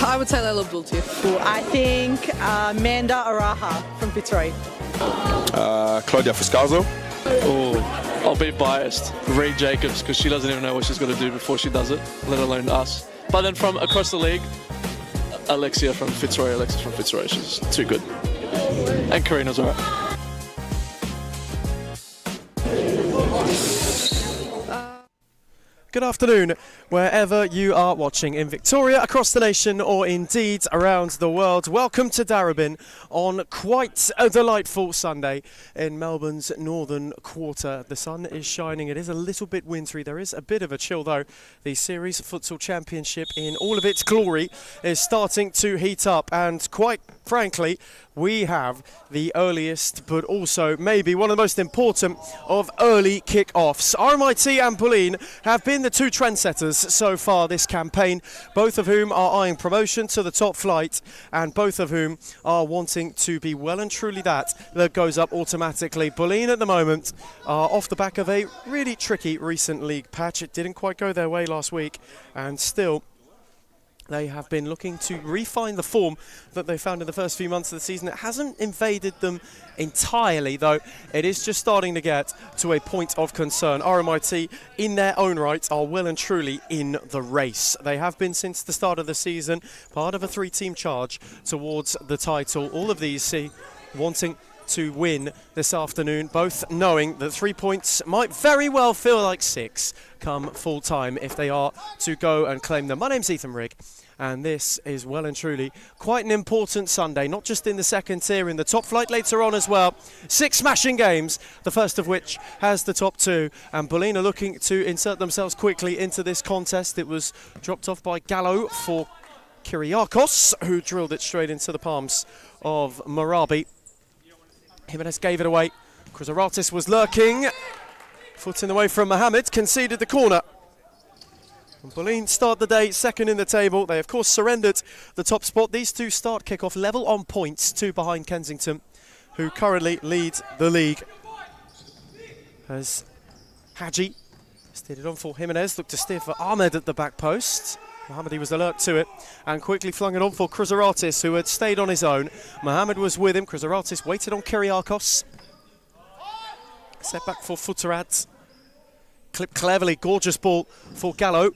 I would say Layla Bulti. I think Manda Araha from Fitzroy. Claudia Fuscazo. Oh, I'll be biased. Reed Jacobs, because she doesn't even know what she's got to do before she does it, let alone us. But then from across the league, Alexis from Fitzroy, she's too good. And Karina's alright. Good afternoon, wherever you are watching in Victoria, across the nation, or indeed around the world. Welcome to Darebin on quite a delightful Sunday in Melbourne's northern quarter. The sun is shining. It is a little bit wintry. There is a bit of a chill, though. The Series Futsal Championship in all of its glory is starting to heat up, and quite frankly, we have the earliest, but also maybe one of the most important of early kick-offs. RMIT and Bulleen have been the two trendsetters so far this campaign, both of whom are eyeing promotion to the top flight, and both of whom are wanting to be well and truly that goes up automatically. Bulleen at the moment are off the back of a really tricky recent league patch. It didn't quite go their way last week, and still they have been looking to refine the form that they found in the first few months of the season. It hasn't invaded them entirely, though. It is just starting to get to a point of concern. RMIT, in their own right, are well and truly in the race. They have been since the start of the season, part of a three-team charge towards the title. All of these wanting to win this afternoon, both knowing that 3 points might very well feel like 6 come full time if they are to go and claim them. My name's Ethan Rigg, and this is well and truly quite an important Sunday, not just in the second tier, in the top flight later on as well. 6 smashing games, the first of which has the top 2, and Bulleen are looking to insert themselves quickly into this contest. It was dropped off by Gallo for Kyriakos, who drilled it straight into the palms of Marabi. Jimenez gave it away. Chrysaratis was lurking. Foot in the way from Mohammed, conceded the corner. And Bulleen start the day second in the table. They, of course, surrendered the top spot. These two start kick-off level on points, 2 behind Kensington, who currently lead the league. As Haji steered it on for Jimenez, looked to steer for Ahmed at the back post. Mohammed was alert to it and quickly flung it on for Chrysaratis, who had stayed on his own. Mohammed was with him. Chrysaratis waited on Kyriakos. Set back for Futsal. Clipped cleverly, gorgeous ball for Gallo,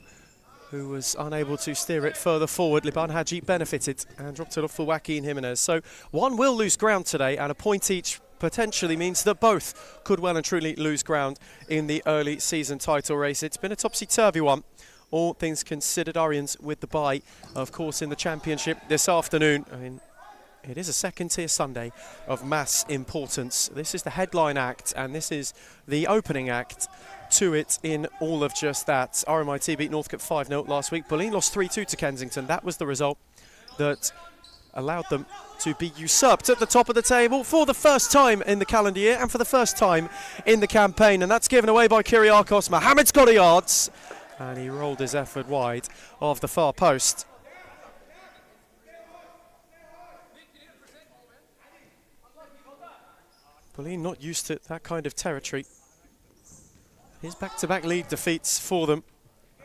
who was unable to steer it further forward. Liban Haji benefited and dropped it off for Joaquin Jimenez. So one will lose ground today, and a point each potentially means that both could well and truly lose ground in the early season title race. It's been a topsy-turvy one, all things considered. Arians with the bye, of course, in the championship this afternoon. I mean, it is a second-tier Sunday of mass importance. This is the headline act, and this is the opening act to it in all of just that. RMIT beat Northcote 5-0 last week. Bulleen lost 3-2 to Kensington. That was the result that allowed them to be usurped at the top of the table for the first time in the calendar year and for the first time in the campaign. And that's given away by Kyriakos. Mohammed's got a yards, and he rolled his effort wide of the far post. Bulleen not used to that kind of territory. His back-to-back league defeats for them.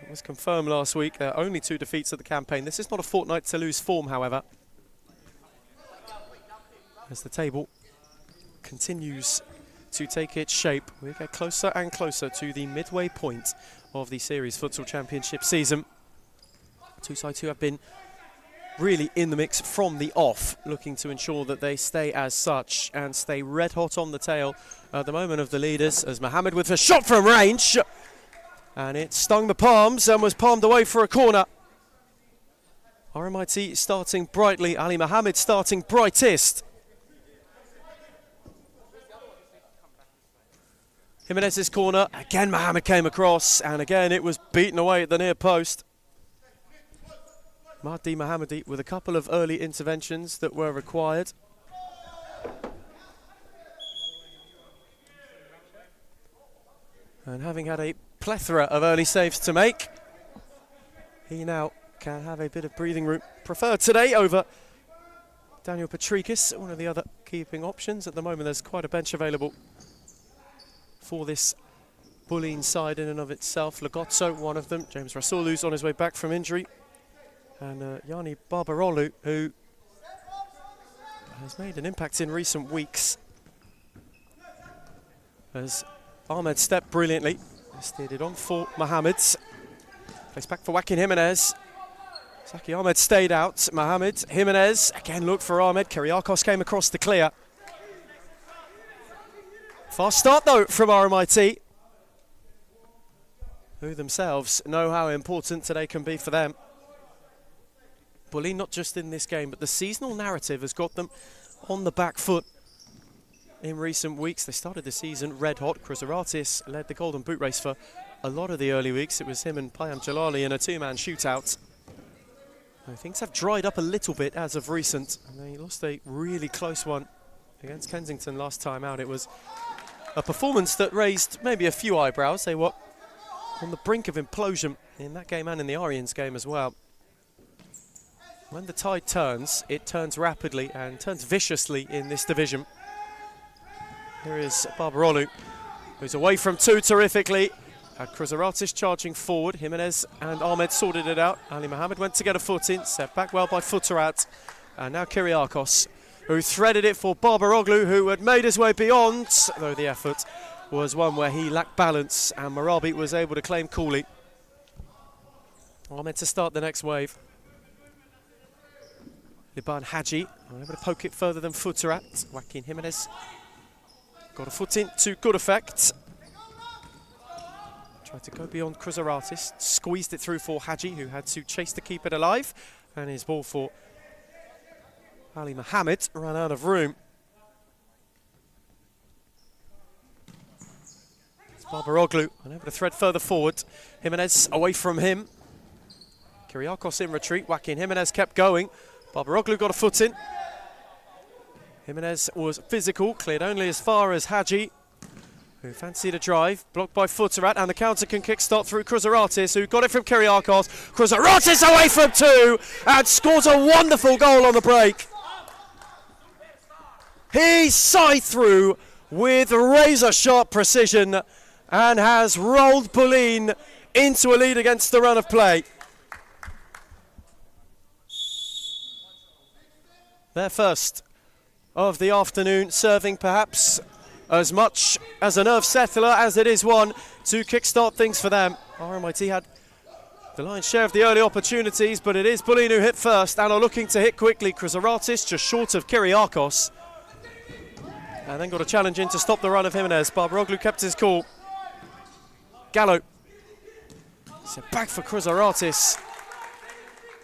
It was confirmed last week. There are only 2 defeats of the campaign. This is not a fortnight to lose form, however, as the table continues to take its shape. We get closer and closer to the midway point of the Series Futsal Championship season. Two sides who have been really in the mix from the off, looking to ensure that they stay as such and stay red hot on the tail at the moment of the leaders, as Mohammed with a shot from range, and it stung the palms and was palmed away for a corner. RMIT starting brightly, Ali Mohammed starting brightest. Jimenez's corner, again Mohammed came across, and again it was beaten away at the near post. Mahdi Mohammadi with a couple of early interventions that were required. And having had a plethora of early saves to make, he now can have a bit of breathing room. Preferred today over Daniel Patrikis, one of the other keeping options. At the moment there's quite a bench available for this Bulleen side in and of itself. Lagozzo, one of them. James Rasulu's on his way back from injury. And Yanni Barbarolu, who has made an impact in recent weeks. As Ahmed stepped brilliantly, steered it on for Mohamed. Place back for Joaquin Jimenez. Zaki Ahmed stayed out. Mohamed, Jimenez again looked for Ahmed. Kyriakos came across the clear. Fast start though from RMIT, who themselves know how important today can be for them. Bulleen, not just in this game, but the seasonal narrative has got them on the back foot in recent weeks. They started the season red hot. Chrysaratis led the Golden Boot race for a lot of the early weeks. It was him and Payam Jalali in a two-man shootout. Things have dried up a little bit as of recent, and they lost a really close one against Kensington last time out. It was a performance that raised maybe a few eyebrows. They were on the brink of implosion in that game and in the Arians game as well. When the tide turns, it turns rapidly and turns viciously in this division. Here is Barbarolu, who's away from two terrifically. Had Chrysaratis charging forward. Jimenez and Ahmed sorted it out. Ali Mohammed went to get a foot in, set back well by Futterat. And now Kyriakos, who threaded it for Barbaroglu, who had made his way beyond, though the effort was one where he lacked balance and Marabi was able to claim coolly. Ahmed to start the next wave. Liban Haji, able to poke it further than Futterat. Joaquin Jimenez got a foot in to good effect. Tried to go beyond Chrysaratis, squeezed it through for Haji, who had to chase to keep it alive. And his ball for Ali Mohammed ran out of room. It's Barbaroglu, unable to thread further forward. Jimenez away from him. Kyriakos in retreat. Joaquin Jimenez kept going. Barbaroglu got a foot in. Jimenez was physical, cleared only as far as Haji, who fancied a drive, blocked by Futterat, and the counter can kickstart through Chrysaratis, who got it from Kyriakos. Chrysaratis away from two, and scores a wonderful goal on the break. He scythed through with razor-sharp precision and has rolled Bulleen into a lead against the run of play. Their first of the afternoon, serving perhaps as much as a nerve settler as it is one to kickstart things for them. RMIT had the lion's share of the early opportunities, but it is Bulleen who hit first and are looking to hit quickly. Chrysaratis just short of Kyriakos. And then got a challenge in to stop the run of Jimenez. Barbaroglu kept his cool. Gallo. So back for Chrysaratis.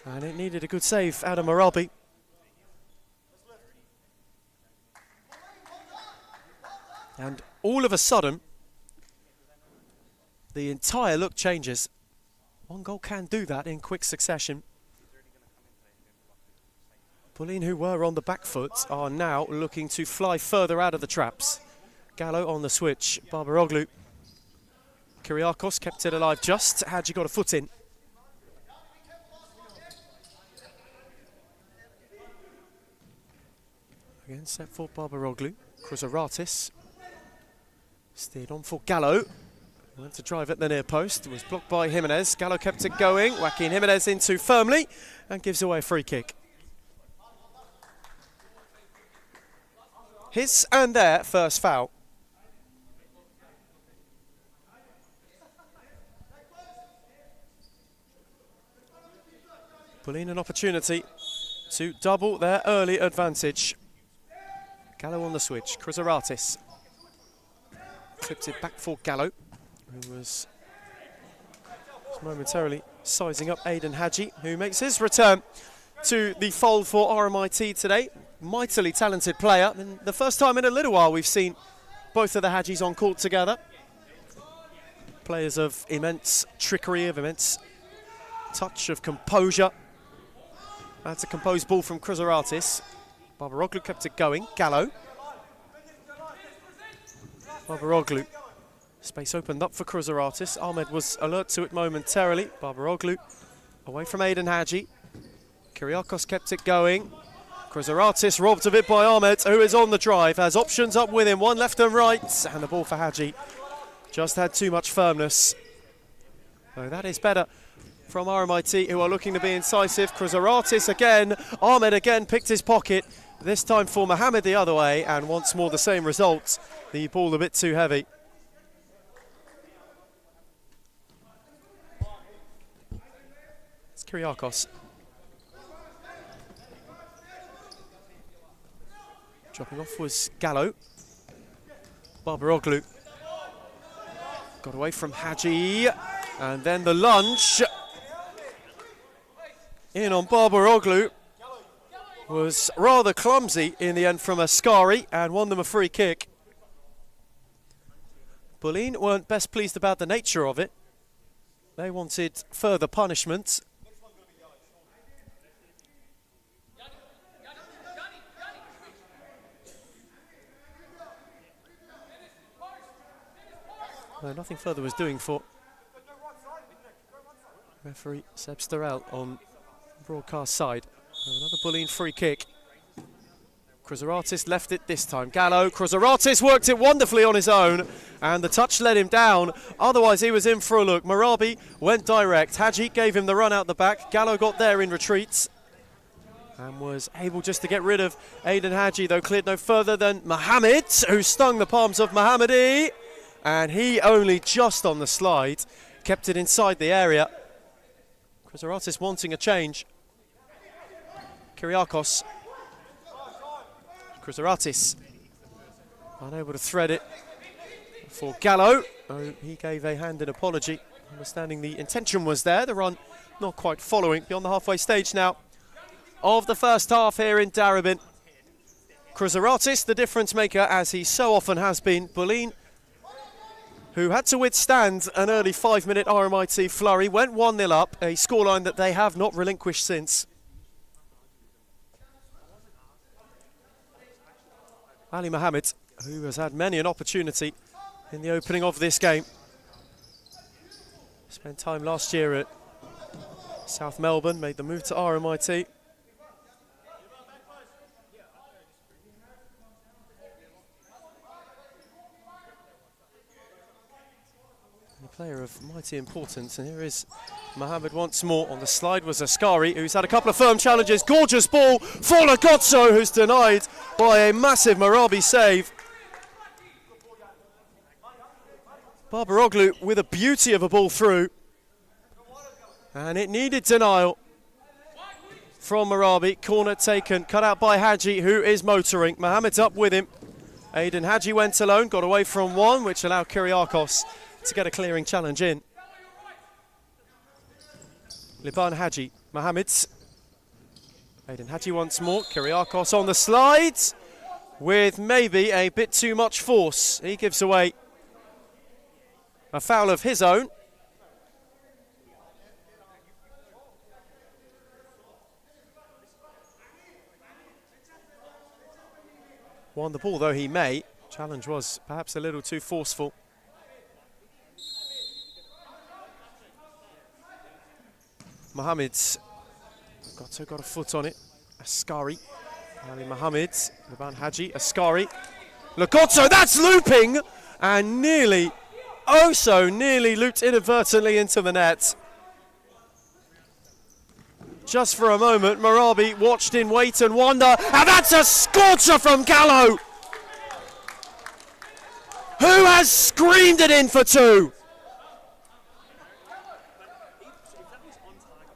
And it needed a good save out of Marabi. And all of a sudden, the entire look changes. One goal can do that in quick succession. Bulleen, who were on the back foot, are now looking to fly further out of the traps. Gallo on the switch. Barbaroglu. Kyriakos kept it alive just. Hadji got a foot in. Again, set for Barbaroglu. Chrysaratis. Steered on for Gallo. Went to drive at the near post. It was blocked by Jimenez. Gallo kept it going. Joaquin Jimenez into firmly and gives away a free kick. His and their first foul. Bulleen an opportunity to double their early advantage. Gallo on the switch. Chrysaratis. Clipped it back for Gallo, who was momentarily sizing up Aidan Haji, who makes his return to the fold for RMIT today. Mightily talented player, and the first time in a little while we've seen both of the Hajis on court together. Players of immense trickery, of immense touch, of composure. That's a composed ball from Chrysaratis. Barbaroglu kept it going. Gallo. Barbaroglu. Space opened up for Chrysaratis. Ahmed was alert to it momentarily. Barbaroglu away from Aidan Haji. Kyriakos kept it going. Chrysaratis robbed of it by Ahmed, who is on the drive, has options up with him, one left and right, and the ball for Haji. Just had too much firmness. So that is better from RMIT, who are looking to be incisive. Kruzaratis again, Ahmed again picked his pocket, this time for Mohammed the other way, and once more the same result. The ball a bit too heavy. It's Kyriakos. Dropping off was Gallo. Barbaroglu got away from Hadji, and then the lunge in on Barbaroglu was rather clumsy in the end from Ascari and won them a free kick. Bulleen weren't best pleased about the nature of it. They wanted further punishment. No, nothing further was doing for referee Seb Starel on broadcast side. Another Bulleen free kick. Kruzaratis left it this time. Gallo, Kruzaratis worked it wonderfully on his own, and the touch let him down. Otherwise he was in for a look. Marabi went direct. Hadji gave him the run out the back. Gallo got there in retreat and was able just to get rid of Aidan Hadji, though cleared no further than Mohammed, who stung the palms of Mohammedi. And he only just on the slide kept it inside the area. Kruzaratis wanting a change. Kyriakos. Kruzaratis unable to thread it for Gallo. Oh, he gave a handed apology. Understanding the intention was there. The run not quite following. Beyond the halfway stage now of the first half here in Darabin. Kruzaratis, the difference maker, as he so often has been. Bulleen, who had to withstand an early 5-minute RMIT flurry, went 1-0 up, a scoreline that they have not relinquished since. Ali Mohammed, who has had many an opportunity in the opening of this game. Spent time last year at South Melbourne, made the move to RMIT. Player of mighty importance, and here is Mohammed once more. On the slide was Ascari, who's had a couple of firm challenges. Gorgeous ball for Lagozzo, who's denied by a massive Marabi save. Barbaroglu with a beauty of a ball through, and it needed denial from Marabi. Corner taken, cut out by Hadji, who is motoring. Mohammed's up with him. Aidan Hadji went alone, got away from one, which allowed Kyriakos to get a clearing challenge in. Liban Hadji, Mohammed's. Aidan Hadji once more. Kyriakos on the slide with maybe a bit too much force. He gives away a foul of his own. Won the ball though he may. Challenge was perhaps a little too forceful. Mohammed's got a foot on it. Ascari, Ali Mohammed, Liban Hadji, Ascari. Lagozzo, that's looping! And nearly, oh so nearly looped inadvertently into the net. Just for a moment, Marabi watched in wait and wonder, and that's a scorcher from Gallo, who has screamed it in for two.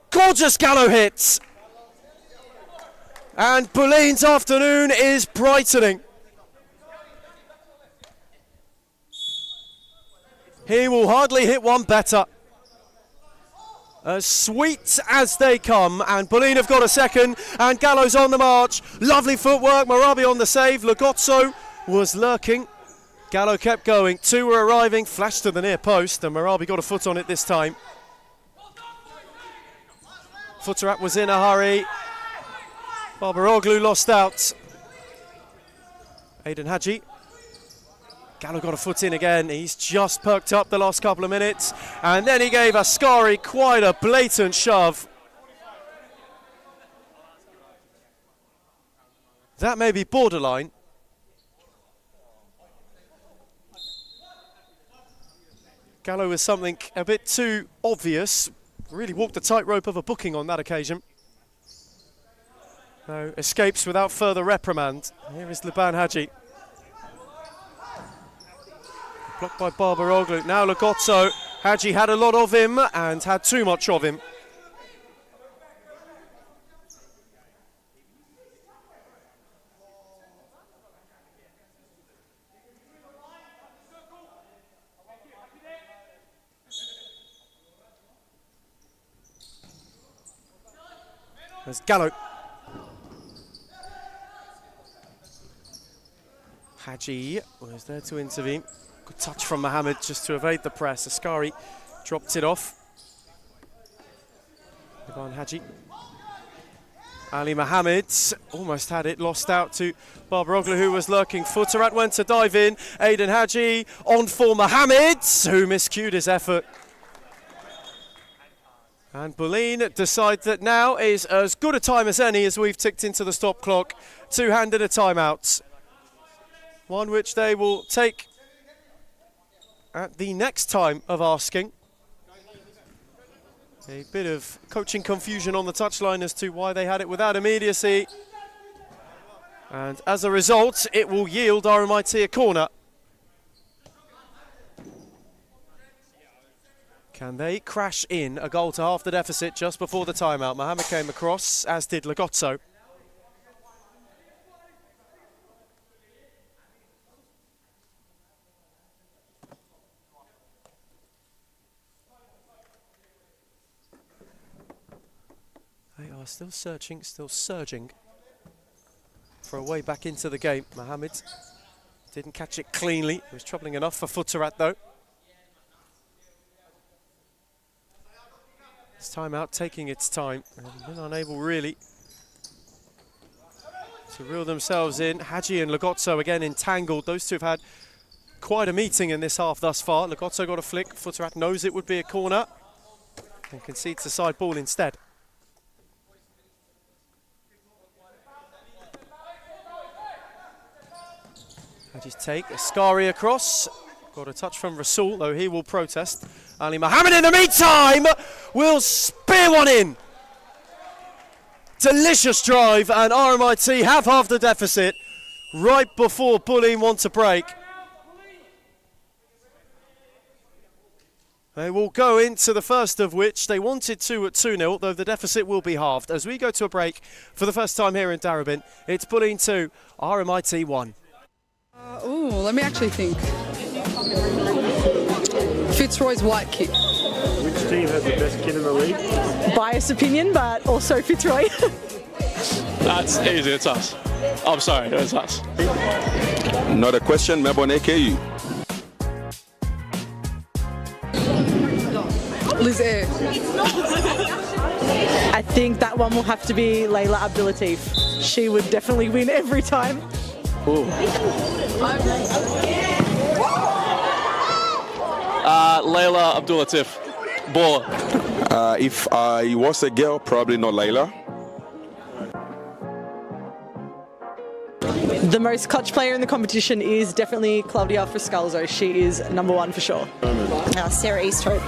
Gorgeous Gallo hits. And Bulleen's afternoon is brightening. He will hardly hit one better. As sweet as they come, and Bulleen have got a second, and Gallo's on the march. Lovely footwork, Marabi on the save. Lagozzo was lurking. Gallo kept going. Two were arriving, flashed to the near post, and Marabi got a foot on it this time. Futterat was in a hurry. Barbaroglu lost out. Aidan Hadji. Gallo got a foot in again. He's just perked up the last couple of minutes. And then he gave Ascari quite a blatant shove. That may be borderline. Gallo was something a bit too obvious really walked the tightrope of a booking on that occasion. No, escapes without further reprimand. Here is Liban Hadji. Blocked by Barbaroglu. Now Lagozzo. Hadji had a lot of him and had too much of him. There's Gallo. Hadji was there to intervene. Good touch from Mohammed just to evade the press. Askari dropped it off. Liban Hadji. Ali Mohammed almost had it, lost out to Barbaroglu, who was lurking. Futterat went to dive in. Aiden Hadji on for Mohammed, who miscued his effort. And Boleyn decide that now is as good a time as any as we've ticked into the stop clock. Two-handed a timeout. One which they will take at the next time of asking. A bit of coaching confusion on the touchline as to why they had it without immediacy. And as a result, it will yield RMIT a corner. Can they crash in a goal to half the deficit just before the timeout? Mohammed came across, as did Lagozzo. They are still searching, still surging for a way back into the game. Mohammed didn't catch it cleanly. It was troubling enough for Futterat though. This timeout taking its time and been unable really to reel themselves in. Hadji and Lagozzo again entangled. Those two have had quite a meeting in this half thus far. Lagozzo got a flick. Futterat knows it would be a corner and concedes the side ball instead. Hadji's take, Askari across. Got a touch from Rasul, though he will protest. Ali Mohammed in the meantime will spear one in. Delicious drive, and RMIT have half the deficit right before Boleyn want to break. They will go into the first of which they wanted to at 2-0, though the deficit will be halved. As we go to a break for the first time here in Darabin, it's Boleyn 2, RMIT 1. Let me actually think. Fitzroy's white kit. Which team has the best kit in the league? Biased opinion, but also Fitzroy. That's easy, it's us. I'm sorry, it's us. Not a question, Melbourne AKU. Liz Air. I think that one will have to be Layla Abdulatif. She would definitely win every time. Layla Abdulatif, baller. If I was a girl, probably not Layla. The most clutch player in the competition is definitely Claudia Friscalzo. She is number one for sure. Sarah Easthope.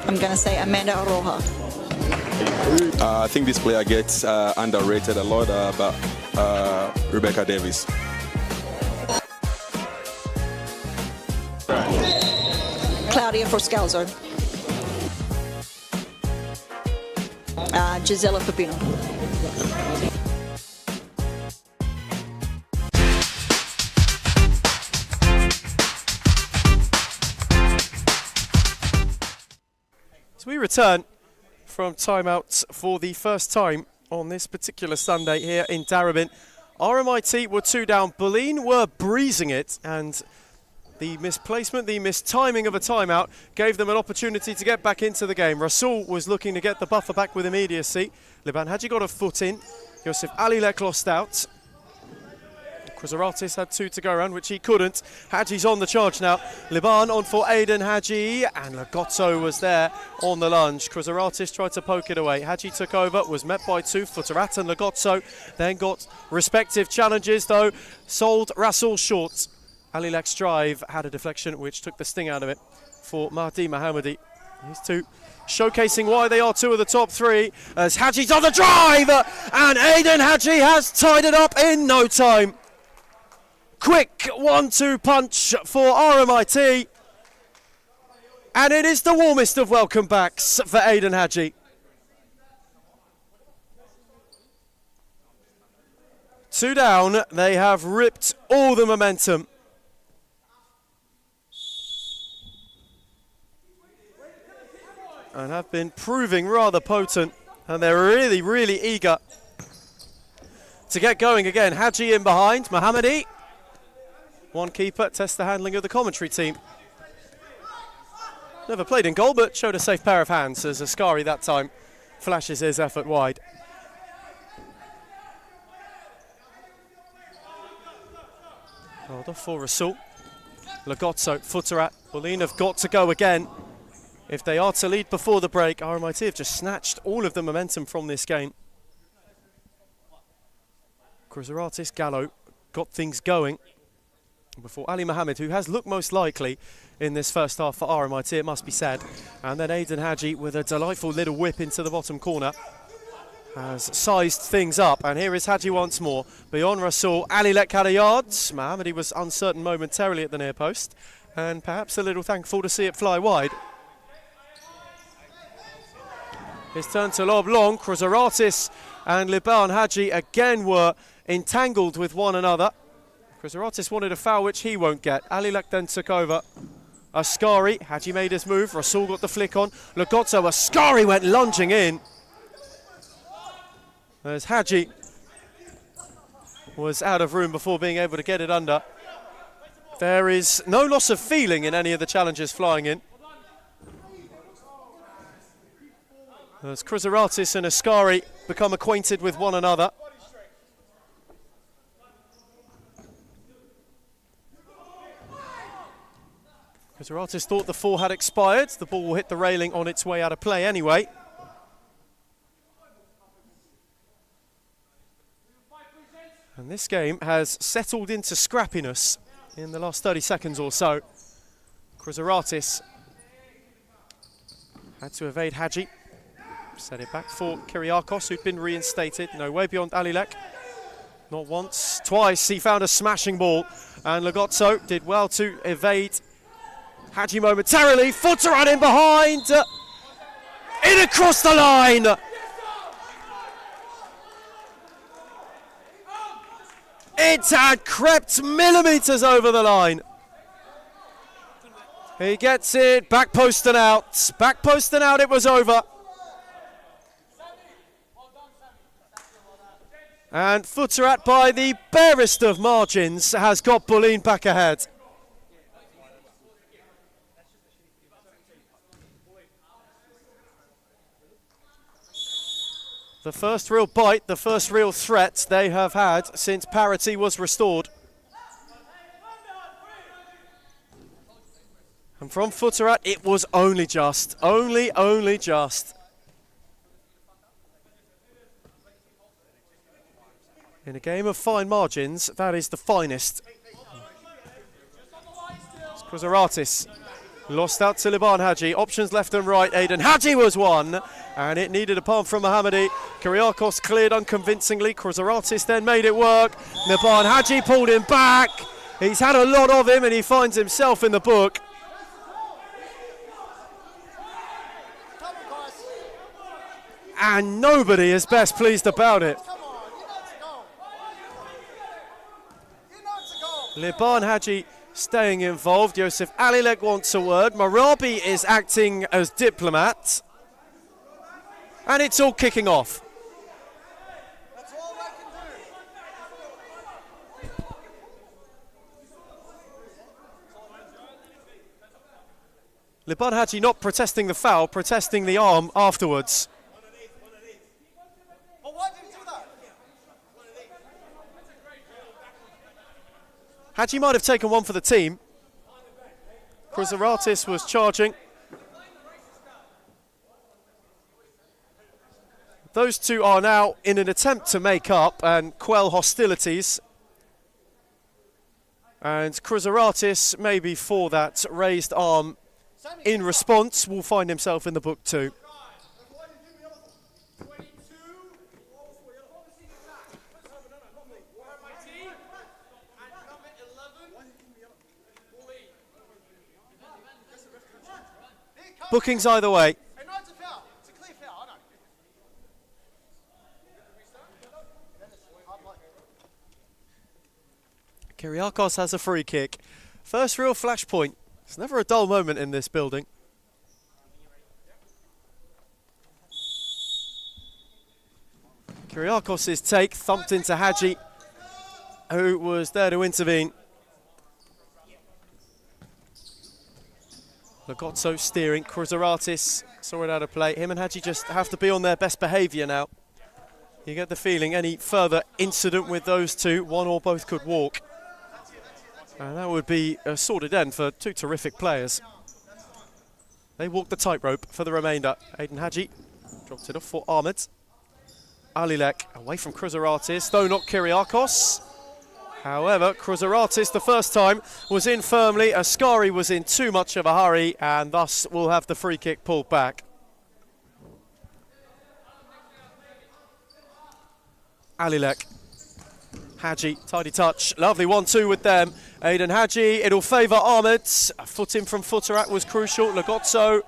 I'm going to say Amanda Aroha. I think this player gets underrated a lot, but Rebecca Davis. Claudia Friscalzo. Gisela Pepino. So we return from timeouts for the first time on this particular Sunday here in Darabin. RMIT were 2 down. Boleyn were breezing it, and the misplacement, the mistiming of a timeout gave them an opportunity to get back into the game. Rasul was looking to get the buffer back with immediacy. Liban Hadji got a foot in. Yosef Alilek lost out. Chrysaratis had 2 to go around, which he couldn't. Hadji's on the charge now. Liban on for Aiden Hadji, and Lagozzo was there on the lunge. Chrysaratis tried to poke it away. Hadji took over, was met by 2, Futterat and Lagozzo. Then got respective challenges, though. Sold Rasul short. Alilek's drive had a deflection which took the sting out of it for Mahdi Mohammadi. These two showcasing why they are two of the top three as Haji's on the drive and Aiden Haji has tied it up in no time. Quick 1-2 punch for RMIT and it is the warmest of welcome backs for Aiden Haji. Two down, they have ripped all the momentum. And have been proving rather potent. And they're really, really eager to get going again. Haji in behind, Mohammadi. One keeper, test the handling of the commentary team. Never played in goal, but showed a safe pair of hands as Askari that time flashes his effort wide. Rather for Rasul. Lagozzo, Futterat, Boleyn have got to go again. If they are to lead before the break, RMIT have just snatched all of the momentum from this game. Cruiseratis Gallo got things going before Ali Mohammed, who has looked most likely in this first half for RMIT, it must be said. And then Aiden Haji with a delightful little whip into the bottom corner has sized things up. And here is Haji once more. Beyond Rasul, Alilek had a yard. Mohammadi was uncertain momentarily at the near post and perhaps a little thankful to see it fly wide. His turn to lob long. Cruiseratis and Liban Haji again were entangled with one another. Cruiseratis wanted a foul which he won't get. Alilek then took over. Askari, Haji made his move. Rasul got the flick on. Lagozzo, Askari went lunging in. As Haji was out of room before being able to get it under. There is no loss of feeling in any of the challenges flying in. As Cruiseratis and Askari become acquainted with one another. Cruiseratis thought the foul had expired. The ball will hit the railing on its way out of play anyway. And this game has settled into scrappiness in the last 30 seconds or so. Cruiseratis had to evade Haji. Set it back for Kyriakos, who'd been reinstated. No way beyond Alilek. Not once, twice he found a smashing ball. And Lagozzo did well to evade Haji momentarily. Futterat in behind. In across the line. It had crept millimetres over the line. He gets it, back post and out. Back post and out, it was over. And Futterat, by the barest of margins, has got Boleyn back ahead. The first real bite, the first real threat they have had since parity was restored. And from Futterat, it was only just. Only just. In a game of fine margins, that is the finest. Cruiseratis lost out to Liban Haji. Options left and right. Aiden Haji was one. And it needed a palm from Mohammadi. Kyriakos cleared unconvincingly. Cruiseratis then made it work. Liban Haji pulled him back. He's had a lot of him and he finds himself in the book. And nobody is best pleased about it. Liban Haji staying involved. Yosef Alilek wants a word. Marabi is acting as diplomat. And it's all kicking off. Liban Haji not protesting the foul, protesting the arm afterwards. Haji might have taken one for the team. Cruiseratis was charging. Those two are now in an attempt to make up and quell hostilities. And Kruzaratis, maybe for that raised arm in response, will find himself in the book too. Bookings either way. Kyriakos has a free kick. First real flashpoint. It's never a dull moment in this building. Kyriakos' take thumped into Hadji, who was there to intervene. Lagozzo steering, Kruzaratis saw it out of play. Him and Hadji just have to be on their best behaviour now. You get the feeling any further incident with those two, one or both could walk. And that would be a sordid end for two terrific players. They walk the tightrope for the remainder. Aiden Hadji dropped it off for Ahmed. Alilek away from Kruzaratis, though not Kyriakos. However, Kruzaratis the first time was in firmly. Ascari was in too much of a hurry and thus will have the free kick pulled back. Alilek. Hadji, tidy touch, lovely 1-2 with them. Aiden Hadji, it'll favour Ahmed. A foot in from Futterat was crucial. Lagozzo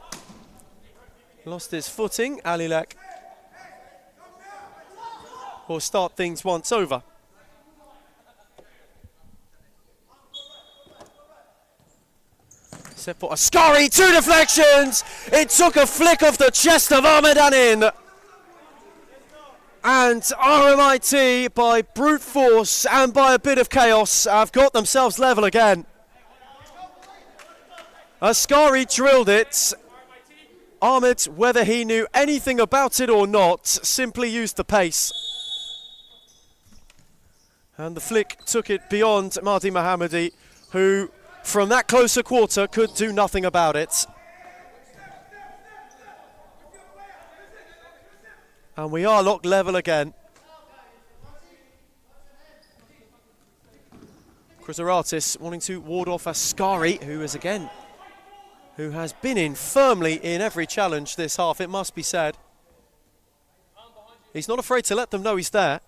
lost his footing. Alilek will start things once over. Set for Ascari, 2 deflections! It took a flick off the chest of Ahmed and in. And RMIT, by brute force and by a bit of chaos, have got themselves level again. Ascari drilled it. Ahmed, whether he knew anything about it or not, simply used the pace. And the flick took it beyond Mahdi Mohammadi, who, from that closer quarter, could do nothing about it. And we are locked level again. Kruzaratis wanting to ward off Ascari, who has been in firmly in every challenge this half, it must be said. He's not afraid to let them know he's there.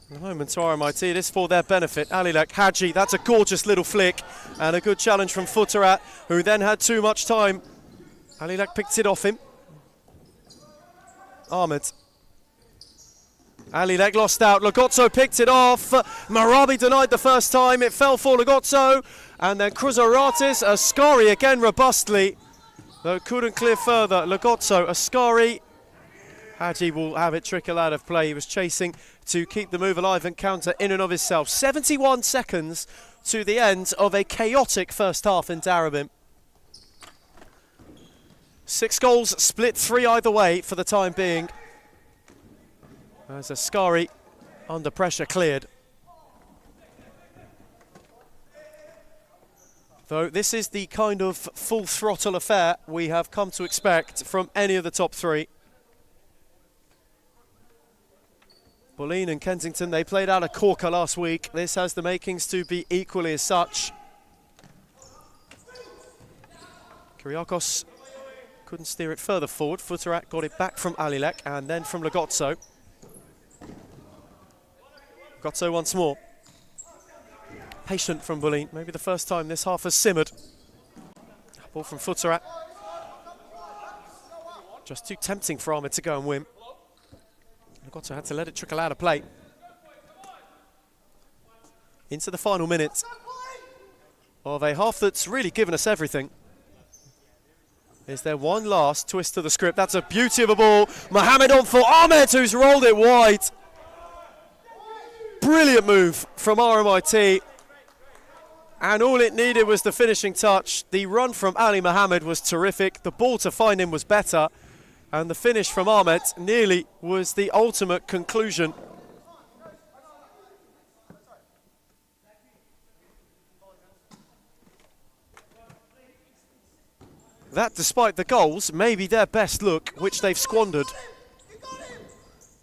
In the moment to RMIT, this for their benefit. Alilek, Hadji, that's a gorgeous little flick. And a good challenge from Futterat, who then had too much time. Alilek picked it off him. Ahmed. Alilek lost out. Lagozzo picked it off. Marabi denied the first time. It fell for Lagozzo. And then Kruzaratis, Ascari again robustly, though couldn't clear further. Lagozzo, Ascari. Hadji will have it trickle out of play. He was chasing to keep the move alive and counter in and of itself. 71 seconds to the end of a chaotic first half in Darabin. 6 goals, split 3 either way for the time being. As Ascari, under pressure, cleared. Though this is the kind of full throttle affair we have come to expect from any of the top 3. Bulleen and Kensington, they played out a corker last week. This has the makings to be equally as such. Kyriakos couldn't steer it further forward. Futterat got it back from Alilek and then from Lagozzo. Lagozzo once more. Patient from Bulleen. Maybe the first time this half has simmered. Ball from Futterat. Just too tempting for Ahmed to go and win. Lagozzo had to let it trickle out of play. Into the final minute of a half that's really given us everything. Is there one last twist to the script? That's a beauty of a ball. Mohamed on for Ahmed, who's rolled it wide. Brilliant move from RMIT. And all it needed was the finishing touch. The run from Ali Mohamed was terrific. The ball to find him was better. And the finish from Ahmed nearly was the ultimate conclusion. That, despite the goals, may be their best look, which they've squandered.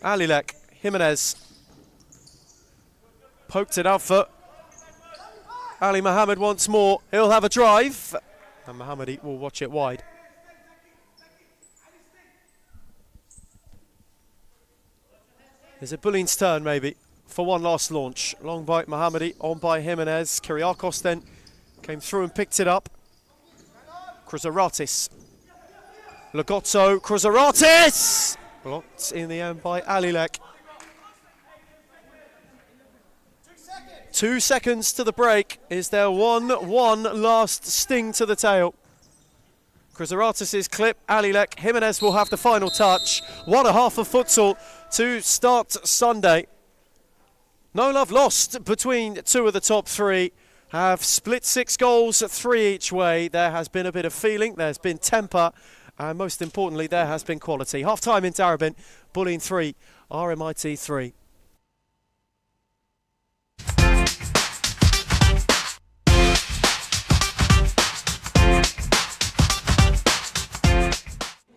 Alilek, Jimenez, Poked it out for Ali Mohammed once more. He'll have a drive. And Mohammed will watch it wide. Is it Buleen's turn maybe for one last launch? Long by Mohammedi, on by Jimenez. Kyriakos then came through and picked it up. Kruzaratis. Lagotto, Kruzaratis! Blocked in the end by Alilek. 2 seconds to the break. Is there one last sting to the tail? Kruzaratis' clip, Alilek. Jimenez will have the final touch. 1.5 of futsal to start Sunday. No love lost between two of the top three. Have split 6 goals, 3 each way. There has been a bit of feeling, there's been temper, and most importantly, there has been quality. Half time in Darabin, Bulleen 3, RMIT 3.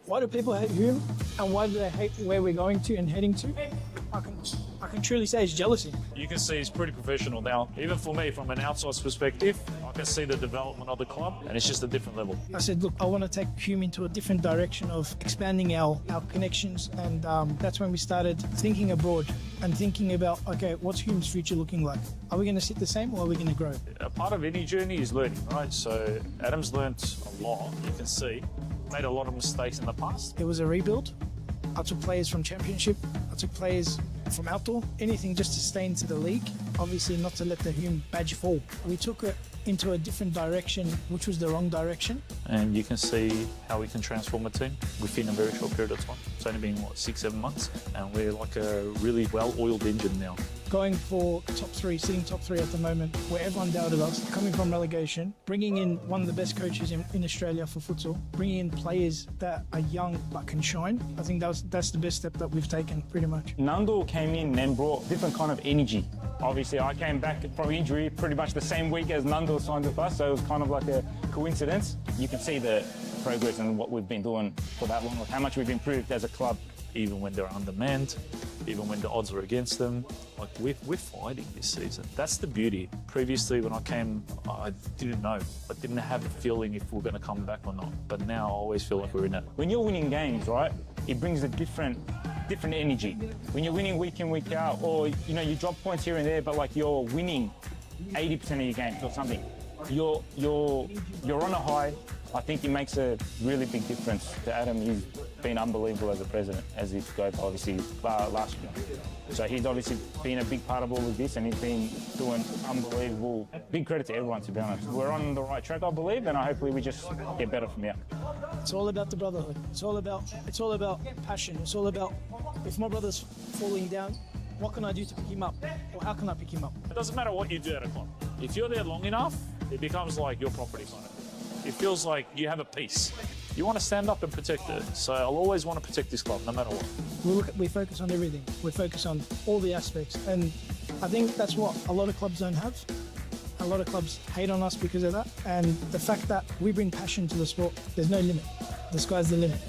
Why do people hate Hume, and why do they hate where we're going to and heading to? I can truly say it's jealousy. You can see he's pretty professional now. Even for me, from an outside perspective, I can see the development of the club, and it's just a different level. I said, look, I want to take Hume into a different direction of expanding our connections, and that's when we started thinking abroad and thinking about, okay, what's Hume's future looking like? Are we going to sit the same, or are we going to grow? A part of any journey is learning, right? So Adam's learnt a lot, you can see. Made a lot of mistakes in the past. It was a rebuild. I took players from Championship. I took players from outdoor. Anything just to stay into the league. Obviously not to let the Hume badge fall. We took it into a different direction, which was the wrong direction. And you can see how we can transform a team within a very short period of time. It's only been, 6-7 months? And we're like a really well-oiled engine now. Going for top 3, sitting top 3 at the moment, where everyone doubted us, coming from relegation, bringing in one of the best coaches in Australia for futsal, bringing in players that are young but can shine. I think that's the best step that we've taken, pretty much. Nando came in and brought different kind of energy. Obviously, I came back from injury pretty much the same week as Nando signed with us, so it was kind of like a coincidence. You can see the progress and what we've been doing for that long, how much we've improved as a club. Even when they're undermanned, even when the odds are against them, like we're fighting this season. That's the beauty. Previously, when I came, I didn't know. I didn't have a feeling if we're going to come back or not. But now I always feel like we're in it. When you're winning games, right, it brings a different energy. When you're winning week in, week out, or you drop points here and there, but like you're winning 80% of your games or something, you're on a high. I think it makes a really big difference to Adam. He's been unbelievable as a president, as he goes obviously last year. So he's obviously been a big part of all of this, and he's been doing unbelievable. Big credit to everyone, to be honest. We're on the right track, I believe, and hopefully we just get better from here. It's all about the brotherhood. It's all about passion. It's all about, if my brother's falling down, what can I do to pick him up, or how can I pick him up? It doesn't matter what you do at a club. If you're there long enough, it becomes like your property kind of. It feels like you have a piece. You want to stand up and protect it. So I'll always want to protect this club, no matter what. We focus on everything. We focus on all the aspects. And I think that's what a lot of clubs don't have. A lot of clubs hate on us because of that. And the fact that we bring passion to the sport, there's no limit. The sky's the limit.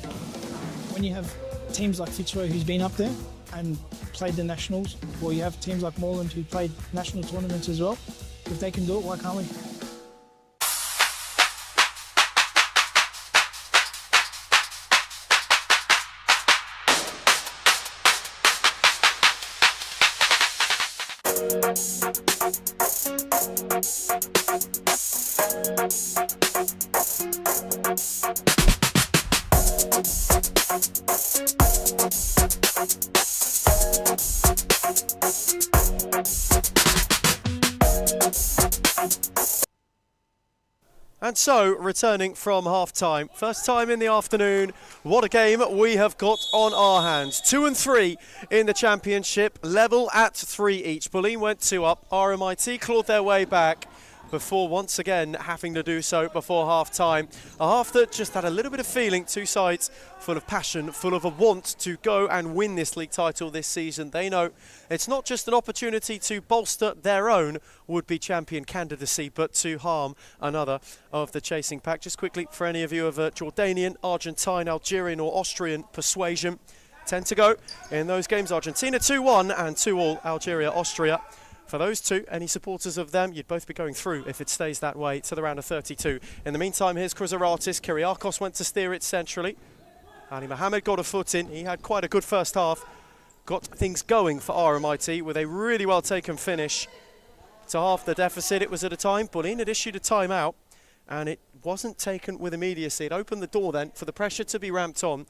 When you have teams like Fitzroy, who's been up there and played the nationals, or you have teams like Moreland who played national tournaments as well, if they can do it, why can't we? And so, returning from half-time, first time in the afternoon, what a game we have got on our hands. 2 and 3 in the championship, level at 3 each. Bulleen went 2 up, RMIT clawed their way back before once again having to do so before half-time. A half that just had a little bit of feeling, two sides full of passion, full of a want to go and win this league title this season. They know it's not just an opportunity to bolster their own would-be champion candidacy, but to harm another of the chasing pack. Just quickly, for any of you of a Jordanian, Argentine, Algerian or Austrian persuasion, 10 to go in those games. Argentina 2-1 and 2-all Algeria, Austria. for those two, any supporters of them, you'd both be going through if it stays that way to the round of 32. In the meantime, here's Chrysaratis. Kyriakos went to steer it centrally. Ali Mohammed got a foot in. He had quite a good first half. Got things going for RMIT with a really well taken finish to half the deficit. It was at a time Bulleen had issued a timeout, and it wasn't taken with immediacy. It opened the door then for the pressure to be ramped on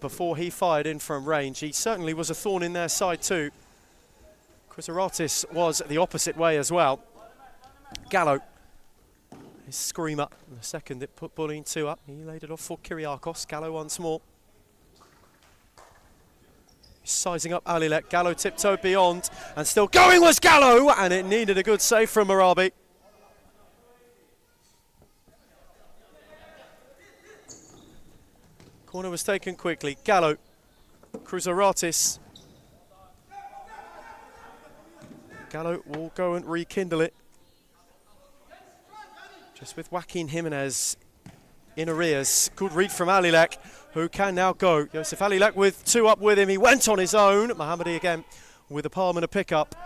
before he fired in from range. He certainly was a thorn in their side too. Chrysaratis was the opposite way as well. Gallo, his screamer, the second it put Bulleen 2 up. He laid it off for Kyriakos. Gallo once more. He's sizing up Alilek. Gallo tiptoed beyond, and still going was Gallo, and it needed a good save from Marabi. Corner was taken quickly. Gallo, Chrysaratis. Gallo will go and rekindle it. Just with Joaquin Jimenez in arrears. Good read from Alilek, who can now go. Josef Alilek with 2 up with him. He went on his own. Mohammadi again with a palm and a pickup.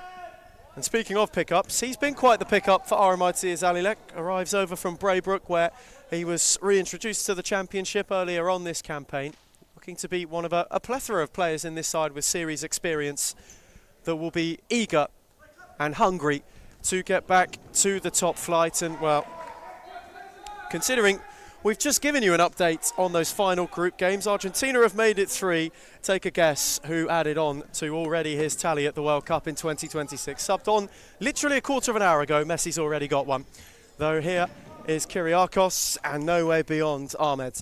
And speaking of pickups, he's been quite the pickup for RMIT as Alilek arrives over from Braybrook, where he was reintroduced to the championship earlier on this campaign. Looking to be one of a plethora of players in this side with series experience that will be eager and hungry to get back to the top flight. And well, considering we've just given you an update on those final group games, Argentina have made it 3. Take a guess who added on to already his tally at the World Cup in 2026. Subbed on literally a quarter of an hour ago. Messi's already got one. Though here is Kyriakos and no way beyond Ahmed.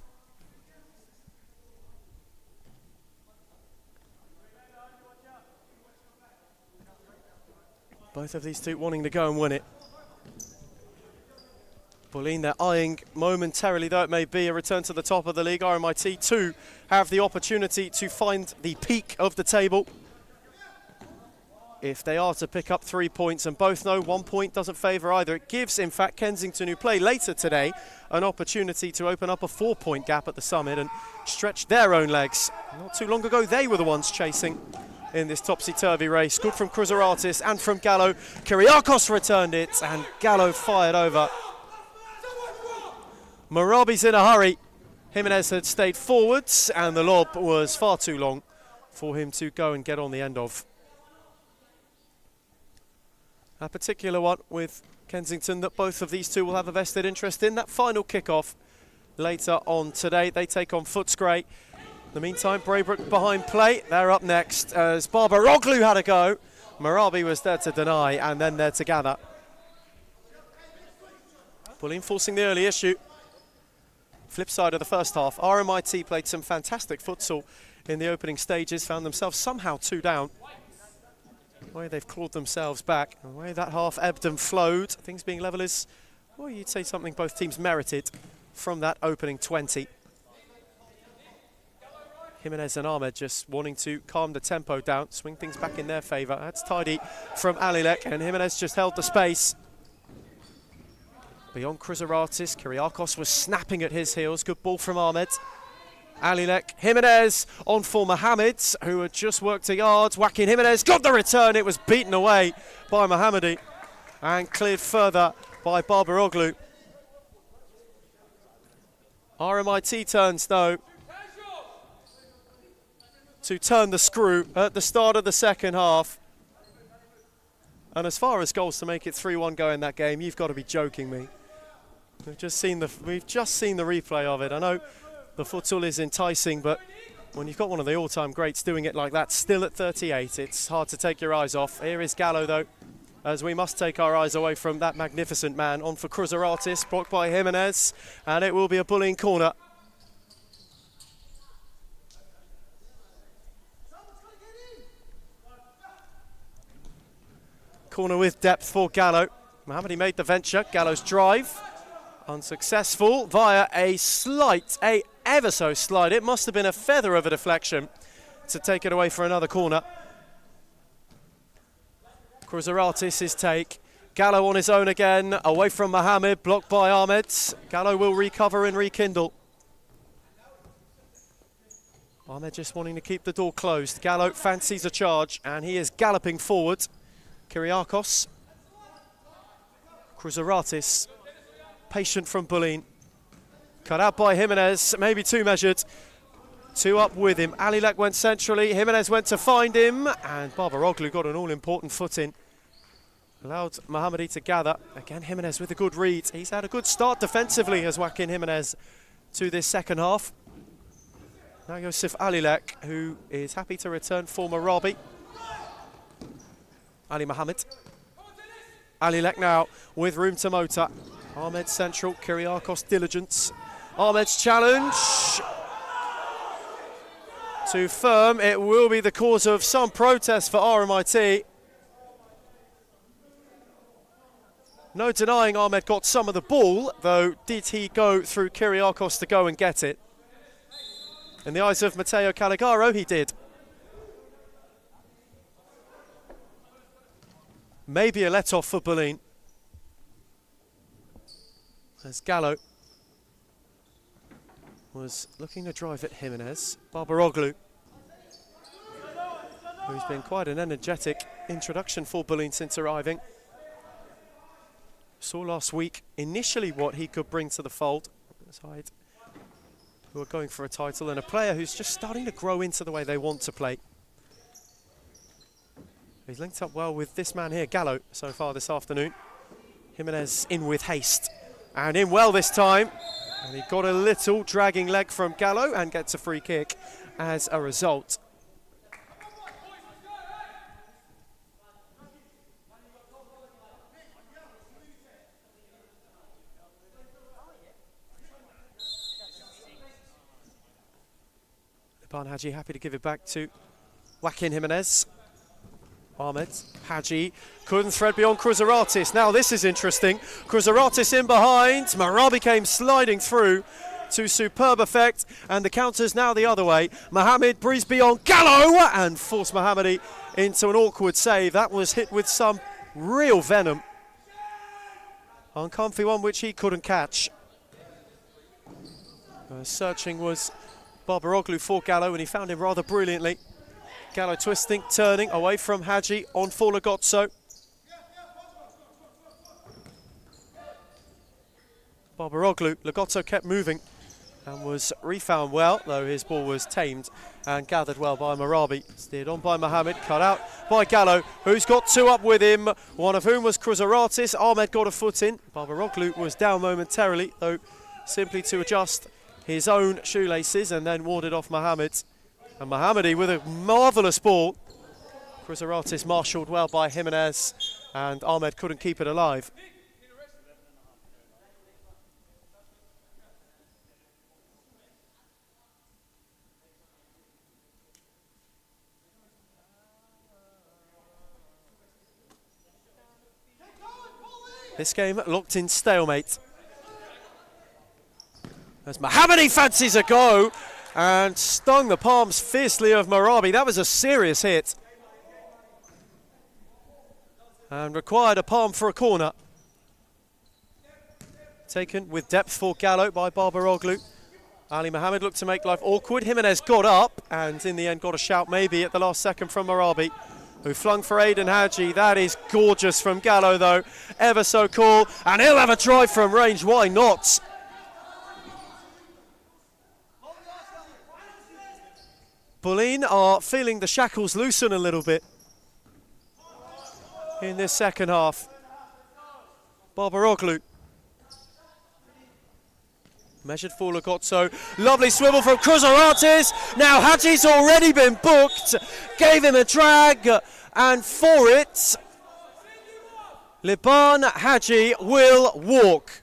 Both of these two wanting to go and win it. Bulleen, they're eyeing momentarily, though it may be, a return to the top of the league. RMIT too have the opportunity to find the peak of the table if they are to pick up 3 points, and both know 1 point doesn't favour either. It gives, in fact, Kensington, who play later today, an opportunity to open up a 4-point gap at the summit and stretch their own legs. Not too long ago, they were the ones chasing in this topsy-turvy race. Good from Chrysaratis and from Gallo. Kyriakos returned it, and Gallo fired over. Marabi's in a hurry. Jimenez had stayed forwards, and the lob was far too long for him to go and get on the end of. A particular one with Kensington that both of these two will have a vested interest in. That final kick-off later on today. They take on Footscray. In the meantime, Braybrook behind play. They're up next as Barbaroglu had a go. Marabi was there to deny and then there to gather. Bulleen forcing the early issue. Flip side of the first half, RMIT played some fantastic futsal in the opening stages, found themselves somehow 2 down. The way they've clawed themselves back, the way that half ebbed and flowed, things being level is, well, you'd say something both teams merited from that opening 20. Jimenez and Ahmed just wanting to calm the tempo down, swing things back in their favour. That's tidy from Alilek, and Jimenez just held the space. Beyond Chrysaratis, Kyriakos was snapping at his heels. Good ball from Ahmed. Alilek, Jimenez on for Mohammed, who had just worked a yard. Joaquin Jimenez got the return. It was beaten away by Mohammadi and cleared further by Barbaroglu. RMIT turns though to turn the screw at the start of the second half. And as far as goals to make it 3-1 go in that game, you've got to be joking me. We've just seen the replay of it. I know the futsal is enticing, but when you've got one of the all-time greats doing it like that, still at 38, it's hard to take your eyes off. Here is Gallo, though, as we must take our eyes away from that magnificent man. On for Chrysaratis, blocked by Jimenez, and it will be a Bulleen corner. Corner with depth for Gallo. Mohammadi made the venture. Gallo's drive unsuccessful via a ever so slight, it must have been a feather of a deflection to take it away for another corner. Chrysaratis his take. Gallo on his own again, away from Mohammed, blocked by Ahmed. Gallo will recover and rekindle. Ahmed just wanting to keep the door closed. Gallo fancies a charge, and he is galloping forward. Kyriakos Cruzaratis, patient from Bulleen. Cut out by Jimenez, maybe too measured. Two up with him. Alilek went centrally, Jimenez went to find him, and Barbaroglu got an all-important foot in. Allowed Mohammadi to gather. Again, Jimenez with a good read. He's had a good start defensively as Joaquin Jimenez to this second half. Now Yosef Alilek, who is happy to return for Marabi. Ali Mohammed. Alilek now with room to motor. Ahmed central, Kyriakos diligence. Ahmed's challenge. Too firm, it will be the cause of some protest for RMIT. No denying Ahmed got some of the ball, though did he go through Kyriakos to go and get it? In the eyes of Matteo Caligaro, he did. Maybe a let-off for Bulleen. As Gallo was looking to drive at Jimenez. Barbaroglu, who's been quite an energetic introduction for Bulleen since arriving. Saw last week initially what he could bring to the fold. Side who are going for a title, and a player who's just starting to grow into the way they want to play. He's linked up well with this man here, Gallo, so far this afternoon. Jimenez in with haste, and in well this time. And he got a little dragging leg from Gallo and gets a free kick as a result. Liban Haji happy to give it back to Joaquin Jimenez. Ahmed Haji couldn't thread beyond Cruzaratis. Now this is interesting. Cruzaratis in behind. Marabi came sliding through to superb effect, and the counter's now the other way. Mohammed breezed beyond Gallo and forced Mohammadi into an awkward save. That was hit with some real venom. Uncomfy one which he couldn't catch. Searching was Barbaroglu for Gallo, and he found him rather brilliantly. Gallo twisting, turning away from Haji on for Lagozzo. Barbaroglu, Lagozzo kept moving and was refound well, though his ball was tamed and gathered well by Marabi. Steered on by Mohammed, cut out by Gallo, who's got two up with him, one of whom was Cruzaratis. Ahmed got a foot in. Barbaroglu was down momentarily, though simply to adjust his own shoelaces and then warded off Mohammed. And Mohammadi with a marvellous ball. Cruzaratis marshalled well by Jimenez, and Ahmed couldn't keep it alive. This game locked in stalemate. As Mohammadi fancies a go and stung the palms fiercely of Marabi. That was a serious hit. And required a palm for a corner. Taken with depth for Gallo by Barbaroglu. Ali Mohammed looked to make life awkward. Jimenez got up and in the end got a shout maybe at the last second from Marabi, who flung for Aidan Haji. That is gorgeous from Gallo though. Ever so cool. And he'll have a drive from range. Why not? Bulleen are feeling the shackles loosen a little bit in this second half. Barbaroglu. Measured for Lagozzo. Lovely swivel from Cruzaratis. Now Haji's already been booked. Gave him a drag. And for it, Liban Haji will walk.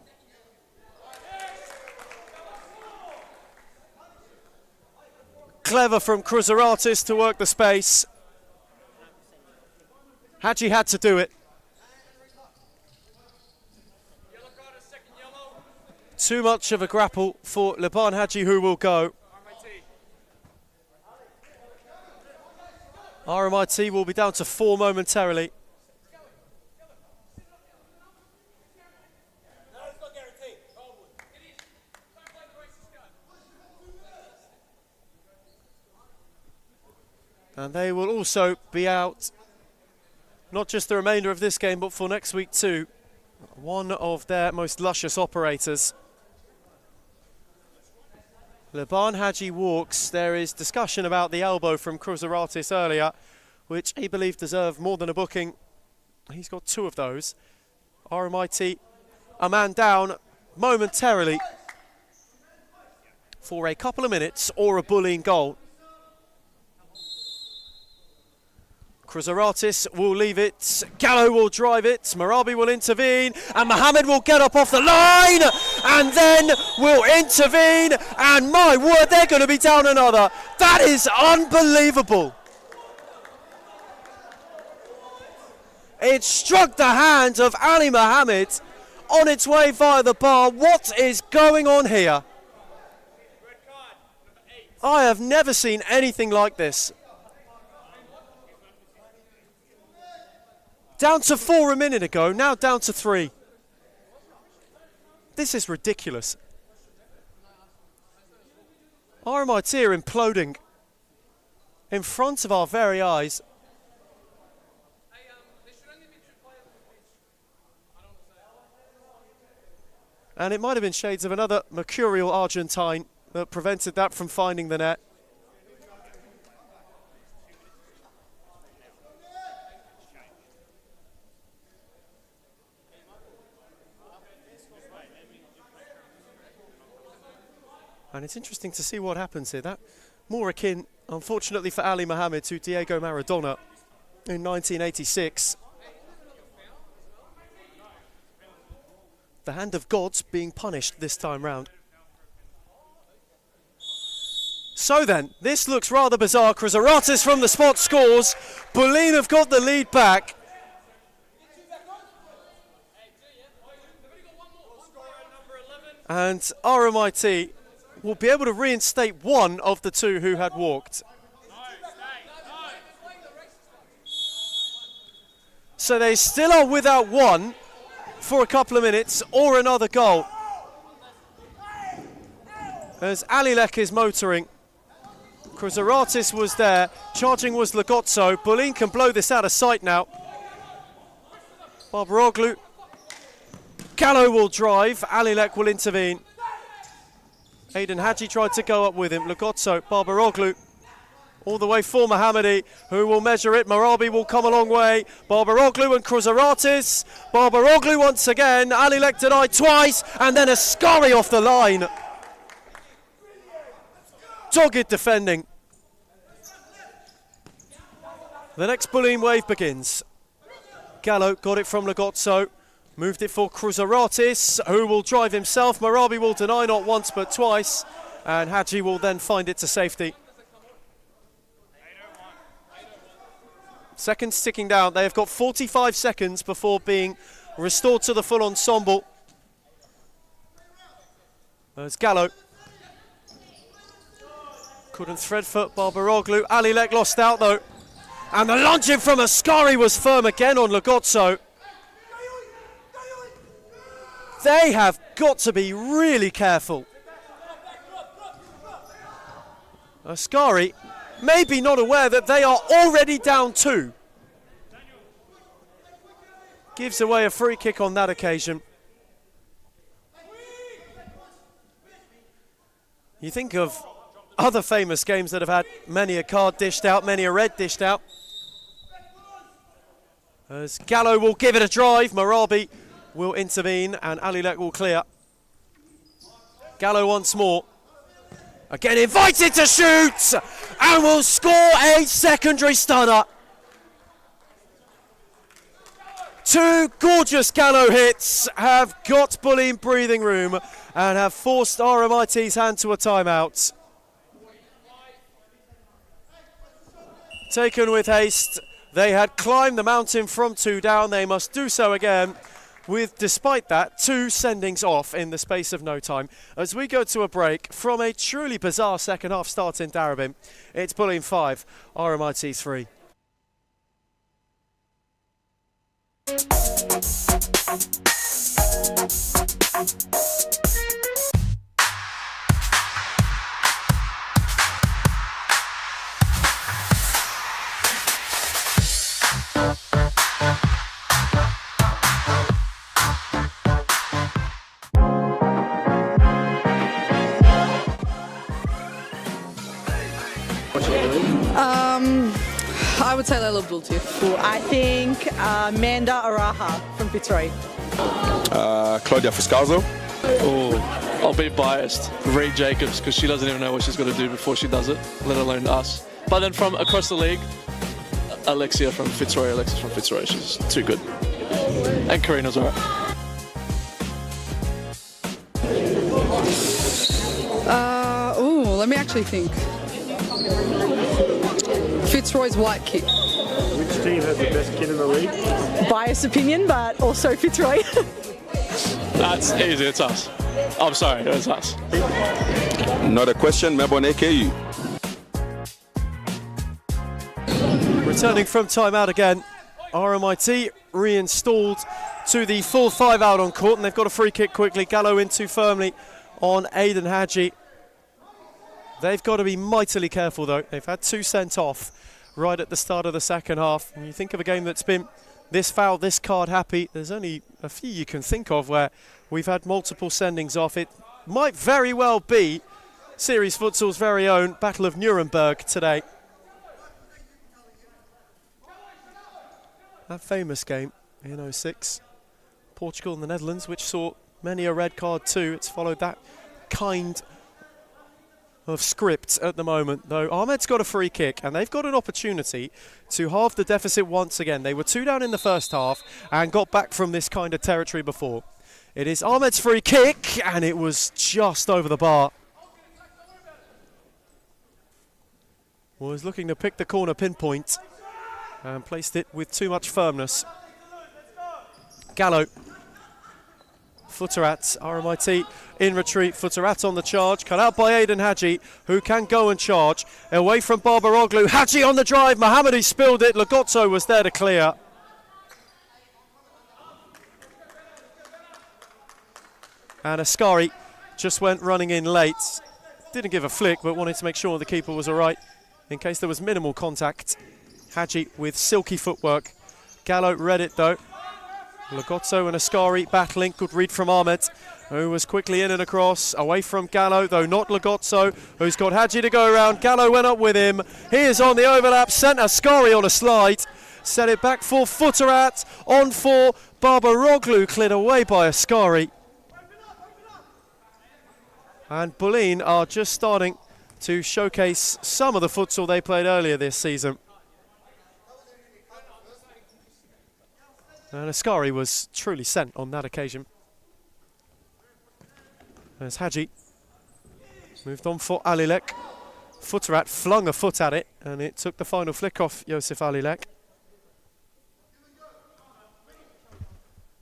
Clever from Cruzaratis to work the space. Haji had to do it. Too much of a grapple for Liban Haji, who will go. RMIT will be down to 4 momentarily. And they will also be out, not just the remainder of this game, but for next week too. one of their most luscious operators. Laban Hadji walks. There is discussion about the elbow from Kruzaratis earlier, which he believed deserved more than a booking. He's got 2 of those. RMIT, a man down momentarily for a couple of minutes or a bullying goal. Kruzaratis will leave it, Gallo will drive it, Marabi will intervene, and Mohammed will get up off the line, and then will intervene, and my word, they're going to be down another. That is unbelievable. It struck the hand of Ali Mohammed on its way via the bar. What is going on here? I have never seen anything like this. Down to 4 a minute ago, now down to 3. This is ridiculous. RMIT are imploding in front of our very eyes. And it might have been shades of another mercurial Argentine that prevented that from finding the net. And it's interesting to see what happens here. That more akin, unfortunately for Ali Mohammed, to Diego Maradona in 1986. The hand of God's being punished this time round. So then, this looks rather bizarre. Kruzaratis from the spot scores. Bulleen have got the lead back. And RMIT will be able to reinstate one of the 2 who had walked. So they still are without one for a couple of minutes or another goal. As Alilek is motoring. Kruzaratis was there, charging was Lagozzo. Bulleen can blow this out of sight now. Barbaroglu. Gallo will drive, Alilek will intervene. Aiden Hadji tried to go up with him. Lagozzo, Barbaroglu, all the way for Mohammedi, who will measure it. Marabi will come a long way. Barbaroglu and Kruzaratis. Barbaroglu once again. Alilek denied twice, and then Ascari off the line. Dogged defending. The next bullying wave begins. Gallo got it from Lagozzo. Moved it for Kruzaratis, who will drive himself. Marabi will deny not once but twice. And Hadji will then find it to safety. Seconds ticking down. They have got 45 seconds before being restored to the full ensemble. There's Gallo. Couldn't thread foot Barbaroglu. Alilek lost out though. And the lunging from Ascari was firm again on Lagozzo. They have got to be really careful. Ascari maybe not aware that they are already down 2. Gives away a free kick on that occasion. You think of other famous games that have had many a card dished out, many a red dished out. As Gallo will give it a drive, Marabi will intervene and Alilek will clear. Gallo once more. Again invited to shoot and will score a secondary stunner. 2 gorgeous Gallo hits have got Bulleen breathing room and have forced RMIT's hand to a timeout. Taken with haste. They had climbed the mountain from 2 down. They must do so again with, despite that, 2 sendings off in the space of no time. As we go to a break from a truly bizarre second half start in Darabin, it's Bulleen 5, RMIT 3. I would say Layla Bulti. I think Amanda Araha from Fitzroy. Claudia Fuscalzo. Oh, I'll be biased. Reed Jacobs, because she doesn't even know what she's got to do before she does it, let alone us. But then from across the league, Alexis from Fitzroy, she's too good. And Karina's alright. Let me actually think. Fitzroy's white kit. Which team has the best kid in the league? Biased opinion, but also Fitzroy. That's easy, it's us. I'm sorry, it's us. Not a question, Melbourne AKU. Returning from timeout again, RMIT reinstalled to the full 5 out on court, and they've got a free kick quickly. Gallo in too firmly on Aidan Hadji. They've got to be mightily careful though. They've had 2 sent off right at the start of the second half. When you think of a game that's been this foul, this card happy, there's only a few you can think of where we've had multiple sendings off. It might very well be Series Futsal's very own Battle of Nuremberg today. That famous game in 06, Portugal and the Netherlands, which saw many a red card too. It's followed that kind of script at the moment, though. Ahmed's got a free kick and they've got an opportunity to halve the deficit once again. They were 2 down in the first half and got back from this kind of territory before. It is Ahmed's free kick and it was just over the bar. Was looking to pick the corner pinpoint and placed it with too much firmness. Gallo. Futterat, RMIT in retreat. Futterat on the charge, cut out by Aidan Hadji, who can go and charge. Away from Barbaroglu. Hadji on the drive. Mohammadi spilled it. Lagotso was there to clear. And Ascari just went running in late. Didn't give a flick, but wanted to make sure the keeper was all right in case there was minimal contact. Hadji with silky footwork. Gallo read it though. Lagotso and Ascari battling. Good read from Ahmed, who was quickly in and across. Away from Gallo, though not Lagotso, who's got Hadji to go around. Gallo went up with him. He is on the overlap. Sent Ascari on a slide. Set it back for Futterat. On for Barbaroglu. Cleared away by Ascari. And Bulleen are just starting to showcase some of the futsal they played earlier this season. And Ascari was truly sent on that occasion. There's Hadji. Moved on for Alilek. Futterat flung a foot at it, and it took the final flick off Josef Alilek.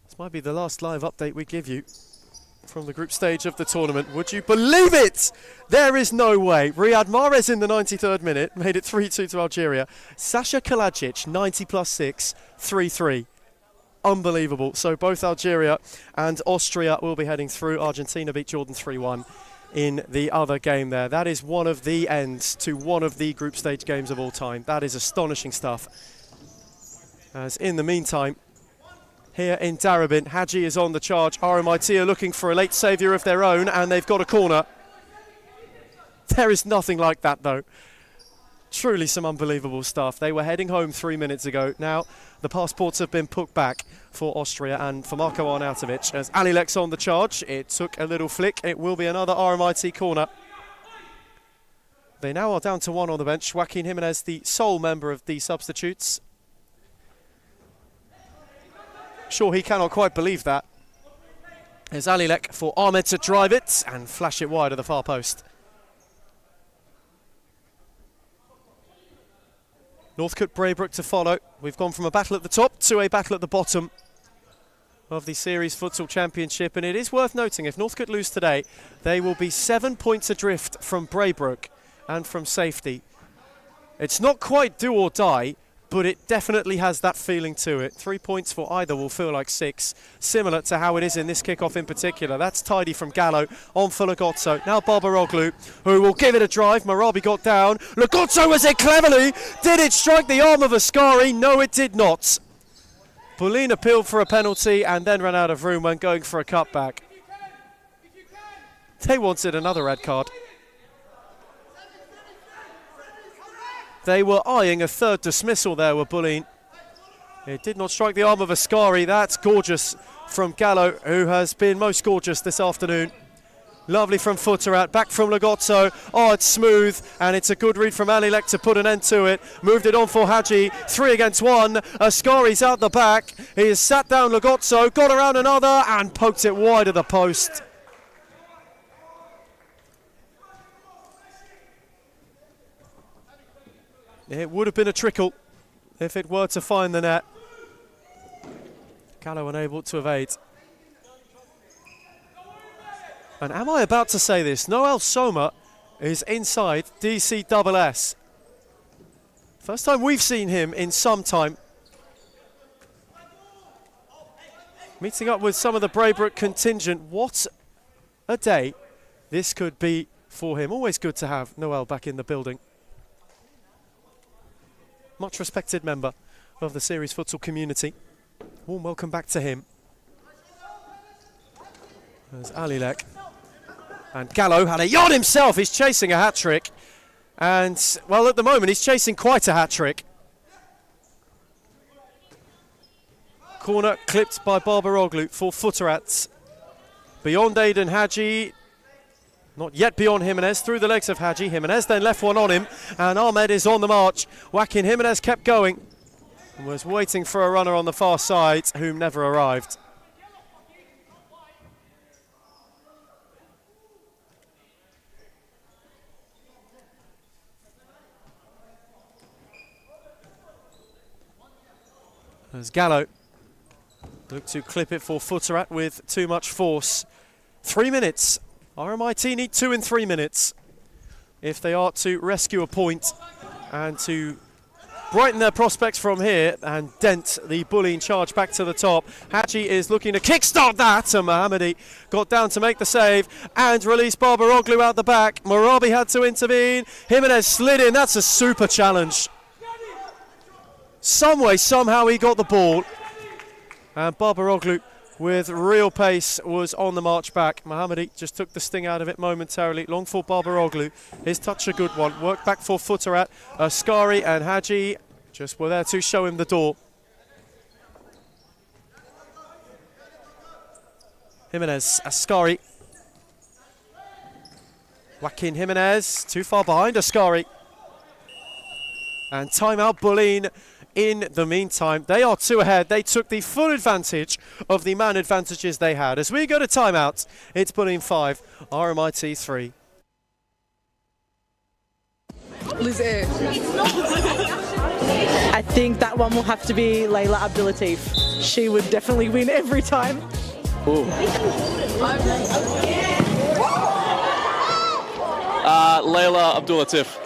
This might be the last live update we give you from the group stage of the tournament. Would you believe it? There is no way. Riyad Mahrez in the 93rd minute made it 3-2 to Algeria. Sasha Kalajic, 90 plus 6, 3-3. Unbelievable. So both Algeria and Austria will be heading through. Argentina beat Jordan 3-1 in the other game there. That is one of the ends to one of the group stage games of all time. That is astonishing stuff. As in the meantime, here in Darabin, Hadji is on the charge. RMIT are looking for a late saviour of their own, and they've got a corner. There is nothing like that though. Truly some unbelievable stuff. They were heading home 3 minutes ago. Now the passports have been put back for Austria and for Marko Arnautovic. As Alilek's on the charge, it took a little flick. It will be another RMIT corner. They now are down to 1 on the bench. Joaquin Jimenez, the sole member of the substitutes. Sure, he cannot quite believe that. There's Alilek for Ahmed to drive it and flash it wide of the far post. Northcote Braybrook to follow. We've gone from a battle at the top to a battle at the bottom of the Series Futsal Championship, and it is worth noting if Northcote lose today, they will be 7 points adrift from Braybrook and from safety. It's not quite do or die, but it definitely has that feeling to it. 3 points for either will feel like 6, similar to how it is in this kickoff in particular. That's tidy from Gallo, on for Lagotso. Now Barbaroglu, who will give it a drive. Marabi got down. Lagotso was it cleverly. Did it strike the arm of Ascari? No, it did not. Bulleen appealed for a penalty and then ran out of room when going for a cutback. They wanted another red card. they were eyeing a third dismissal there, were Bulleen. It did not strike the arm of Ascari. That's gorgeous from Gallo, who has been most gorgeous this afternoon. Lovely from Futterat, back from Lagozzo. Oh, it's smooth, and it's a good read from Alilek to put an end to it. Moved it on for Hadji, 3 against 1. Ascari's out the back. He has sat down Lagozzo, got around another, and poked it wide of the post. It would have been a trickle if it were to find the net. Gallo unable to evade. And am I about to say this? Noel Soma is inside DCSS. First time we've seen him in some time. Meeting up with some of the Braybrook contingent. What a day this could be for him. Always good to have Noel back in the building. Much respected member of the series futsal community. Warm welcome back to him. There's Alilek. And Gallo had a yard himself. He's chasing a hat-trick. And, well, at the moment, he's chasing quite a hat-trick. Corner clipped by Barbaroglu for Futterat. Beyond Aiden Hadji. Not yet beyond Jimenez, through the legs of Hadji. Jimenez then left one on him, and Ahmed is on the march. Joaquin Jimenez kept going and was waiting for a runner on the far side, whom never arrived. As Gallo looked to clip it for Futterat with too much force. 3 minutes. RMIT need 2 in 3 minutes if they are to rescue a point and to brighten their prospects from here and dent the Bulleen charge back to the top. Hadji is looking to kickstart that, and Mohammadi got down to make the save and release Barbaroglu out the back. Morabi had to intervene. Jimenez slid in. That's a super challenge. Some way, somehow he got the ball, and Barbaroglu with real pace was on the march back. Mohammadi just took the sting out of it momentarily. Long for Barbaroglu. His touch a good one. Work back for Futterat. Ascari and Hadji just were there to show him the door. Jimenez, Ascari. Joaquin Jimenez, too far behind Ascari. And timeout Bulleen. In the meantime, they are 2 ahead. They took the full advantage of the man advantages they had. As we go to timeout, it's Bulleen 5, RMIT 3. Liz Air. I think that one will have to be Layla Abdulatif. She would definitely win every time. Layla Abdulatif.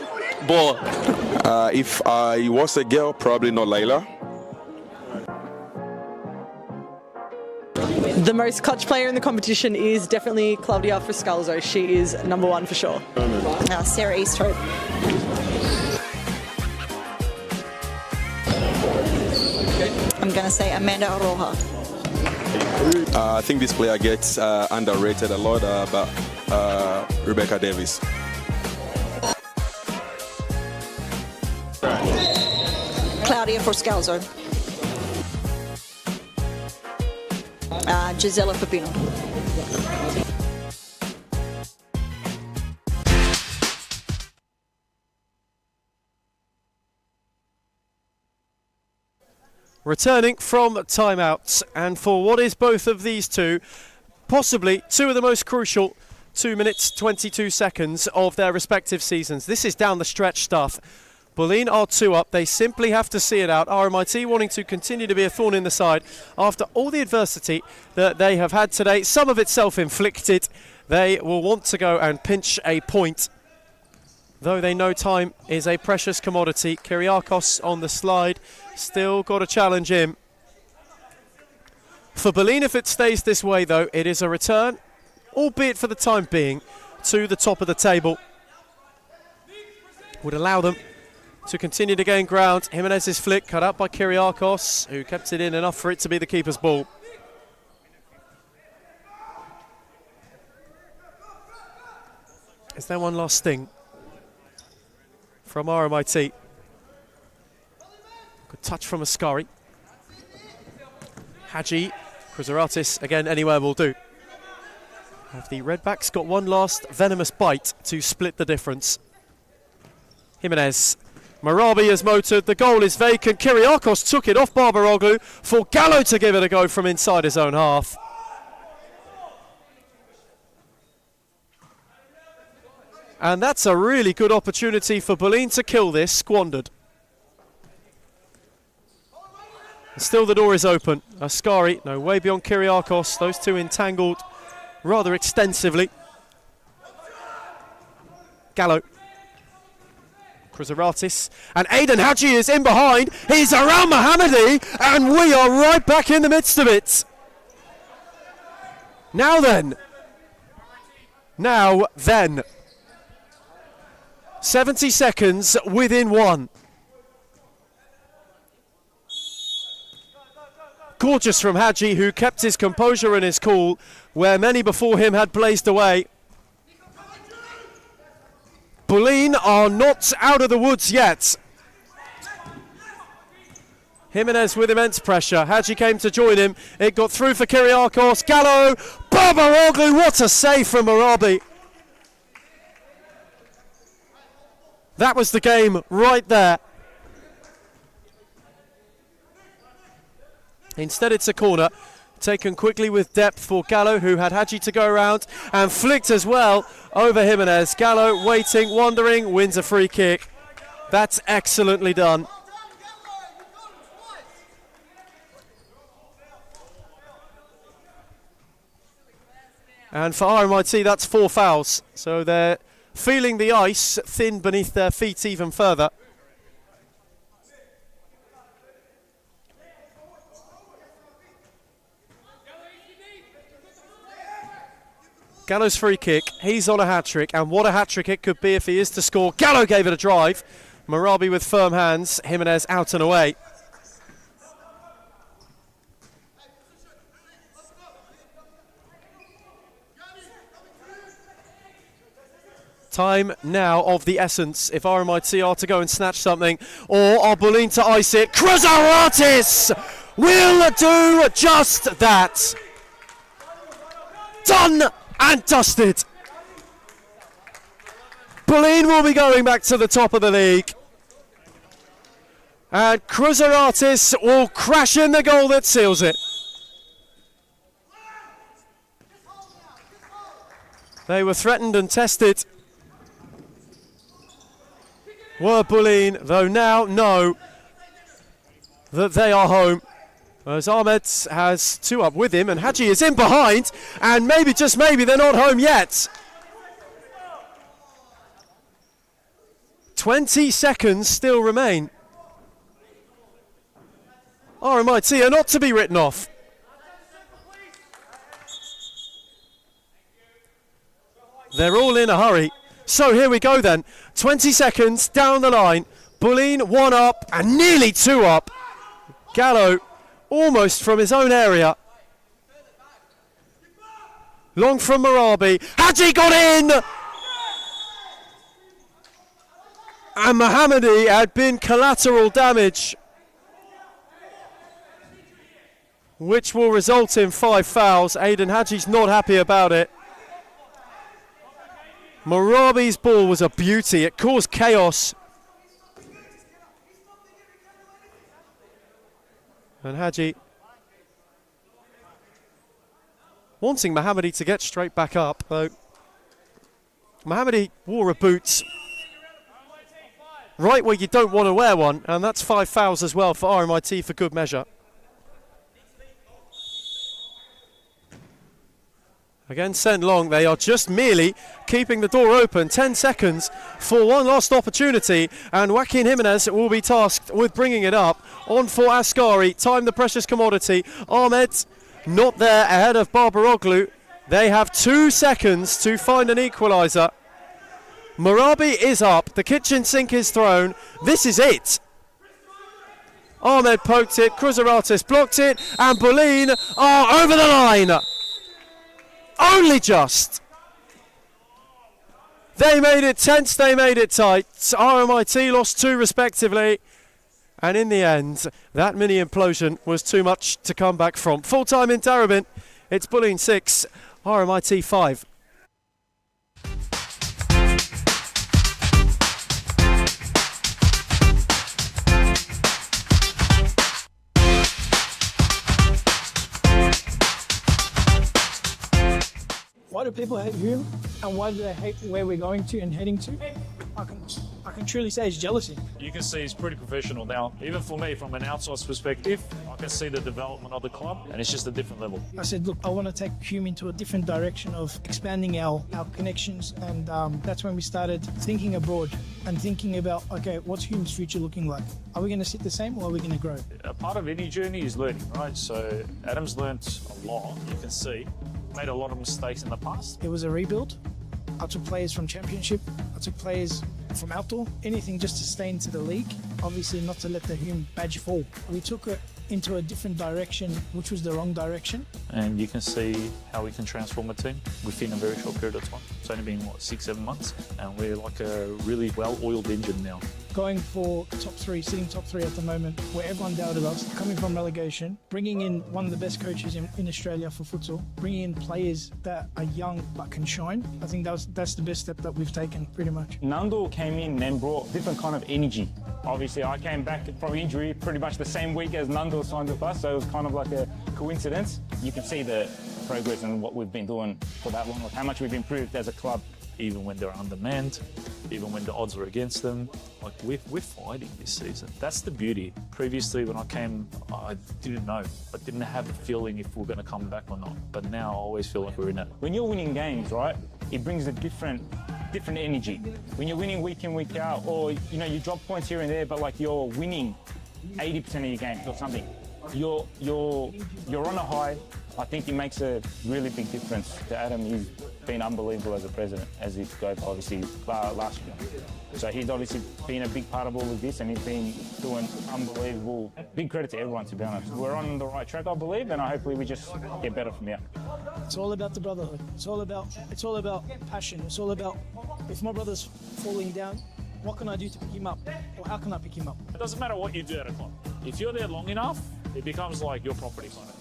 Baller. If I was a girl, probably not Layla. The most clutch player in the competition is definitely Claudia Friscalzo. She is number 1 for sure. Sarah Easthope. I'm going to say Amanda Aroha. I think this player gets underrated a lot, but Rebecca Davis. Claudia Friscalzo. Gisela Pepino. Returning from timeouts, and for what is both of these two, possibly 2 of the most crucial 2 minutes 22 seconds of their respective seasons. This is down the stretch stuff. Bulleen are 2 up. They simply have to see it out. RMIT wanting to continue to be a thorn in the side after all the adversity that they have had today. Some of it self-inflicted. They will want to go and pinch a point, though they know time is a precious commodity. Kyriakos on the slide. Still got to challenge him. For Bulleen, if it stays this way, though, it is a return, albeit for the time being, to the top of the table. Would allow them to continue to gain ground. Jimenez's flick cut out by Kyriakos, who kept it in enough for it to be the keeper's ball. Is there one last sting from RMIT? touch from Ascari. Hadji, Chrysaratis, again, anywhere will do. Have the Redbacks got one last venomous bite to split the difference? Jimenez. Marabi has motored, the goal is vacant. Kyriakos took it off Barbaroglu for Gallo to give it a go from inside his own half. And that's a really good opportunity for Boleyn to kill this, squandered. And still the door is open. Ascari, no, way beyond Kyriakos. Those two entangled rather extensively. Gallo. Chrysaratis. And Aidan Hadji is in behind. He's around Mohammadi. And we are right back in the midst of it. Now then. 70 seconds within one. Gorgeous from Hadji, who kept his composure and his cool, where many before him had blazed away. Boleyn are not out of the woods yet. Jimenez with immense pressure. Hadji came to join him. It got through for Kyriakos. Gallo. Barbaroglu. What a save from Marabi. That was the game right there. Instead it's a corner. Taken quickly with depth for Gallo, who had Hadji to go around, and flicked as well over Jimenez. Gallo waiting, wandering, wins a free kick. That's excellently done. And for RMIT, that's 4 fouls. So they're feeling the ice thin beneath their feet even further. Gallo's free kick, he's on a hat-trick, and what a hat-trick it could be if he is to score. Gallo gave it a drive. Marabi with firm hands, Jimenez out and away. Time now of the essence if RMIT are to go and snatch something, or are Boleyn to ice it. Chrysaratis will do just that. Done and dusted. Boleyn will be going back to the top of the league. And Chrysaratis will crash in the goal that seals it. They were threatened and tested. Were Boleyn, though now know that they are home. As Ahmed has 2 up with him, and Hadji is in behind, and maybe, just maybe, they're not home yet. 20 seconds still remain. RMIT are not to be written off. They're all in a hurry. So here we go then. 20 seconds down the line. Boleyn 1 up and nearly 2 up. Gallo almost from his own area. Long from Marabi. Hadji got in! And Mohammadi had been collateral damage, which will result in 5 fouls. Aidan Hadji's not happy about it. Marabi's ball was a beauty. It caused chaos. And Hadji wanting Mohammadi to get straight back up, though Mohammadi wore a boot right where you don't want to wear one, and that's 5 fouls as well for RMIT for good measure. Again, sent long. They are just merely keeping the door open. 10 seconds for one last opportunity, and Joaquin Jimenez will be tasked with bringing it up. On for Ascari. Time the precious commodity. Ahmed not there ahead of Barbaroglu. They have 2 seconds to find an equaliser. Marabi is up. The kitchen sink is thrown. This is it. Ahmed poked it. Chrysaratis blocked it, and Boleyn are over the line. Only just. They made it tense, they made it tight. RMIT lost 2 respectively. And in the end, that mini implosion was too much to come back from. Full time in Darabin, it's Bulleen 6, RMIT 5. Why do people hate Hume, and why do they hate where we're going to and heading to? I can truly say it's jealousy. You can see he's pretty professional now. Even for me, from an outsider's perspective, I can see the development of the club, and it's just a different level. I said, look, I want to take Hume into a different direction of expanding our connections, and that's when we started thinking abroad and thinking about, okay, what's Hume's future looking like? Are we going to sit the same, or are we going to grow? A part of any journey is learning, right? So Adam's learnt a lot, you can see. Made a lot of mistakes in the past. It was a rebuild. I took players from Championship. I took players from outdoor. Anything just to stay into the league. Obviously not to let the Hume badge fall. We took it into a different direction, which was the wrong direction. And you can see how we can transform a team within a very short period of time. It's only been, 6-7 months? And we're like a really well-oiled engine now. Going for top three, sitting top three at the moment, where everyone doubted us, coming from relegation, bringing in one of the best coaches in Australia for futsal, bringing in players that are young but can shine. I think that's the best step that we've taken, pretty much. Nando came in and brought different kind of energy. Obviously, I came back from injury pretty much the same week as Nando signed with us, so it was kind of like a coincidence. You can see the progress and what we've been doing for that long, how much we've improved as a club. Even when they're undermanned, even when the odds are against them, like we're fighting this season. That's the beauty. Previously, when I came, I didn't know. I didn't have a feeling if we're going to come back or not. But now I always feel like we're in it. When you're winning games, right, it brings a different energy. When you're winning week in, week out, or you drop points here and there, but like you're winning 80% of your games or something. You're on a high. I think it makes a really big difference to Adam. He's been unbelievable as a president, as he goes obviously last year. So he's obviously been a big part of all of this, and he's been doing unbelievable. Big credit to everyone, to be honest. We're on the right track, I believe, and hopefully we just get better from here. It's all about the brotherhood. It's all about passion. It's all about, if my brother's falling down, what can I do to pick him up? Or how can I pick him up? It doesn't matter what you do at a club. If you're there long enough, it becomes like your property kind of.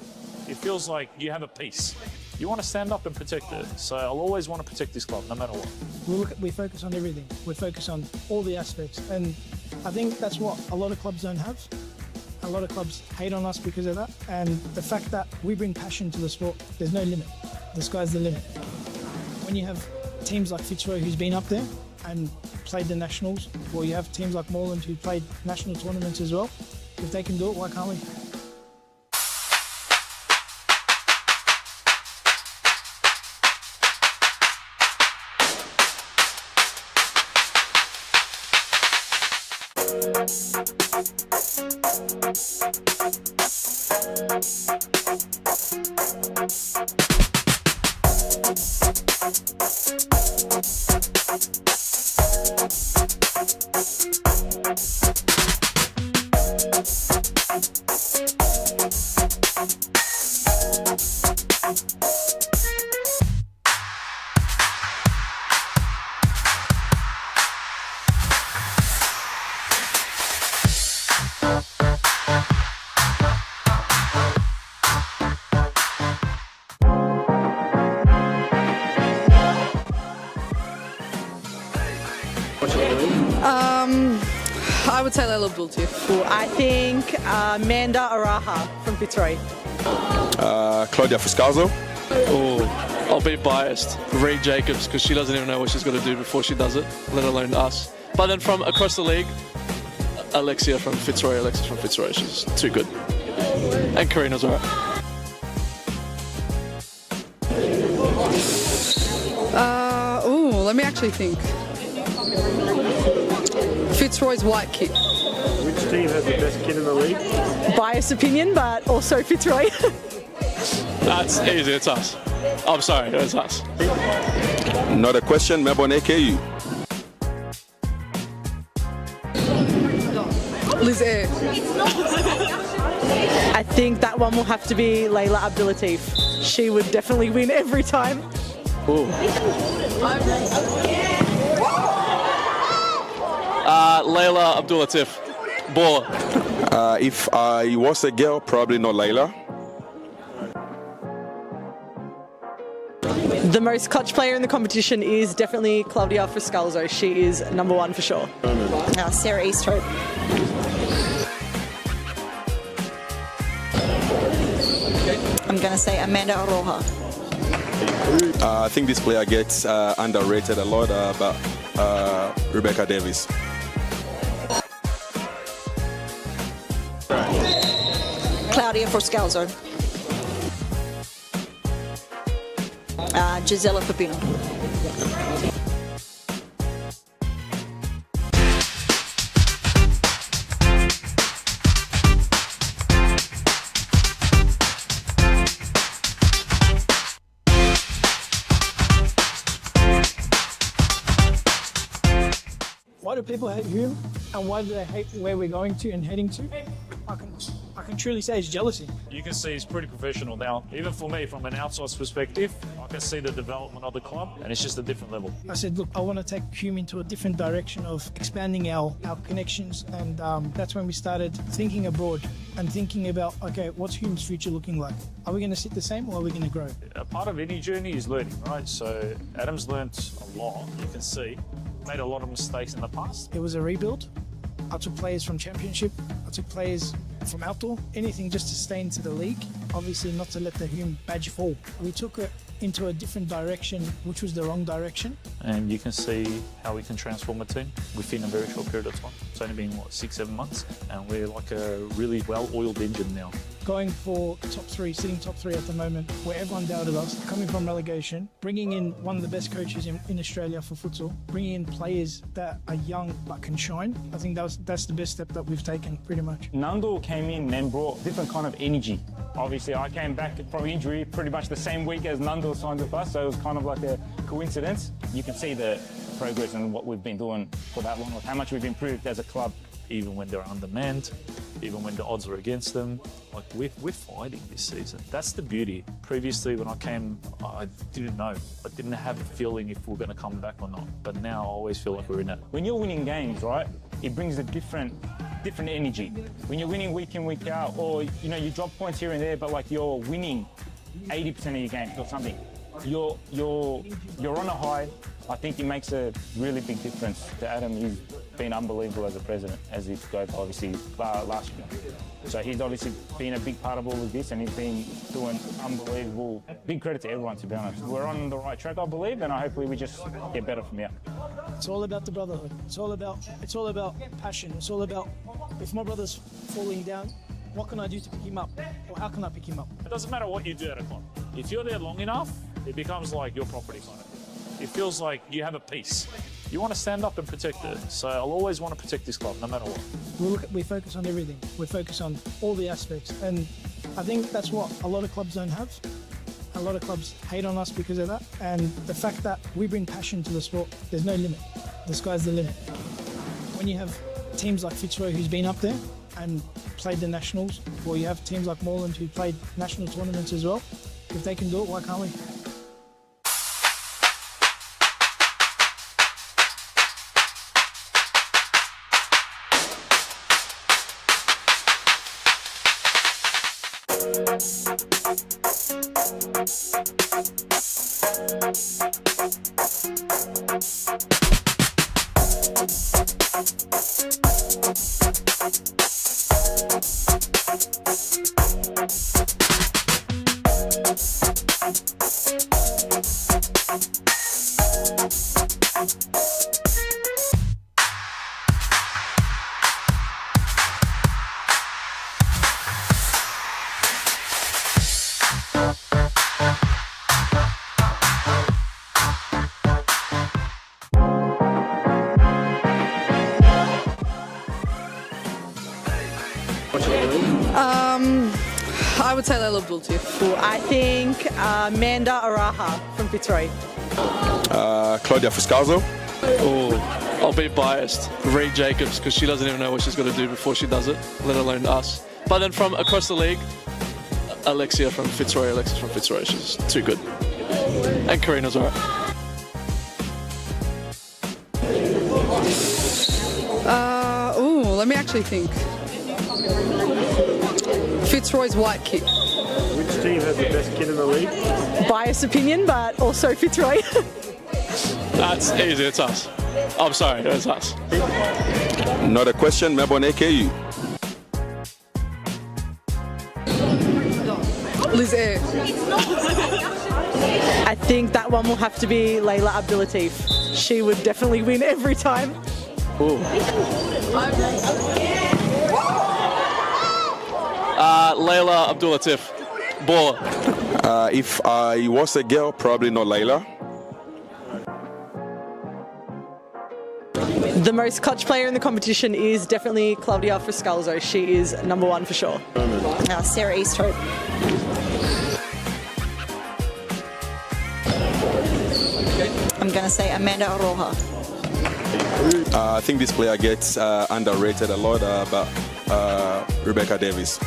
It feels like you have a piece. You want to stand up and protect it. So I'll always want to protect this club, no matter what. We focus on everything. We focus on all the aspects. And I think that's what a lot of clubs don't have. A lot of clubs hate on us because of that. And the fact that we bring passion to the sport, there's no limit. The sky's the limit. When you have teams like Fitzroy, who's been up there and played the nationals, or you have teams like Moreland who played national tournaments as well, if they can do it, why can't we? I would say Layla Abdulatif. I think Amanda Araha from Fitzroy. Claudia Fuscalzo. Oh, I'll be biased. Reed Jacobs, because she doesn't even know what she's going to do before she does it, let alone us. But then from across the league, Alexis from Fitzroy. She's too good. And Karina's alright. Let me actually think. Fitzroy's white kit. Which team has the best kid in the league? Biased opinion, but also Fitzroy. That's easy, it's us. I'm sorry, it's us. Not a question, Melbourne AKU. Liz Air. I think that one will have to be Layla Abdulatif. She would definitely win every time. Ooh. Layla Abdulatif. Baller. If I was a girl, probably not Layla. The most clutch player in the competition is definitely Claudia Friscalzo. She is number one for sure. Sarah Easthope. I'm going to say Amanda Aroha. I think this player gets underrated a lot, but Rebecca Davis. Claudia Friscalzo. Gisela Pepino. Why do people hate Hume, and why do they hate where we're going to and heading to? I can truly say it's jealousy. You can see he's pretty professional now. Even for me, from an outside perspective, I can see the development of the club, and it's just a different level. I said, look, I want to take Hume into a different direction of expanding our connections, and that's when we started thinking abroad and thinking about, okay, what's Hume's future looking like? Are we going to sit the same, or are we going to grow? A part of any journey is learning, right? So Adam's learnt a lot, you can see. Made a lot of mistakes in the past. It was a rebuild. I took players from Championship. I took players from outdoor. Anything just to stay into the league. Obviously not to let the Hume badge fall. We took it into a different direction, which was the wrong direction. And you can see how we can transform a team within a very short period of time. It's only been, 6-7 months? And we're like a really well-oiled engine now. Going for top three, sitting top three at the moment, where everyone doubted us, coming from relegation, bringing in one of the best coaches in Australia for futsal, bringing in players that are young but can shine. I think that's the best step that we've taken, pretty much. Nandor came in and brought different kind of energy. Obviously, I came back from injury pretty much the same week as Nandor signed with us, so it was kind of like a coincidence. You can see the progress and what we've been doing for that long, how much we've improved as a club. Even when they're undermanned, even when the odds are against them, like we're fighting this season. That's the beauty. Previously, when I came, I didn't know. I didn't have a feeling if we're going to come back or not. But now I always feel like we're in it. When you're winning games, right, it brings a different energy. When you're winning week in, week out, or you drop points here and there, but like you're winning 80% of your games or something, you're on a high. I think it makes a really big difference to Adam. He's been unbelievable as a president, as he goes obviously last year. So he's obviously been a big part of all of this, and he's been doing unbelievable. Big credit to everyone, to be honest. We're on the right track, I believe, and hopefully we just get better from here. It's all about the brotherhood. It's all about passion. It's all about, if my brother's falling down, what can I do to pick him up, or how can I pick him up? It doesn't matter what you do at a club. If you're there long enough, it becomes like your property kind of. It feels like you have a piece. You want to stand up and protect it. So I'll always want to protect this club, no matter what. We focus on everything. We focus on all the aspects. And I think that's what a lot of clubs don't have. A lot of clubs hate on us because of that. And the fact that we bring passion to the sport, there's no limit. The sky's the limit. When you have teams like Fitzroy, who's been up there and played the nationals, or you have teams like Moreland who played national tournaments as well, if they can do it, why can't we? I would say Layla Bulti. I think Amanda Araha from Fitzroy. Claudia Friscalzo. Oh, I'll be biased. Ree Jacobs, because she doesn't even know what she's got to do before she does it, let alone us. But then from across the league, Alexis from Fitzroy. She's too good. And Karina's alright. Let me actually think. Fitzroy's white kit. Which team has the best kid in the league? Biased opinion, but also Fitzroy. That's easy, it's us. I'm sorry, it's us. Not a question, Melbourne AKU. Liz Air. I think that one will have to be Layla Abdulatif. She would definitely win every time. Ooh. Layla Abdulatif. Baller. If I was a girl, probably not Layla. The most clutch player in the competition is definitely Claudia Friscalzo. She is number one for sure. Sarah Easthope. I'm going to say Amanda Aroha. I think this player gets underrated a lot, but Rebecca Davis.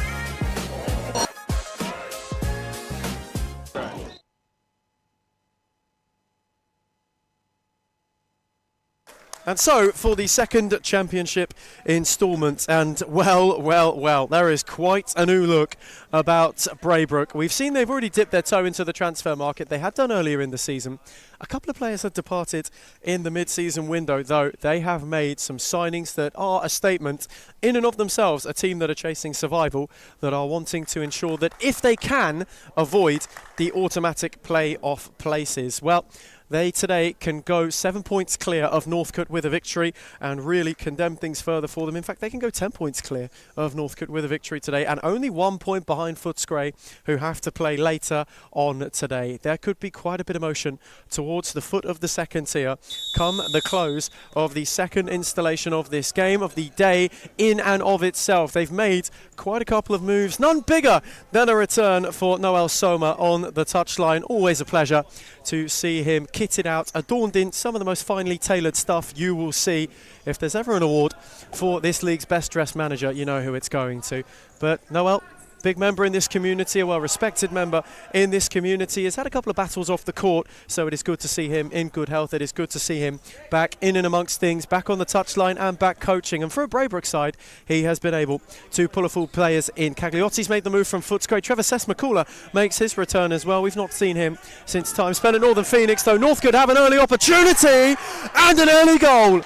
And so, for the second championship instalment, and well, there is quite a new look about Braybrook. We've seen they've already dipped their toe into the transfer market. They had done earlier in the season. A couple of players have departed in the mid-season window, though they have made some signings that are a statement in and of themselves, a team that are chasing survival, that are wanting to ensure that if they can avoid the automatic play-off places. Well, they today can go 7 points clear of Northcote with a victory and really condemn things further for them. In fact, they can go 10 points clear of Northcote with a victory today and only 1 point behind Footscray, who have to play later on today. There could be quite a bit of motion towards the foot of the second tier come the close of the second installation of this game of the day in and of itself. They've made quite a couple of moves, none bigger than a return for Noel Soma on the touchline. Always a pleasure to see him kitted out, adorned in some of the most finely tailored stuff you will see. If there's ever an award for this league's best dressed manager, you know who it's going to. But Noel, big member in this community, a well-respected member in this community, has had a couple of battles off the court, so it is good to see him in good health. It is good to see him back in and amongst things, back on the touchline and back coaching. And for a Braybrook side, he has been able to pull a full players in. Cagliotti's made the move from Footscray. Trevor Sesmakula makes his return as well. We've not seen him since time spent at Northern Phoenix, though Northcote have an early opportunity and an early goal.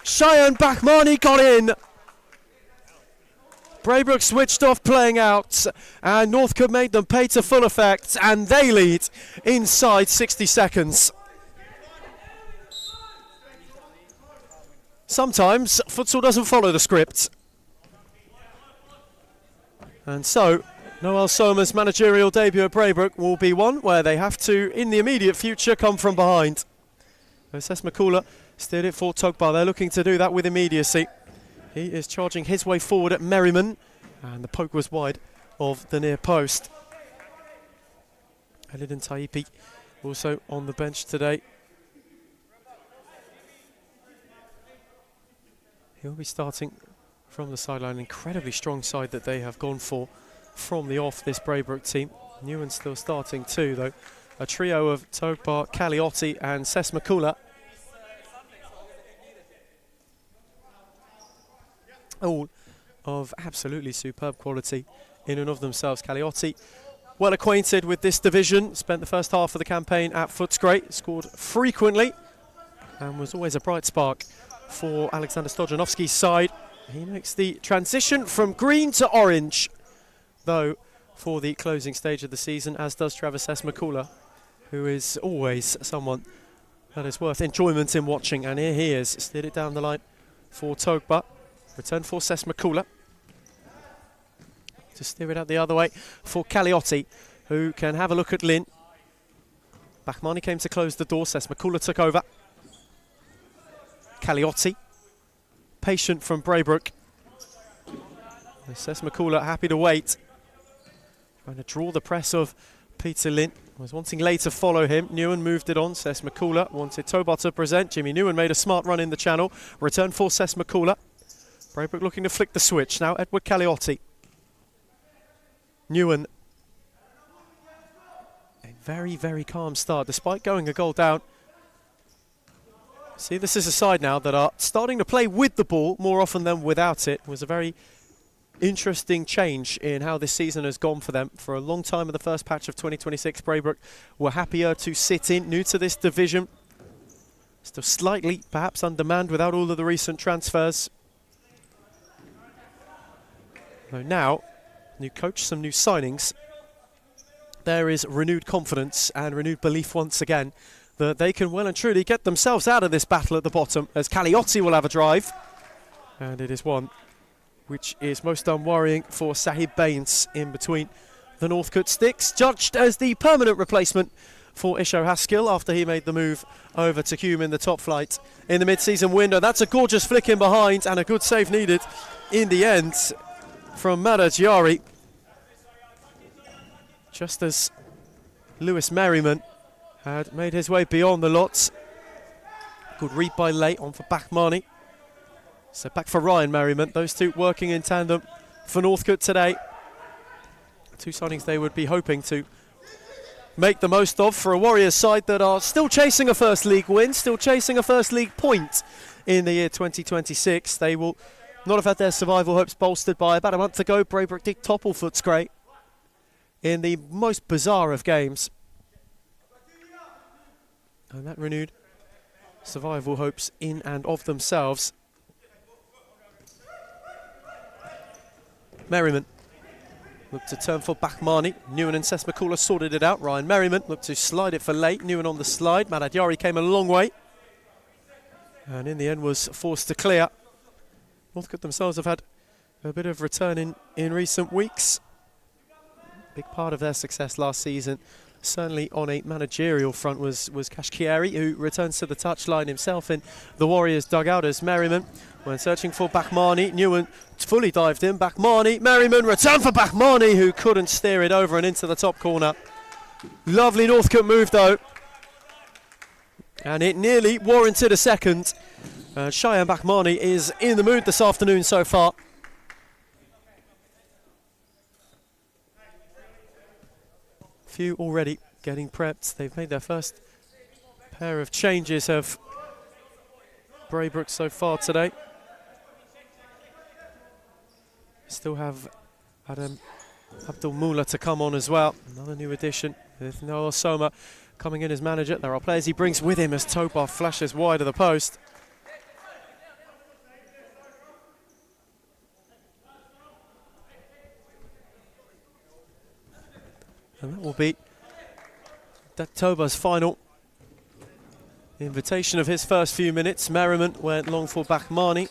Cheyenne Bakhmani got in. Braybrook switched off playing out, and Northcote made them pay to full effect, and they lead inside 60 seconds. Sometimes futsal doesn't follow the script. And so, Noel Soma's managerial debut at Braybrook will be one where they have to, in the immediate future, come from behind. Sesmakula steered it for Togbar. They're looking to do that with immediacy. He is charging his way forward at Merriman, and the poke was wide of the near post. Elidin Taipi also on the bench today. He'll be starting from the sideline. Incredibly strong side that they have gone for from the off, this Braybrook team. Newen still starting too, though. A trio of Togbar, Cagliotti and Sesmakula. All of absolutely superb quality in and of themselves. Cagliotti, well acquainted with this division, spent the first half of the campaign at Footscray, scored frequently and was always a bright spark for Alexander Stojanovski's side. He makes the transition from green to orange, though, for the closing stage of the season, as does Travis Sesmakula, who is always someone that is worth enjoyment in watching. And here he is, steered it down the line for Togba. Return for Sesmakula. To steer it out the other way for Cagliotti, who can have a look at Lynn. Bakhmani came to close the door. Sesmakula took over. Cagliotti, patient from Braybrook. Sesmakula happy to wait. Trying to draw the press of Peter Lynn. Was wanting Lay to follow him. Newen moved it on. Sesmakula wanted Tobar to present. Jimmy Newen made a smart run in the channel. Return for Sesmakula. Braybrook looking to flick the switch. Now Edward Cagliotti. Newen. A very, very calm start, despite going a goal down. See, this is a side now that are starting to play with the ball more often than without it. It was a very interesting change in how this season has gone for them. For a long time in the first patch of 2026, Braybrook were happier to sit in, new to this division. Still slightly, perhaps, undermanned without all of the recent transfers. Though now, new coach, some new signings. There is renewed confidence and renewed belief once again that they can well and truly get themselves out of this battle at the bottom, as Caliotti will have a drive. And it is one which is most unworrying for Sahib Baines in between the Northcote sticks, judged as the permanent replacement for Isho Haskell after he made the move over to Hume in the top flight in the mid-season window. That's a gorgeous flick in behind and a good save needed in the end from Madajari. Just as Lewis Merriman had made his way beyond the lots. Good read by Late on for Backmarney. So back for Ryan Merriman. Those two working in tandem for Northcote today. Two signings they would be hoping to make the most of for a Warriors side that are still chasing a First League win, still chasing a First League point in the year 2026. They will not have had their survival hopes bolstered by about a month ago. Braybrook did topple Footscray in the most bizarre of games. And that renewed survival hopes in and of themselves. Merriman looked to turn for Backmarney. Newen and Sesmakula sorted it out. Ryan Merriman looked to slide it for Late. Newen on the slide. Madadyari came a long way. And in the end was forced to clear. Northcote themselves have had a bit of return in recent weeks. Big part of their success last season, certainly on a managerial front, was Kashkieri, who returns to the touchline himself in the Warriors dugout as Merriman, when searching for Backmarney. Newen fully dived in. Backmarney, Merriman, return for Backmarney, who couldn't steer it over and into the top corner. Lovely Northcote move though. And it nearly warranted a second. Cheyenne Backmarney is in the mood this afternoon so far. Few already getting prepped. They've made their first pair of changes of Braybrook so far today. Still have Adam Abdul Mula to come on as well. Another new addition with Noah Soma coming in as manager. There are players he brings with him as Tobar flashes wide of the post. And that will be Tobar's final invitation of his first few minutes. Merriman went long for Backmarney,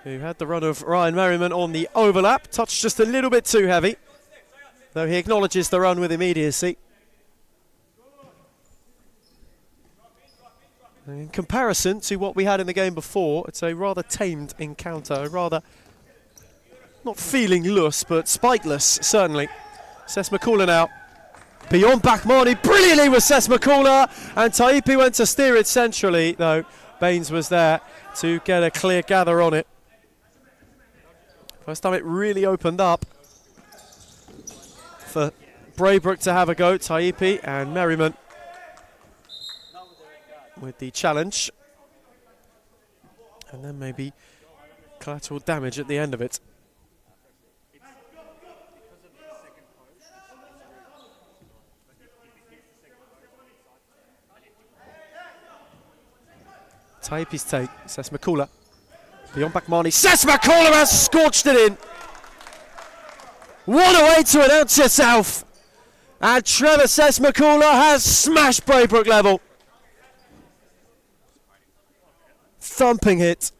who had the run of Ryan Merriman on the overlap. Touched just a little bit too heavy, though he acknowledges the run with immediacy. And in comparison to what we had in the game before, it's a rather tamed encounter, a rather not feeling loose, but spiteless, certainly. Sesmakula now, beyond Backmarney, brilliantly with Sesmakula, and Taipi went to steer it centrally, though Baines was there to get a clear gather on it. First time it really opened up for Braybrook to have a go. Taipi and Merriman with the challenge, and then maybe collateral damage at the end of it. Taipi's take, Sesmakula. Beyond Backmarney, Sesmakula has scorched it in. What a way to announce yourself. And Trevor Sesmakula has smashed Braybrook level. Thumping hit.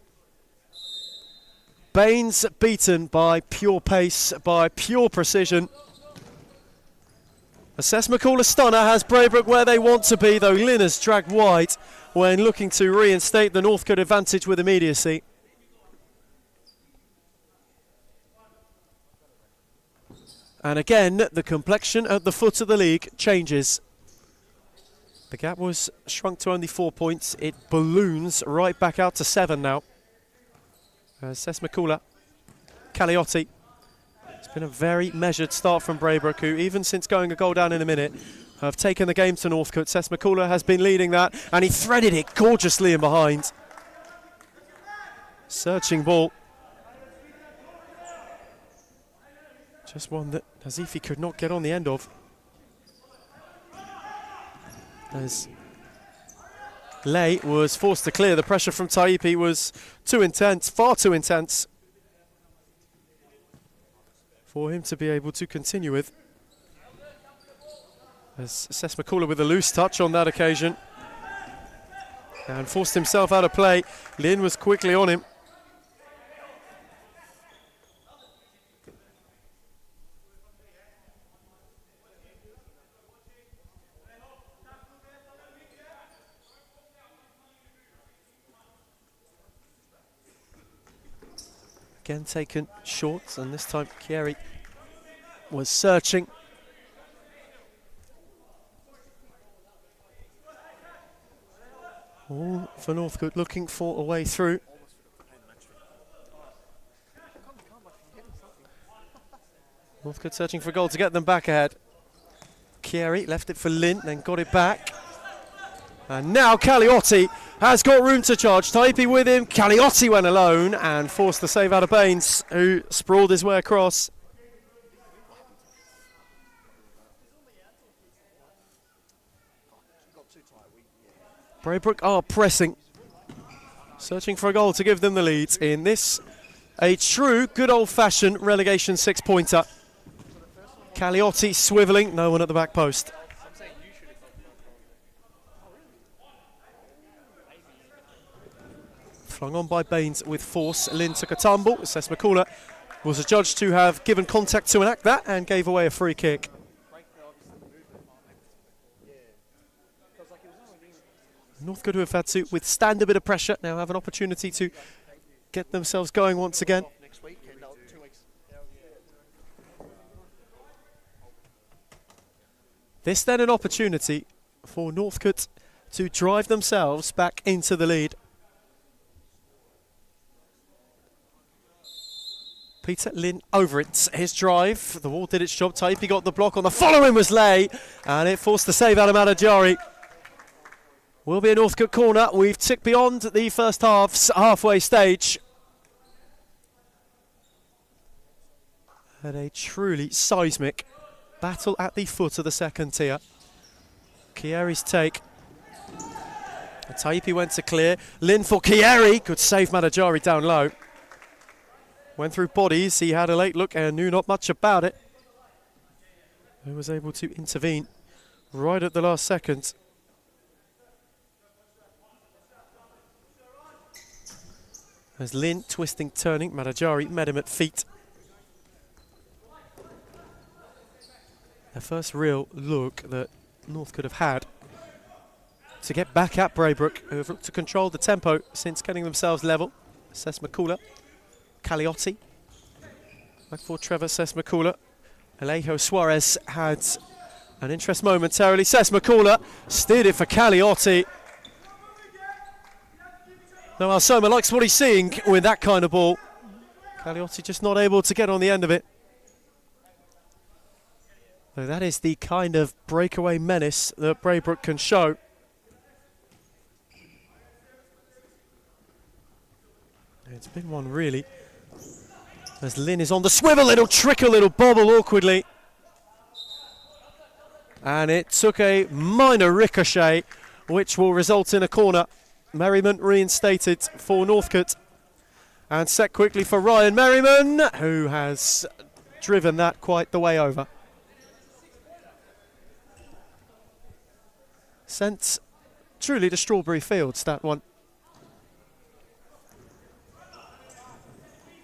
Baines beaten by pure pace, by pure precision. A Sesmakula stunner has Braybrook where they want to be, though Lynn has dragged wide when looking to reinstate the Northcote advantage with immediacy. And again, the complexion at the foot of the league changes. The gap was shrunk to only 4 points. It balloons right back out to 7 now. Sesmakula, Caliotti. It's been a very measured start from Braybrook, who even since going a goal down in a minute have taken the game to Northcote. Seth McCullough has been leading that, and he threaded it gorgeously in behind. Searching ball. Just one that Nazifi could not get on the end of. As Lay was forced to clear, the pressure from Taipi was too intense, far too intense for him to be able to continue with. As Seth McCullough with a loose touch on that occasion and forced himself out of play. Lynn was quickly on him. Again taken short, and this time Chieri was searching. All for Northcote looking for a way through. Northcote searching for a goal to get them back ahead. Chieri left it for Lynn, then got it back. And now Caliotti has got room to charge. Taipi with him. Caliotti went alone and forced the save out of Baines, who sprawled his way across. Braybrook are pressing, searching for a goal to give them the lead in this, a true good old-fashioned relegation six-pointer. Caliotti swivelling, no one at the back post. Flung on by Baines with force. Lynn took a tumble. Seth McCullough was adjudged to have given contact to enact that and gave away a free kick. Northcote, who have had to withstand a bit of pressure, now have an opportunity to get themselves going once again. This then an opportunity for Northcote to drive themselves back into the lead. Peter Lynn over it, his drive, the ball did its job. Taipi got the block on the following was Lay, and it forced the save out of Manajari. Will be a Northcote corner. We've ticked beyond the first half's halfway stage. And a truly seismic battle at the foot of the second tier. Chieri's take. Taipi went to clear. Lynn for Chieri. Good save, Manajari down low. Went through bodies, he had a late look and knew not much about it. He was able to intervene right at the last second. As Lynn, twisting, turning, Manajari met him at feet. The first real look that North could have had to get back at Braybrook, who have looked to control the tempo since getting themselves level. Seth McCullough. Caliotti, back for Trevor Seth McCullough. Alejo Suarez had an interest momentarily. Seth McCullough steered it for Caliotti. Now Alsoma likes what he's seeing with that kind of ball. Caliotti just not able to get on the end of it. So that is the kind of breakaway menace that Braybrook can show. It's been one really. As Lynn is on the swivel, little trickle, little bobble awkwardly. And it took a minor ricochet, which will result in a corner. Merriman reinstated for Northcote. And set quickly for Ryan Merriman, who has driven that quite the way over. Sent truly to Strawberry Fields, that one.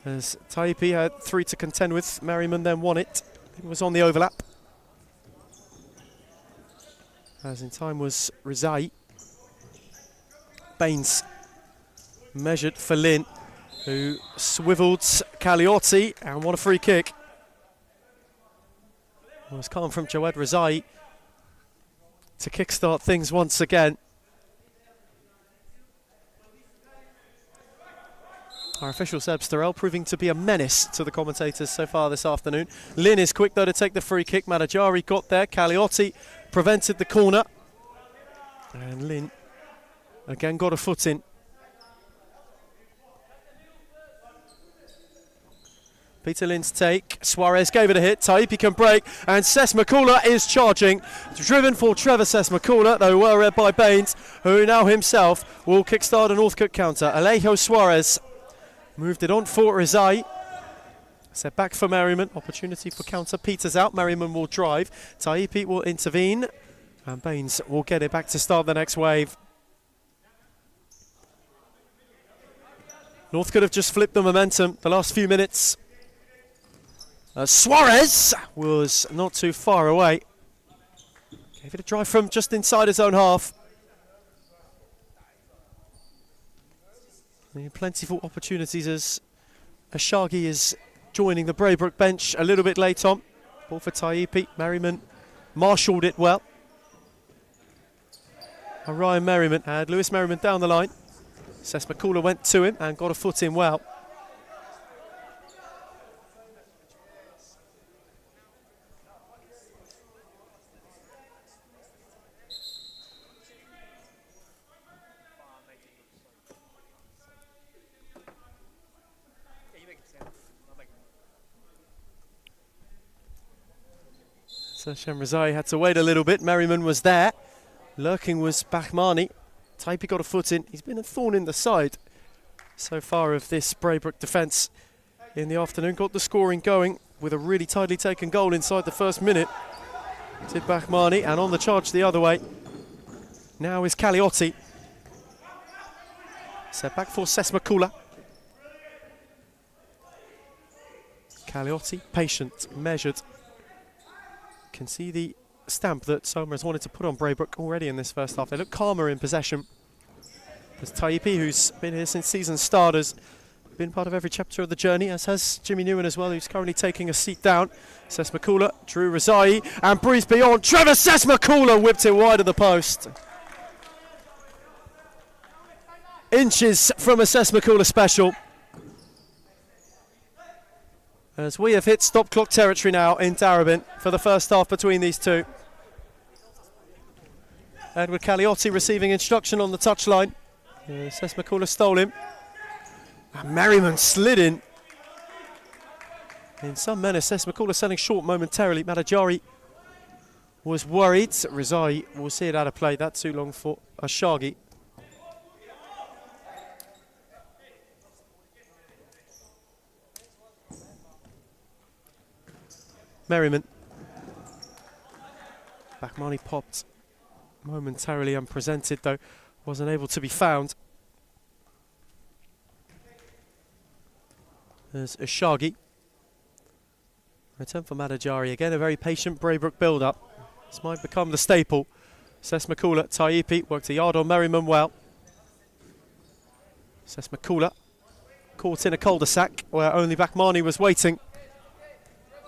As Taipi had 3 to contend with, Merriman then won it. It was on the overlap. As in time was Rizai. Baines measured for Lynn, who swivelled Caliotti, and what a free kick. It was calm from Jawed Rizai to kickstart things once again. Our official Seb Storell proving to be a menace to the commentators so far this afternoon. Lynn is quick though to take the free kick. Manajari got there. Caliotti prevented the corner. And Lin again got a foot in. Peter Lin's take. Suarez gave it a hit. Taipi can break. And Sesmakula is charging. Driven for Trevor Sesmakula, though well read by Baines, who now himself will kickstart a Northcote counter. Alejo Suarez moved it on for Rizai. Set back for Merriman. Opportunity for counter. Peters out. Merriman will drive. Taipi will intervene. And Baines will get it back to start the next wave. North could have just flipped the momentum the last few minutes. Suarez was not too far away. Gave it a drive from just inside his own half. Plentiful opportunities as Ashagi is joining the Braybrook bench a little bit late on. Ball for Taipi. Merriman marshalled it well. Ryan Merriman had Lewis Merriman down the line. Sesmakula went to him and got a foot in well. So Shamrazai had to wait a little bit. Merriman was there. Lurking was Bahmani. Taipi got a foot in. He's been a thorn in the side so far of this Braybrook defence in the afternoon. Got the scoring going with a really tightly taken goal inside the first minute. Did Bahmani, and on the charge the other way now is Caliotti. Set back for Sesmakula. Caliotti, patient, measured. Can see the stamp that Soma has wanted to put on Braybrook already in this first half. They look calmer in possession. There's Taipi, who's been here since season start, has been part of every chapter of the journey, as has Jimmy Newen as well, who's currently taking a seat down. Sesmakula, Drew Razai, and breezed beyond. Trevor Sesmakula whipped it wide of the post. Inches from a Sesmakula special. As we have hit stop clock territory now in Darebin for the first half between these two. Edward Caliotti receiving instruction on the touchline. Sesmakula stole him. And Merriman slid in. In some menace, Sesmakula selling short momentarily. Madajari was worried. Rizai will see it out of play. That's too long for Ashagi. Merriman. Bahmani popped momentarily unpresented, though wasn't able to be found. There's Ashagi. Return for Madajari. Again, a very patient Braybrook build-up. This might become the staple. Sesmakula, Taipi worked a yard on Merriman well. Sesmakula caught in a cul-de-sac where only Bahmani was waiting.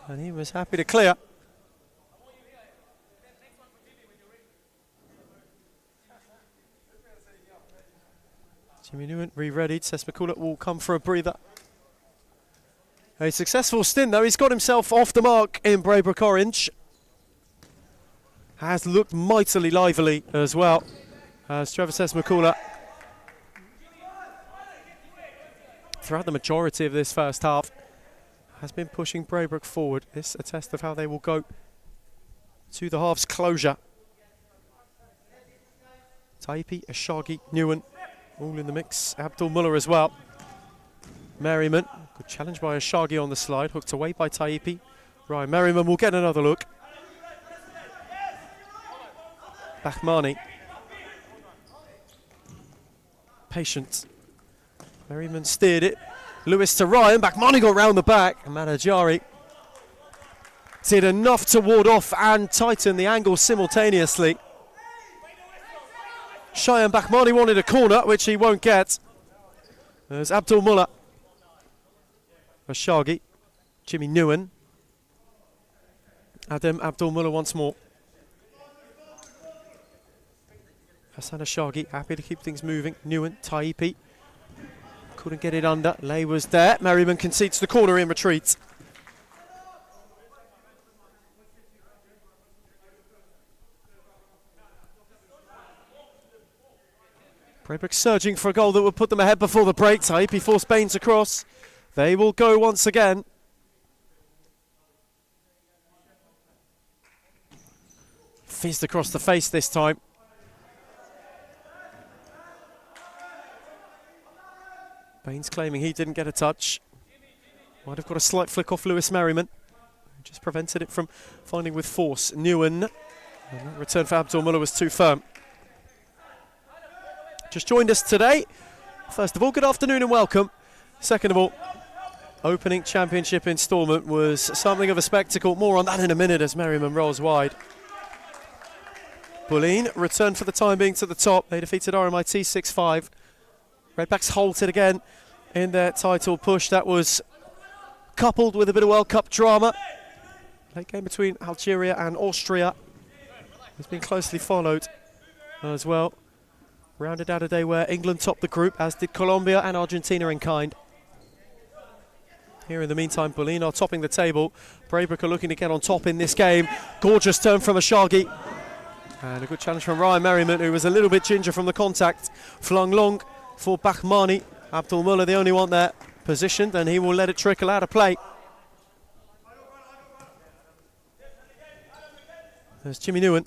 And he was happy to clear. Jimmy Newen re-readied. Sesmakula will come for a breather. A successful stint though. He's got himself off the mark in Braybrook Orange. Has looked mightily lively as well as Trevor Sesmakula. Throughout the majority of this first half, has been pushing Braybrook forward. This a test of how they will go to the half's closure. Taipi, Ashagi, Newen, all in the mix. Abdul Muller as well. Merriman, good challenge by Ashagi on the slide, hooked away by Taipi. Ryan Merriman will get another look. Bahmani. Patient. Merriman steered it. Lewis to Ryan. Bahmani got round the back. And Madajari did enough to ward off and tighten the angle simultaneously. Cheyenne Bahmani wanted a corner, which he won't get. There's Abdul Muller. Ashagi. Jimmy Newen. Adam Abdul Muller once more. Hassan Ashagi happy to keep things moving. Newen, Taipi. Couldn't get it under. Lay was there. Merriman concedes the corner in retreat. Braybrook surging for a goal that would put them ahead before the break. Taipi forced Baines across. They will go once again. Fizzed across the face this time. Baines claiming he didn't get a touch. Might have got a slight flick off Lewis Merriman. Just prevented it from finding with force. Newen. And that return for Abdul Muller was too firm. Just joined us today. First of all, good afternoon and welcome. Second of all, opening championship instalment was something of a spectacle. More on that in a minute as Merriman rolls wide. Bulleen returned for the time being to the top. They defeated RMIT 6-5. Redbacks halted again in their title push. That was coupled with a bit of World Cup drama. Late game between Algeria and Austria has been closely followed as well. Rounded out a day where England topped the group, as did Colombia and Argentina in kind. Here in the meantime, Bulleen are topping the table. Braybrook are looking to get on top in this game. Gorgeous turn from Ashagi. And a good challenge from Ryan Merriman, who was a little bit ginger from the contact. Flung long for Bahmani. Abdul Muller, the only one there, positioned, and he will let it trickle out of play. There's Jimmy Newen.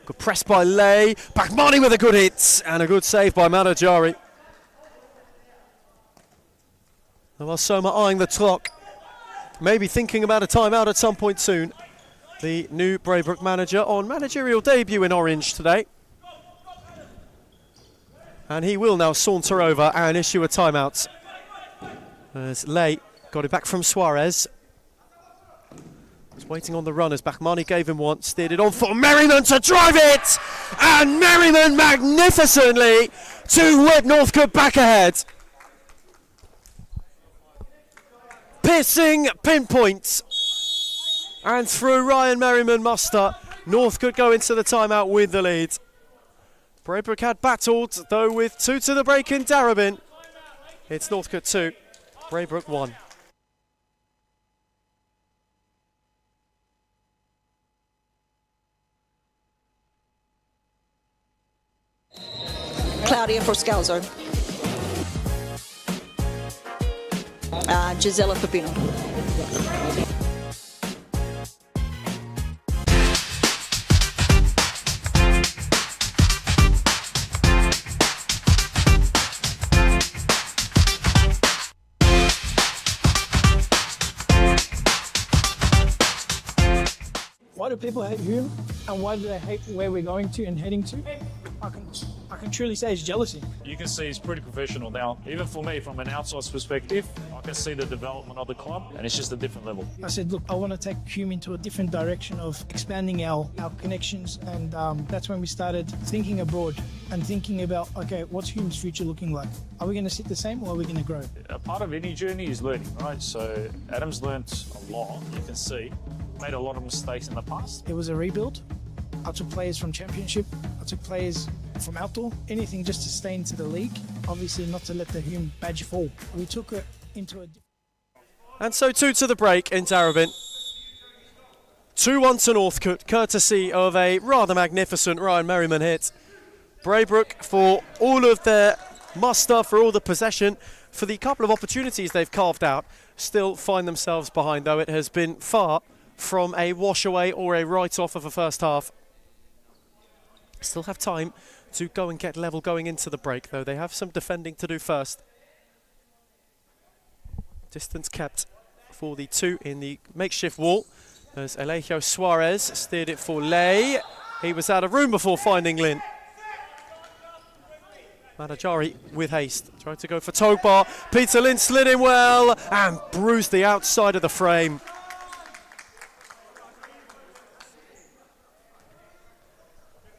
Good press by Lay. Bahmani with a good hit, and a good save by Madajari. While Soma eyeing the clock, maybe thinking about a timeout at some point soon. The new Braybrook manager on managerial debut in orange today. And he will now saunter over and issue a timeout. As Lay got it back from Suarez. Was waiting on the run as Bahmani gave him one, steered it on for Merriman to drive it! And Merriman magnificently to whip Northcote back ahead. Piercing pinpoint. And through Ryan Merriman muster, Northcote go into the timeout with the lead. Braybrook had battled, though, with 2 to the break in Darabin. It's Northcote 2, Braybrook 1. Claudia for Scalzo. Gisela Pepino. Why do people hate Hume, and why do they hate where we're going to and heading to? I can truly say it's jealousy. You can see he's pretty professional now. Even for me, from an outside perspective, I can see the development of the club, and it's just a different level. I said, look, I want to take Hume into a different direction of expanding our connections, and that's when we started thinking abroad and thinking about, okay, what's Hume's future looking like? Are we going to sit the same, or are we going to grow? A part of any journey is learning, right? So Adam's learnt a lot, you can see. Made a lot of mistakes in the past. It was a rebuild. I took players from Championship. I took players from outdoor. Anything just to stay into the league. Obviously not to let the Hume badge fall. We took it into a... And so 2 to the break in Darabin. 2-1 to Northcote, courtesy of a rather magnificent Ryan Merriman hit. Braybrook, for all of their muster, for all the possession, for the couple of opportunities they've carved out, still find themselves behind, though it has been far from a wash away or a write-off of a first half. Still have time to go and get level going into the break, though. They have some defending to do first. Distance kept for the 2 in the makeshift wall as Alejo Suarez steered it for Lay. He was out of room before finding Lin. Madajari with haste, tried to go for Togbar. Peter Lin slid in well and bruised the outside of the frame.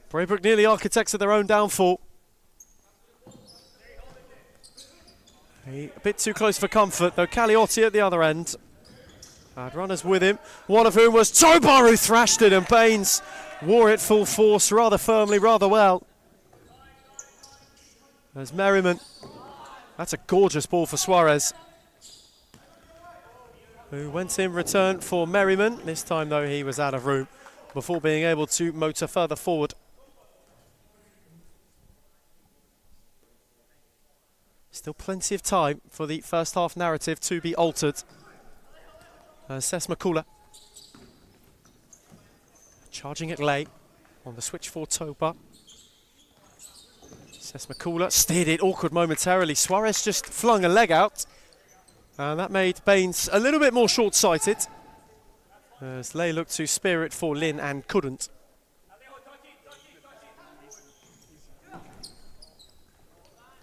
Braybrook nearly architects of their own downfall. A bit too close for comfort, though. Caliotti at the other end. Had runners with him, one of whom was Tobar, who thrashed it, and Baines wore it full force, rather firmly, rather well. There's Merriman. That's a gorgeous ball for Suarez, who went in return for Merriman. This time, though, he was out of room before being able to motor further forward. Still plenty of time for the first half narrative to be altered. Ses McCullough charging it late on the switch for Topa. Ses McCullough steered it awkward momentarily. Suarez just flung a leg out, and that made Baines a little bit more short-sighted as Lay looked to spear it for Lynn and couldn't.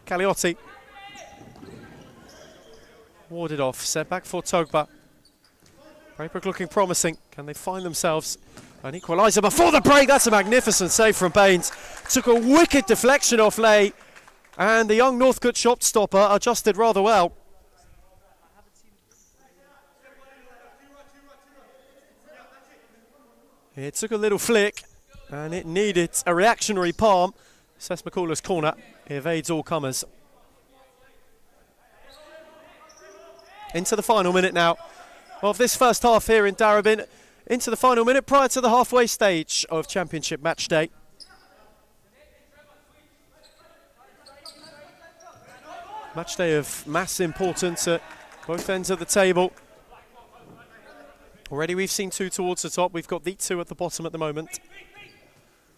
Cagliotti warded off, set back for Togba. Braybrook looking promising. Can they find themselves an equaliser before the break? That's a magnificent save from Baines. Took a wicked deflection off Lay, and the young Northcote shot stopper adjusted rather well. It took a little flick, and it needed a reactionary palm. Ses McCullough's corner evades all comers. Into the final minute now of this first half here in Darebin. Into the final minute prior to the halfway stage of Championship match day. Match day of mass importance at both ends of the table. Already we've seen two towards the top. We've got the two at the bottom at the moment.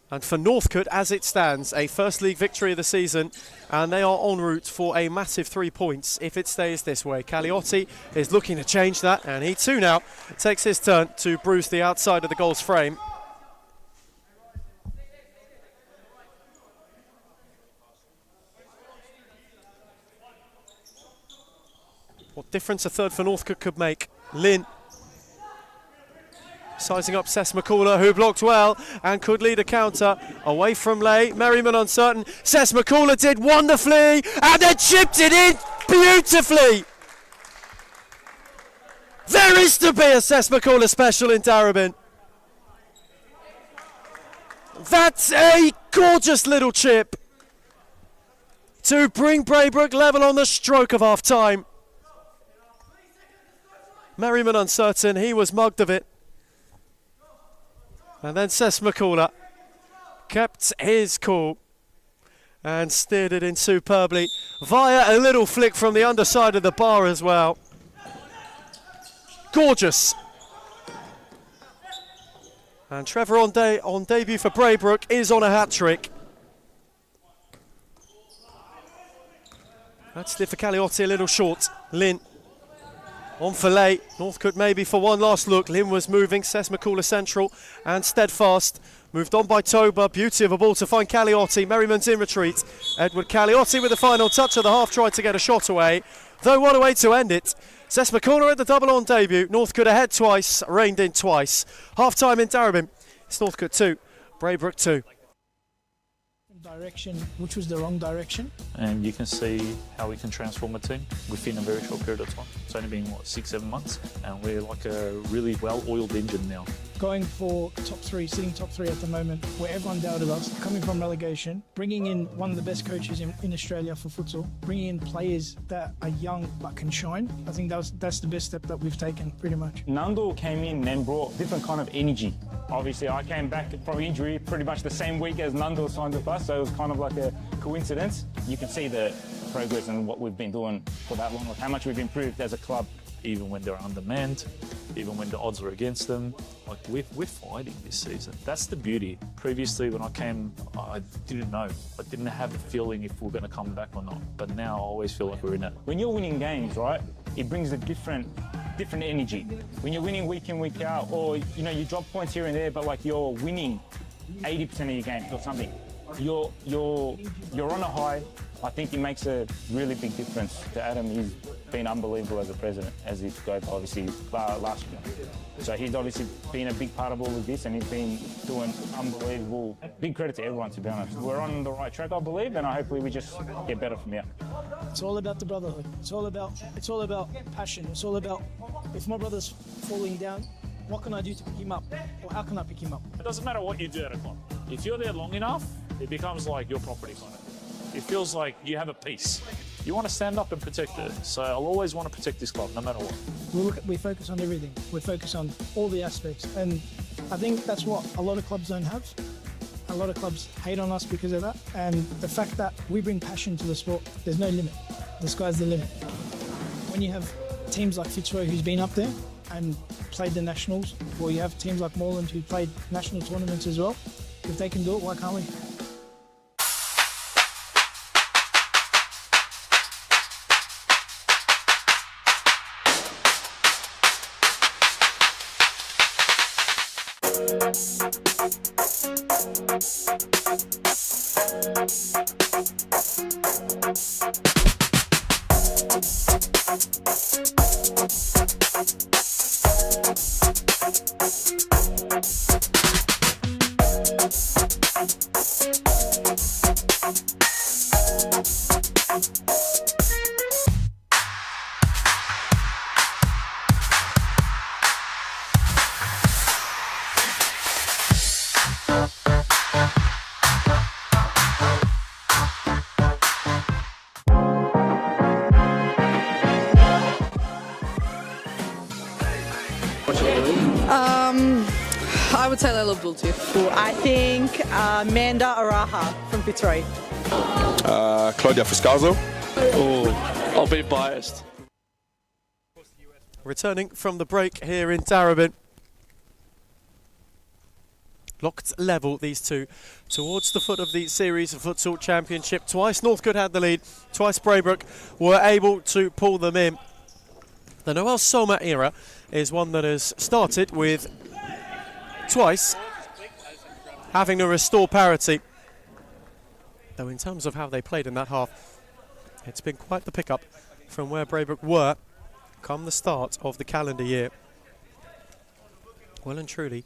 And for Northcote, as it stands, a first league victory of the season, and they are en route for a massive 3 points if it stays this way. Cagliotti is looking to change that, and he too now takes his turn to bruise the outside of the goal's frame. What difference a third for Northcote could make. Lynn sizing up Ses McCullough, who blocked well and could lead a counter away from Lay. Merriman uncertain. Ses McCullough did wonderfully and then chipped it in beautifully. There is to be a Ses McCullough special in Darebin. That's a gorgeous little chip to bring Braybrook level on the stroke of half time. Merriman uncertain, he was mugged of it. And then Ses McCullough kept his cool and steered it in superbly via a little flick from the underside of the bar as well. Gorgeous. And Trevor on debut for Braybrook is on a hat-trick. That's it for Cagliotti, a little short. Lynn on for Lay. Northcote maybe for one last look. Lynn was moving. Ses McCullough central and steadfast. Moved on by Toba. Beauty of a ball to find Cagliotti. Merriman's in retreat. Edward Cagliotti with the final touch of the half tried to get a shot away. Though what a way to end it. Ses McCullough at the double on debut. Northcote ahead twice, reined in twice. Half time in Darebin. It's Northcote 2, Braybrook 2. Direction, which was the wrong direction. And you can see how we can transform a team within a very short period of time. It's only been, 6-7 months, and we're like a really well-oiled engine now. Going for top 3, sitting top 3 at the moment, where everyone doubted us, coming from relegation, bringing in one of the best coaches in Australia for futsal, bringing in players that are young but can shine. I think that's the best step that we've taken, pretty much. Nando came in and brought different kind of energy. Obviously, I came back from injury pretty much the same week as Nando signed with us, so it was kind of like a coincidence. You can see the progress and what we've been doing for that long, like how much we've improved as a club. Even when they're undermanned, even when the odds are against them, like we're fighting this season. That's the beauty. Previously, when I came, I didn't know. I didn't have a feeling if we're going to come back or not. But now I always feel like we're in it. When you're winning games, right, it brings a different energy. When you're winning week in, week out, or you drop points here and there, but like you're winning 80% of your games or something. You're on a high. I think it makes a really big difference to Adam. He's been unbelievable as a president, as he got obviously last year. So he's obviously been a big part of all of this, and he's been doing unbelievable. Big credit to everyone, to be honest. We're on the right track, I believe, and hopefully we just get better from here. It's all about the brotherhood. It's all about passion. It's all about, if my brother's falling down, what can I do to pick him up? Or how can I pick him up? It doesn't matter what you do at a club. If you're there long enough, it becomes like your property kind of. It feels like you have a piece. You want to stand up and protect it. So I'll always want to protect this club, no matter what. We focus on everything. We focus on all the aspects. And I think that's what a lot of clubs don't have. A lot of clubs hate on us because of that, and the fact that we bring passion to the sport, there's no limit. The sky's the limit. When you have teams like Fitzroy who's been up there and played the nationals, or you have teams like Moreland who played national tournaments as well, if they can do it, why can't we? I would say Layla Bulti. I think Amanda Araha from Fitzroy. Claudia Fuscalzo. Oh, I'll be biased. Returning from the break here in Darabin. Locked level, these two, towards the foot of the Series Futsal Championship. Twice Northcote had the lead, twice Braybrook were able to pull them in. The Noel Soma era is one that has started with twice having to restore parity. Though in terms of how they played in that half, it's been quite the pickup from where Braybrook were come the start of the calendar year. Well and truly,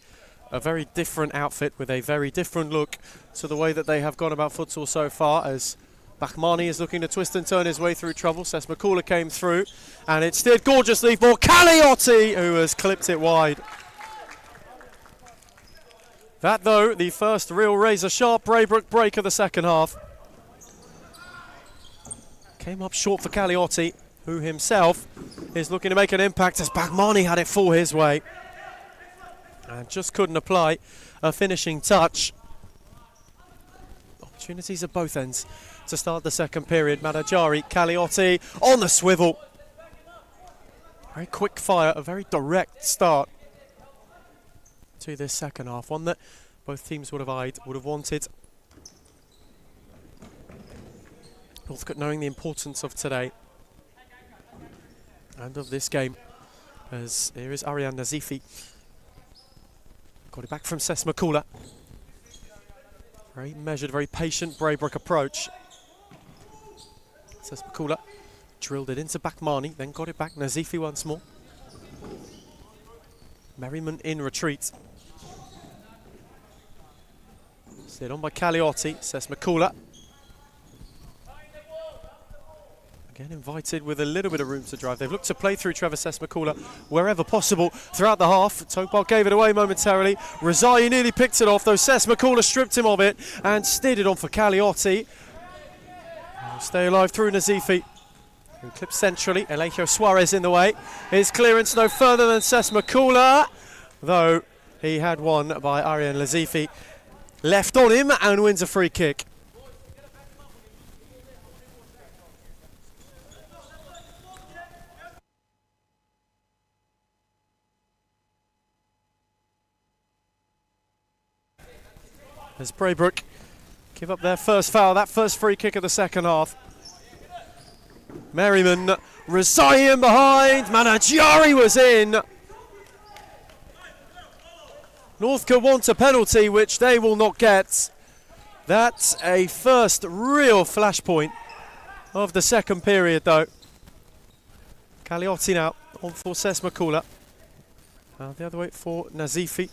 a very different outfit with a very different look to the way that they have gone about futsal so far, as Bachmani is looking to twist and turn his way through trouble. Sess McCullough came through and it steered gorgeously for Caliotti, who has clipped it wide. That, though, the first real razor-sharp Braybrook break of the second half. Came up short for Caliotti, who himself is looking to make an impact as Bachmani had it full his way. And just couldn't apply a finishing touch. Opportunities at both ends to start the second period. Manajari, Caliotti on the swivel. Very quick fire, a very direct start to this second half, one that both teams would have eyed, would have wanted. Northcote knowing the importance of today and of this game, as here is Ariane Nazifi. Got it back from Sess McCullough. Very measured, very patient Braybrook approach. Sess McCullough drilled it into Bachmani, then got it back. Nazifi once more. Merriman in retreat. Slid on by Caliotti. Sess McCullough. Again invited with a little bit of room to drive. They've looked to play through Trevor Sess McCullough wherever possible throughout the half. Topal gave it away momentarily. Rezai nearly picked it off, though Sess McCullough stripped him of it and steered it on for Caliotti. Stay alive through Nazifi, who clips centrally. Alejo Suarez in the way. His clearance no further than Sess McCullough, though he had one by Ariane Nazifi. Left on him and wins a free kick. As Braybrook give up their first foul, that first free kick of the second half. Merriman, Rezai in behind, Manajari was in. Northcote want a penalty, which they will not get. That's a first real flashpoint of the second period, though. Caliotti now on for Sess McCullough. The other way for Nazifi.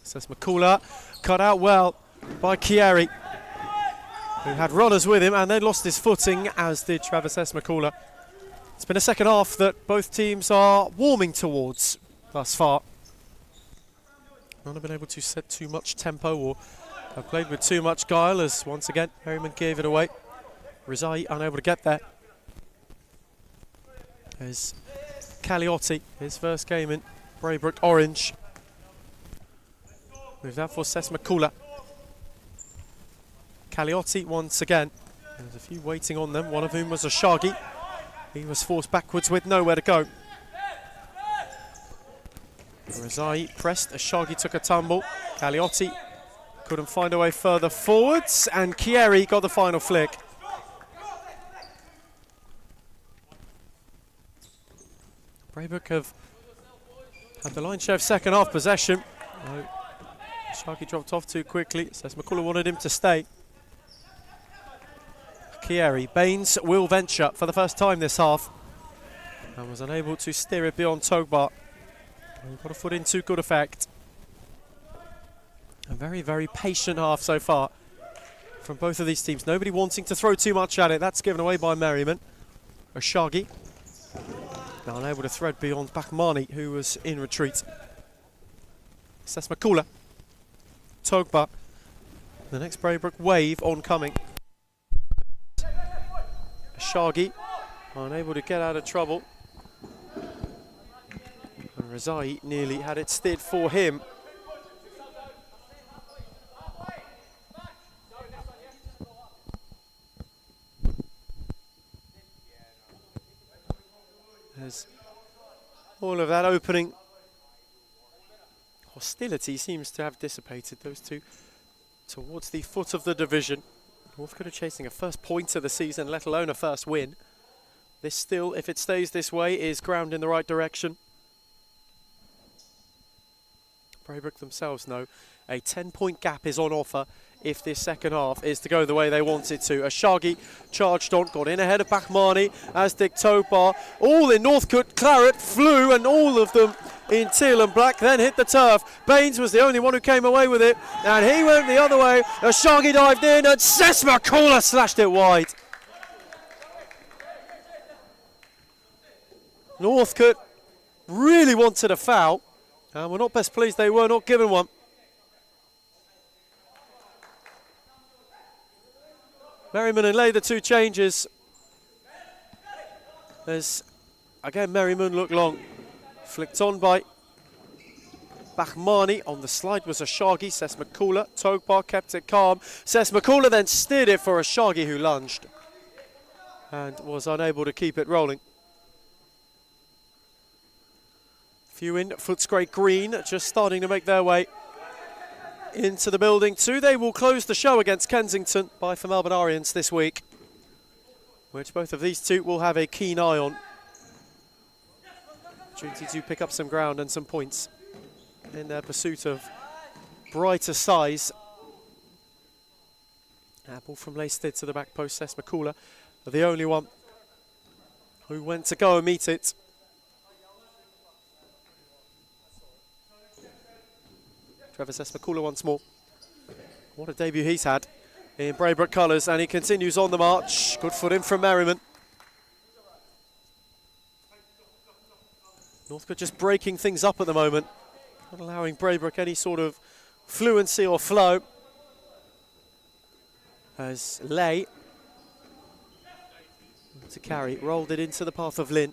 Sess McCullough cut out well by Chieri, who had runners with him and then lost his footing, as did Travis Sess McCullough. It's been a second half that both teams are warming towards thus far. None have been able to set too much tempo or have played with too much guile, as once again Merriman gave it away. Rezai unable to get there. There's Caliotti, his first game in Braybrook orange. Moved out for Sess McCullough. Caliotti once again. There's a few waiting on them, one of whom was Ashagi. He was forced backwards with nowhere to go. Razai pressed, Ashagi took a tumble. Caliotti couldn't find a way further forwards, and Chieri got the final flick. Braybrook have had the lion's share of second half possession. No, Ashagi dropped off too quickly, says McCullough wanted him to stay. Chieri, Baines will venture for the first time this half and was unable to steer it beyond Togbar. He got a foot in to good effect. A very, very patient half so far from both of these teams. Nobody wanting to throw too much at it. That's given away by Merriman. Ashagi now unable to thread beyond Bakhmani, who was in retreat. That's McCullough. Togbar. The next Braybrook wave oncoming. Ashagi unable to get out of trouble. And Razai nearly had it steered for him. As all of that opening hostility seems to have dissipated, those two towards the foot of the division. Northcote are chasing a first point of the season, let alone a first win. This still, if it stays this way, is ground in the right direction. Braybrook themselves know a 10-point gap is on offer if this second half is to go the way they want it to. Ashagi charged on, got in ahead of Bakhmani, as did Togbar. All in Northcote claret flew, and all of them in teal and black, then hit the turf. Baines was the only one who came away with it, and he went the other way. Ashagi dived in, and Sess McCullough slashed it wide. Northcote really wanted a foul, and were not best pleased they were not given one. Merriman and Lay, the two changes. As again Merriman looked long. Flicked on by Bakhmani. On the slide was Ashagi. Sess McCullough. Togbar kept it calm. Sess McCullough then steered it for Ashagi, who lunged and was unable to keep it rolling. Few in Footscray Green just starting to make their way into the building too. They will close the show against Kensington by for Melbourne Arians this week, which both of these two will have a keen eye on. Opportunity to pick up some ground and some points in their pursuit of brighter size. Ball from Laysted to the back post. Sess McCullough, the only one who went to go and meet it. Trevor Sess McCullough once more. What a debut he's had in Braybrook colours, and he continues on the march. Good foot in from Merriman. Northcote just breaking things up at the moment, not allowing Braybrook any sort of fluency or flow. As Lay to carry, rolled it into the path of Lynn.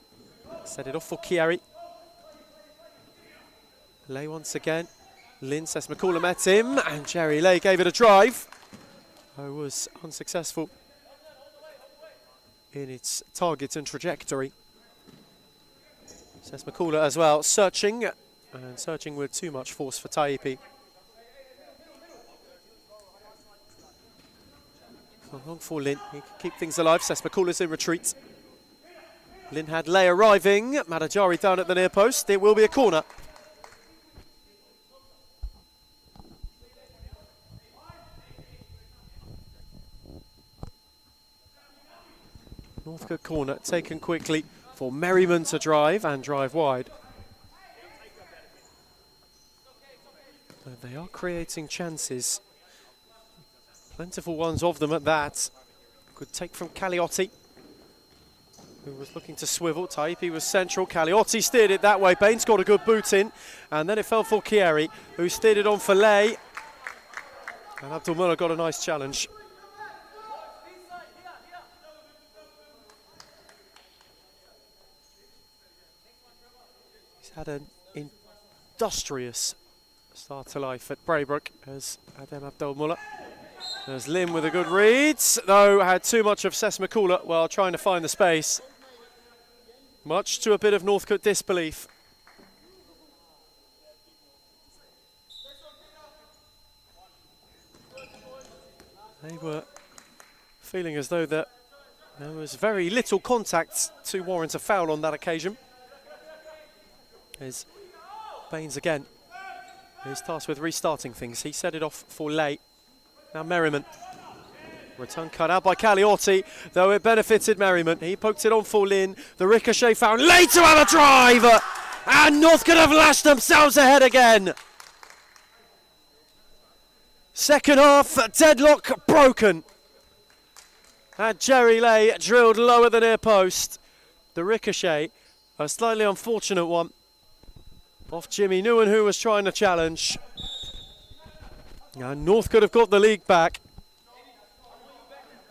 Set it off for Chieri. Lay once again. Lynn, Sess McCullough met him, and Jerry Lay gave it a drive. Was unsuccessful in its target and trajectory. Sess McCullough as well, searching, and searching with too much force for Taipi. Long for Lynn, he can keep things alive. Sess McCullough's in retreat. Lynn had Lay arriving, Madajari down at the near post. It will be a corner. Northcote corner taken quickly for Merriman to drive and drive wide. But they are creating chances. Plentiful ones of them at that. Good take from Caliotti, who was looking to swivel. Taipi was central. Caliotti steered it that way. Baines got a good boot in, and then it fell for Chieri, who steered it on for Lay. And Abdul Mullah got a nice challenge. Had an industrious start to life at Braybrook as Adem Abdul Mullah There's Lim with a good read, though had too much of Sess McCullough while trying to find the space. Much to a bit of Northcote disbelief. They were feeling as though that there was very little contact to warrant a foul on that occasion. There's Baines again. He's tasked with restarting things. He set it off for late. Now Merriman. Return cut out by Cagliotti, though it benefited Merriman. He poked it on for Lynn. The ricochet found late to have a drive. And Northcote have lashed themselves ahead again. Second half, deadlock broken. And Jerry Lay drilled low at the near post. The ricochet, a slightly unfortunate one. Off Jimmy Newen, who was trying to challenge. And Northcote have got the league back.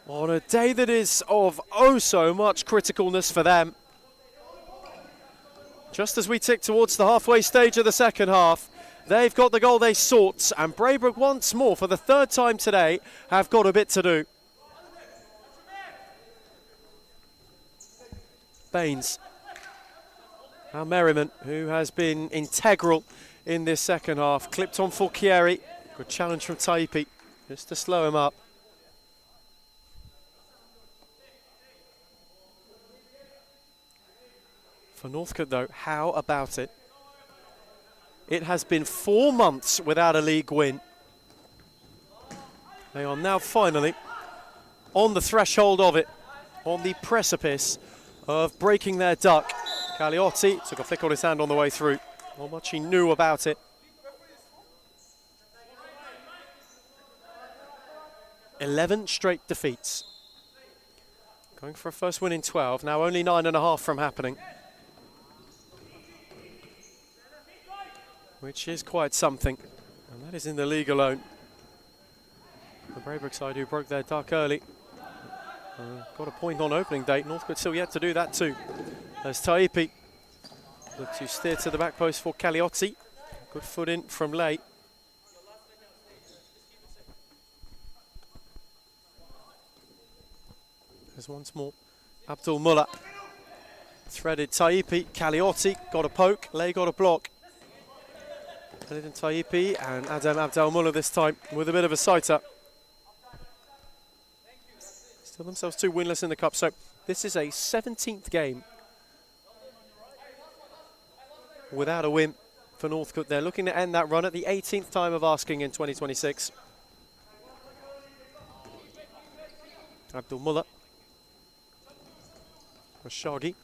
On a day that is of oh so much criticalness for them. Just as we tick towards the halfway stage of the second half, they've got the goal they sought, and Braybrook once more, for the third time today, have got a bit to do. Baines. Now Merriman, who has been integral in this second half, clipped on for Chieri. Good challenge from Taipi, just to slow him up. For Northcote though, how about it? It has been 4 months without a league win. They are now finally on the threshold of it, on the precipice of breaking their duck. Cagliotti took a flick on his hand on the way through. Not much he knew about it. 11 straight defeats. Going for a first win in 12, now only 9.5 from happening. Which is quite something, and that is in the league alone. The Braybrook side who broke their duck early. Got a point on opening date. Northcote still yet to do that too. There's Taipi. Look to steer to the back post for Cagliotti. Good foot in from late. There's once more Abdul Mullah. Threaded Taipi. Cagliotti got a poke. Lay got a block. Elidin Taipi and Adam Abdelmullah this time with a bit of a sighter. Still themselves 2 winless in the cup, so this is a 17th game without a win for Northcote. They're looking to end that run at the 18th time of asking in 2026. Abdul Mullah. Rashagi.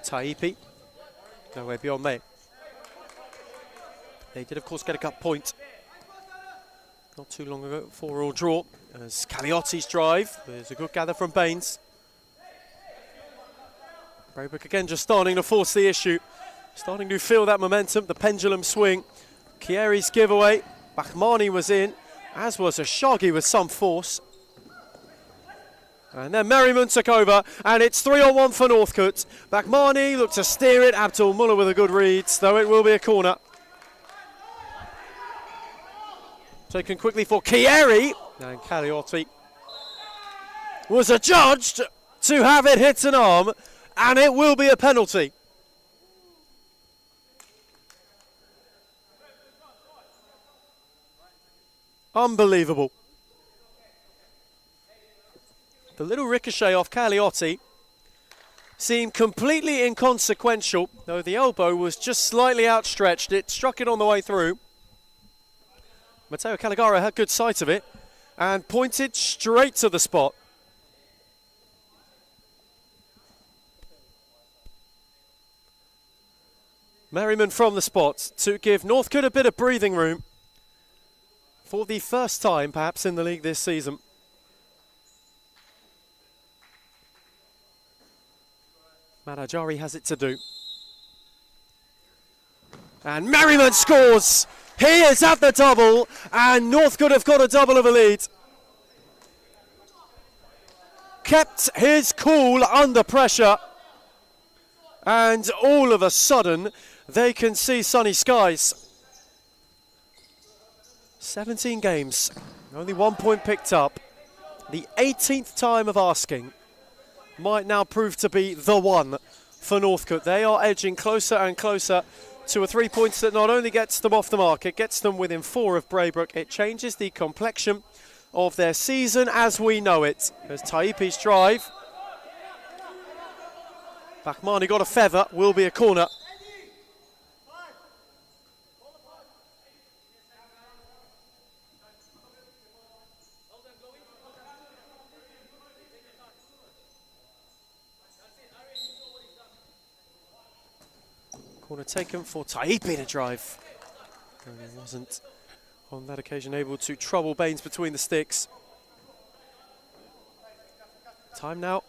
Taipi. No way beyond me. They did, of course, get a cup point not too long ago, 4-4 draw. As Cagliotti's drive, there's a good gather from Baines. Braybrook again just starting to force the issue, starting to feel that momentum, the pendulum swing. Chieri's giveaway, Bahmani was in, as was Ashagi with some force. And then Merriman took over, and it's 3-on-1 for Northcote. Bahmani looked to steer it, Abdul Mullah with a good read, though it will be a corner. Taken quickly for Chieri, and Cagliotti was adjudged to have it hit an arm, and it will be a penalty. Unbelievable. The little ricochet off Cagliotti seemed completely inconsequential, though the elbow was just slightly outstretched. It struck it on the way through. Matteo Caligara had good sight of it and pointed straight to the spot. Merriman from the spot to give Northcote a bit of breathing room for the first time perhaps in the league this season. Manajari has it to do. And Merriman scores! He is at the double, and Northcote have got a double of a lead. Kept his cool under pressure, and all of a sudden they can see sunny skies. 17 games Only 1 point picked up. The 18th time of asking might now prove to be the one for Northcote. They are edging closer and closer to a 3 points that not only gets them off the mark, it gets them within 4 of Braybrook. It changes the complexion of their season as we know it. There's Taipi's drive. Bakmani got a feather, will be a corner. Corner taken for Taipi to drive. And he wasn't on that occasion able to trouble Baines between the sticks. Time now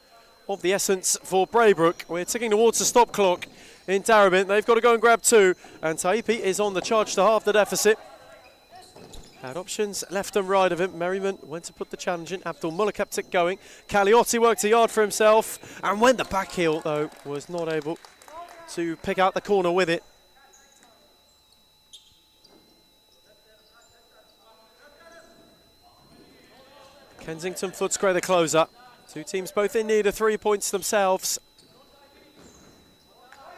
of the essence for Braybrook. We're ticking towards the stop clock in Darabin. They've got to go and grab 2, and Taipi is on the charge to half the deficit. Had options left and right of him. Merriman went to put the challenge in. Abdul Mullah kept it going. Caliotti worked a yard for himself, and went the back heel, though, was not able to pick out the corner with it. Kensington Footscray the closer. Two teams both in need of 3 points themselves.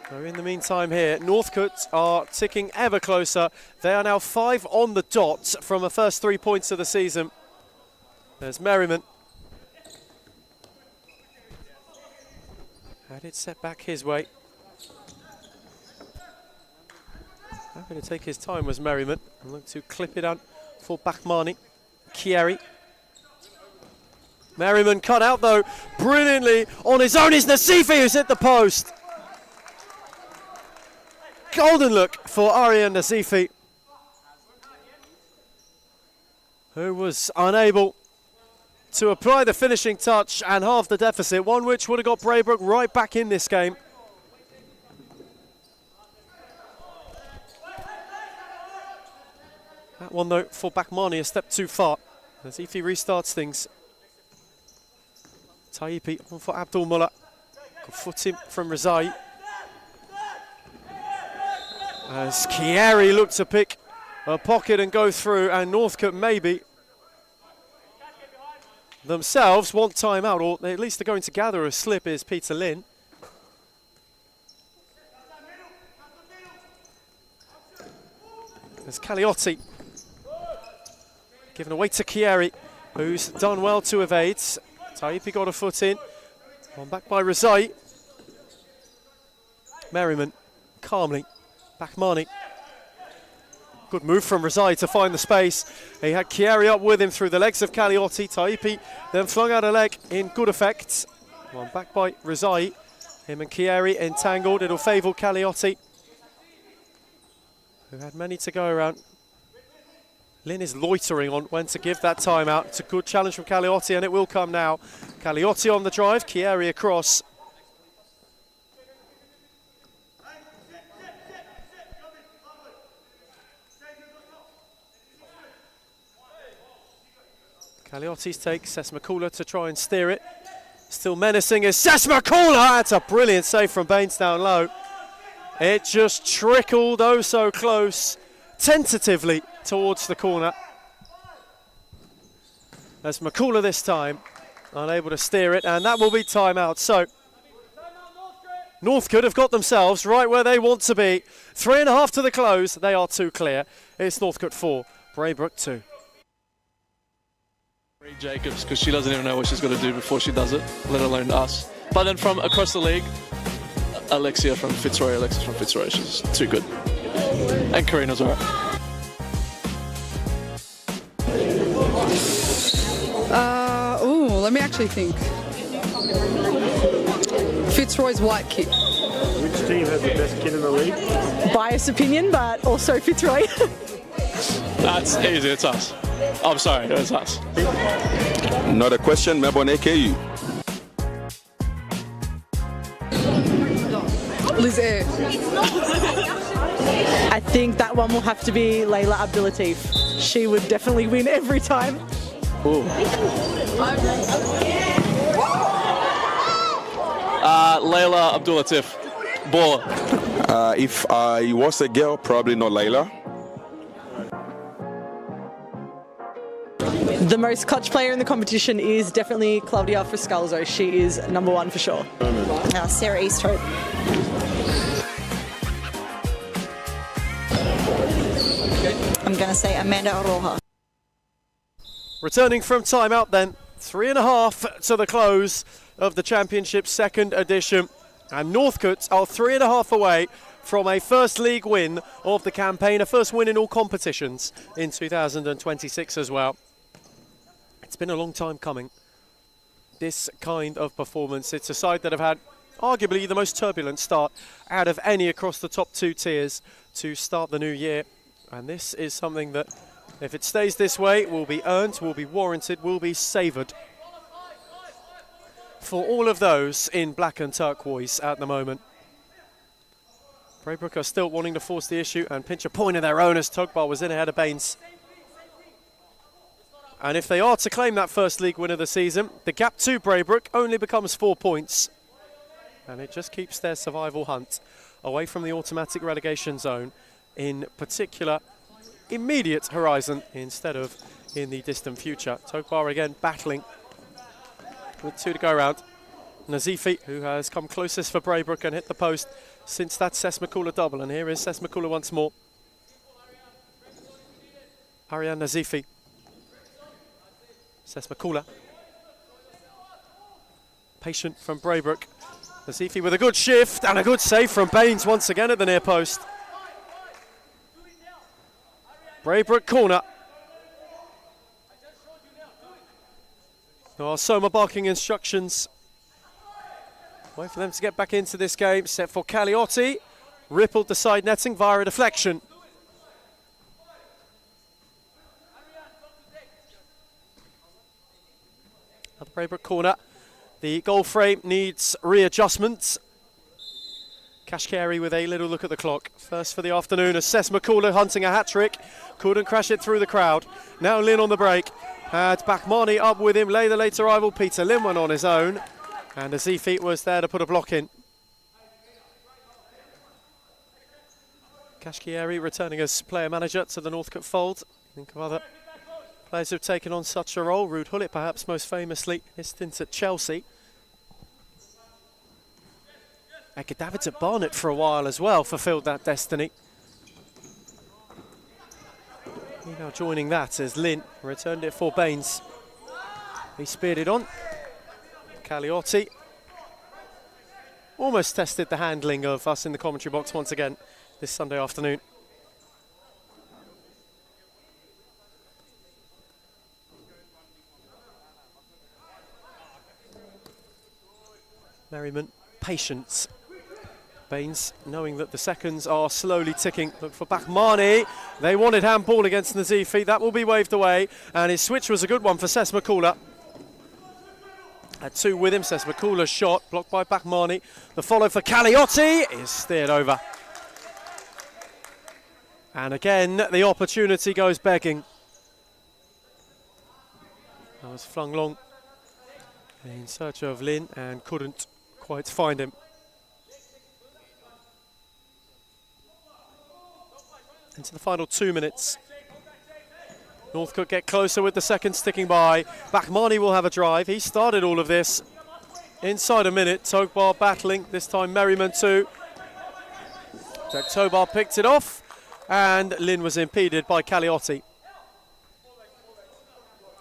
So in the meantime here, Northcote are ticking ever closer. They are now 5 on the dot from the first 3 points of the season. There's Merriman. Had it set back his way. Happy to take his time was Merriman. And look to clip it out for Bakmani. Chieri. Merriman cut out though, brilliantly on his own is Nasifi who's hit the post. Golden look for Aryan Nasifi, who was unable to apply the finishing touch and halve the deficit, one which would have got Braybrook right back in this game. That one though for Bakmani a step too far. Nasifi restarts things. Taipi on for Abdul Mullah. Good footing from Rezai. As Chieri looked to pick a pocket and go through, and Northcote maybe themselves want time out, or at least they're going to gather a slip, is Peter Lynn. There's Caliotti. Given away to Chieri, who's done well to evade. Taipi got a foot in. On back by Rezai. Merriman, calmly. Bakmani. Good move from Rezai to find the space. He had Chieri up with him through the legs of Caliotti. Taipi then flung out a leg in good effect. On back by Rezai. Him and Chieri entangled. It'll favour Caliotti, who had many to go around. Lynn is loitering on when to give that time out. It's a good challenge from Caliotti, and it will come now. Caliotti on the drive, Chieri across. Caliotti's take, Sesmakula to try and steer it. Still menacing is Sesmakula! That's a brilliant save from Baines down low. It just trickled oh so close, tentatively towards the corner. As Makula this time, unable to steer it, and that will be timeout. So, Northcote have got themselves right where they want to be. 3.5 to the close, they are 2 clear. It's Northcote 4, Braybrook 2. Jacobs, because she doesn't even know what she's got to do before she does it, let alone us. But then from across the league, Alexis from Fitzroy, she's too good. And Karina's alright. Let me actually think. Fitzroy's white kit. Which team has the best kid in the league? Biased opinion, but also Fitzroy. That's easy, it's us. I'm sorry, it's us. Not a question, Melbourne AKU. Liz Air. I think that one will have to be Layla Abdulatif. She would definitely win every time. Ooh. Layla Abdulatif. Baller. If I was a girl, probably not Layla. The most clutch player in the competition is definitely Claudia Friscalzo. She is number one for sure. Sarah Easthope. I'm going to say Amanda Aroha. Returning from timeout then, 3.5 to the close of the Championship's second edition. And Northcote are 3.5 away from a first league win of the campaign, a first win in all competitions in 2026 as well. It's been a long time coming, this kind of performance. It's a side that have had arguably the most turbulent start out of any across the top two tiers to start the new year. And this is something that, if it stays this way, will be earned, will be warranted, will be savoured for all of those in black and turquoise at the moment. Braybrook are still wanting to force the issue and pinch a point of their own as Tugbar was in ahead of Baines. And if they are to claim that first league win of the season, the gap to Braybrook only becomes 4 points. And it just keeps their survival hunt away from the automatic relegation zone, in particular immediate horizon instead of in the distant future. Tugbar again battling with 2 to go around. Nazifi, who has come closest for Braybrook and hit the post since that Sesmakula double. And here is Sesmakula once more. Ariane Nazifi. Sesmakula. Patient from Braybrook. Nazifi with a good shift and a good save from Baines once again at the near post. Braybrook corner. Oh, Soma barking instructions. Wait for them to get back into this game. Set for Caliotti. Rippled the side netting via a deflection. Another Braybrook corner. The goal frame needs readjustment. Kashkari with a little look at the clock. First for the afternoon, Assess McCullough hunting a hat-trick. Couldn't crash it through the crowd. Now Lynn on the break. Had Bakmani up with him. The late arrival Peter Lynn went on his own. And Azifi was there to put a block in. Kashkari returning as player manager to the Northcote fold. Think of other players who have taken on such a role. Ruud Hullet perhaps most famously, his stint at Chelsea. Edgar Davids at Barnet for a while as well fulfilled that destiny. Now joining that as Lynn returned it for Baines. He speared it on. Caliotti almost tested the handling of us in the commentary box once again this Sunday afternoon. Merriman, patience. Baines knowing that the seconds are slowly ticking. Look for Bakmani. They wanted handball against Nazifi. That will be waved away. And his switch was a good one for Sesmakula. Had 2 with him. Sesmakula's shot blocked by Bakmani. The follow for Caliotti is steered over. And again, the opportunity goes begging. That was flung long in search of Lynn and couldn't quite find him. Into the final 2 minutes. Northcote get closer with the seconds ticking by. Bakmani will have a drive. He started all of this. Inside a minute, Togbar battling. This time Merriman too. Togbar picked it off and Lynn was impeded by Caliotti.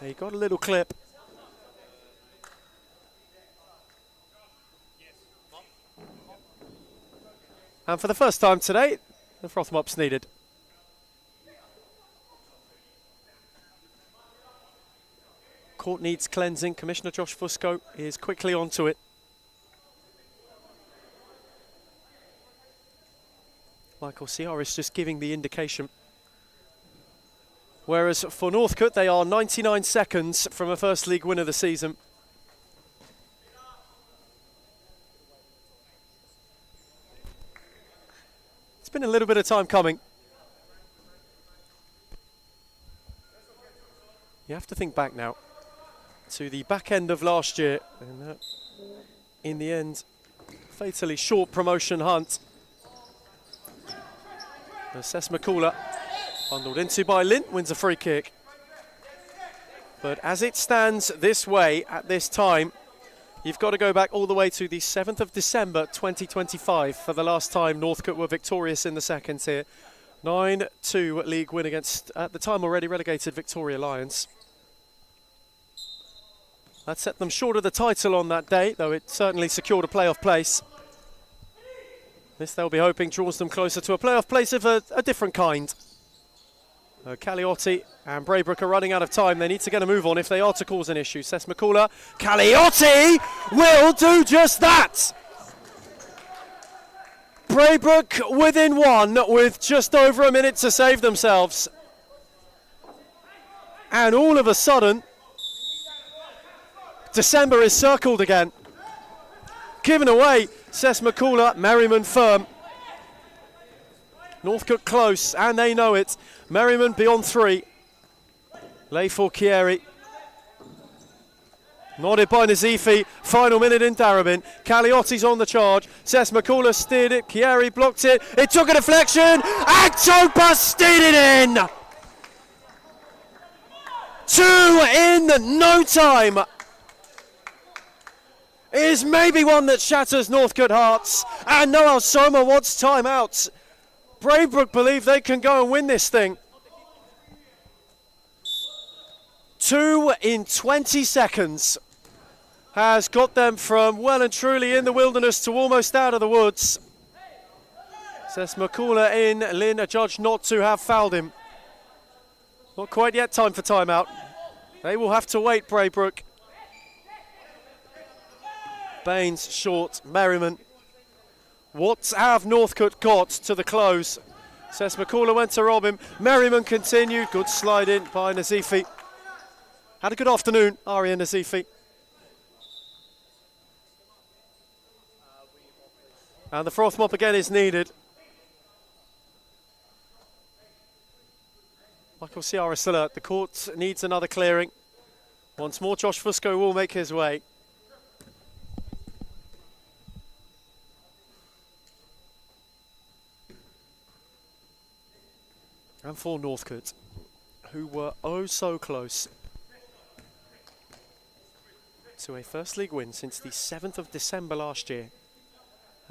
He got a little clip. And for the first time today, the froth mop's needed. Court needs cleansing. Commissioner Josh Fusco is quickly onto it. Michael Ciaris just giving the indication. Whereas for Northcote, they are 99 seconds from a first league win of the season. It's been a little bit of time coming. You have to think back now to the back end of last year, and in the end, fatally short promotion hunt. Sesmakula bundled into by Lynn, wins a free kick. But as it stands this way at this time, you've got to go back all the way to the 7th of December 2025 for the last time Northcote were victorious in the second tier. 9-2 league win against, at the time already relegated, Victoria Lions. That set them short of the title on that day, though it certainly secured a playoff place. This, they'll be hoping, draws them closer to a playoff place of a different kind. Caliotti and Braybrook are running out of time. They need to get a move on if they are to cause an issue. Seth McCullough, Caliotti will do just that! Braybrook within one with just over a minute to save themselves. And all of a sudden, December is circled again. Given away, Seth McCullough, Merriman firm. Northcote close, and they know it. Merriman beyond 3. Lay for Chieri. Nodded by Nazifi. Final minute in Darabin. Caliotti's on the charge. Seth McCullough steered it. Chieri blocked it. It took a deflection. And Topa steered it in. 2 in no time. Is maybe one that shatters Northcote hearts. And Noel Soma wants time out. Braybrook believe they can go and win this thing. 2 in 20 seconds has got them from well and truly in the wilderness to almost out of the woods. Says McCullough in, Lynn adjudged not to have fouled him. Not quite yet time for timeout. They will have to wait, Braybrook. Baines short, Merriman. What have Northcote got to the close? Says McCullough went to rob him. Merriman continued. Good slide in by Nazifi. Had a good afternoon, Arya Nazifi. And the froth mop again is needed. Michael Ciaris alert. The court needs another clearing. Once more, Josh Fusco will make his way. And for Northcote, who were oh so close to a first league win since the 7th of December last year.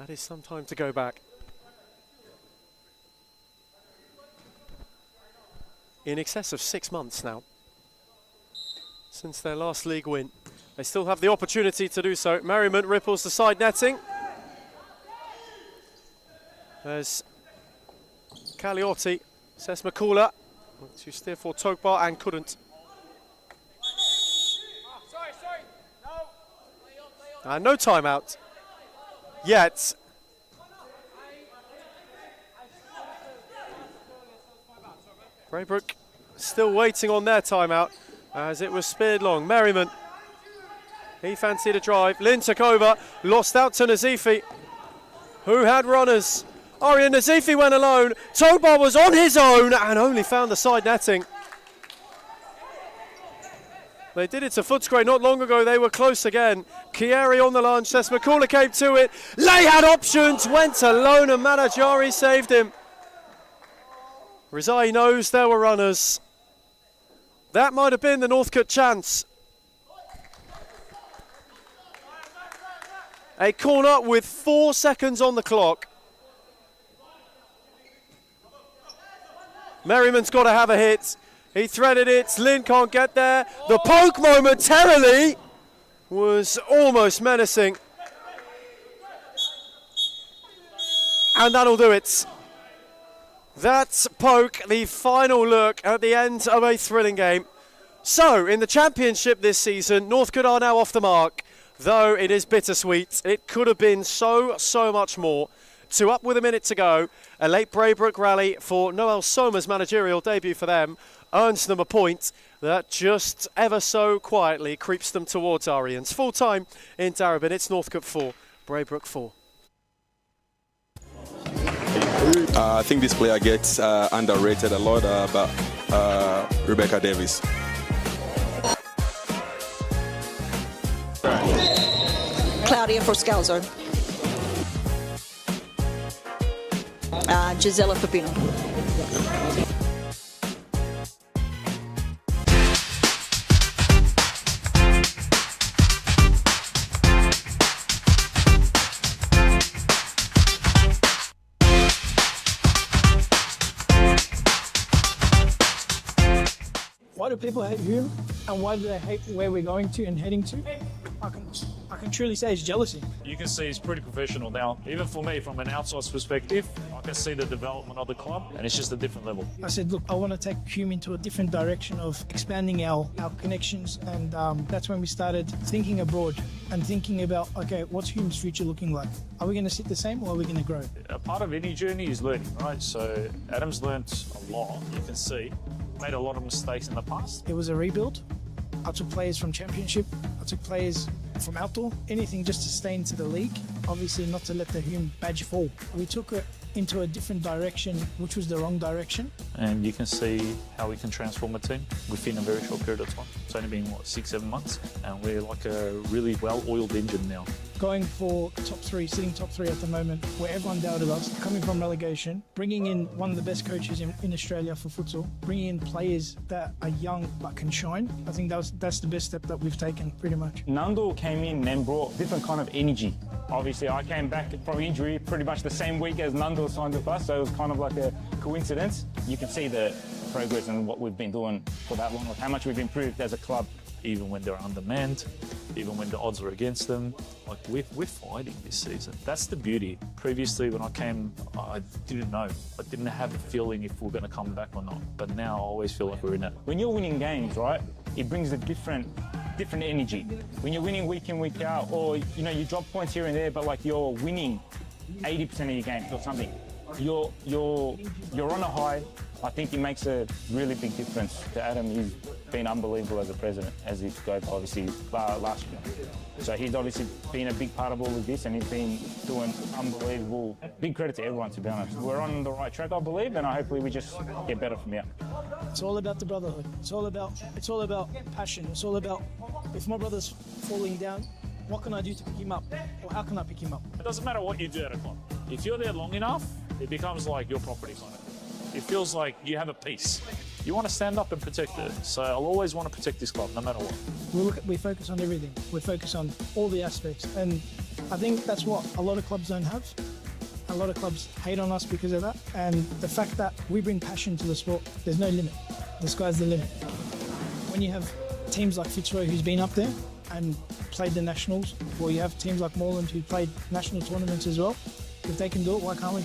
That is some time to go back. In excess of 6 months now since their last league win. They still have the opportunity to do so. Merriman ripples the side netting. There's Caliotti. Says McCullough to steer for Togbar and couldn't. And no timeout yet. Braybrook still waiting on their timeout as it was speared long. Merriman, he fancied a drive. Lynn took over, lost out to Nazifi, who had runners. Arya Nazifi went alone. Togbar was on his own and only found the side netting. They did it to Footscray not long ago. They were close again. Chieri on the lunge. Seth McCullough came to it. Lay had options. Went alone and Manajari saved him. Rizai knows there were runners. That might have been the Northcote chance. A corner with 4 seconds on the clock. Merriman's got to have a hit. He threaded it. Lynn can't get there. The poke momentarily was almost menacing. And that'll do it. That poke, the final look at the end of a thrilling game. So, in the championship this season, Northcote are now off the mark. Though it is bittersweet. It could have been so much more. 2 up with a minute to go. A late Braybrook rally for Noel Soma's managerial debut for them earns them a point that just ever so quietly creeps them towards Arians. Full time in Darabin, it's Northcote 4, Braybrook 4. I think this player gets underrated a lot, but Rebecca Davis. Claudia for Scalzo. Gisela Pepino. do people hate Hume, and why do they hate where we're going to and heading to? I can truly say it's jealousy. You can see he's pretty professional now. Even for me, from an outsider's perspective, I can see the development of the club, and it's just a different level. I said, look, I want to take Hume into a different direction of expanding our connections, and that's when we started thinking abroad and thinking about, okay, what's Hume's future looking like? Are we going to sit the same, or are we going to grow? A part of any journey is learning, right? So Adam's learnt a lot. You can see made a lot of mistakes in the past. It was a rebuild. I took players from Championship. I took players from outdoor. Anything just to stay into the league. Obviously not to let the Hume badge fall. We took it into a different direction, which was the wrong direction. And you can see how we can transform a team within a very short period of time. It's only been, 6-7 months? And we're like a really well-oiled engine now. Going for top three, sitting top three at the moment, where everyone doubted us, coming from relegation, bringing in one of the best coaches in Australia for futsal, bringing in players that are young but can shine. I think that's the best step that we've taken, pretty much. Nandul came in and brought different kind of energy. Obviously, I came back from injury pretty much the same week as Nandul signed with us, so it was kind of like a coincidence. You can see the progress and what we've been doing for that long, how much we've improved as a club. Even when they're undermanned, even when the odds are against them, like we're fighting this season. That's the beauty. Previously, when I came, I didn't know. I didn't have a feeling if we're going to come back or not. But now I always feel like we're in it. When you're winning games, right, it brings a different energy. When you're winning week in, week out, or you drop points here and there, but like you're winning 80% of your games or something, you're on a high. I think it makes a really big difference to Adam. He's been unbelievable as a president, as he spoke obviously last year. So he's obviously been a big part of all of this, and he's been doing unbelievable. Big credit to everyone, to be honest. We're on the right track, I believe, and hopefully we just get better from here. It's all about the brotherhood. It's all about passion. It's all about, if my brother's falling down, what can I do to pick him up? Or how can I pick him up? It doesn't matter what you do at a club. If you're there long enough, it becomes like your property kind of. It feels like you have a piece. You want to stand up and protect it. So I'll always want to protect this club, no matter what. We focus on everything. We focus on all the aspects. And I think that's what a lot of clubs don't have. A lot of clubs hate on us because of that. And the fact that we bring passion to the sport, there's no limit. The sky's the limit. When you have teams like Fitzroy, who's been up there and played the nationals, or you have teams like Moreland who played national tournaments as well, if they can do it, why can't we?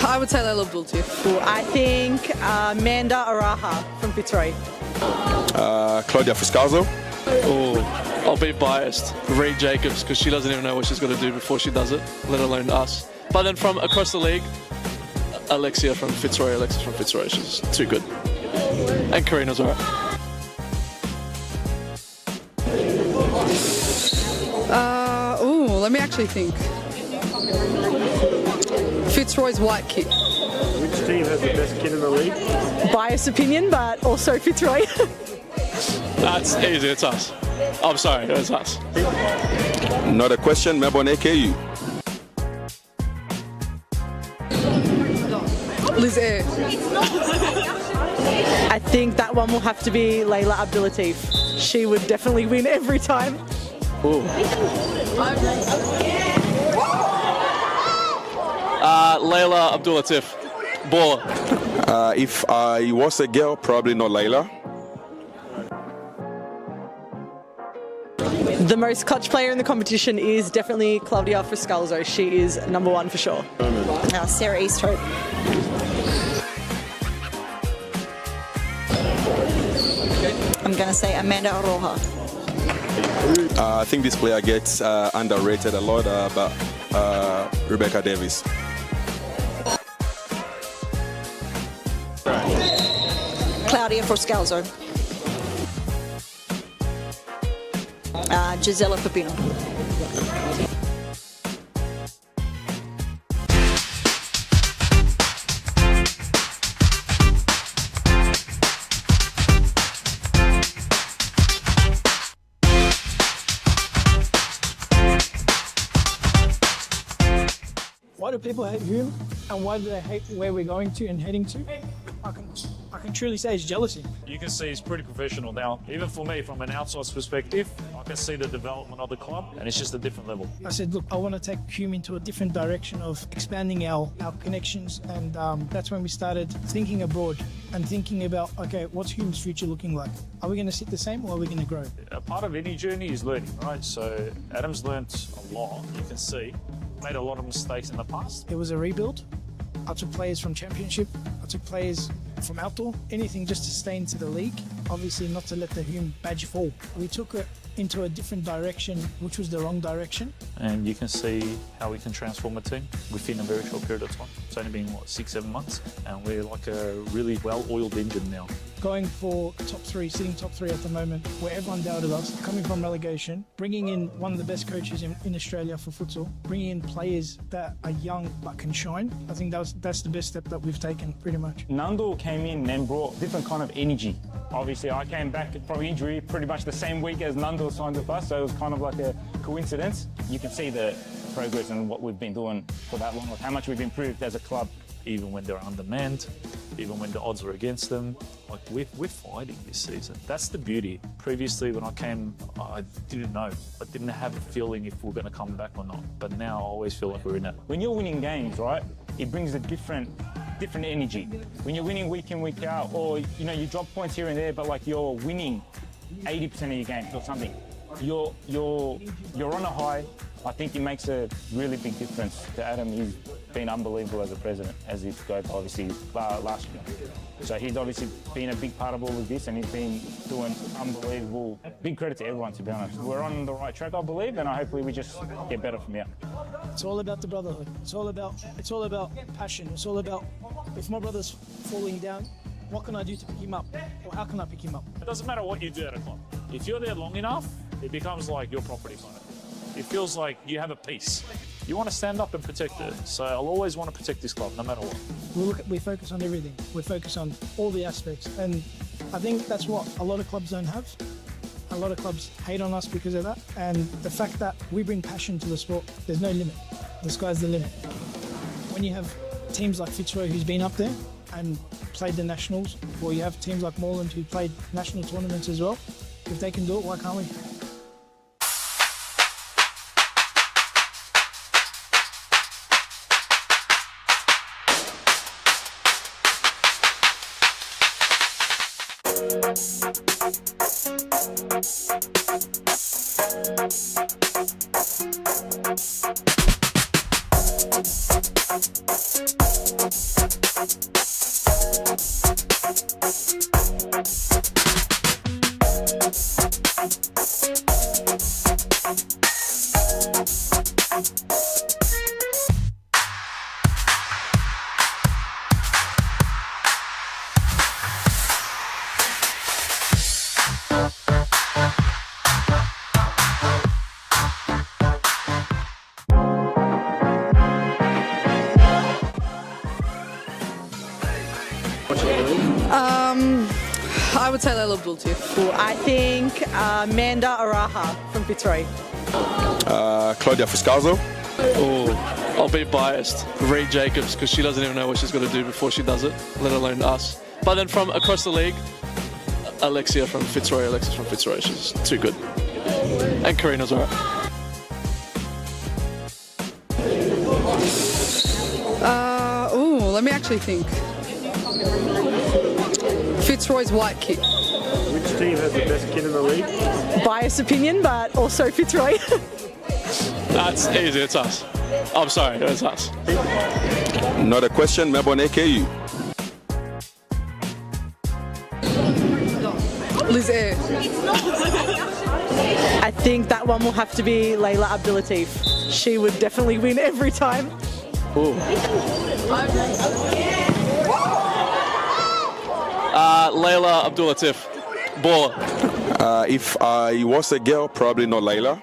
I would say Layla Abdul-Latif. I think Amanda Araha from Fitzroy. Claudia Fuscalzo. Oh, I'll be biased. Reed Jacobs, because she doesn't even know what she's got to do before she does it, let alone us. But then from across the league, Alexis from Fitzroy. She's too good. And Karina's alright. Let me actually think. Fitzroy's white kit. Which team has the best kit in the league? Biased opinion, but also Fitzroy. That's easy, it's us. I'm sorry, it's us. Not a question, Melbourne AKU. Liz Air. I think that one will have to be Layla Abdul-Latif. She would definitely win every time. Ooh. Layla Abdul-Latif. Baller. If I was a girl, probably not Layla. The most clutch player in the competition is definitely Claudia Fuscalzo. She is number one for sure. Sarah Easthope. I'm going to say Amanda Aroha. I think this player gets underrated a lot, but Rebecca Davis. Claudia Forscalzo. Gisela Pepino. Why do people hate Hume, and why do they hate where we're going to and heading to? I can truly say it's jealousy. You can see he's pretty professional now. Even for me, from an outsider's perspective, I can see the development of the club, and it's just a different level. I said, look, I want to take Hume into a different direction of expanding our connections, and that's when we started thinking abroad and thinking about, okay, what's Hume's future looking like? Are we going to sit the same, or are we going to grow? A part of any journey is learning, right? So Adam's learnt a lot. You can see made a lot of mistakes in the past. It was a rebuild. I took players from Championship. I took players from outdoor. Anything just to stay into the league. Obviously not to let the Hume badge fall. We took it into a different direction, which was the wrong direction. And you can see how we can transform a team within a very short period of time. It's only been, 6-7 months? And we're like a really well-oiled engine now. Going for top three, sitting top three at the moment, where everyone doubted us, coming from relegation, bringing in one of the best coaches in Australia for futsal, bringing in players that are young but can shine. I think that's the best step that we've taken, pretty much. Nando came in and brought different kind of energy. Obviously, I came back from injury pretty much the same week as Nando signed with us, so it was kind of like a coincidence. You can see the progress and what we've been doing for that long, like how much we've improved as a club. Even when they're undermanned, even when the odds are against them, like we're fighting this season. That's the beauty. Previously, when I came, I didn't know. I didn't have a feeling if we're going to come back or not. But now I always feel like we're in it. When you're winning games, right, it brings a different energy. When you're winning week in, week out, or you drop points here and there, but like you're winning 80% of your games or something, you're on a high. I think it makes a really big difference to Adam. He's been unbelievable as a president, as he's got obviously last year. So he's obviously been a big part of all of this, and he's been doing unbelievable. Big credit to everyone, to be honest. We're on the right track, I believe, and hopefully we just get better from here. It's all about the brotherhood. It's all about passion. It's all about, if my brother's falling down, what can I do to pick him up? Or how can I pick him up? It doesn't matter what you do at a club. If you're there long enough, it becomes like your property kind of. It feels like you have a piece. You want to stand up and protect it. So I'll always want to protect this club, no matter what. We focus on everything. We focus on all the aspects. And I think that's what a lot of clubs don't have. A lot of clubs hate on us because of that. And the fact that we bring passion to the sport, there's no limit. The sky's the limit. When you have teams like Fitzroy, who's been up there and played the nationals, or you have teams like Moreland who played national tournaments as well, if they can do it, why can't we? I would say Layla Abdul-Tee. I think Amanda Araha from Fitzroy. Claudia Forscalzo. Oh, I'll be biased. Reed Jacobs, because she doesn't even know what she's going to do before she does it, let alone us. But then from across the league, Alexis from Fitzroy. She's too good. And Karina's alright. Let me actually think. Fitzroy's white kit. Which team has the best kid in the league? Biased opinion, but also Fitzroy. That's easy, it's us. I'm sorry, it's us. Not a question, Melbourne AKU. Liz Air. I think that one will have to be Layla Abdulatif. She would definitely win every time. Layla Abdulatif. Baller. If I was a girl, probably not Layla.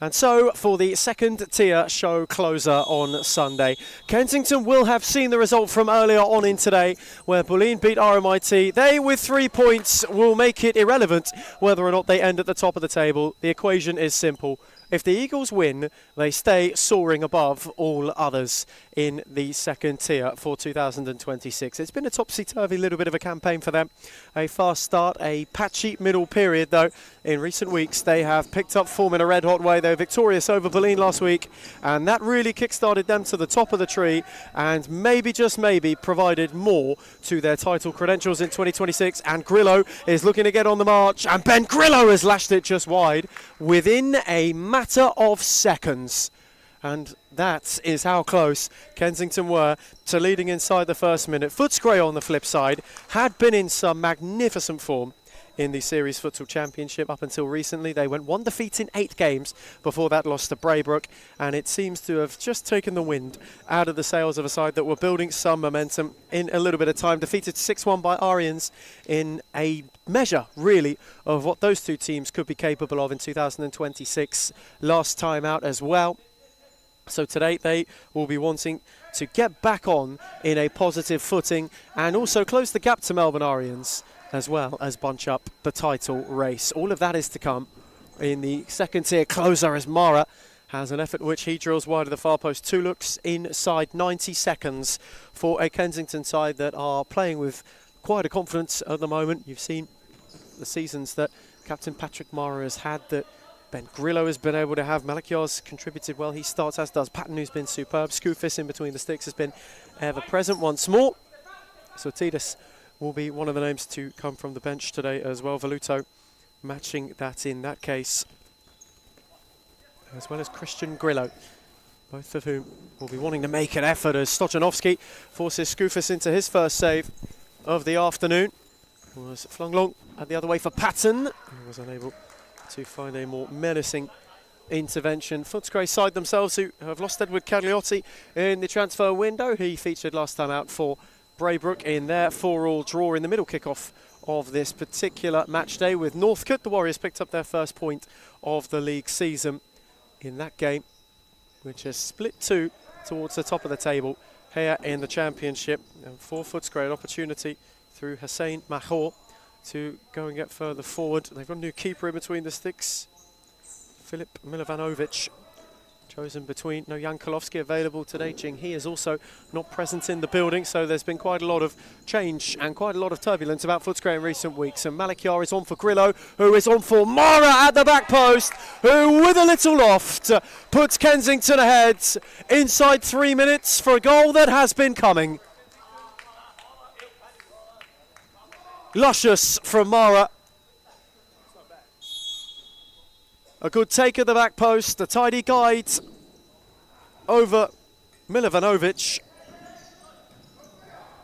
And so, for the second tier show closer on Sunday, Kensington will have seen the result from earlier on in today, where Bulleen beat RMIT. They, with 3 points, will make it irrelevant whether or not they end at the top of the table. The equation is simple. If the Eagles win, they stay soaring above all others in the second tier for 2026. It's been a topsy-turvy little bit of a campaign for them. A fast start, a patchy middle period, though. In recent weeks, they have picked up form in a red-hot way. They were victorious over Bulleen last week, and that really kick-started them to the top of the tree and maybe, just maybe, provided more to their title credentials in 2026. And Grillo is looking to get on the march, and Ben Grillo has lashed it just wide within a matter of seconds. And that is how close Kensington were to leading inside the first minute. Footscray, on the flip side, had been in some magnificent form in the Series Futsal Championship up until recently. They went one defeat in 8 games before that loss to Braybrook, and it seems to have just taken the wind out of the sails of a side that were building some momentum in a little bit of time. Defeated 6-1 by Arians in a measure, really, of what those two teams could be capable of in 2026 last time out as well. So today they will be wanting to get back on in a positive footing and also close the gap to Melbourne Arians, as well as bunch up the title race. All of that is to come in the second tier closer, as Mara has an effort which he drills wide of the far post. 2 looks inside 90 seconds for a Kensington side that are playing with quite a confidence at the moment. You've seen the seasons that Captain Patrick Mara has had, that Ben Grillo has been able to have. Malachiar's contributed well. He starts, as does Patton, who's been superb. Scoofis in between the sticks has been ever present once more. So Tidus will be one of the names to come from the bench today as well. Voluto matching that in that case, as well as Christian Grillo, both of whom will be wanting to make an effort as Stojanovski forces Scoofis into his first save of the afternoon. Was flung long at the other way for Patton, who was unable to find a more menacing intervention. Footscray side themselves, who have lost Edward Cagliotti in the transfer window. He featured last time out for Braybrook in their 4-all draw in the middle kickoff of this particular match day with Northcote. The Warriors picked up their first point of the league season in that game, which has split 2 towards the top of the table here in the championship. And for Footscray, an opportunity through Hussein Mahor to go and get further forward. They've got a new keeper in between the sticks, Filip Milovanovic, chosen between. No Jankolovski available today. Jing He is also not present in the building, so there's been quite a lot of change and quite a lot of turbulence about Footscray in recent weeks. And Malachiar is on for Grillo, who is on for Mara at the back post, who with a little loft puts Kensington ahead inside 3 minutes for a goal that has been coming. Luscious from Mara. A good take at the back post, a tidy guide over Milovanovic.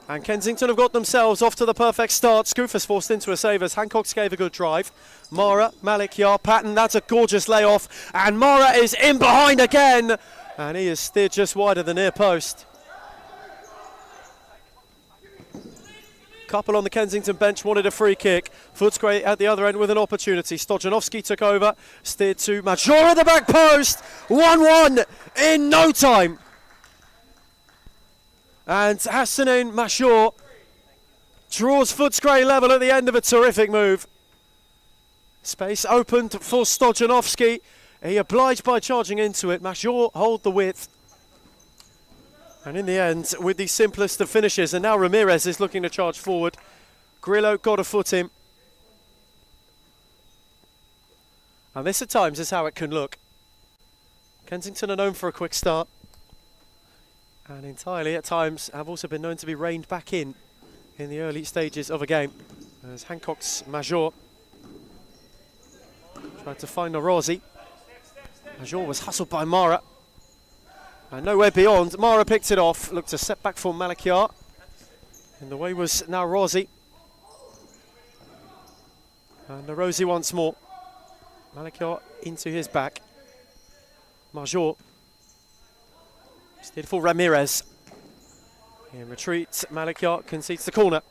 And Kensington have got themselves off to the perfect start. Scoofus forced into a save as Hancock's gave a good drive. Mara, Malachiar, Patton, that's a gorgeous layoff. And Mara is in behind again. And he is steered just wide of the near post. Couple on the Kensington bench wanted a free kick. Footscray at the other end with an opportunity. Stojanovski took over, steered to Major at the back post. 1-1 in no time. And Hassanin Major draws Footscray level at the end of a terrific move. Space opened for Stojanovski. He obliged by charging into it. Major hold the width. And in the end, with the simplest of finishes, and now Ramirez is looking to charge forward. Grillo got a foot in. And this at times is how it can look. Kensington are known for a quick start. And entirely at times have also been known to be reined back in the early stages of a game. As Hancock's Major tried to find Norozi. Major was hustled by Mara. And nowhere beyond, Mara picked it off, looked a setback for Malachiar. And the way was now Rossi. And Rosie once more. Malachiar into his back. Major. Steered for Ramirez. In retreat, Malachiar concedes the corner.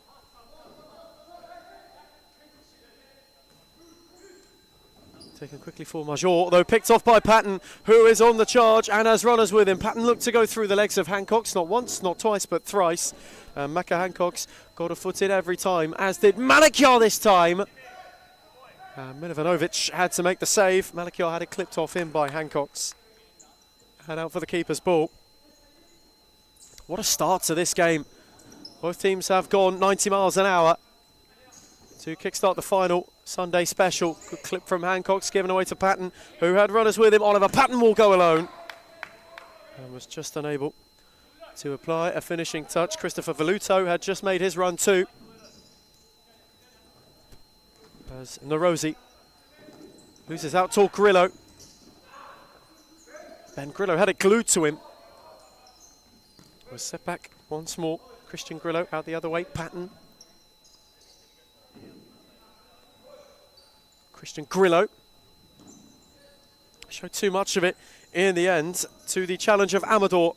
Taken quickly for Major, though picked off by Patton, who is on the charge and has runners with him. Patton looked to go through the legs of Hancock's, not once, not twice, but thrice. Maka Hancock's got a foot in every time, as did Malachiar this time. Milivanovic had to make the save. Malachiar had it clipped off him by Hancock's. Head out for the keeper's ball. What a start to this game. Both teams have gone 90 miles an hour to kickstart the final Sunday special. Good clip from Hancock's given away to Patton, who had runners with him. Oliver Patton will go alone and was just unable to apply a finishing touch. Christopher Veluto had just made his run too. As Norozi loses out to Grillo. Ben Grillo had it glued to him. Was set back once more. Christian Grillo out the other way. Patton. Christian Grillo showed too much of it in the end to the challenge of Amador,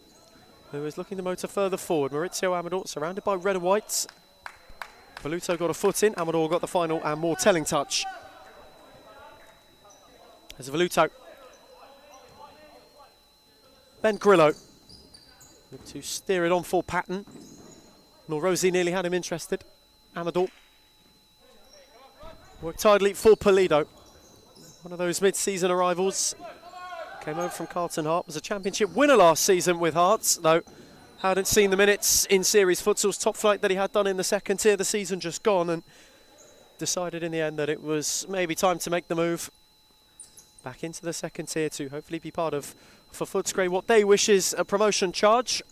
who is looking to motor further forward. Maurizio Amador surrounded by red and whites. Veluto got a foot in. Amador got the final and more telling touch. As Veluto. Ben Grillo looked to steer it on for Patton. Norozi nearly had him interested. Amador worked tidily for Polido. One of those mid-season arrivals. Came over from Carlton Hart. Was a championship winner last season with Hearts, though hadn't seen the minutes in series futsal's top flight that he had done in the second tier the season just gone, and decided in the end that it was maybe time to make the move back into the second tier to hopefully be part of, for Footscray, what they wish is a promotion charge.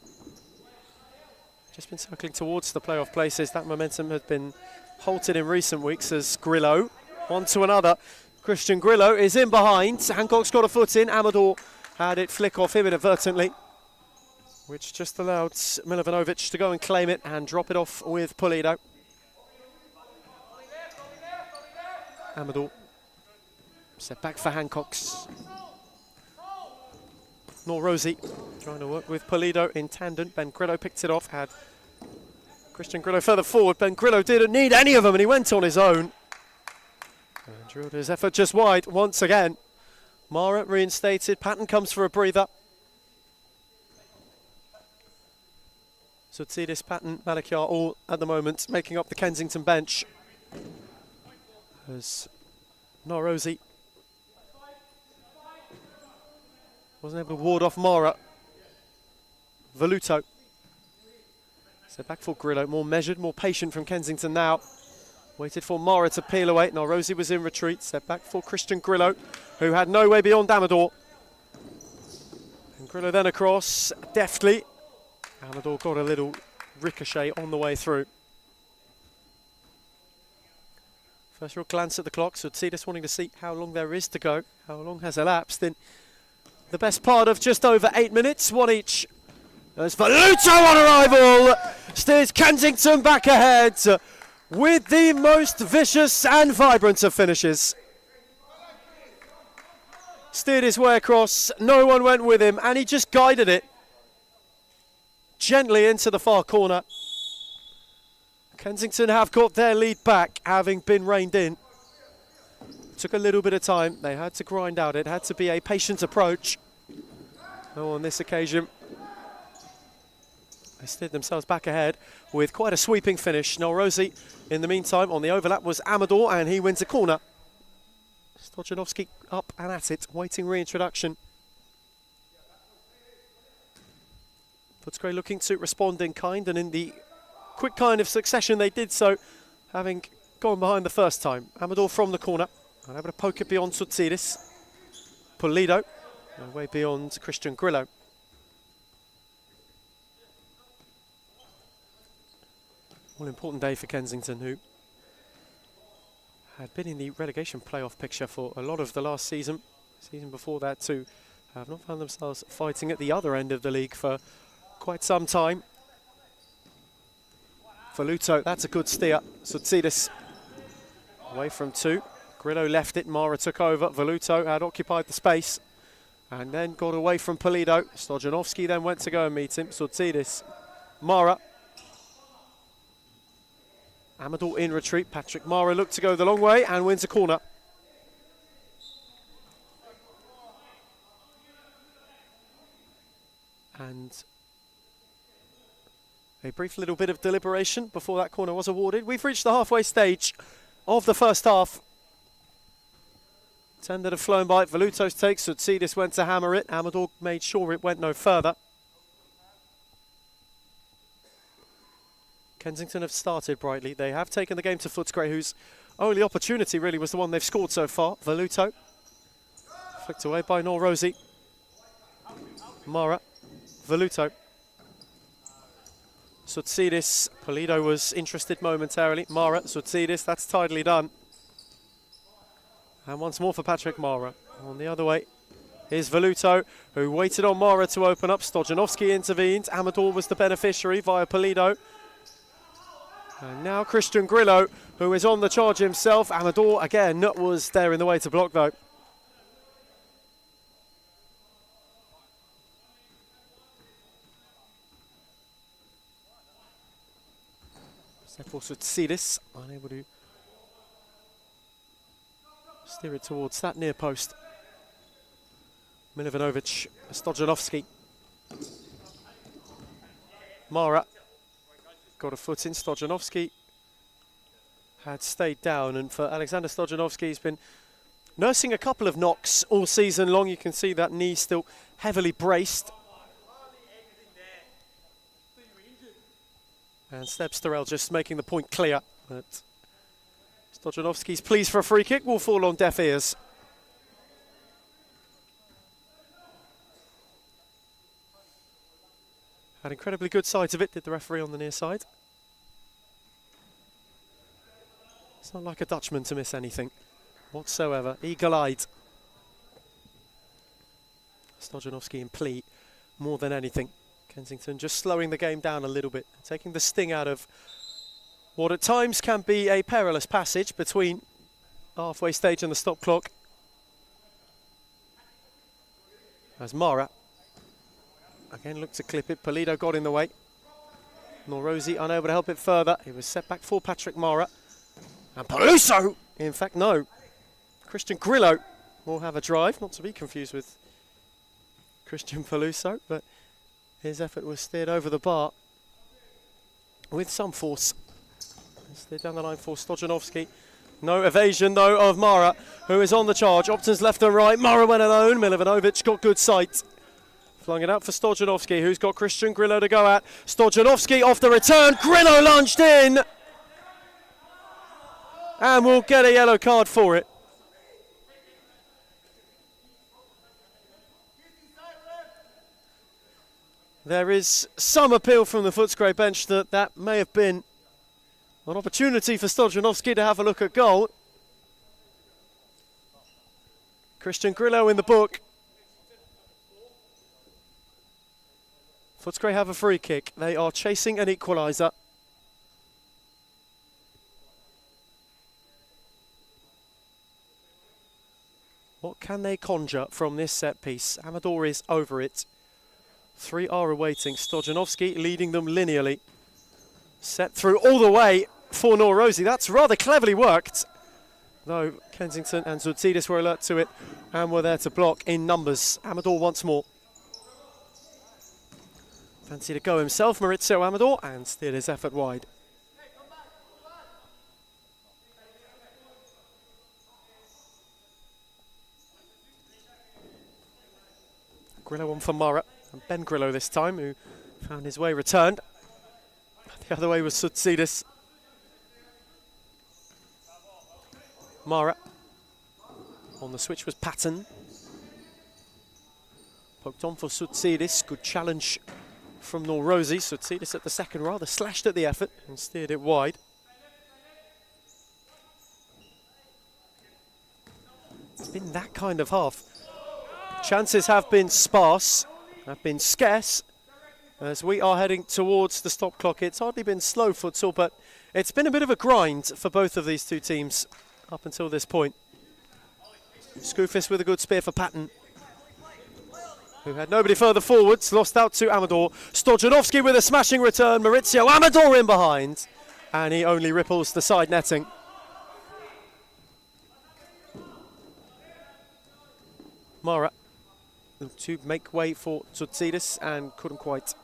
Just been circling towards the playoff places. That momentum has been halted in recent weeks as Grillo, one to another. Christian Grillo is in behind. Hancock's got a foot in. Amador had it flick off him inadvertently, which just allowed Milivanovic to go and claim it and drop it off with Polido. Amador set back for Hancock's. Norozi trying to work with Polido in tandem. Ben Grillo picked it off, had Christian Grillo further forward. Ben Grillo didn't need any of them and he went on his own. And drilled his effort just wide once again. Mara reinstated. Patton comes for a breather. Soutsidis, Patton, Malachiar all at the moment making up the Kensington bench. As Norozi wasn't able to ward off Mara. Veluto. Set back for Grillo, more measured, more patient from Kensington now. Waited for Mara to peel away. Norozi was in retreat. Set back for Christian Grillo, who had no way beyond Amador. And Grillo then across, deftly. Amador got a little ricochet on the way through. First real glance at the clock, so Soutsidis wanting to see how long there is to go, how long has elapsed in the best part of just over 8 minutes, one each. As Veluto on arrival steers Kensington back ahead with the most vicious and vibrant of finishes. Steered his way across, no one went with him, and he just guided it gently into the far corner. Kensington have got their lead back, having been reined in. Took a little bit of time. They had to grind out. It had to be a patient approach. Oh, on this occasion, they steered themselves back ahead with quite a sweeping finish. Norozi, in the meantime, on the overlap was Amador, and he wins a corner. Stojanovski up and at it, waiting reintroduction. Footscray looking to respond in kind, and in the quick kind of succession they did so, having gone behind the first time. Amador from the corner, and able to poke it beyond Soutsidis. Polido, way beyond Christian Grillo. All important day for Kensington, who had been in the relegation playoff picture for a lot of the last season. Season before that too, have not found themselves fighting at the other end of the league for quite some time. Veluto, that's a good steer. Soutsidis away from two. Grillo left it, Mara took over. Voluto had occupied the space and then got away from Polido. Stojanovski then went to go and meet him. Soutsidis, Mara. Amador in retreat. Patrick Mara looked to go the long way and wins a corner. And a brief little bit of deliberation before that corner was awarded. We've reached the halfway stage of the first half. 10 that have flown by. Voluto's take. Soutsidis went to hammer it. Amador made sure it went no further. Kensington have started brightly. They have taken the game to Footscray, whose only opportunity really was the one they've scored so far. Voluto. Flicked away by Norrosi. Mara. Voluto. Soutsidis. Polido was interested momentarily. Mara. Soutsidis. That's tidily done. And once more for Patrick Mara. On the other way is Voluto, who waited on Mara to open up. Stojanovski intervened. Amador was the beneficiary via Polido. And now Christian Grillo, who is on the charge himself. Amador, again, was there in the way to block, though. Step also Soutsidis, unable to steer it towards that near post. Milivanovic, Stojanovski. Mara got a foot in. Stojanovski had stayed down, and for Alexander Stojanovski, he's been nursing a couple of knocks all season long. You can see that knee still heavily braced. And Steb Starel just making the point clear that Stojanovski's pleas for a free kick will fall on deaf ears. Had incredibly good sight of it, did the referee on the near side. It's not like a Dutchman to miss anything whatsoever. Eagle-eyed. Stojanovski in plea more than anything. Kensington just slowing the game down a little bit, taking the sting out of what at times can be a perilous passage between halfway stage and the stop clock. As Mara again looked to clip it, Polido got in the way. Norrosi unable to help it further. It was set back for Patrick Mara. And Peluso! In fact, no. Christian Grillo will have a drive, not to be confused with Christian Peluso, but his effort was steered over the bar with some force. Steered down the line for Stojanovski. No evasion, though, of Mara, who is on the charge. Options left and right. Mara went alone. Milivanovic got good sight. Flung it out for Stojanovski, who's got Christian Grillo to go at. Stojanovski off the return. Grillo lunged in. And will get a yellow card for it. There is some appeal from the Footscray bench that may have been an opportunity for Stojanovski to have a look at goal. Christian Grillo in the book. Footscray have a free kick. They are chasing an equaliser. What can they conjure from this set piece? Amador is over it. 3 are awaiting. Stojanovski leading them linearly. Set through all the way for Norrosi. That's rather cleverly worked. Though Kensington and Soutsidis were alert to it and were there to block in numbers. Amador once more. Fancy to go himself, Maurizio Amador, and steered his effort wide. Grillo on for Mara. And Ben Grillo this time, who found his way returned. The other way was Soutsidis. Mara. On the switch was Patton. Poked on for Soutsidis. Good challenge from Norrosi. Soutsidis at the second rather slashed at the effort and steered it wide. It's been that kind of half. Chances have been sparse. Have been scarce as we are heading towards the stop clock. It's hardly been slow futsal, but it's been a bit of a grind for both of these two teams up until this point. Skoufis with a good spear for Patton, who had nobody further forwards, lost out to Amador. Stojanovski with a smashing return. Maurizio Amador in behind, and he only ripples the side netting. Mara to make way for Tsotsidis and couldn't quite.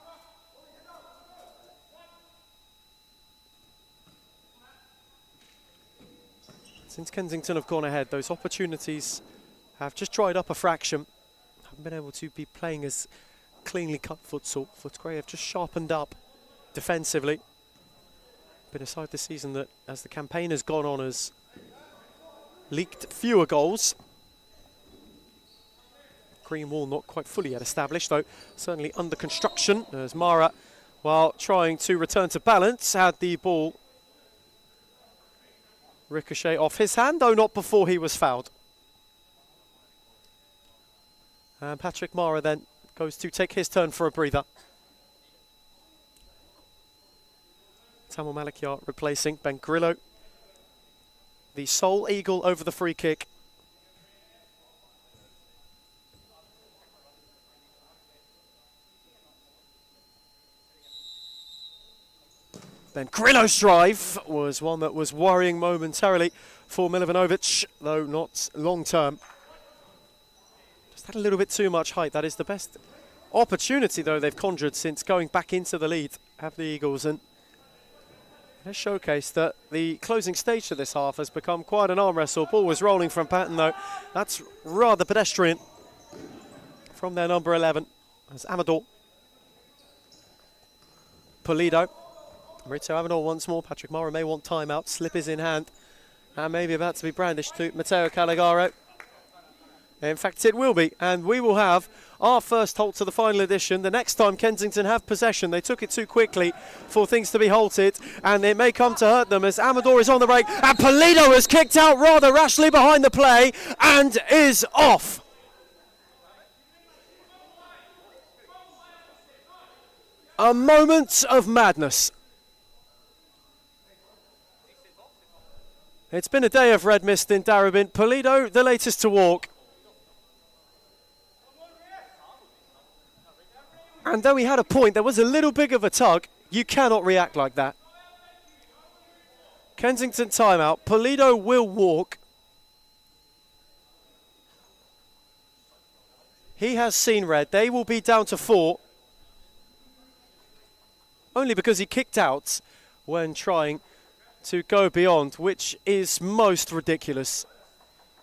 Since Kensington have gone ahead, those opportunities have just dried up a fraction. Haven't been able to be playing as cleanly cut futsal. Footscray have just sharpened up defensively. Been a side this season that, as the campaign has gone on, has leaked fewer goals. Green wall not quite fully yet established, though certainly under construction, as Mara, while trying to return to balance, had the ball ricochet off his hand, though not before he was fouled. And Patrick Mara then goes to take his turn for a breather. Tamil Malikyar replacing Ben Grillo. The sole eagle over the free kick. Ben Grillo's drive was one that was worrying momentarily for Milivanovic, though not long term. Just had a little bit too much height. That is the best opportunity, though, they've conjured since going back into the lead, have the Eagles. And it has showcased that the closing stage to this half has become quite an arm wrestle. Ball was rolling from Patton, though. That's rather pedestrian from their number 11. As Amador. Pulido. Maurizio Amador once more. Patrick Mara may want timeout. Slip is in hand. And maybe about to be brandished to Matteo Caligaro. In fact, it will be. And we will have our first halt to the final edition. The next time Kensington have possession, they took it too quickly for things to be halted. And it may come to hurt them as Amador is on the break. And Pulido has kicked out rather rashly behind the play and is off. A moment of madness. It's been a day of red mist in Darebin. Pulido, the latest to walk. And though he had a point, there was a little bit of a tug. You cannot react like that. Kensington timeout. Pulido will walk. He has seen red. They will be down to 4. Only because he kicked out when trying to go beyond, which is most ridiculous.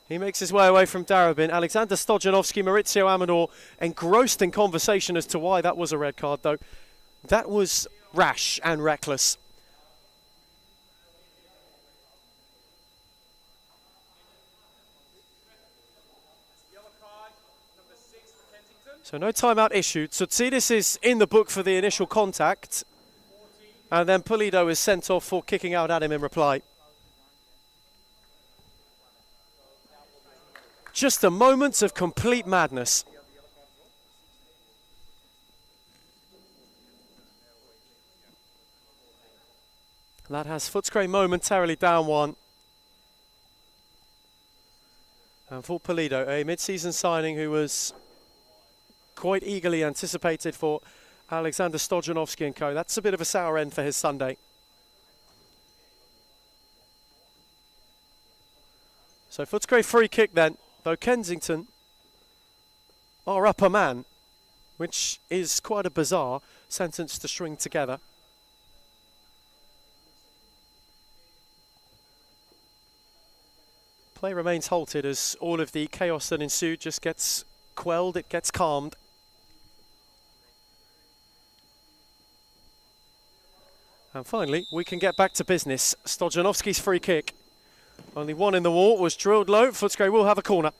He makes his way away from Darebin. Alexander Stojanovski, Maurizio Amador engrossed in conversation as to why that was a red card, though. That was rash and reckless. So no timeout issued. Tsotsidis is in the book for the initial contact. And then Pulido is sent off for kicking out at him in reply. Just a moment of complete madness. That has Footscray momentarily down 1. And for Pulido, a mid-season signing who was quite eagerly anticipated for Alexander Stojanovski and co. That's a bit of a sour end for his Sunday. So Footscray free kick then, though Kensington are up a man, which is quite a bizarre sentence to string together. Play remains halted as all of the chaos that ensued just gets quelled, it gets calmed. And finally, we can get back to business. Stojanovski's free kick. Only one in the wall, was drilled low. Footscray will have a corner.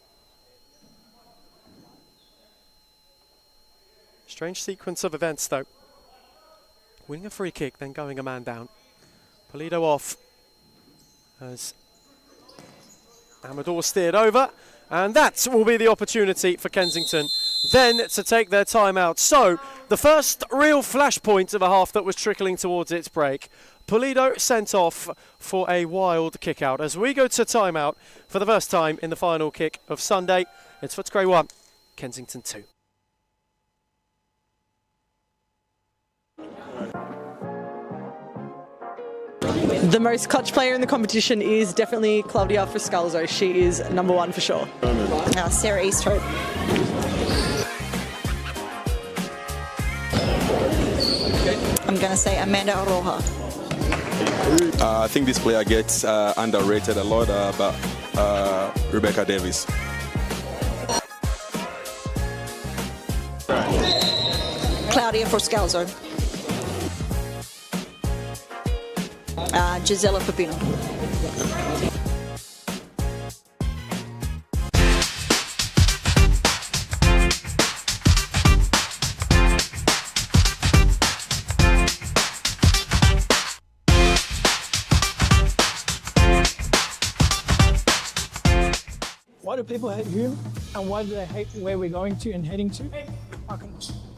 Strange sequence of events, though. Winning a free kick, then going a man down. Pulido off. As Amador steered over. And that will be the opportunity for Kensington. then to take their time out. So, the first real flashpoint of a half that was trickling towards its break. Pulido sent off for a wild kick out. As we go to timeout for the first time in the final kick of Sunday, it's Footscray 1, Kensington 2. The most clutch player in the competition is definitely Claudia Friscalzo. She is number one for sure. Sarah Easthope. I'm going to say Amanda Aroha. I think this player gets underrated a lot, but Rebecca Davis. Claudia Friscalzo. Gisela Pepino. Why do people hate Hume, and why do they hate where we're going to and heading to?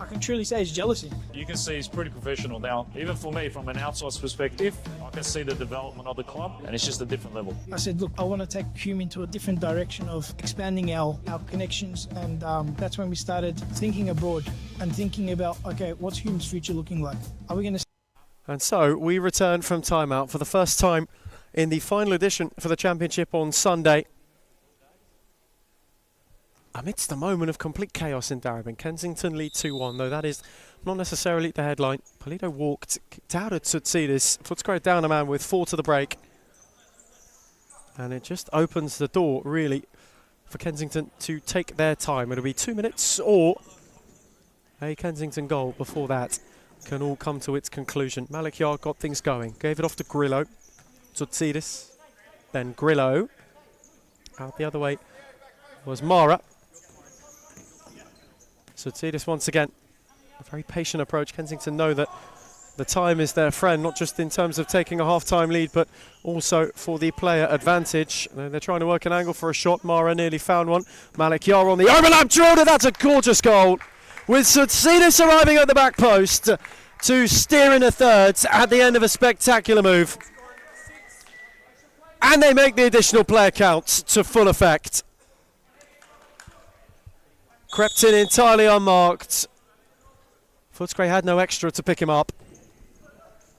I can truly say it's jealousy. You can see he's pretty professional now. Even for me, from an outsider's perspective, I can see the development of the club, and it's just a different level. I said, look, I want to take Hume into a different direction of expanding our connections, and that's when we started thinking abroad and thinking about, okay, what's Hume's future looking like? Are we going to... And so we return from timeout for the first time in the final edition for the Championship on Sunday. Amidst a moment of complete chaos in Darebin, Kensington lead 2-1, though that is not necessarily the headline. Pulido walked, kicked out at Tsutsidis, Footscray down a man with 4 to the break. And it just opens the door, really, for Kensington to take their time. It'll be 2 minutes or a Kensington goal before that can all come to its conclusion. Malik Yard got things going, gave it off to Grillo, Tsutsidis, then Grillo. Out the other way was Mara. Tsutsidis once again, a very patient approach. Kensington know that the time is their friend, not just in terms of taking a half-time lead, but also for the player advantage. They're trying to work an angle for a shot. Mara nearly found one. Malik Yar on the overlap. Jordan, that's a gorgeous goal. With Tsutsidis arriving at the back post to steer in a third at the end of a spectacular move. And they make the additional player count to full effect. Crept in entirely unmarked. Footscray had no extra to pick him up.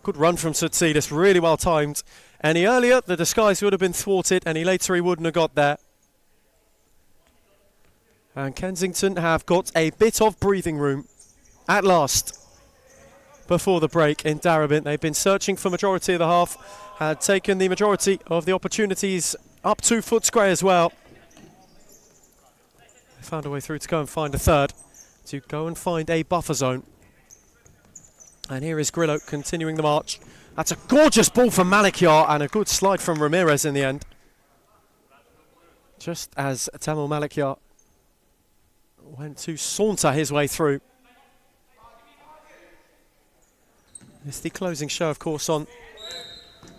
Good run from Tsutsidis, really well timed. Any earlier, the disguise would have been thwarted. Any later, he wouldn't have got there. And Kensington have got a bit of breathing room at last before the break in Darebin. They've been searching for majority of the half, had taken the majority of the opportunities up to Footscray as well. Found a way through to go and find a third, to go and find a buffer zone. And here is Grillo continuing the march. That's a gorgeous ball from Malikyar and a good slide from Ramirez in the end. Just as Tamil Malikyar went to saunter his way through. It's the closing show, of course, on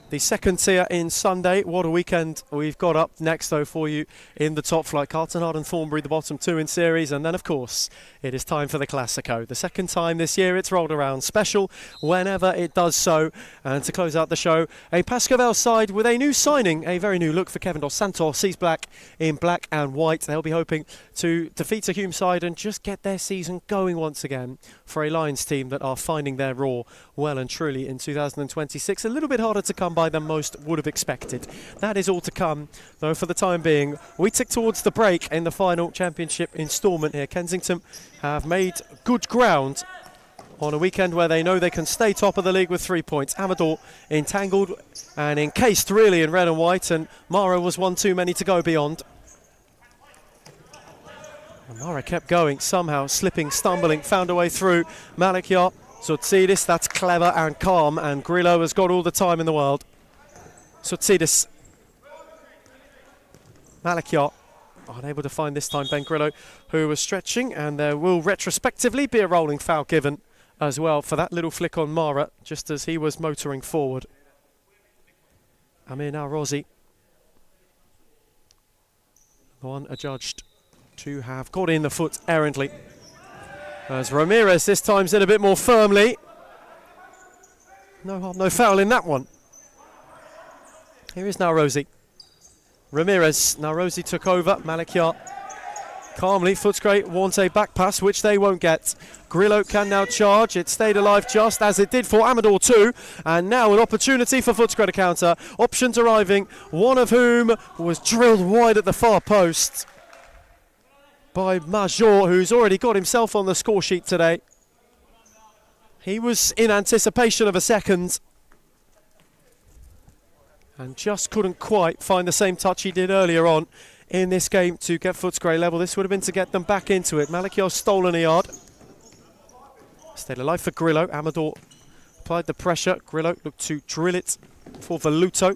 the second tier in Sunday. What a weekend we've got up next, though, for you in the top flight. Carlton, Hard and Thornbury, the bottom two in series. And then, of course, it is time for the Classico. The second time this year it's rolled around. Special whenever it does so. And to close out the show, a Pascovel side with a new signing, a very new look for Kevin Dos Santos. He's back in black and white. They'll be hoping to defeat a Hume side and just get their season going once again for a Lions team that are finding their roar well and truly in 2026. A little bit harder to come by than most would have expected. That is all to come, though, for the time being. We tick towards the break in the final championship instalment here. Kensington have made good ground on a weekend where they know they can stay top of the league with 3 points. Amador entangled and encased really in red and white, and Mara was one too many to go beyond. And Mara kept going, somehow slipping, stumbling, found a way through. Malikyar, Tsutsidis, that's clever and calm, and Grillo has got all the time in the world. Tsutsidis, Malikyar, unable to find this time Ben Grillo, who was stretching, and there will retrospectively be a rolling foul given as well for that little flick on Mara, just as he was motoring forward. Amir Rozi, the one adjudged to have got in the foot errantly As Ramirez this time's in a bit more firmly. No harm, no foul in that one. Here is now Rosie. Ramirez, now Rosie took over. Malakia calmly, Footscray wants a back pass, which they won't get. Grillo can now charge. It stayed alive just as it did for Amador too. And now an opportunity for Footscray to counter. Options arriving, one of whom was drilled wide at the far post by Major, who's already got himself on the score sheet today. He was in anticipation of a second and just couldn't quite find the same touch he did earlier on in this game to get Footscray level. This would have been to get them back into it. Malakiar's stolen a yard. Stayed alive for Grillo. Amador applied the pressure. Grillo looked to drill it for Voluto.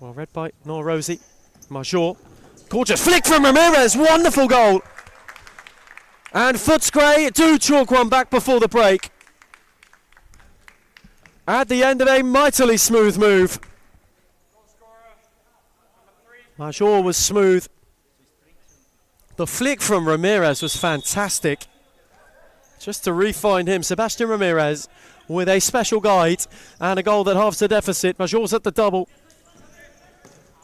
Well read by Norosi. Major. Gorgeous flick from Ramirez. Wonderful goal. And Footscray do chalk one back before the break. At the end of a mightily smooth move. Major was smooth. The flick from Ramirez was fantastic. Just to re-find him, Sebastian Ramirez with a special guide and a goal that halves the deficit. Major's at the double.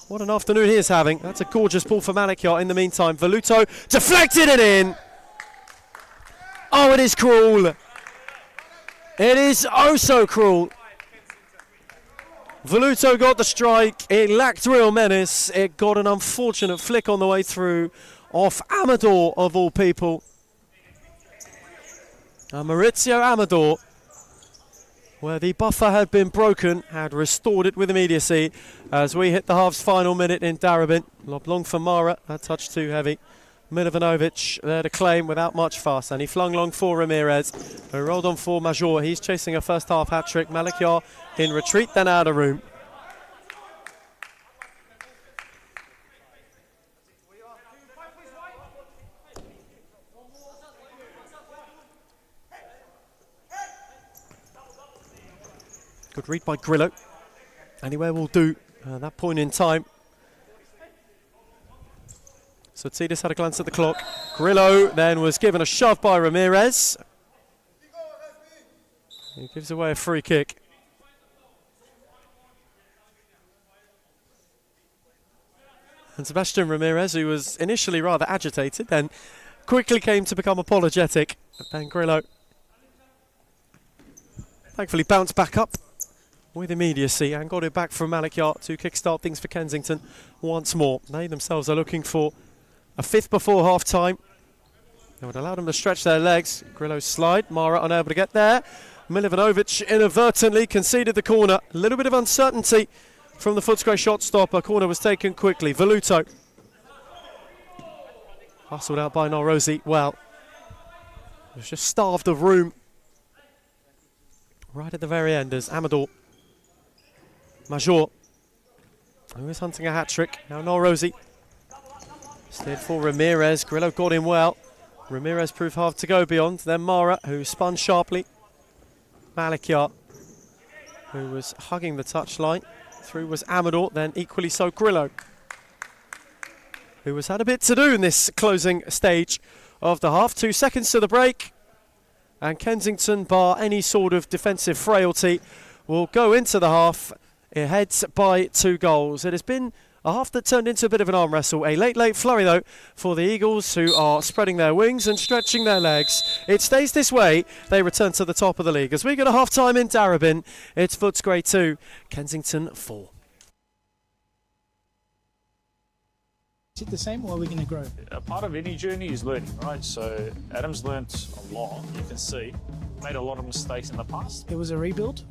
What an afternoon he is having. That's a gorgeous ball for Malakia in the meantime. Voluto deflected it in. Oh, it is cruel. It is oh so cruel. Voluto got the strike. It lacked real menace. It got an unfortunate flick on the way through off Amador of all people. Maurizio Amador, where the buffer had been broken, had restored it with immediacy as we hit the half's final minute in Darabin. Lob long for Mara, that touch too heavy. Milovanovic there to claim without much fuss, and he flung long for Ramirez, who rolled on for Major. He's chasing a first half hat-trick. Malakia in retreat, then out of room. Good read by Grillo. Anywhere will do at that point in time. So Tidis had a glance at the clock. Grillo then was given a shove by Ramirez. He gives away a free kick. And Sebastian Ramirez, who was initially rather agitated, then quickly came to become apologetic. But then Grillo thankfully bounced back up with immediacy and got it back from Malakia to kickstart things for Kensington once more. They themselves are looking for a fifth before half-time. That would allow them to stretch their legs. Grillo's slide, Mara unable to get there. Milovanovic inadvertently conceded the corner. A little bit of uncertainty from the Footscray shot stopper. Corner was taken quickly. Voluto hustled out by Norosi. Well, it was just starved of room right at the very end as Amador Major, who is hunting a hat-trick. Now Norosi stayed for Ramirez. Grillo got him well. Ramirez proved hard to go beyond. Then Mara, who spun sharply. Malakia, who was hugging the touchline. Through was Amador, then equally so Grillo, who has had a bit to do in this closing stage of the half. 2 seconds to the break. And Kensington, bar any sort of defensive frailty, will go into the half ahead by 2 goals. It has been a half that turned into a bit of an arm wrestle. A late flurry, though, for the Eagles, who are spreading their wings and stretching their legs. It stays this way. They return to the top of the league. As we get a half-time in Darabin, it's Footscray 2, Kensington 4. Is it the same or are we going to grow? A part of any journey is learning, right? So Adam's learnt a lot, you can see. Made a lot of mistakes in the past. It was a rebuild.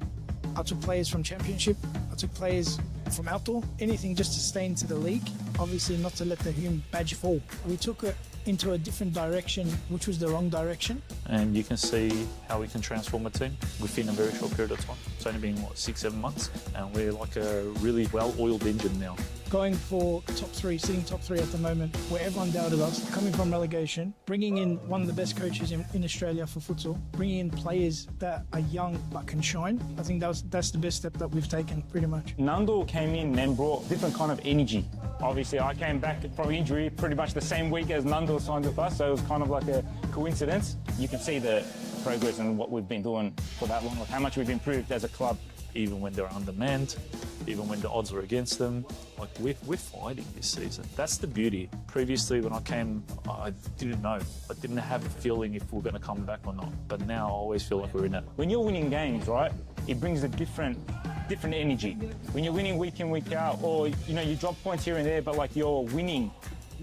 I took players from Championship. I took players from outdoor. Anything just to stay into the league. Obviously not to let the Hume badge fall. We took it into a different direction, which was the wrong direction. And you can see how we can transform a team within a very short period of time. It's only been, 6-7 months? And we're like a really well-oiled engine now. Going for top 3, sitting top 3 at the moment, where everyone doubted us, coming from relegation, bringing in one of the best coaches in Australia for futsal, bringing in players that are young but can shine. I think that's the best step that we've taken, pretty much. Nando came in and brought different kind of energy. Obviously, I came back from injury pretty much the same week as Nando signed with us, so it was kind of like a coincidence. You can see the progress and what we've been doing for that long, like how much we've improved as a club. Even when they're undermanned, even when the odds are against them, like we're fighting this season. That's the beauty. Previously, when I came, I didn't know. I didn't have a feeling if we're going to come back or not. But now I always feel like we're in it. When you're winning games, right, it brings a different energy. When you're winning week in, week out, or you drop points here and there, but like you're winning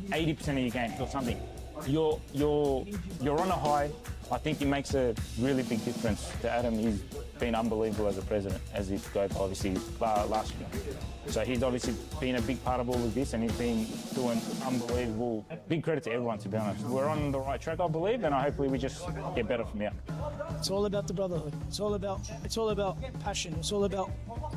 80% of your games or something, you're on a high. I think it makes a really big difference to Adam. He's been unbelievable as a president, as he spoke obviously last year. So he's obviously been a big part of all of this, and he's been doing unbelievable. Big credit to everyone, to be honest. We're on the right track, I believe, and hopefully we just get better from here. It's all about the brotherhood. It's all about passion. It's all about,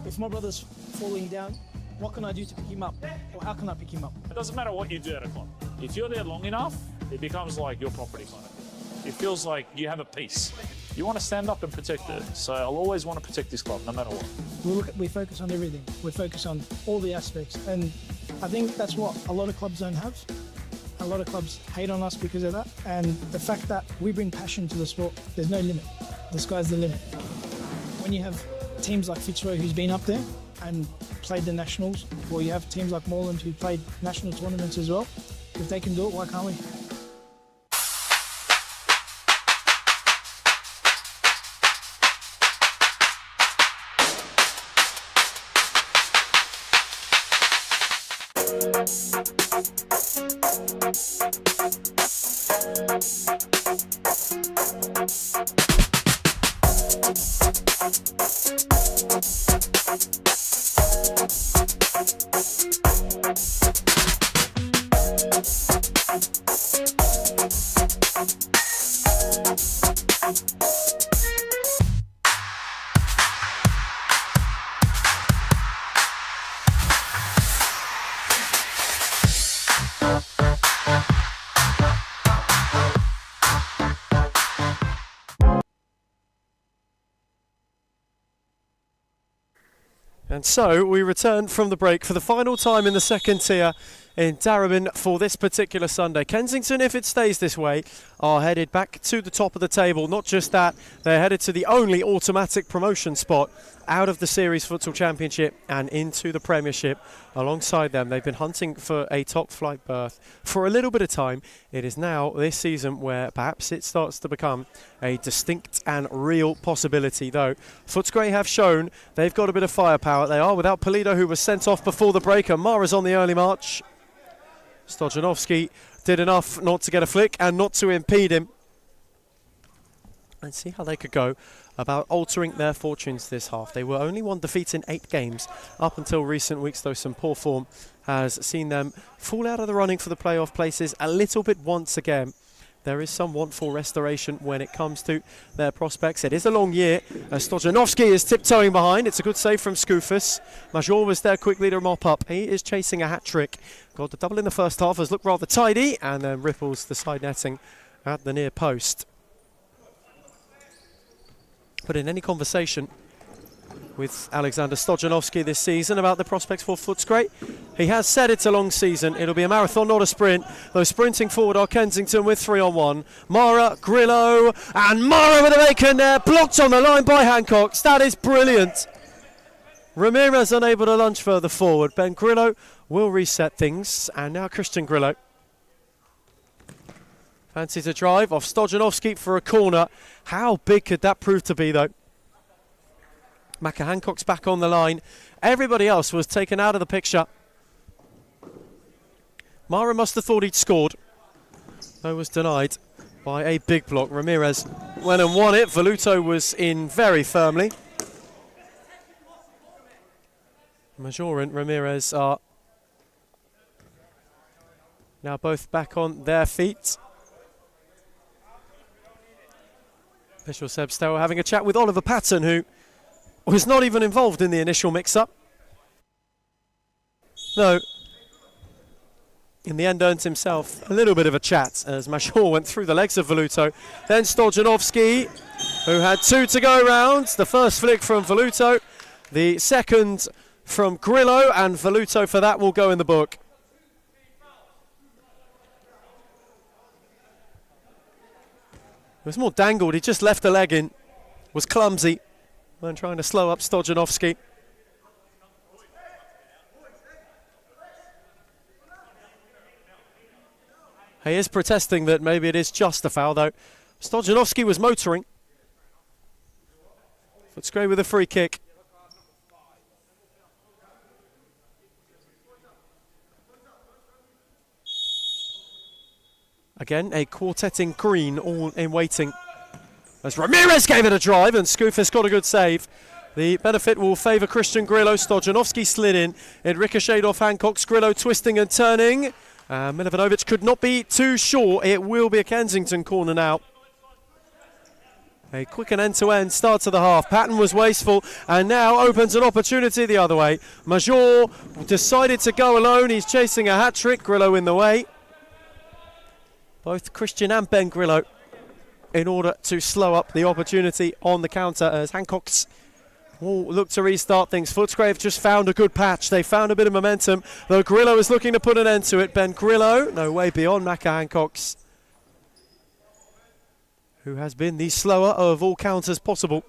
if my brother's falling down, what can I do to pick him up? Or how can I pick him up? It doesn't matter what you do at a club. If you're there long enough, it becomes like your property kind of thing. It feels like you have a piece. You want to stand up and protect it. So I'll always want to protect this club, no matter what. We focus on everything. We focus on all the aspects. And I think that's what a lot of clubs don't have. A lot of clubs hate on us because of that. And the fact that we bring passion to the sport, there's no limit. The sky's the limit. When you have teams like Fitzroy, who's been up there and played the nationals, or you have teams like Moreland who played national tournaments as well, if they can do it, why can't we? And so we return from the break for the final time in the second tier in Darebin for this particular Sunday. Kensington, if it stays this way, are headed back to the top of the table. Not just that, they're headed to the only automatic promotion spot out of the Series Futsal Championship and into the Premiership. Alongside them, they've been hunting for a top flight berth for a little bit of time. It is now this season where perhaps it starts to become a distinct and real possibility, though Footscray have shown they've got a bit of firepower. They are without Polito, who was sent off before the break, and Mara's on the early march. Stojanovski did enough not to get a flick and not to impede him. Let's see how they could go about altering their fortunes this half. They were only one defeat in 8 games up until recent weeks, though some poor form has seen them fall out of the running for the playoff places a little bit once again. There is some want for restoration when it comes to their prospects. It is a long year. Stojanovski is tiptoeing behind. It's a good save from Skoufis. Major was there quickly to mop up. He is chasing a hat-trick. Got the double in the first half, has looked rather tidy, and then ripples the side netting at the near post. But in any conversation with Alexander Stojanovski this season about the prospects for Footscray, he has said it's a long season. It'll be a marathon, not a sprint. Though sprinting forward are Kensington with 3-on-1. Mara, Grillo, and Mara with a bacon there, blocked on the line by Hancock. That is brilliant. Ramirez unable to lunge further forward. Ben Grillo will reset things, and now Christian Grillo fancies a drive off Stojanovski for a corner. How big could that prove to be, though? Macca Hancock's back on the line. Everybody else was taken out of the picture. Mara must have thought he'd scored, though was denied by a big block. Ramirez went and won it. Voluto was in very firmly. Major and Ramirez are now both back on their feet. Official Seb Stowe having a chat with Oliver Patton, who was not even involved in the initial mix-up. Though, in the end, earned himself a little bit of a chat as Major went through the legs of Voluto. Then Stojanovski, who had 2 to go round. The first flick from Voluto, the second from Grillo, and Voluto for that will go in the book. was more dangled. He just left the leg in. Was clumsy when trying to slow up Stojanovski. He is protesting that maybe it is just a foul, though. Stojanovski was motoring. Footscray with a free kick. Again, a quartet in green, all in waiting. As Ramirez gave it a drive, and Skoufis got a good save. The benefit will favour Christian Grillo. Stojanovski slid in. It ricocheted off Hancock's. Grillo twisting and turning. Milivanovic could not be too sure. It will be a Kensington corner now. A quick and end-to-end start to the half. Patton was wasteful and now opens an opportunity the other way. Major decided to go alone. He's chasing a hat-trick. Grillo in the way. Both Christian and Ben Grillo in order to slow up the opportunity on the counter as Hancock's will look to restart things. Footscray have just found a good patch. They found a bit of momentum, though Grillo is looking to put an end to it. Ben Grillo, no way beyond Macca Hancock's, who has been the slower of all counters possible.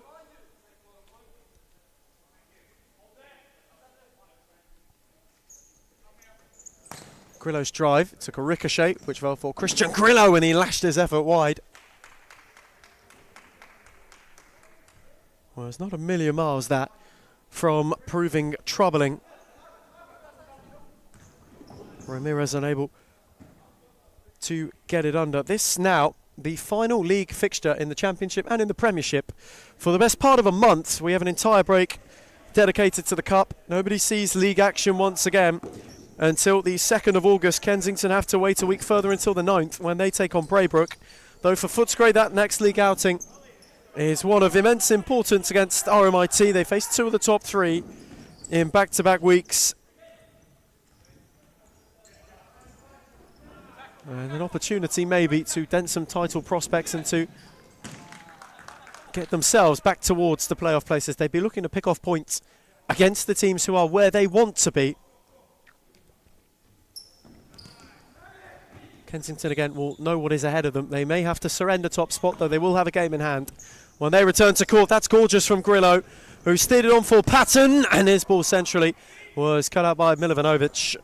Grillo's drive took a ricochet, which fell for Christian Grillo, and he lashed his effort wide. Well, it's not a million miles that from proving troubling. Ramirez unable to get it under. This now the final league fixture in the Championship and in the Premiership. For the best part of a month, we have an entire break dedicated to the Cup. Nobody sees league action once again until the 2nd of August. Kensington have to wait a week further until the 9th when they take on Braybrook. Though for Footscray, that next league outing is one of immense importance against RMIT. They face two of the top three in back-to-back weeks. And an opportunity maybe to dent some title prospects and to get themselves back towards the playoff places. They'd be looking to pick off points against the teams who are where they want to be. Kensington again will know what is ahead of them. They may have to surrender top spot, though they will have a game in hand. When they return to court, that's gorgeous from Grillo, who steered it on for Patton, and his ball centrally was cut out by Milivanovic,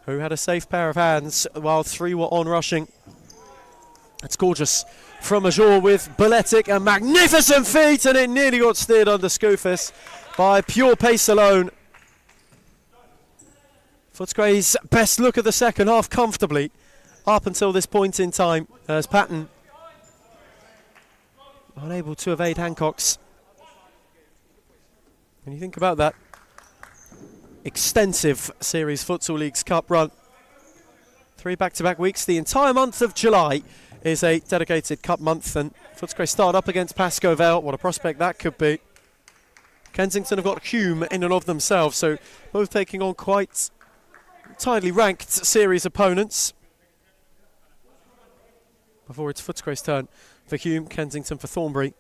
who had a safe pair of hands while three were on rushing. It's gorgeous from Major with Balletic, a magnificent feat, and it nearly got steered under Skoufis by pure pace alone. Footscray's best look at the second half comfortably up until this point in time, as Patton unable to evade Hancock's. When you think about that extensive Series Futsal League's Cup run, 3 back-to-back weeks, the entire month of July is a dedicated Cup month, and Footscray start up against Pascoe Vale. What a prospect that could be. Kensington have got Hume in and of themselves, so both taking on quite tightly ranked series opponents. Before it's Footscray's turn for Hume, Kensington for Thornbury.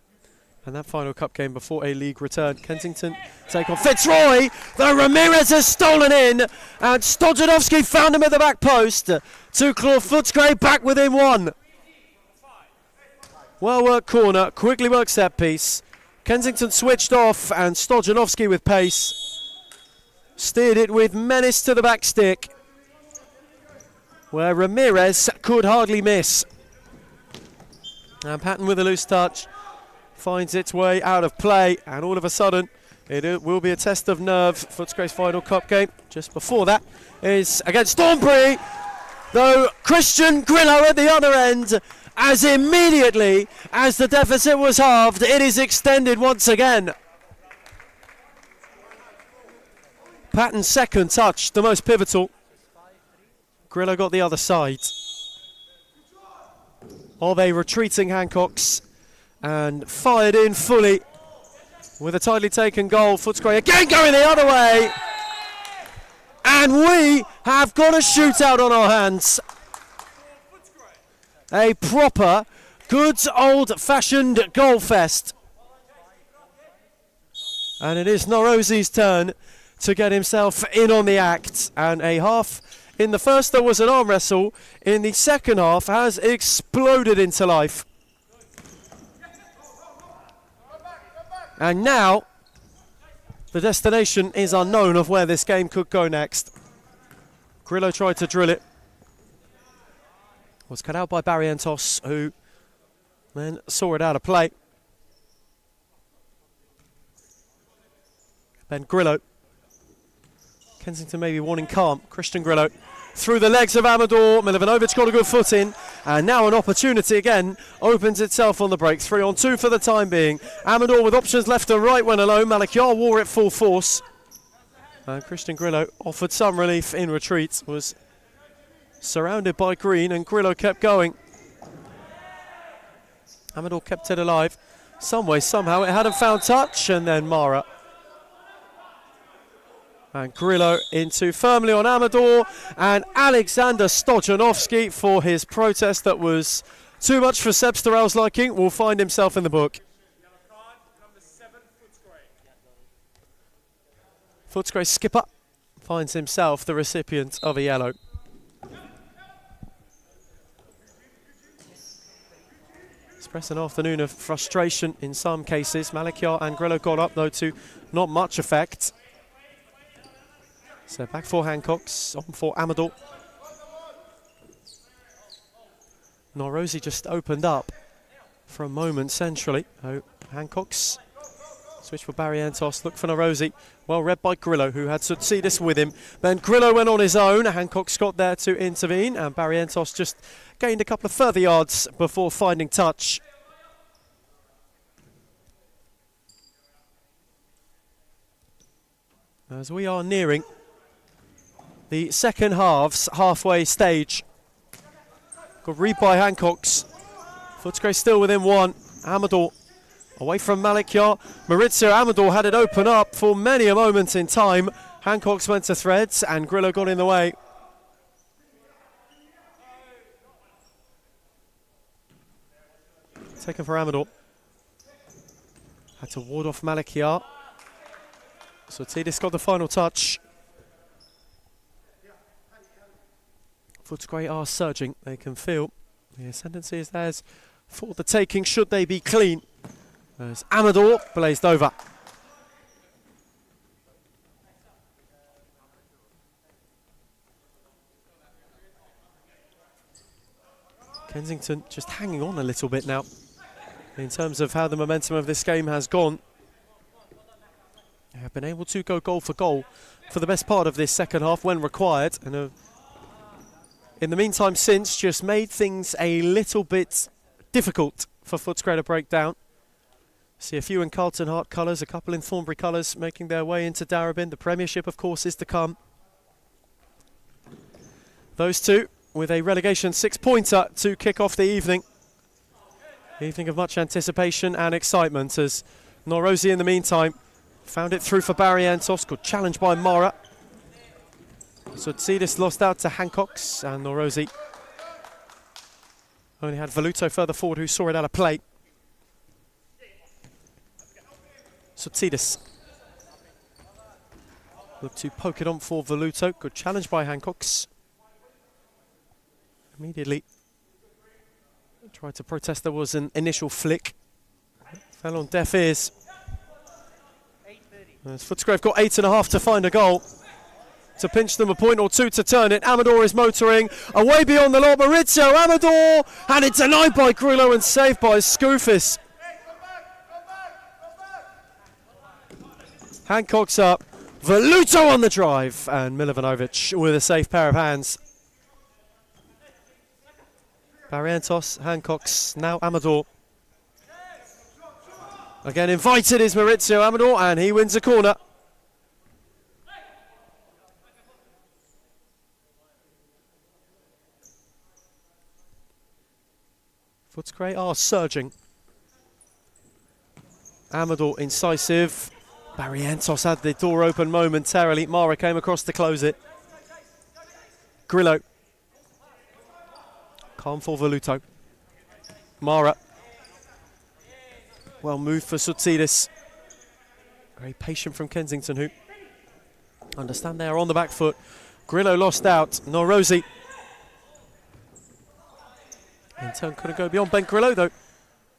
And that final cup game before a league return. Kensington take on Fitzroy. The Ramirez has stolen in. And Stojanovski found him at the back post to claw Footscray back within one. Well worked corner. Quickly worked set piece. Kensington switched off and Stojanovski with pace steered it with menace to the back stick, where Ramirez could hardly miss. And Patton with a loose touch finds its way out of play, and all of a sudden it will be a test of nerve. Footscray's final cup game just before that is against Thornbury, though Christian Grillo at the other end, as immediately as the deficit was halved, it is extended once again. Patton's second touch, the most pivotal. Grillo got the other side of a retreating Hancock's and fired in fully with a tightly taken goal. Footscray again going the other way, and we have got a shootout on our hands. A proper good old-fashioned goal fest, and it is Norosi's turn to get himself in on the act. And a half in the first there was an arm wrestle, in the second half has exploded into life. And now the destination is unknown of where this game could go next. Grillo tried to drill it. Was cut out by Barrientos, who then saw it out of play. Ben Grillo. Kensington maybe wanting calm. Christian Grillo through the legs of Amador. Milivanovic got a good foot in. And now an opportunity again opens itself on the break. 3-on-2 for the time being. Amador with options left and right when alone. Malakiar wore it full force. And Christian Grillo offered some relief in retreat. Was surrounded by green and Grillo kept going. Amador kept it alive. Some way, somehow, it hadn't found touch. And then Mara. And Grillo into firmly on Amador, and Alexander Stojanovski, for his protest that was too much for Seb Starel's liking, will find himself in the book. Footscray skipper finds himself the recipient of a yellow. Express an afternoon of frustration in some cases. Malakiar and Grillo got up though to not much effect. So back for Hancock's, on for Amador. Norozi just opened up for a moment centrally. Oh, Hancock's switch for Barrientos, look for Norozi. Well read by Grillo, who had Soutsidis with him. Then Grillo went on his own. Hancock's got there to intervene, and Barrientos just gained a couple of further yards before finding touch. As we are nearing the second half's halfway stage. Good read by Hancock's. Footscray still within one. Amador away from Malakiar. Maurizio Amador had it open up for many a moment in time. Hancock's went to threads and Grillo got in the way. Taken for Amador. Had to ward off Malakiar. Soutsidis got the final touch. Footscray are surging. They can feel the ascendancy is theirs for the taking, should they be clean. As Amador blazed over. Kensington just hanging on a little bit now in terms of how the momentum of this game has gone. They have been able to go goal for goal for the best part of this second half when required, and in the meantime since just made things a little bit difficult for Footscray to break down. See a few in Carlton Heart colours, a couple in Thornbury colours making their way into Darebin. The Premiership of course is to come. Those two with a relegation 6-pointer to kick off the evening. Evening of much anticipation and excitement, as Norozi in the meantime found it through for Barrientos. Good challenge by Mara. Soutsidis lost out to Hancock's, and Norozi only had Voluto further forward, who saw it out of play. Soutsidis looked to poke it on for Voluto. Good challenge by Hancock's. Immediately tried to protest. There was an initial flick. Fell on deaf ears. As Footscray got 8.5 to find a goal, to pinch them a point or two to turn it. Amador is motoring away beyond the lot. Maurizio Amador had it denied by Grillo and saved by Skoufis. Hancock's up, Voluto on the drive, and Milivanovic with a safe pair of hands. Barrientos, Hancock's, now Amador. Again invited is Maurizio Amador, and he wins a corner. Footscray are surging. Amador incisive. Barrientos had the door open momentarily. Mara came across to close it. Grillo. Calm for Voluto. Mara. Well moved for Soutsidis. Very patient from Kensington, who understand they are on the back foot. Grillo lost out. Norozi in turn couldn't go beyond Ben Grillo, though.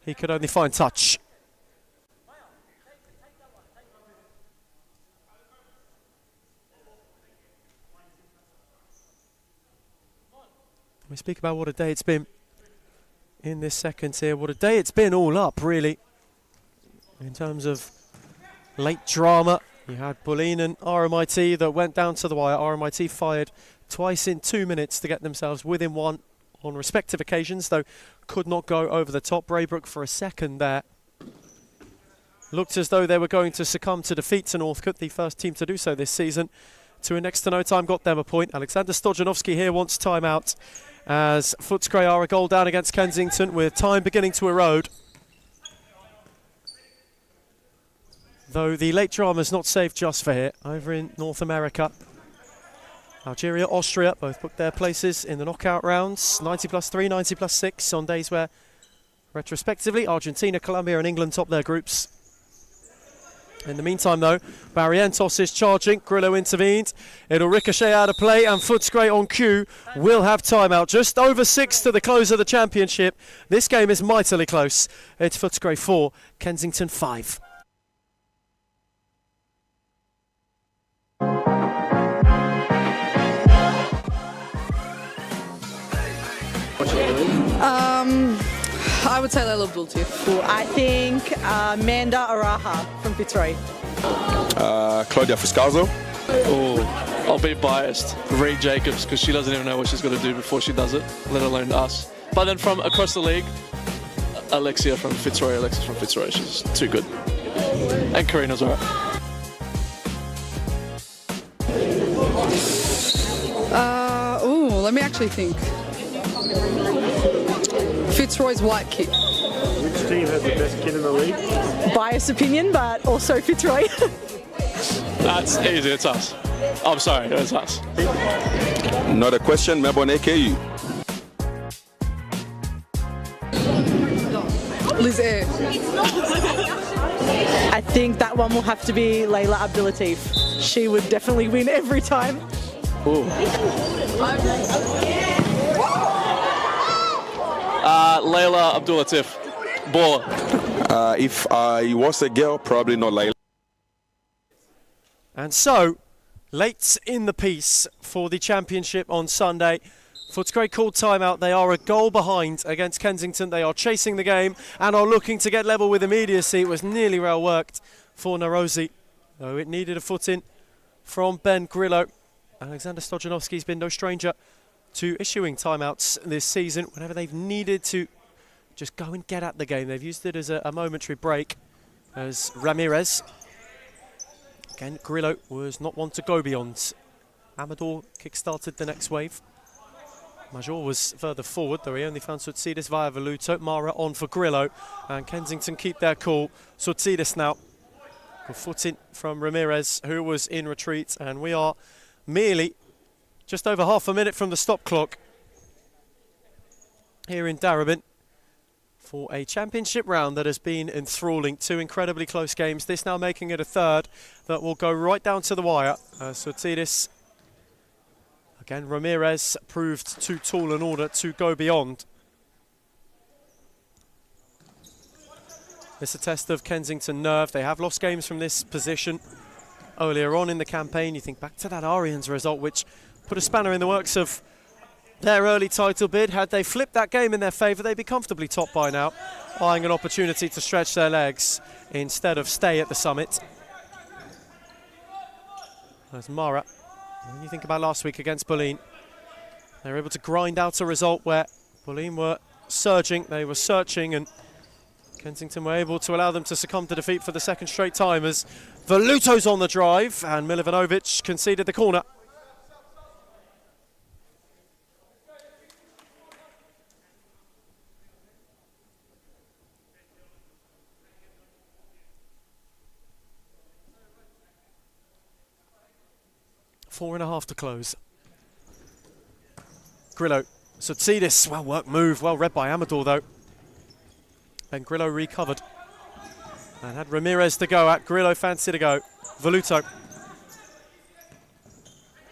He could only find touch. We speak about what a day it's been in this second tier. What a day it's been all up, really. In terms of late drama, you had Bulleen and RMIT that went down to the wire. RMIT fired twice in 2 minutes to get themselves within one on respective occasions, though could not go over the top. Braybrook for a second there looked as though they were going to succumb to defeat to Northcote, the first team to do so this season. To a next to no time, got them a point. Alexander Stojanovski here wants timeout as Footscray are a goal down against Kensington with time beginning to erode. Though the late drama is not saved just for here. Over in North America, Algeria, Austria both booked their places in the knockout rounds. 90+3, 90+6 on days where, retrospectively, Argentina, Colombia and England top their groups. In the meantime, though, Barrientos is charging. Grillo intervened. It'll ricochet out of play, and Footscray on cue will have timeout. Just over 6 to the close of the championship. This game is mightily close. It's Footscray 4, Kensington 5. I would say Layla Abdul too. I think Amanda Araha from Fitzroy. Claudia Fuscalzo. Oh, I'll be biased. Reed Jacobs, because she doesn't even know what she's going to do before she does it, let alone us. But then from across the league, Alexis from Fitzroy. She's too good. And Karina's alright. Let me actually think. Fitzroy's white kit. Which team has the best kid in the league? Biased opinion, but also Fitzroy. That's easy, it's us. I'm sorry, it's us. Not a question, Melbourne AKU. Liz Air. I think that one will have to be Layla Abdulatif. She would definitely win every time. Ooh. Layla Abdulatif. Baller. If I was a girl, probably not Layla. And so, late in the piece for the championship on Sunday. Footscray called timeout. They are a goal behind against Kensington. They are chasing the game and are looking to get level with immediacy. It was nearly well worked for Narosi, though it needed a foot in from Ben Grillo. Alexander Stojanovski's been no stranger to issuing timeouts this season whenever they've needed to just go and get at the game. They've used it as a momentary break as Ramirez. Again, Grillo was not one to go beyond. Amador kick-started the next wave. Major was further forward, though he only found Soutsidis via Voluto. Mara on for Grillo, and Kensington keep their cool. Soutsidis now. Good foot in from Ramirez, who was in retreat, and we are merely just over half a minute from the stop clock here in Darebin for a championship round that has been enthralling. 2 incredibly close games, this now making it a third that will go right down to the wire. Soutsidis, again, Ramirez proved too tall in order to go beyond. It's a test of Kensington nerve. They have lost games from this position earlier on in the campaign. You think back to that Arians result, which put a spanner in the works of their early title bid. Had they flipped that game in their favour, they'd be comfortably top by now, eyeing an opportunity to stretch their legs instead of stay at the summit. There's Mara. When you think about last week against Bulleen, they were able to grind out a result where Bulleen were surging, they were searching, and Kensington were able to allow them to succumb to defeat for the second straight time as Voluto's on the drive and Milivanovic conceded the corner. Four and a half to close. Grillo, Soutsidis, well worked move, well read by Amador though. And Grillo recovered and had Ramirez to go at. Grillo fancy to go. Voluto.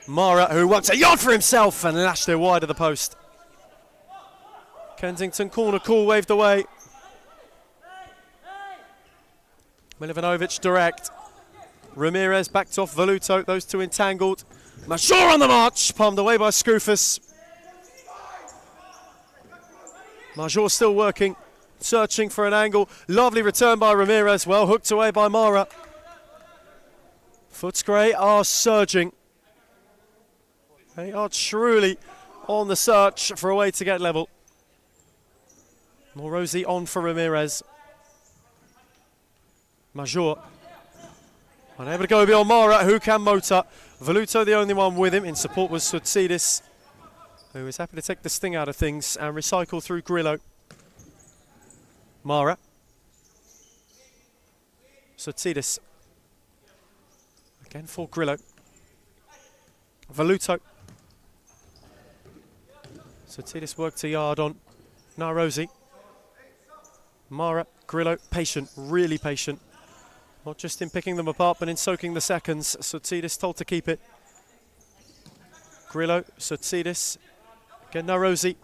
Mara, who wants a yard for himself and lashed it wide of the post. Kensington corner call waved away. Milivanovic direct. Ramirez backed off Voluto, those two entangled. Major on the march, palmed away by Skoufis. Major still working, searching for an angle. Lovely return by Ramirez, well hooked away by Mara. Footscray are surging. They are truly on the search for a way to get level. Morosi on for Ramirez. Major unable to go beyond Mara, who can motor. Voluto the only one with him. In support was Soutsidis, who is happy to take the sting out of things and recycle through Grillo. Mara. Soutsidis. Again for Grillo. Voluto. Soutsidis worked a yard on Narosi. Mara, Grillo, patient, really patient. Not just in picking them apart, but in soaking the seconds. Soutsidis told to keep it. Grillo, Soutsidis. Again, Narosi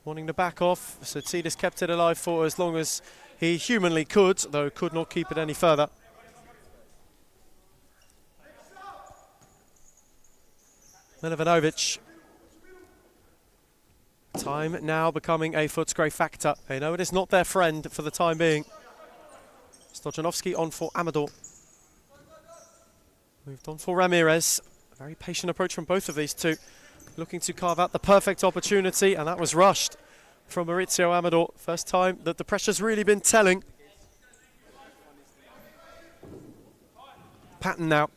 wanting to back off. Soutsidis kept it alive for as long as he humanly could, though could not keep it any further. Milivanovic. Time now becoming a Footscray factor. They know it is not their friend for the time being. Stojanovski on for Amador. Moved on for Ramirez. A very patient approach from both of these two. Looking to carve out the perfect opportunity, and that was rushed from Maurizio Amador. First time that the pressure's really been telling. Patton now.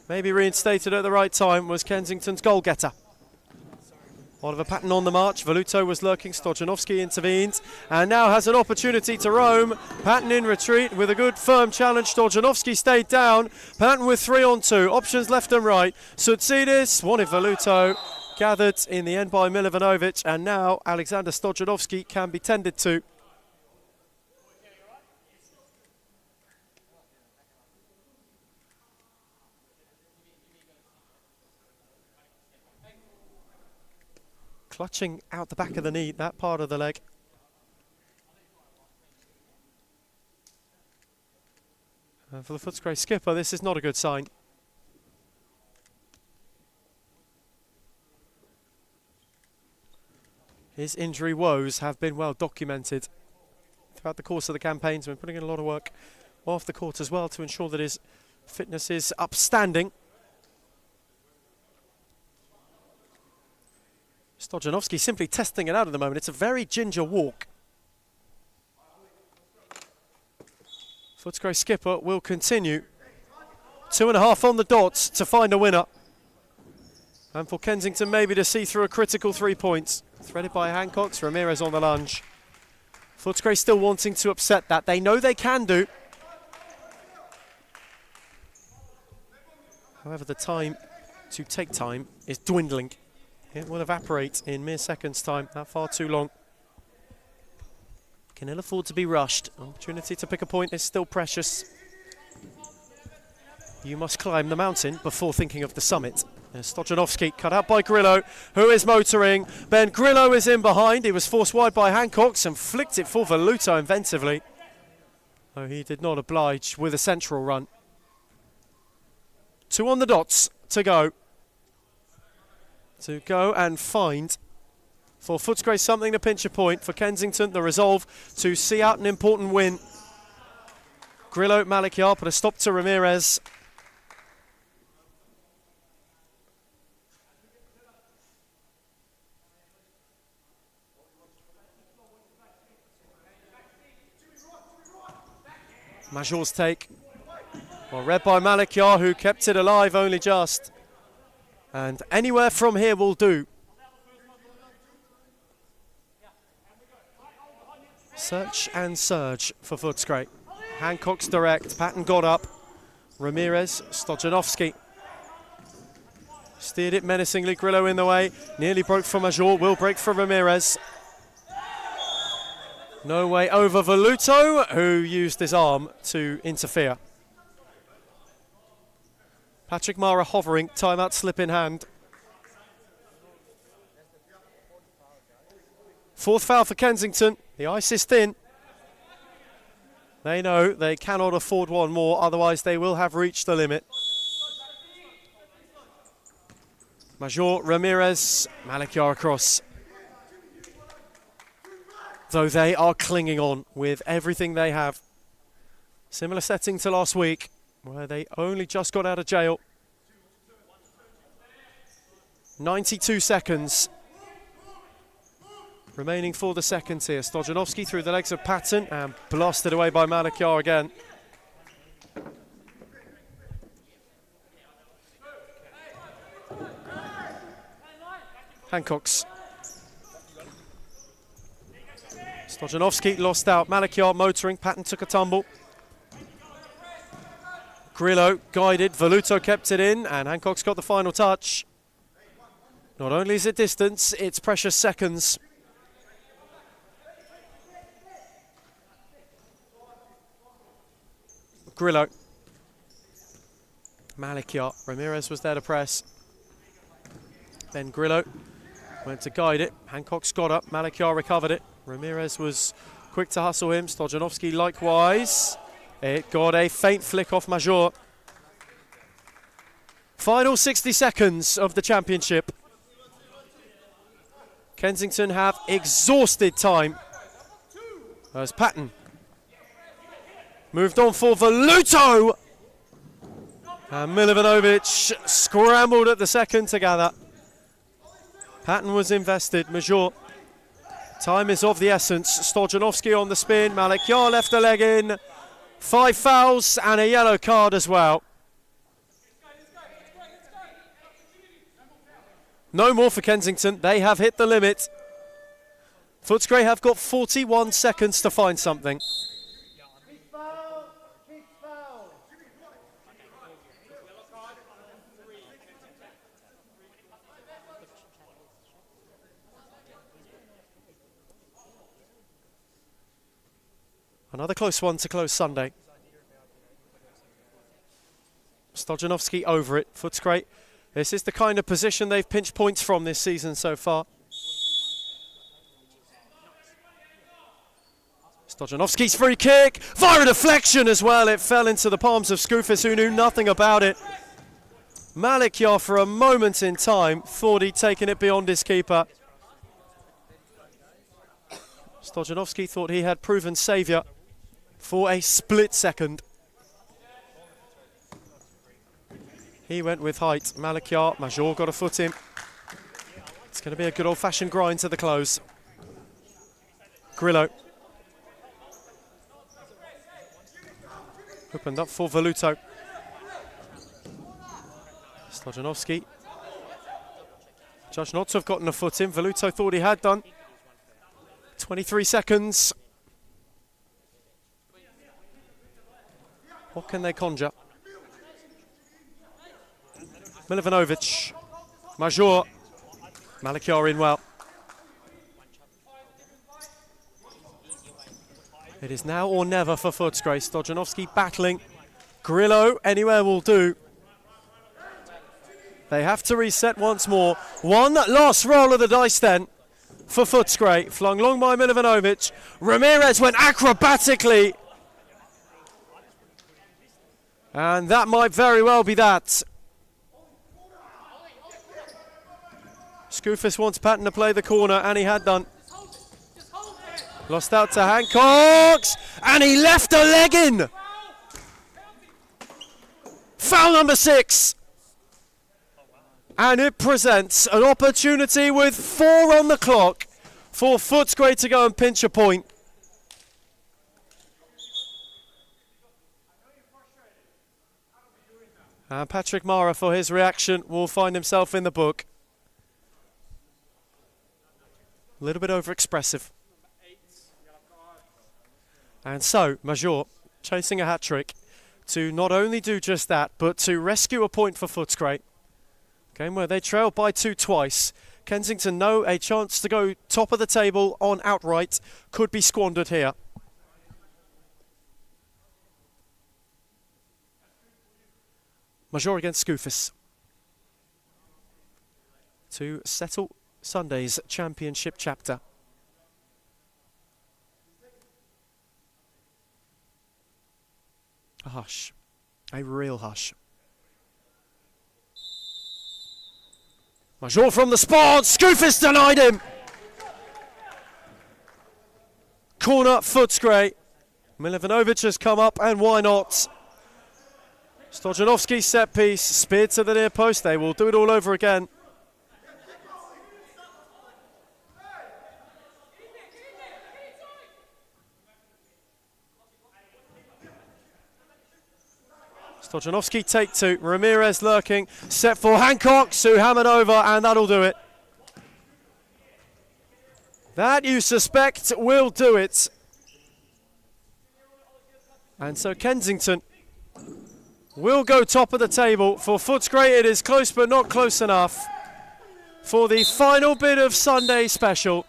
Maybe reinstated at the right time was Kensington's goal getter. Oliver Patton on the march. Voluto was lurking. Stojanovski intervened and now has an opportunity to roam. Patton in retreat with a good firm challenge. Stojanovski stayed down. Patton with 3-on-2. Options left and right. Soutsidis wanted Voluto. Gathered in the end by Milivanovic, and now Alexander Stojanovski can be tended to. Clutching out the back of the knee, that part of the leg. And for the Footscray skipper, this is not a good sign. His injury woes have been well documented throughout the course of the campaign. So we're putting in a lot of work off the court as well to ensure that his fitness is upstanding. Stojanovski simply testing it out at the moment. It's a very ginger walk. Footscray skipper will continue. 2.5 on the dots to find a winner. And for Kensington maybe to see through a critical 3 points. Threaded by Hancock's, Ramirez on the lunge. Footscray still wanting to upset that. They know they can do. However, the time to take time is dwindling. It will evaporate in mere seconds' time. Not far too long. Can ill afford to be rushed. Opportunity to pick a point is still precious. You must climb the mountain before thinking of the summit. There's Stojanovski cut out by Grillo, who is motoring. Ben Grillo is in behind. He was forced wide by Hancock's and flicked it for Voluto inventively. Oh, he did not oblige with a central run. 2 on the dots to go. To go and find for Footscray something to pinch a point. For Kensington, the resolve to see out an important win. Grillo, Malikiar put a stop to Ramirez. Major's take. Well, read by Malikiar, who kept it alive only just. And anywhere from here will do. Search and surge for Footscray. Hancock's direct. Patton got up. Ramirez, Stojanovski. Steered it menacingly. Grillo in the way. Nearly broke for Major. Will break for Ramirez. No way over Voluto, who used his arm to interfere. Patrick Mara hovering, timeout slip in hand. 4th foul for Kensington. The ice is thin. They know they cannot afford one more, otherwise they will have reached the limit. Major, Ramirez, Malikiar across. though they are clinging on with everything they have. Similar setting to last week, where they only just got out of jail. 92 seconds remaining for the second here. Stojanovski through the legs of Patton and blasted away by Malakiar again. Hancocks. Stojanovski lost out. Malakiar motoring. Patton took a tumble. Grillo guided. Voluto kept it in, and Hancock's got the final touch. Not only is it distance, it's precious seconds. Grillo. Malakiar. Ramirez was there to press. Then Grillo went to guide it. Hancock's got up. Malakiar recovered it. Ramirez was quick to hustle him. Stojanovski likewise. It got a faint flick off Major. Final 60 seconds of the championship. Kensington have exhausted time. As Patton moved on for Voluto. And Milivanovic scrambled at the second to gather. Patton was invested. Major. Time is of the essence. Stojanovski on the spin. Malakiar left the leg in. 5 fouls and a yellow card as well. No more for Kensington. They have hit the limit. Footscray have got 41 seconds to find something. Another close one to close Sunday. Stojanovski over it. Footscray. This is the kind of position they've pinched points from this season so far. Stojanovski's free kick. Via deflection as well. It fell into the palms of Skoufis, who knew nothing about it. Malakiar, for a moment in time, thought he'd taken it beyond his keeper. Stojanovski thought he had proven saviour for a split second. He went with height. Malakiar, Major got a foot in. It's going to be a good old-fashioned grind to the close. Grillo. Opened up for Voluto. Stojanovski. Judged not to have gotten a foot in. Voluto thought he had done. 23 seconds. What can they conjure? Milivanovic. Major. Malakiar in well. It is now or never for Footscray. Stojanovski battling. Grillo, anywhere will do. They have to reset once more. One last roll of the dice then for Footscray. Flung long by Milivanovic. Ramirez went acrobatically. And that might very well be that. Skoufis wants Patton to play the corner, and he had done. Lost out to Hancocks, and he left a leg in. Foul number 6. And it presents an opportunity with 4 on the clock for Footscray to go and pinch a point. And Patrick Mara, for his reaction, will find himself in the book. A little bit over-expressive. And so, Major chasing a hat-trick to not only do just that, but to rescue a point for Footscray. Game where they trailed by 2 twice. Kensington know a chance to go top of the table on outright could be squandered here. Major against Skoufis to settle Sunday's championship chapter. A hush. A real hush. Major from the spot. Skoufis denied him. corner, Footscray. Milivanovic has come up, and why not? Stojanovski set piece, speared to the near post. They will do it all over again. Stojanovski take two, Ramirez lurking, set for Hancock, Sue hammered over, and that'll do it. That, you suspect, will do it. And so Kensington will go top of the table. For Footscray, it is close but not close enough. For the final bit of Sunday special,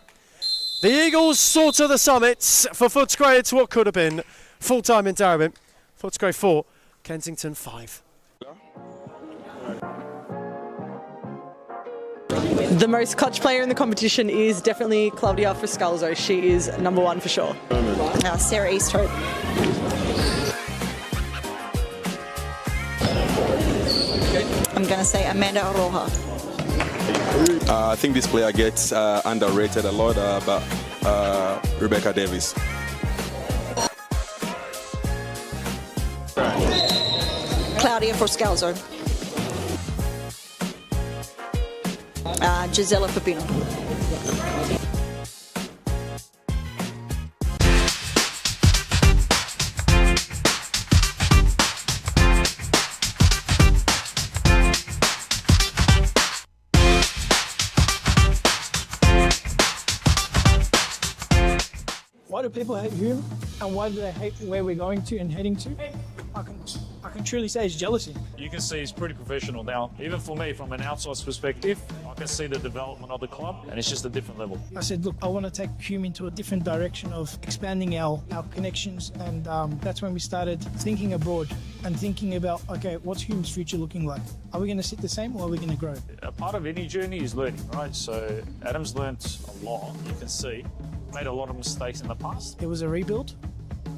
the Eagles soar to the summits. For Footscray, it's what could have been. Full time in Darabin. Footscray 4, Kensington 5. The most clutch player in the competition is definitely Claudia Friscalzo. She is number one for sure. Sarah Easthope. I'm going to say Amanda Aroha. I think this player gets underrated a lot, but Rebecca Davis. Claudia Friscalzo. Gisela Pepino. Why do people hate Hume, and why do they hate where we're going to and heading to? I can truly say it's jealousy. You can see he's pretty professional now. Even for me, from an outsider's perspective, I can see the development of the club, and it's just a different level. I said, look, I want to take Hume into a different direction of expanding our connections, and that's when we started thinking abroad and thinking about, okay, what's Hume's future looking like? Are we going to sit the same, or are we going to grow? A part of any journey is learning, right? So Adam's learnt a lot, you can see. Made a lot of mistakes in the past. It was a rebuild.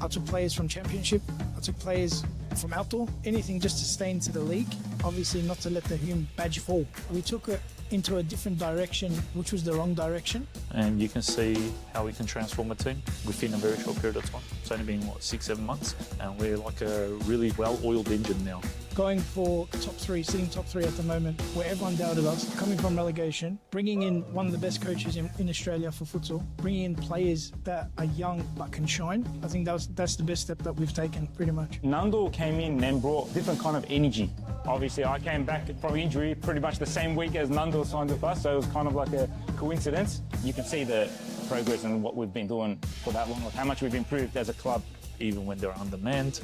I took players from Championship. I took players from outdoor. Anything just to stay into the league. Obviously not to let the Hume badge fall. We took it into a different direction, which was the wrong direction. And you can see how we can transform a team within a very short period of time. It's only been, 6-7 months? And we're like a really well-oiled engine now. Going for top three, sitting top three at the moment, where everyone doubted us, coming from relegation, bringing in one of the best coaches in Australia for futsal, bringing in players that are young but can shine. I think that's the best step that we've taken, pretty much. Nandul came in and brought different kind of energy. Obviously, I came back from injury pretty much the same week as Nandul signed with us, so it was kind of like a coincidence. You can see the progress and what we've been doing for that long, how much we've improved as a club. Even when they're undermanned,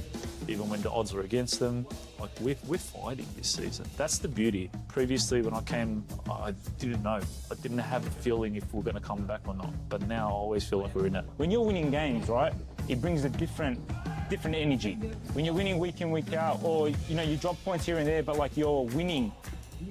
even when the odds are against them, like we're fighting this season. That's the beauty. Previously, when I came, I didn't know. I didn't have a feeling if we're going to come back or not. But now I always feel like we're in it. When you're winning games, right, it brings a different energy. When you're winning week in, week out, or you drop points here and there, but like you're winning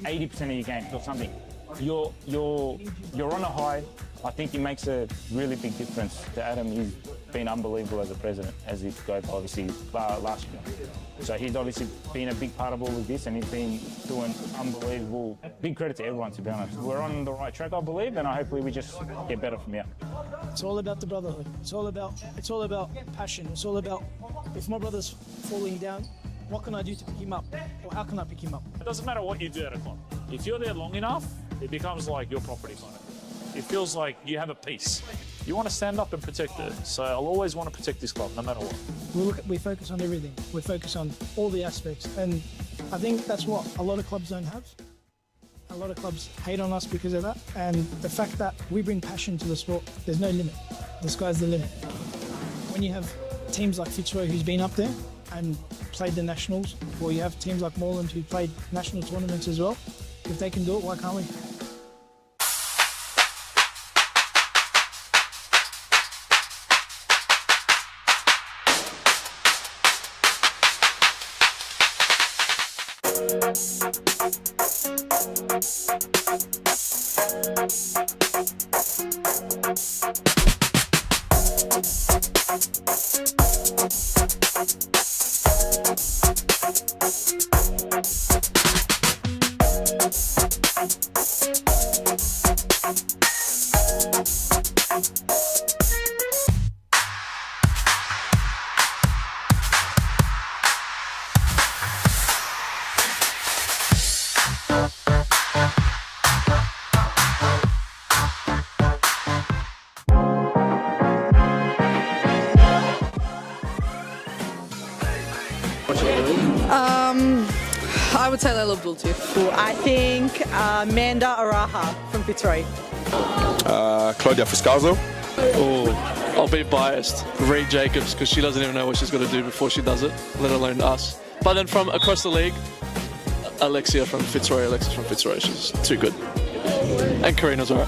80% of your games or something. You're on a high. I think it makes a really big difference to Adam. He's been unbelievable as a president, as he got obviously last year. So he's obviously been a big part of all of this, and he's been doing unbelievable. Big credit to everyone, to be honest. We're on the right track, I believe, and hopefully we just get better from here. It's all about the brotherhood. It's all about passion. It's all about, if my brother's falling down, what can I do to pick him up? Or how can I pick him up? It doesn't matter what you do at a club. If you're there long enough, it becomes like your property kind of. It feels like you have a piece. You want to stand up and protect it. So I'll always want to protect this club, no matter what. We focus on everything. We focus on all the aspects. And I think that's what a lot of clubs don't have. A lot of clubs hate on us because of that. And the fact that we bring passion to the sport, there's no limit. The sky's the limit. When you have teams like Fitzroy, who's been up there and played the nationals, or you have teams like Moreland who played national tournaments as well, if they can do it, why can't we? would say Layla Abdul Latif. I think Amanda Araha from Fitzroy. Claudia Fuscalzo. Oh, I'll be biased. Reed Jacobs, because she doesn't even know what she's got to do before she does it, let alone us. But then from across the league, Alexis from Fitzroy, she's too good. And Karina's alright.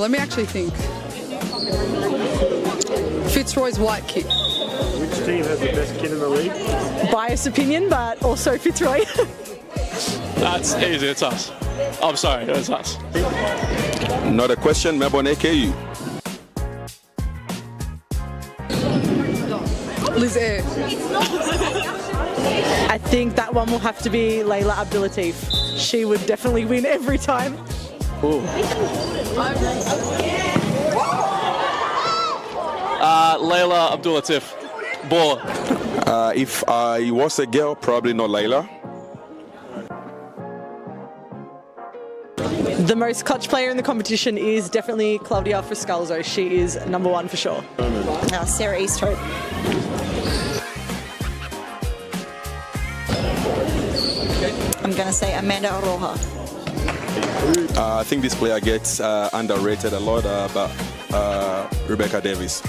Let me actually think. Fitzroy's white kit. Which team has the best kid in the league? Biased opinion, but also Fitzroy. That's easy, it's us. I'm sorry, it's us. Not a question, Melbourne AKU. Liz Air. I think that one will have to be Layla Abdul Latif. She would definitely win every time. Layla Abdul Latif. Baller. If I was a girl, probably not Layla. The most clutch player in the competition is definitely Claudia Fuscalzo. She is number one for sure. Sarah Easthope. I'm going to say Amanda Aroha. I think this player gets underrated a lot, but Rebecca Davis.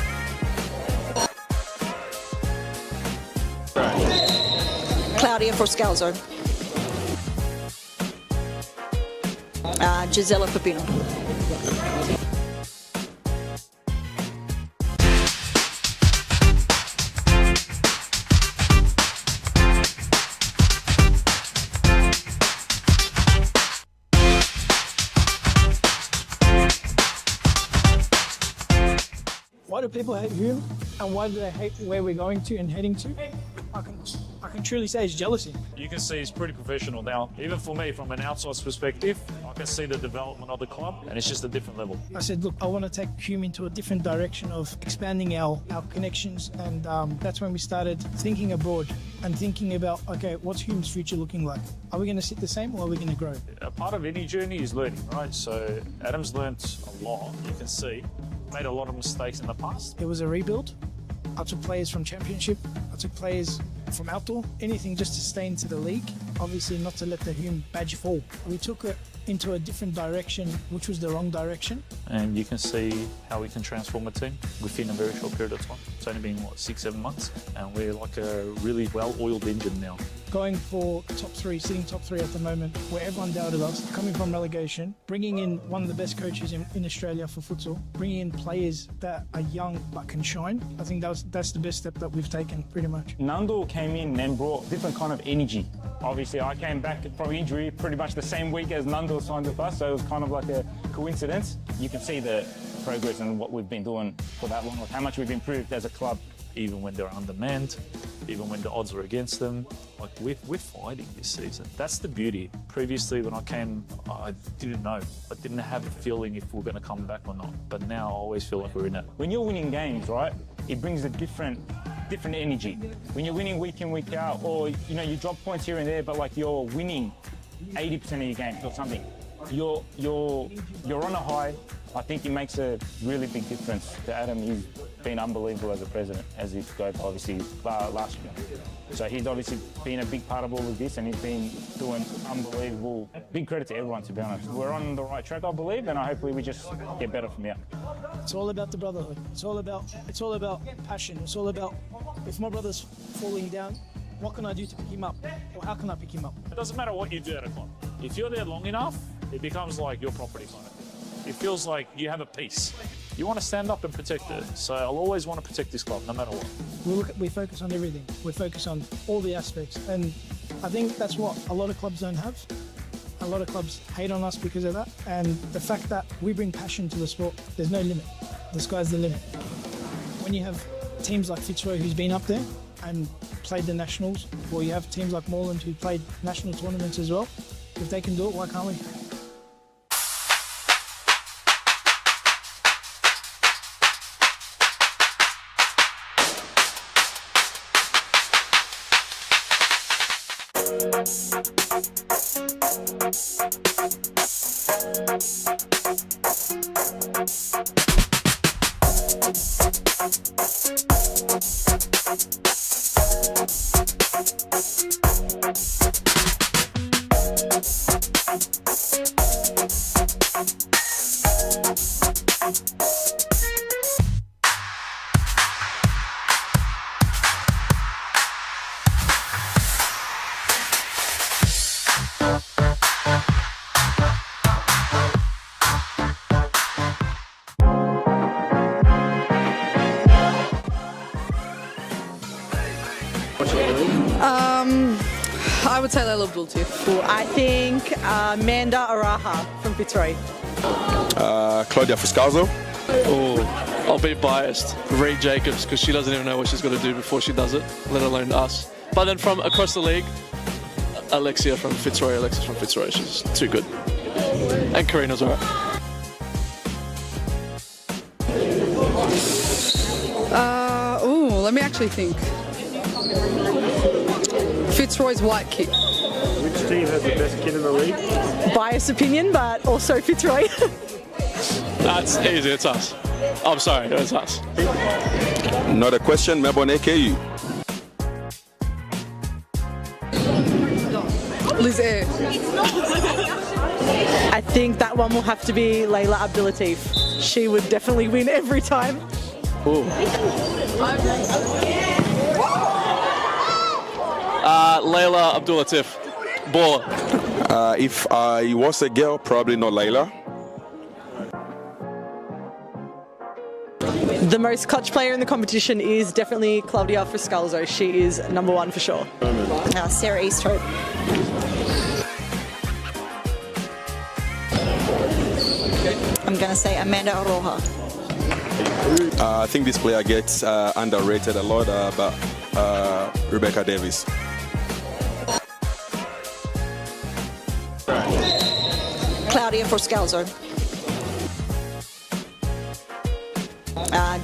Claudia Fuscalzo. Gisela Pepino. Why do people hate Hume, and why do they hate where we're going to and heading to? I can truly say it's jealousy. You can see he's pretty professional now. Even for me, from an outsider's perspective, I can see the development of the club, and it's just a different level. I said, look, I want to take Hume into a different direction of expanding our connections, and that's when we started thinking abroad and thinking about, okay, what's Hume's future looking like? Are we going to sit the same, or are we going to grow? A part of any journey is learning, right? So Adam's learnt a lot. You can see made a lot of mistakes in the past. It was a rebuild. I took players from Championship. I took players from outdoor. Anything just to stay into the league. Obviously not to let the Hume badge fall. We took it into a different direction, which was the wrong direction. And you can see how we can transform a team within a very short period of time. It's only been, 6-7 months? And we're like a really well-oiled engine now. Going for top three, sitting top three at the moment, where everyone doubted us, coming from relegation, bringing in one of the best coaches in Australia for futsal, bringing in players that are young but can shine. I think that's the best step that we've taken, pretty much. Nandul came in and brought different kind of energy. Obviously, I came back from injury pretty much the same week as Nandul signed with us, so it was kind of like a coincidence. You can see the progress and what we've been doing for that long, like how much we've improved as a club. Even when they're undermanned, even when the odds are against them, like we're fighting this season. That's the beauty. Previously, when I came, I didn't know. I didn't have a feeling if we were going to come back or not. But now I always feel like we're in it. When you're winning games, right, it brings a different energy. When you're winning week in, week out, or you drop points here and there, but like you're winning 80% of your games or something, you're on a high. I think it makes a really big difference to Adam. He's been unbelievable as a president, as he spoke obviously last year. So he's obviously been a big part of all of this, and he's been doing unbelievable. Big credit to everyone, to be honest. We're on the right track, I believe, and hopefully we just get better from here. It's all about the brotherhood. It's all about passion. It's all about, if my brother's falling down, what can I do to pick him up? Or how can I pick him up? It doesn't matter what you do at a club. If you're there long enough, it becomes like your property kind of thing. It feels like you have a piece. You want to stand up and protect it. So I'll always want to protect this club, no matter what. We focus on everything. We focus on all the aspects. And I think that's what a lot of clubs don't have. A lot of clubs hate on us because of that. And the fact that we bring passion to the sport, there's no limit. The sky's the limit. When you have teams like Fitzroy, who's been up there and played the nationals, or you have teams like Moreland who played national tournaments as well, if they can do it, why can't we? We'll be right back. I would say Leila Abdul-Latif. I think Amanda Araha from Fitzroy. Claudia Fuscalzo. Oh, I'll be biased. Reed Jacobs, because she doesn't even know what she's got to do before she does it, let alone us. But then from across the league, Alexis from Fitzroy. She's too good. And Karina's alright. Let me actually think. Fitzroy's white kit. Which team has the best kid in the league? Biased opinion, but also Fitzroy. That's easy, it's us. I'm sorry, it's us. Not a question, Melbourne AKU. Liz Air. I think that one will have to be Leila Abdul-Latif. She would definitely win every time. Leila Abdul-Latif. Baller. If I was a girl, probably not Layla. The most clutch player in the competition is definitely Claudia Fuscalzo. She is number one for sure. Sarah Easthope. I'm going to say Amanda Aroha. I think this player gets underrated a lot, but Rebecca Davis. Claudia Fuscalzo.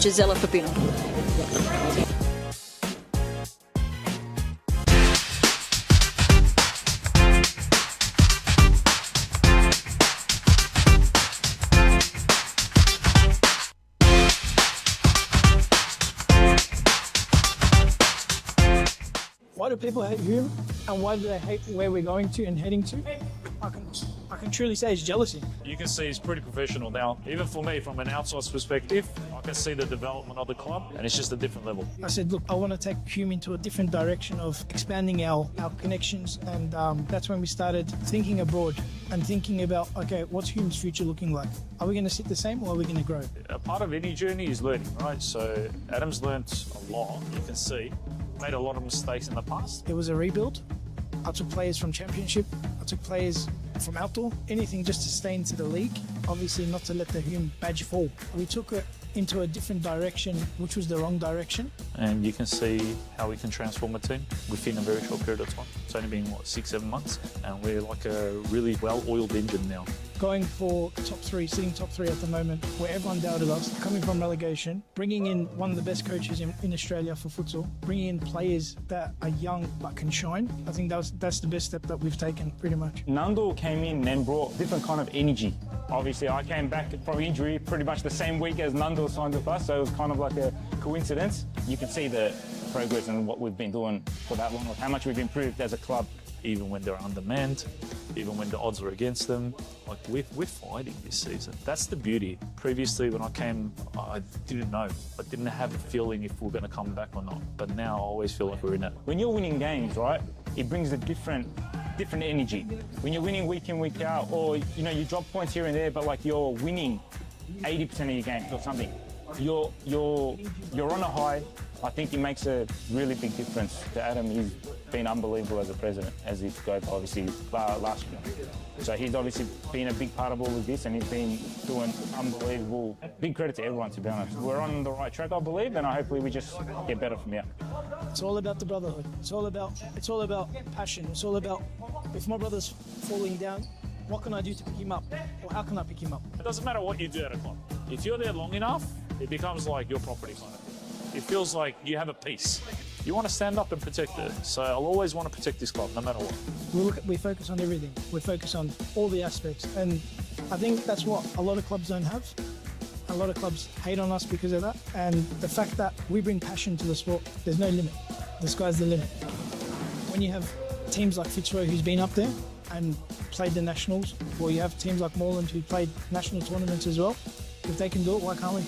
Gisela Pepino. Why do people hate Hume, and why do they hate where we're going to and heading to? I can truly say it's jealousy. You can see he's pretty professional now. Even for me, from an outsider's perspective, I can see the development of the club, and it's just a different level. I said, look, I want to take Hume into a different direction of expanding our connections, and that's when we started thinking abroad and thinking about, okay, what's Hume's future looking like? Are we going to sit the same, or are we going to grow? A part of any journey is learning, right? So Adam's learnt a lot, you can see. Made a lot of mistakes in the past. It was a rebuild. I took players from Championship. I took players from outdoor. Anything just to stay into the league. Obviously not to let the Hume badge fall. We took it into a different direction, which was the wrong direction. And you can see how we can transform a team within a very short period of time. It's only been, 6-7 months? And we're like a really well-oiled engine now. Going for top three, sitting top three at the moment, where everyone doubted us, coming from relegation, bringing in one of the best coaches in Australia for futsal, bringing in players that are young but can shine. I think that's the best step that we've taken, pretty much. Nando came in and brought different kind of energy. Obviously, I came back from injury pretty much the same week as Nando signed with us, so it was kind of like a coincidence. You can see the progress and what we've been doing for that long, how much we've improved as a club. Even when they're undermanned, even when the odds are against them, like we're fighting this season. That's the beauty. Previously, when I came, I didn't know. I didn't have a feeling if we were going to come back or not. But now I always feel like we're in it. When you're winning games, right, it brings a different energy. When you're winning week in, week out, or you drop points here and there, but like you're winning 80% of your games or something. You're on a high. I think it makes a really big difference to Adam. He's been unbelievable as a president, as he's go obviously last year. So he's obviously been a big part of all of this, and he's been doing unbelievable. Big credit to everyone, to be honest. We're on the right track, I believe, and hopefully we just get better from here. It's all about the brotherhood. It's all about passion. It's all about, if my brother's falling down, what can I do to pick him up? Or how can I pick him up? It doesn't matter what you do at a club. If you're there long enough, it becomes like your property kind of. It feels like you have a piece. You want to stand up and protect it. So I'll always want to protect this club, no matter what. We focus on everything. We focus on all the aspects. And I think that's what a lot of clubs don't have. A lot of clubs hate on us because of that. And the fact that we bring passion to the sport, there's no limit. the sky's the limit. When you have teams like Fitzroy who's been up there and played the nationals, or you have teams like Moreland who played national tournaments as well, if they can do it, why can't we?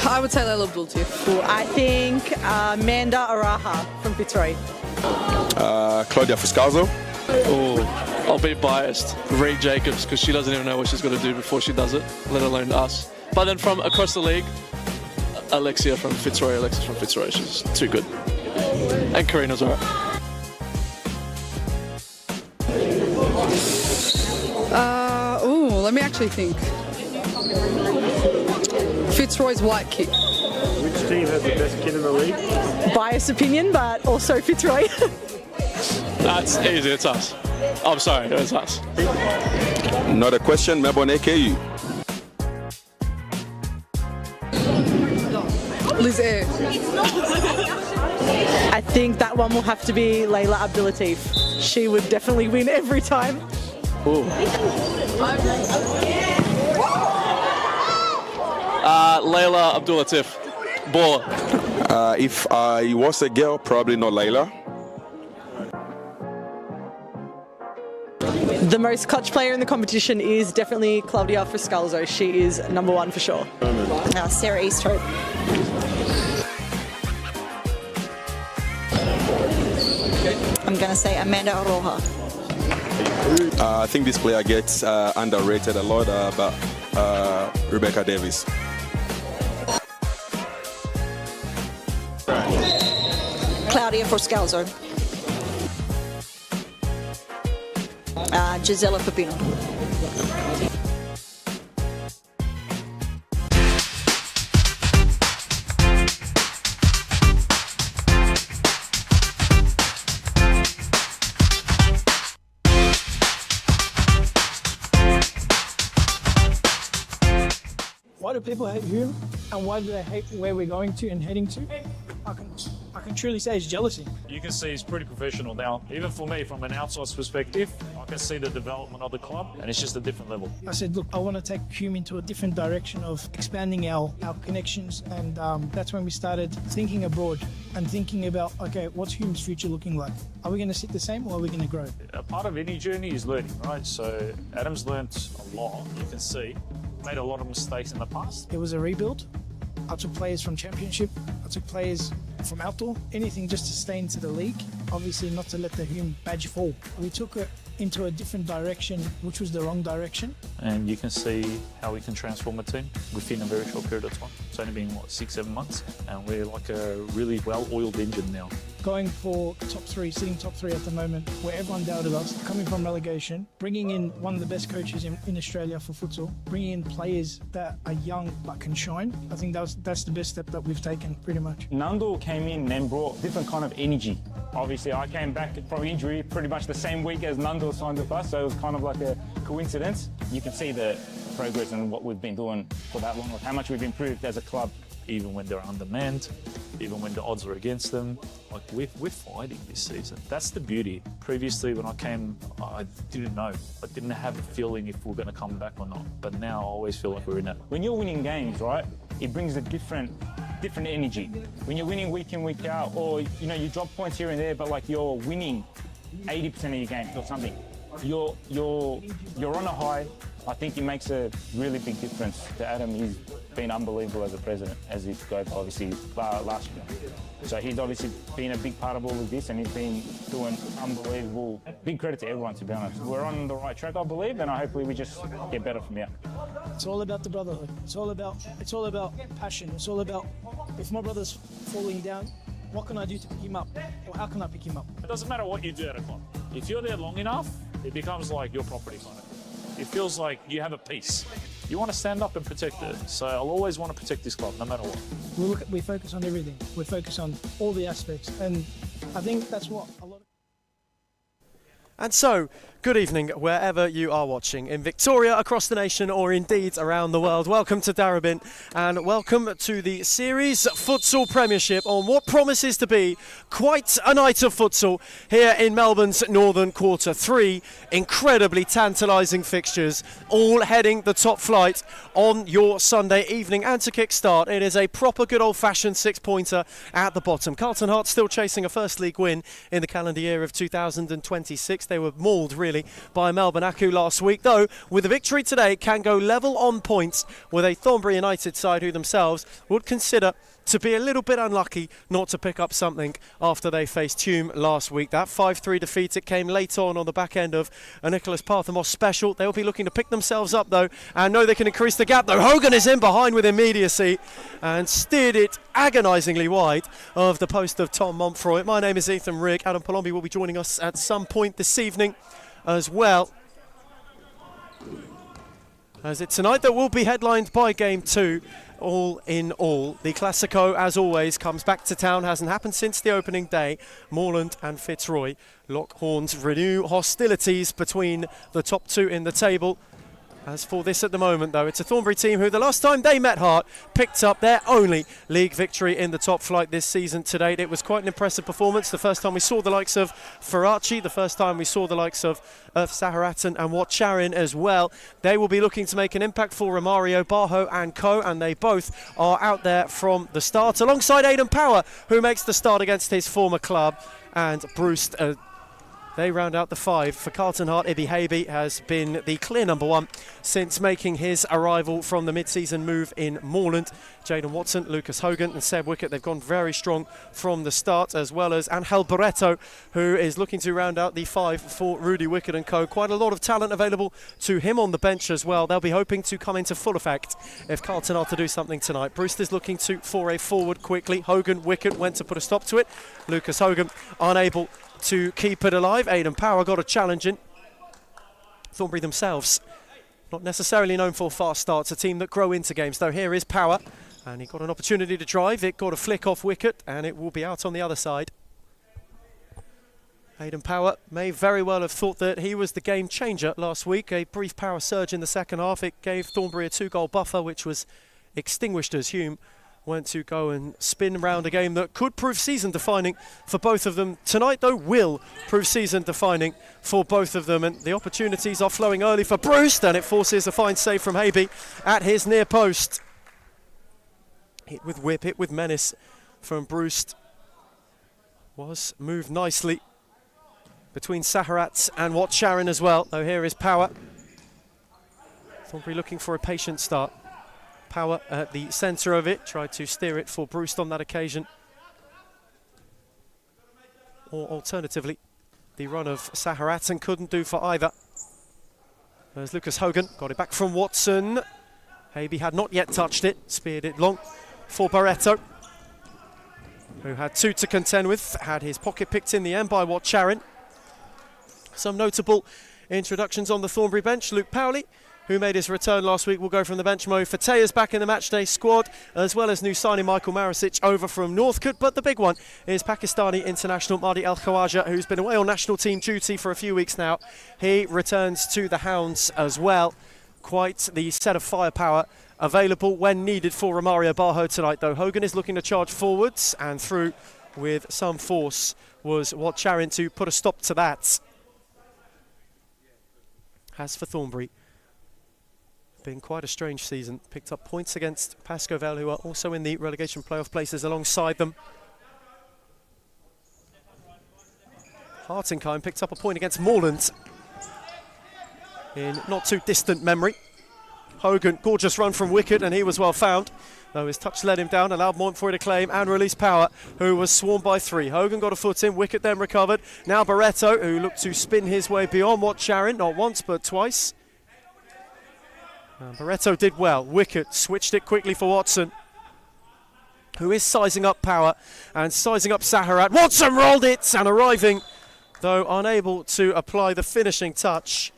I would say Layla Abdul too. I think Amanda Araha from Fitzroy. Claudia Fuscalzo. Oh, I'll be biased. Reed Jacobs, because she doesn't even know what she's got to do before she does it, let alone us. But then from across the league, Alexis from Fitzroy, she's too good. And Karina's alright. Let me actually think. Fitzroy's white kit. Which team has the best kid in the league? Biased opinion, but also Fitzroy. That's easy, it's us. I'm sorry, it's us. Not a question, Melbourne AKU. Liz Air. I think that one will have to be Layla Abdulatif. She would definitely win every time. Ooh. Layla Abdulatif, baller. If I was a girl, probably not Layla. The most clutch player in the competition is definitely Claudia Fuscalzo. She is number one for sure. Sarah Easthope. I'm going to say Amanda Aroha. I think this player gets underrated a lot, but Rebecca Davis. Claudia Fuscalzo. Gisela Pepino. Why do people hate Hume, and why do they hate where we're going to and heading to? I can truly say it's jealousy. You can see he's pretty professional now. Even for me, from an outsider's perspective, I can see the development of the club, and it's just a different level. I said, look, I want to take Hume into a different direction of expanding our connections, and that's when we started thinking abroad and thinking about, okay, what's Hume's future looking like? Are we going to sit the same, or are we going to grow? A part of any journey is learning, right? So Adam's learnt a lot, you can see. Made a lot of mistakes in the past. It was a rebuild. I took players from Championship. I took players from outdoor. Anything just to stay into the league. Obviously not to let the Hume badge fall. We took it into a different direction, which was the wrong direction. And you can see how we can transform a team within a very short period of time. It's only been, 6-7 months? And we're like a really well-oiled engine now. Going for top three, sitting top three at the moment, where everyone doubted us, coming from relegation, bringing in one of the best coaches in Australia for futsal, bringing in players that are young but can shine. I think that's the best step that we've taken, pretty much. Nando came in and brought different kind of energy. Obviously, I came back from injury pretty much the same week as Nando signed with us, so it was kind of like a coincidence. You can see the progress and what we've been doing for that long, how much we've improved as a club. Even when they're undermanned, even when the odds are against them, like we're fighting this season. That's the beauty. Previously, when I came, I didn't know. I didn't have a feeling if we're going to come back or not. But now I always feel like we're in it. When you're winning games, right, it brings a different energy. When you're winning week in, week out, or you drop points here and there, but like you're winning 80% of your games or something, you're on a high. I think it makes a really big difference to Adam. He's been unbelievable as a president, as he goes obviously last year. So he's obviously been a big part of all of this, and he's been doing unbelievable. Big credit to everyone, to be honest. We're on the right track, I believe, and hopefully we just get better from here. It's all about the brotherhood. It's all about passion. It's all about, if my brother's falling down, what can I do to pick him up? Or how can I pick him up? It doesn't matter what you do at a club. If you're there long enough, it becomes like your property kind of. It feels like you have a piece. You want to stand up and protect it. So I'll always want to protect this club, no matter what. We focus on everything. We focus on all the aspects. And I think that's what a lot of... And so, good evening wherever you are watching in Victoria, across the nation, or indeed around the world. Welcome to Darebin and welcome to the Series Futsal Premiership on what promises to be quite a night of futsal here in Melbourne's Northern Quarter. 3 incredibly tantalising fixtures, all heading the top flight on your Sunday evening. And to kick-start, it is a proper good old-fashioned six-pointer at the bottom. Carlton Heart still chasing a First League win in the calendar year of 2026. They were mauled, really, by Melbourne Aku last week, though with a victory today can go level on points with a Thornbury United side who themselves would consider to be a little bit unlucky not to pick up something after they faced Hume last week. That 5-3 defeat, it came late on the back end of a Nicholas Parthamos special. They'll be looking to pick themselves up, though, and know they can increase the gap, though. Hogan is in behind with immediacy and steered it agonisingly wide of the post of Tom Montfroy. My name is Ethan Rigg. Adam Palombi will be joining us at some point this evening as well, as it's tonight that will be headlined by Game 2. All in all, the Classico, as always, comes back to town. Hasn't happened since the opening day. Moreland and Fitzroy lock horns, renew hostilities between the top two in the table. As for this at the moment, though, it's a Thornbury team who the last time they met Hart picked up their only league victory in the top flight this season to date. It was quite an impressive performance. The first time we saw the likes of Faraci, the first time we saw the likes of Saharatan and Wat Charin as well. They will be looking to make an impact for Romario, Barho and co, and they both are out there from the start, alongside Aidan Power, who makes the start against his former club, and Bruce. They round out the 5 for Carlton Heart. Ibi Habe has been the clear number 1 since making his arrival from the mid-season move in Moreland. Jaden Watson, Lucas Hogan and Seb Wickett, they've gone very strong from the start, as well as Angel Barreto, who is looking to round out the 5 for Rudy Wickett and co. Quite a lot of talent available to him on the bench as well. They'll be hoping to come into full effect if Carlton are to do something tonight. Brewster's looking to foray forward quickly. Hogan, Wickett went to put a stop to it. Lucas Hogan unable to keep it alive. Aidan Power got a challenge in. Thornbury themselves not necessarily known for fast starts, a team that grow into games, though. Here is Power, and he got an opportunity to drive. It got a flick off Wickett, and it will be out on the other side. Aidan Power may very well have thought that he was the game changer last week. A brief power surge in the second half. It gave Thornbury a 2-goal buffer, which was extinguished as Hume went to go and spin round a game that could prove season-defining for both of them. Tonight, though, will prove season-defining for both of them, and the opportunities are flowing early for Bruce, and it forces a fine save from Habe at his near post. Hit with whip, hit with menace from Bruce. Was moved nicely between Saharat and Wat Charin as well, though here is Power. Thornbury looking for a patient start. Power at the centre of it, tried to steer it for Bruce on that occasion. Or alternatively, the run of Saharatan couldn't do for either. There's Lucas Hogan, got it back from Watson. Habe had not yet touched it, speared it long for Barreto, who had 2 to contend with, had his pocket picked in the end by Wat Charin. Some notable introductions on the Thornbury bench. Luke Powley, who made his return last week, will go from the bench. Mo Fatea's back in the matchday squad, as well as new signing Michael Marisic over from Northcote. But the big one is Pakistani international Mahdi El Khawaja, who's been away on national team duty for a few weeks now. He returns to the Hounds as well. Quite the set of firepower available when needed for Romario Barho tonight, though. Hogan is looking to charge forwards, and through with some force was Wat Charin to put a stop to that. As for Thornbury, been quite a strange season. Picked up points against Pascovel, who are also in the relegation playoff places alongside them. Hartenheim picked up a point against Moreland. in not too distant memory. Hogan, gorgeous run from wicket, and he was well found. Though his touch let him down, allowed Montfroy to claim and release Power, who was swarmed by 3. Hogan got a foot in, wicket then recovered. Now Barreto, who looked to spin his way beyond Wat Charin, not once but twice. And Barreto did well. Wicket switched it quickly for Watson, who is sizing up Power and sizing up Saharat. Watson rolled it, and arriving, though unable to apply the finishing touch,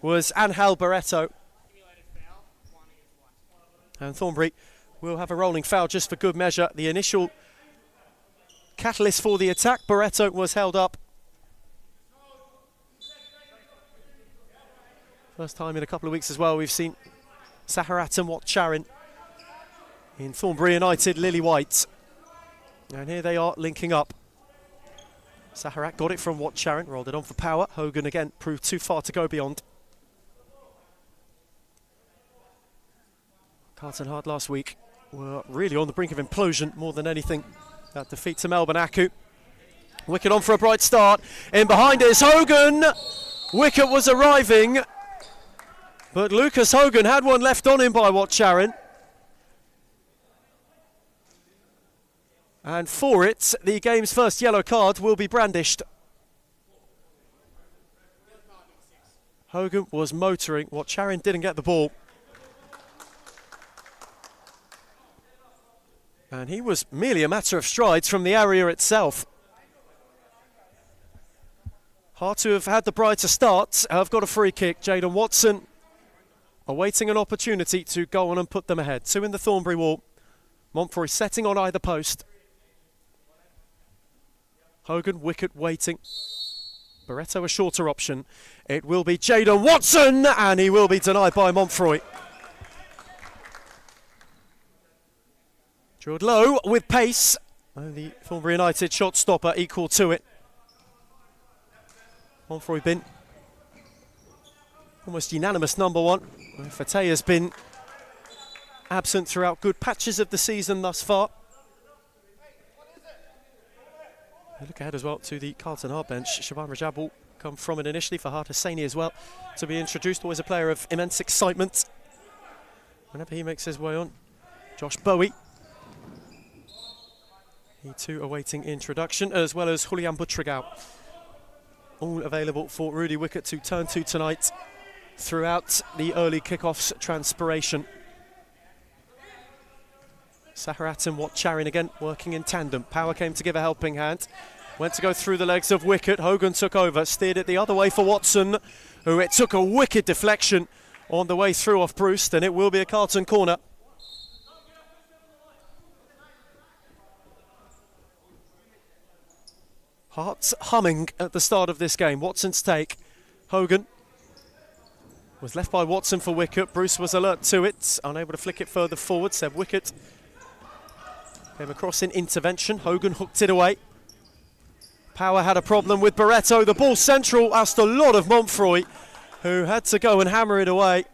was Angel Barreto. And Thornbury will have a rolling foul just for good measure. The initial catalyst for the attack, Barreto, was held up. First time in a couple of weeks as well we've seen Saharat and Wat Charin in Thornbury United, Lily White. And here they are linking up. Saharat got it from Wat Charin, rolled it on for Power. Hogan again proved too far to go beyond. Carlton Heart last week were really on the brink of implosion more than anything. That defeat to Melbourne Aku. Wicket on for a bright start. In behind is Hogan. Wicket was arriving, but Lucas Hogan had one left on him by Wat Charin. And for it, the game's first yellow card will be brandished. Hogan was motoring. Wat Charin didn't get the ball. And he was merely a matter of strides from the area itself. Hard to have had the brighter start. Have got a free kick. Jaden Watson awaiting an opportunity to go on and put them ahead. 2 in the Thornbury wall. Montfroy setting on either post. Hogan, wicket waiting. Barreto a shorter option. It will be Jaden Watson, and he will be denied by Montfroy. Drilled low with pace. And the Thornbury United shot stopper equal to it. Montfroy been almost unanimous number 1. Fateh has been absent throughout good patches of the season thus far. We look ahead as well to the Carlton Heart bench. Shaban Rajab will come from it initially, for Fahad Hossaini as well to be introduced. Always a player of immense excitement whenever he makes his way on. Josh Bowie. He too awaiting introduction, as well as Julian Butrigau. All available for Rudy Wicket to turn to tonight throughout the early kickoff's transpiration. Saharat and Wat Charin again working in tandem. Power came to give a helping hand. Went to go through the legs of Wicket. Hogan took over, steered it the other way for Watson, who it took a wicked deflection on the way through off Bruce, and it will be a Carlton corner. Hearts humming at the start of this game. Watson's take. Hogan was left by Watson for Wicket. Bruce was alert to it, unable to flick it further forward. Said Wicket came across in intervention. Hogan hooked it away. Power had a problem with Barreto. The ball central, asked a lot of Montfroy, who had to go and hammer it away.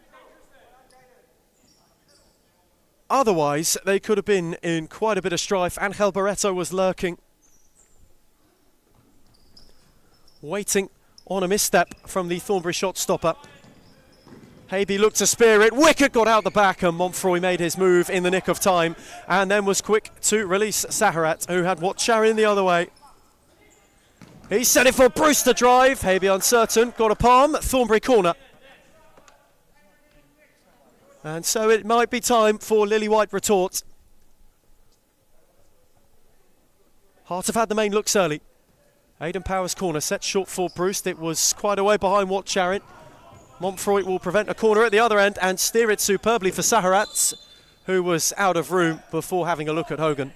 Otherwise, they could have been in quite a bit of strife. Angel Barreto was lurking, waiting on a misstep from the Thornbury shot stopper. Habe looked to spear it. Wicket got out the back, and Montfroy made his move in the nick of time and then was quick to release Saharat, who had Wat Charin the other way. He set it for Bruce to drive. Habe uncertain, got a palm. Thornbury corner. And so it might be time for Lily White retort. Heart have had the main looks early. Aidan Power's corner set short for Bruce. It was quite a way behind Wat Charin. Montfroy will prevent a corner at the other end and steer it superbly for Saharat, who was out of room before having a look at Hogan.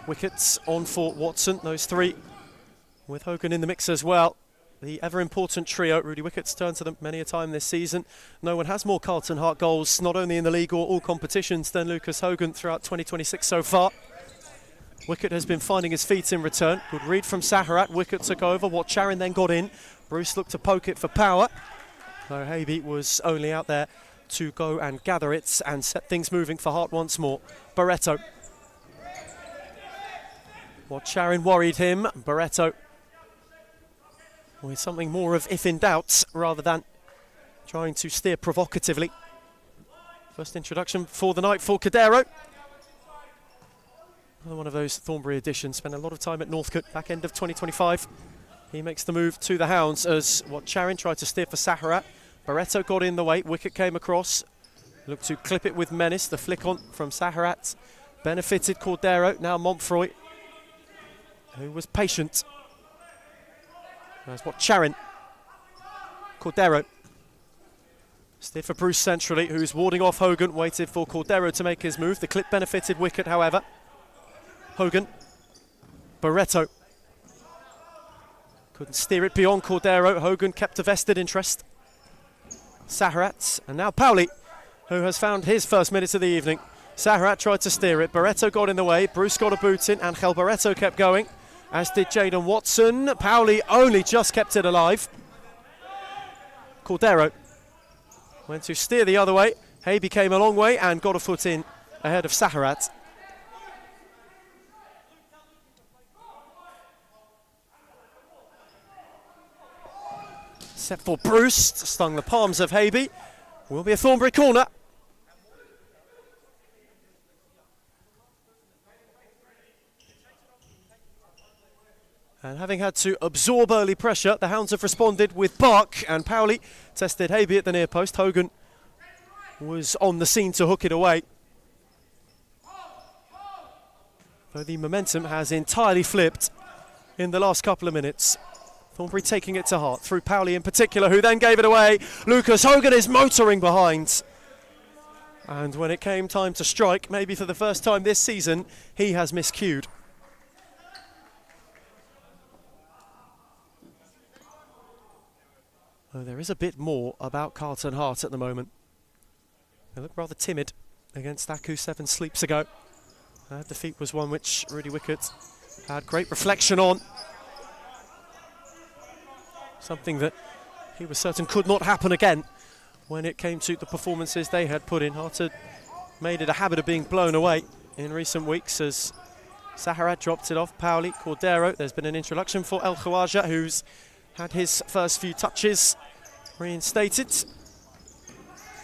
Wickets on for Watson, those 3, with Hogan in the mix as well. The ever-important trio. Rudy Wickett's turned to them many a time this season. No one has more Carlton Heart goals, not only in the league or all competitions, than Lucas Hogan throughout 2026 so far. Wicket has been finding his feet in return. Good read from Saharat. Wicket took over. Wat Charin then got in. Bruce looked to poke it for Power, though Habe was only out there to go and gather it and set things moving for Heart once more. Barreto. Wat Charin worried him. Barreto with something more of if in doubt rather than trying to steer provocatively. First introduction for the night for Cordero. Another one of those Thornbury additions, spent a lot of time at Northcote back end of 2025. He makes the move to the Hounds as Charin tried to steer for Saharat. Barreto got in the way, wicket came across, looked to clip it with menace. The flick on from Saharat benefited Cordero. Now Montfroy, who was patient. There's Charin. Cordero. Steered for Bruce centrally, who's warding off Hogan, waited for Cordero to make his move. The clip benefited wicket, however. Hogan. Barreto. Couldn't steer it beyond Cordero. Hogan kept a vested interest. Saharat, and now Powley, who has found his first minute of the evening. Saharat tried to steer it. Barreto got in the way. Bruce got a boot in. Angel Barreto kept going, as did Jaden Watson. Powley only just kept it alive. Cordero went to steer the other way. Habe came a long way and got a foot in ahead of Saharat. Set for Bruce, stung the palms of Habe. Will be a Thornbury corner. And having had to absorb early pressure, the Hounds have responded with bark, and Powley tested Habe at the near post. Hogan was on the scene to hook it away. Though the momentum has entirely flipped in the last couple of minutes. Thornbury taking it to heart, through Powley in particular, who then gave it away. Lucas Hogan is motoring behind. And when it came time to strike, maybe for the first time this season, he has miscued. Oh, there is a bit more about Carlton Heart at the moment. They look rather timid against Aku 7 sleeps ago. That defeat was one which Rudy Wickett had great reflection on. Something that he was certain could not happen again when it came to the performances they had put in. Heart had made it a habit of being blown away in recent weeks as Saharat dropped it off. Powley, Cordero. There's been an introduction for El Khawaja, who's had his first few touches reinstated.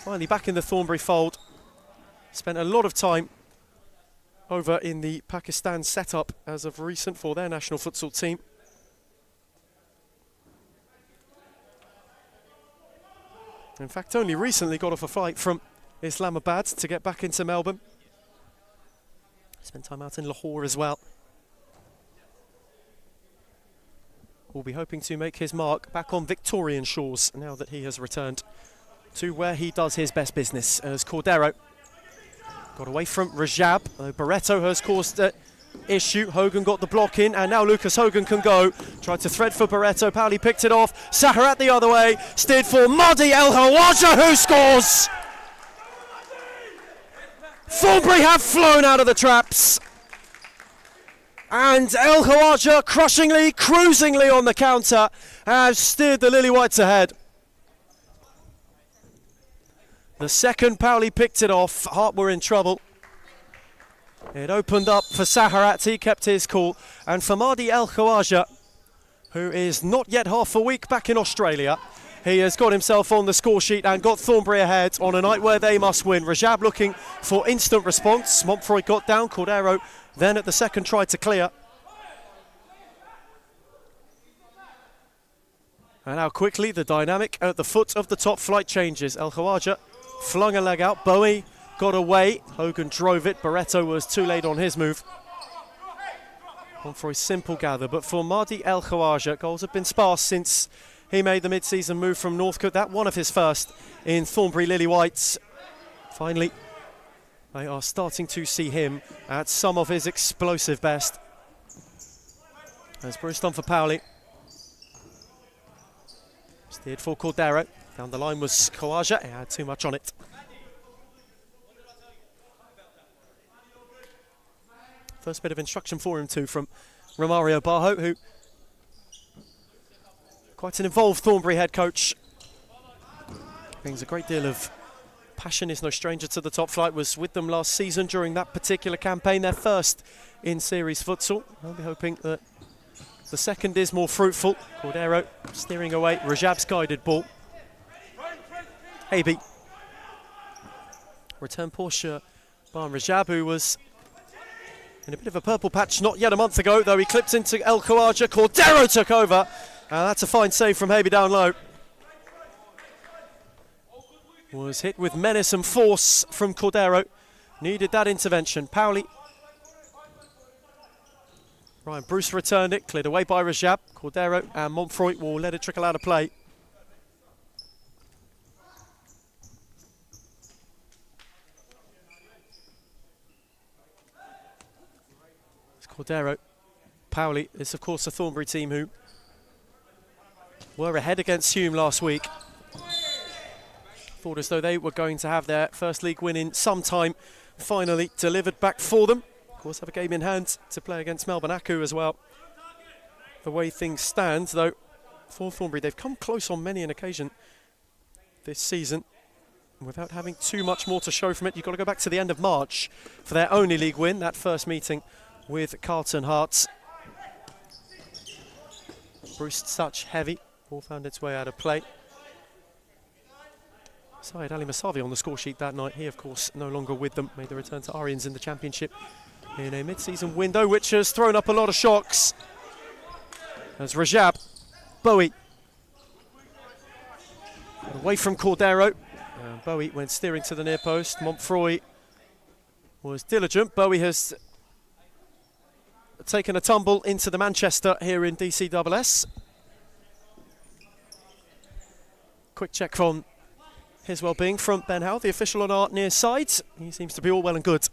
Finally back in the Thornbury fold. Spent a lot of time over in the Pakistan setup as of recent for their national futsal team. In fact, only recently got off a flight from Islamabad to get back into Melbourne. Spent time out in Lahore as well. Will be hoping to make his mark back on Victorian shores now that he has returned to where he does his best business as Cordero. Got away from Rajab, though Barreto has caused an issue. Hogan got the block in, and now Lucas Hogan can go. Tried to thread for Barreto, Powley picked it off. Saharat the other way, steered for Mahdi El Khawaja, who scores! Thornbury have flown out of the traps. And El Khawaja, crushingly, cruisingly on the counter, has steered the Lily Whites ahead. The second Powley picked it off, Hart were in trouble. It opened up for Saharat, he kept his cool. And for Mahdi El Khawaja, who is not yet half a week back in Australia, he has got himself on the score sheet and got Thornbury ahead on a night where they must win. Rajab looking for instant response. Montfroy got down, Cordero then at the second tried to clear. And how quickly the dynamic at the foot of the top flight changes. El Khawaja flung a leg out, Bowie got away, Hogan drove it, Barreto was too late on his move. Montfroy's simple gather, but for Mahdi El Khawaja, goals have been sparse since he made the mid-season move from Northcote. That one of his first in Thornbury Lily Whites. Finally, they are starting to see him at some of his explosive best. There's Bruce on for Powley. Steered for Cordero. Down the line was Khawaja. He had too much on it. First bit of instruction for him too from Romario Barho, who quite an involved Thornbury head coach. Brings a great deal of passion, is no stranger to the top flight, was with them last season during that particular campaign, their first in series futsal. I'll be hoping that The second is more fruitful. Cordero steering away. Rajab's guided ball. Aby. Return Porsche by Rajab, who was in a bit of a purple patch not yet a month ago, though he clipped into El Khawaja. Cordero took over. That's a fine save from Aby down low. Was hit with menace and force from Cordero. Needed that intervention. Powley. Ryan Bruce returned it, cleared away by Rajab. Cordero and Montfroy will let it trickle out of play. It's Cordero. Powley is of course a Thornbury team who were ahead against Hume last week. Thought as though they were going to have their first league win in some time. Finally delivered back for them. Of course, have a game in hand to play against Melbourne Aku as well. The way things stand, though, for Thornbury, they've come close on many an occasion this season. Without having too much more to show from it, you've got to go back to the end of March for their only league win, that first meeting with Carlton Hearts. Bruce touch heavy, ball found its way out of play. Syed Ali Masavi on the score sheet that night. He, of course, no longer with them. Made the return to Arians in the Championship in a mid-season window, which has thrown up a lot of shocks. As Rajab, Bowie. Away from Cordero. Bowie went steering to the near post. Montfroy was diligent. Bowie has taken a tumble into the Manchester here in DCSS. Quick check from his well-being from Ben Howe, the official on our near side. He seems to be all well and good.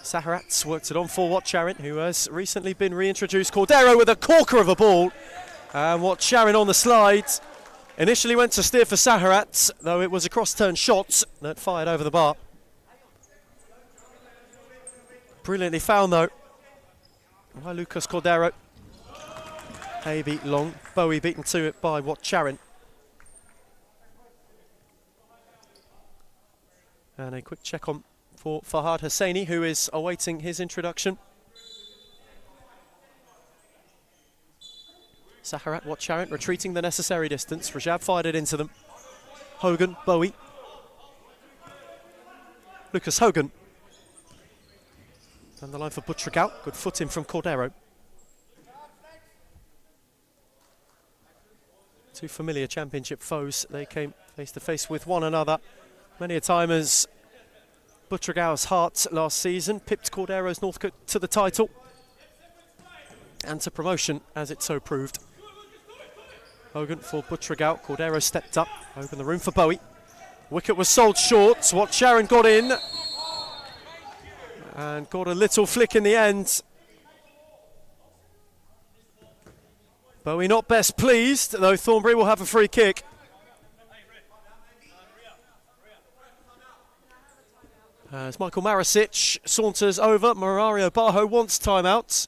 Saharat's worked it on for Watcharan, who has recently been reintroduced. Cordero with a corker of a ball. And Watcharan on the slide. Initially went to steer for Saharat, though it was a cross-turn shot that fired over the bar. Brilliantly found, though, by Lucas Cordero. Aby long, Bowie beaten to it by Watcharan. And a quick check on for Fahad Hosseini, who is awaiting his introduction. Saharat, Watcharan retreating the necessary distance. Rajab fired it into them. Hogan, Bowie. Lucas Hogan. Down the line for Butragal. Good footing from Cordero. Two familiar championship foes. They came face to face with one another many a time as Butragal's Heart last season pipped Cordero's Northcote to the title and to promotion, as it so proved. Hogan for Butragal. Cordero stepped up, opened the room for Bowie. Wicket was sold short. Watcharan got in and got a little flick in the end. Bowie not best pleased, though Thornbury will have a free kick. As Michael Marasic saunters over, Marario Bajo wants timeout.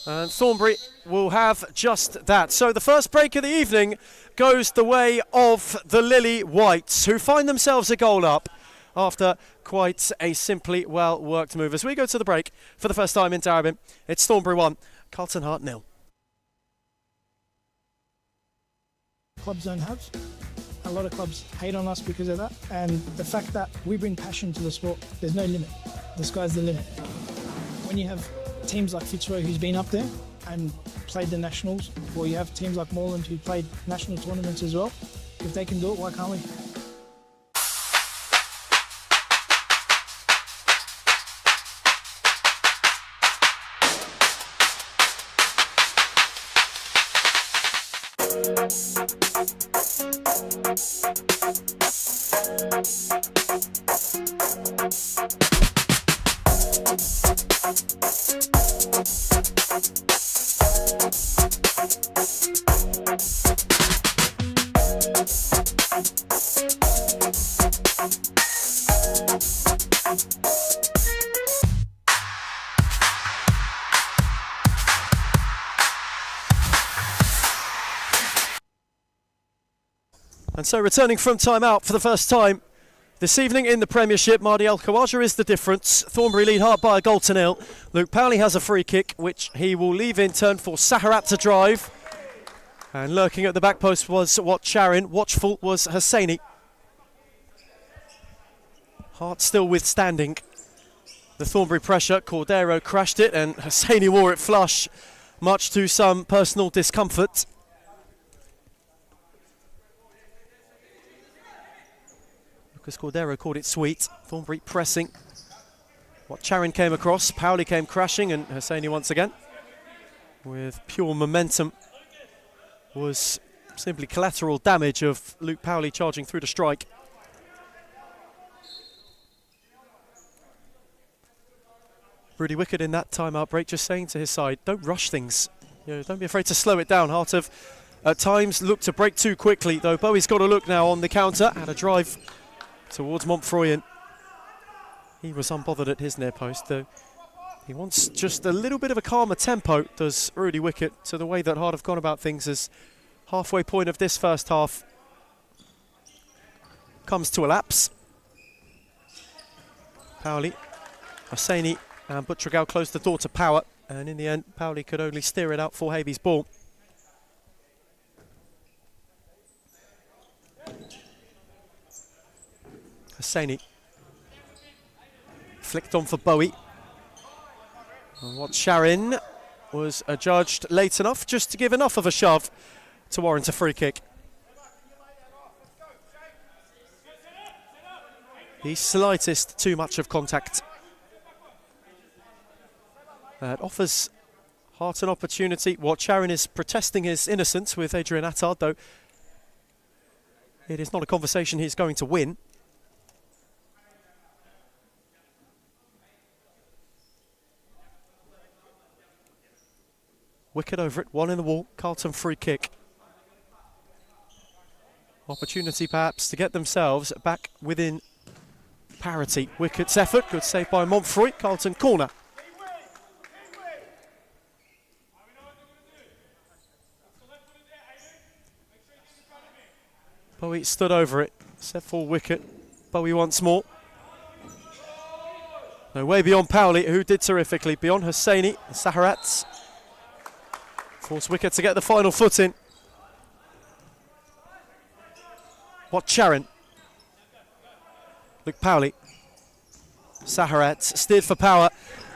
And Thornbury will have just that. So the first break of the evening goes the way of the Lily Whites, who find themselves a goal up after quite a simply well-worked move. As we go to the break for the first time in Darabin, it's Thornbury 1. Carlton Heart 0. Clubs don't have. A lot of clubs hate on us because of that. And the fact that we bring passion to the sport, there's no limit. The sky's the limit. When you have teams like Fitzroy who's been up there and played the nationals, or you have teams like Moreland who played national tournaments as well, if they can do it, why can't we? And so returning from timeout for the first time This evening in the Premiership, Mardi El Khawaja is the difference. Thornbury lead hard by a goal to nil. Luke Powley has a free kick, which he will leave in turn for Saharat to drive. And lurking at the back post was Charin. Watchful was Hosseini. Hart still withstanding the Thornbury pressure. Cordero crashed it and Hosseini wore it flush, much to some personal discomfort. Lucas Cordero called it sweet. Thornbury pressing. Charin came across, Powley came crashing, and Hosseini once again, with pure momentum, was simply collateral damage of Luke Powley charging through to strike. Rudy Wickett in that timeout break just saying to his side, don't rush things. Don't be afraid to slow it down. Hart have at times looked to break too quickly, though Bowie's got a look now on the counter and a drive towards Montfroyen. He was unbothered at his near post, though. He wants just a little bit of a calmer tempo, does Rudy Wickett, to the way that Hart have gone about things as halfway point of this first half comes to a lapse. Powley, Hosseini and Butragal closed the door to Power, and in the end Powley could only steer it out for Havey's ball. Hosseini flicked on for Bowie. And Charin was adjudged late enough just to give enough of a shove to warrant a free kick. The slightest too much of contact. That offers Hart an opportunity. Charin is protesting his innocence with Adrian Attard, though it is not a conversation he's going to win. Wickett over it, one in the wall, Carlton free kick. Opportunity perhaps to get themselves back within parity. Wickett's effort, good save by Montfroy, Carlton corner. Bowie stood over it, set for Wickett. Bowie once more. No, way beyond Powley, who did terrifically. Beyond Hosseini and Saharat. Force Wickett to get the final foot in. Charin. Luke Powley. Saharat steered for Power.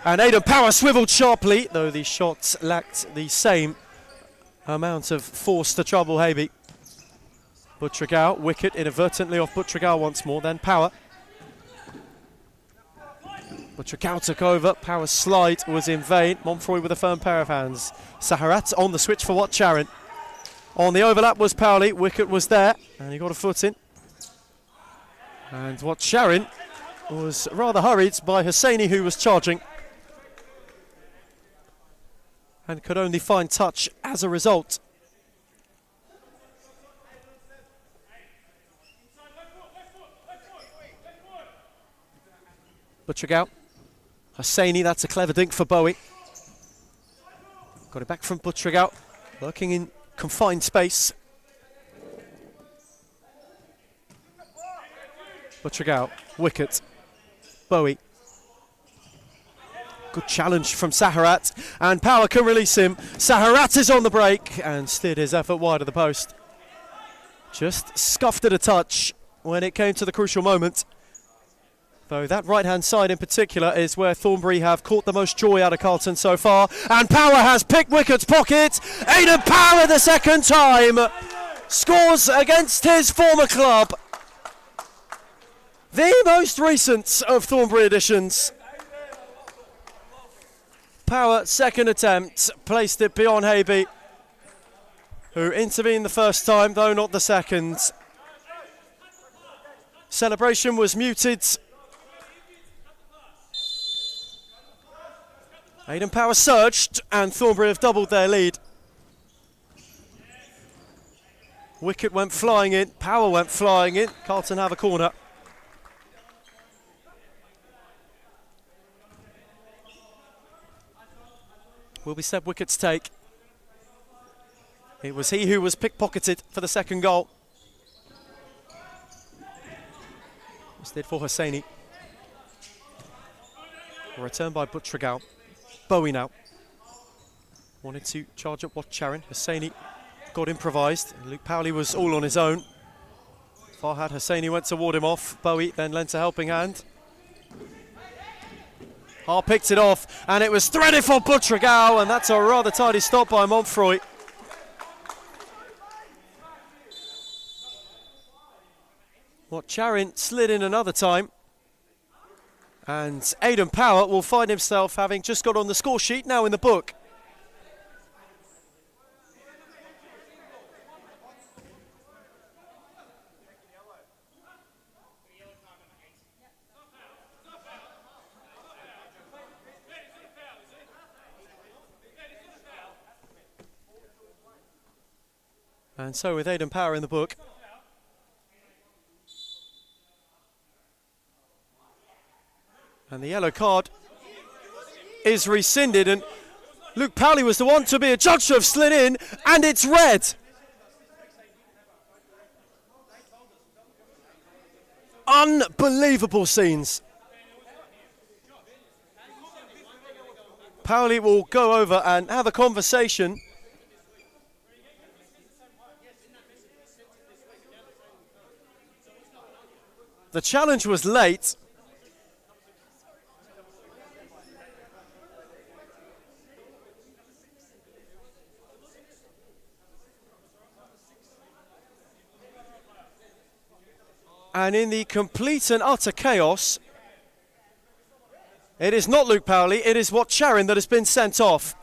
And Aidan Power swivelled sharply, though the shots lacked the same amount of force to trouble Havey. Butragal, Wickett inadvertently off Butragal once more, then Power. Butragal took over, Power's slide was in vain. Montfroy with a firm pair of hands. Saharat on the switch for Charin. On the overlap was Powley, Wickett was there, and he got a foot in. And Charin was rather hurried by Hosseini, who was charging, and could only find touch as a result. Butragal. Hosseini, that's a clever dink for Bowie. Got it back from Butragal, working in confined space. Butragal, Wickett, Bowie. Good challenge from Saharat, and Power can release him. Saharat is on the break and steered his effort wide of the post. Just scuffed at a touch when it came to the crucial moment. Though that right-hand side in particular is where Thornbury have caught the most joy out of Carlton so far. And Power has picked Wickett's pocket. Aidan Power the second time scores against his former club. The most recent of Thornbury additions. Power, second attempt, placed it beyond Havey, who intervened the first time, though not the second. Celebration was muted. Aidan Power surged, and Thornbury have doubled their lead. Wickett went flying in, Power went flying in. Carlton have a corner. Will be Seb Wickett's take. It was he who was pickpocketed for the second goal. Instead for Hosseini. Return by Butragao. Bowie now. Wanted to charge up Charin. Hosseini got improvised. Luke Powley was all on his own. Farhad Hosseini went to ward him off. Bowie then lent a helping hand. Hart picked it off, and it was threaded for Butragao, and that's a rather tidy stop by Montfroy. Charin slid in another time. And Aidan Power will find himself having just got on the score sheet now in the book. And so with Aidan Power in the book, and the yellow card is rescinded, and Luke Powley was the one to be a judge to have slid in, and it's red. Unbelievable scenes. Powley will go over and have a conversation. The challenge was late. And in the complete and utter chaos, it is not Luke Powley, it is Charin that has been sent off.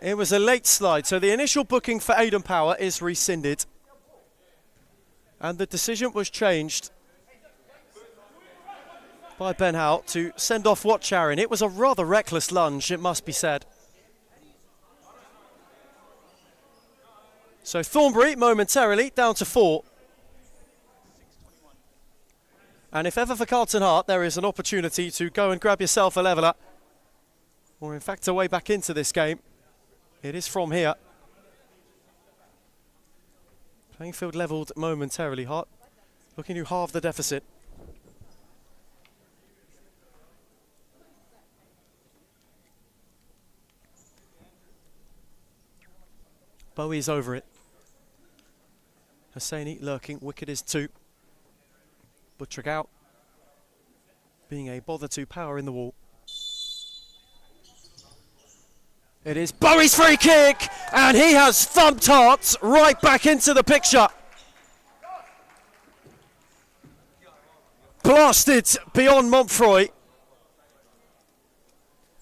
It was a late slide, so the initial booking for Aidan Power is rescinded. And the decision was changed by Ben Howe to send off Charin. It was a rather reckless lunge, it must be said. So Thornbury momentarily down to 4. And if ever for Carlton Heart there is an opportunity to go and grab yourself a leveller, or in fact a way back into this game, it is from here. Playing field levelled momentarily. Hart looking to halve the deficit. Bowie's over it. Hosseini lurking, wicket is 2. Butragao being a bother to Power in the wall. It is Bowie's free kick, and he has thumped Hart right back into the picture. Blasted beyond Montfroy.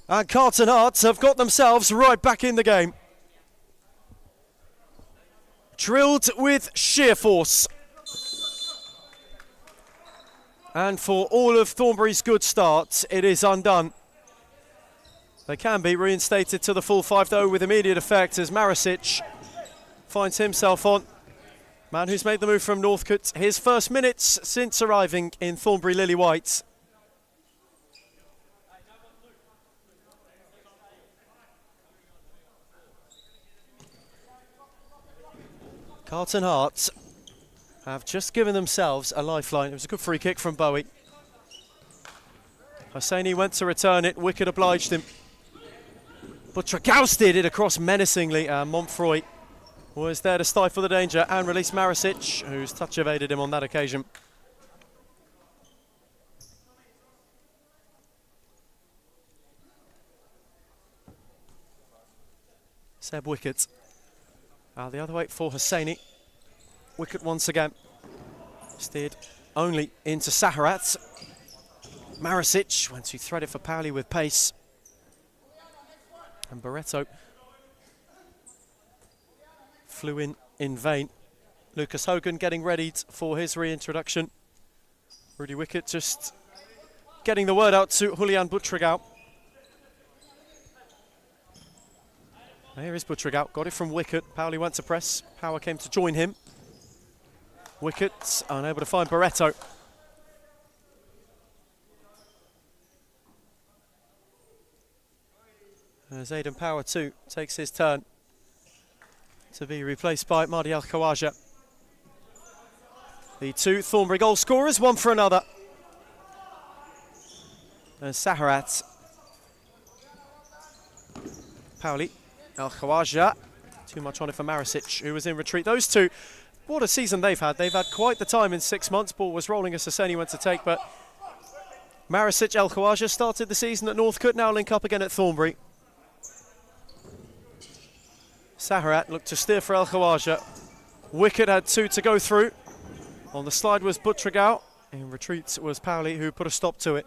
And Carlton Heart have got themselves right back in the game. Drilled with sheer force. And for all of Thornbury's good start, it is undone. They can be reinstated to the full 5 though with immediate effect as Marisic finds himself on. Man who's made the move from Northcote, his first minutes since arriving in Thornbury Lily White. Carlton Heart have just given themselves a lifeline. It was a good free kick from Bowie. Hosseini went to return it, wicket obliged him. Butragao steered it across menacingly, and Montfroy was there to stifle the danger and release Marisic, whose touch evaded him on that occasion. Seb wicket. The other way for Hosseini. Wicket once again. Steered only into Saharat. Marisic went to thread it for Powley with pace. And Barreto flew in vain. Lucas Hogan getting ready for his reintroduction. Rudy Wicket just getting the word out to Julian Butragao. Here is Butragao, got it from Wicket. Powley went to press. Power came to join him. Wicket unable to find Barreto. As Aidan Power too takes his turn to be replaced by Mardi Al Khawaja. The two Thornbury goal scorers, one for another. And Saharat. Pauli. El Khawaja. Too much on it for Marisic, who was in retreat. Those two, what a season they've had. They've had quite the time in 6 months. Ball was rolling as Hosseini went to take, but Marisic, El Khawaja started the season at Northcote, now link up again at Thornbury. Saharat looked to steer for El Khawaja. Wicket had 2 to go through. On the slide was Butragao. In retreat was Pauli, who put a stop to it.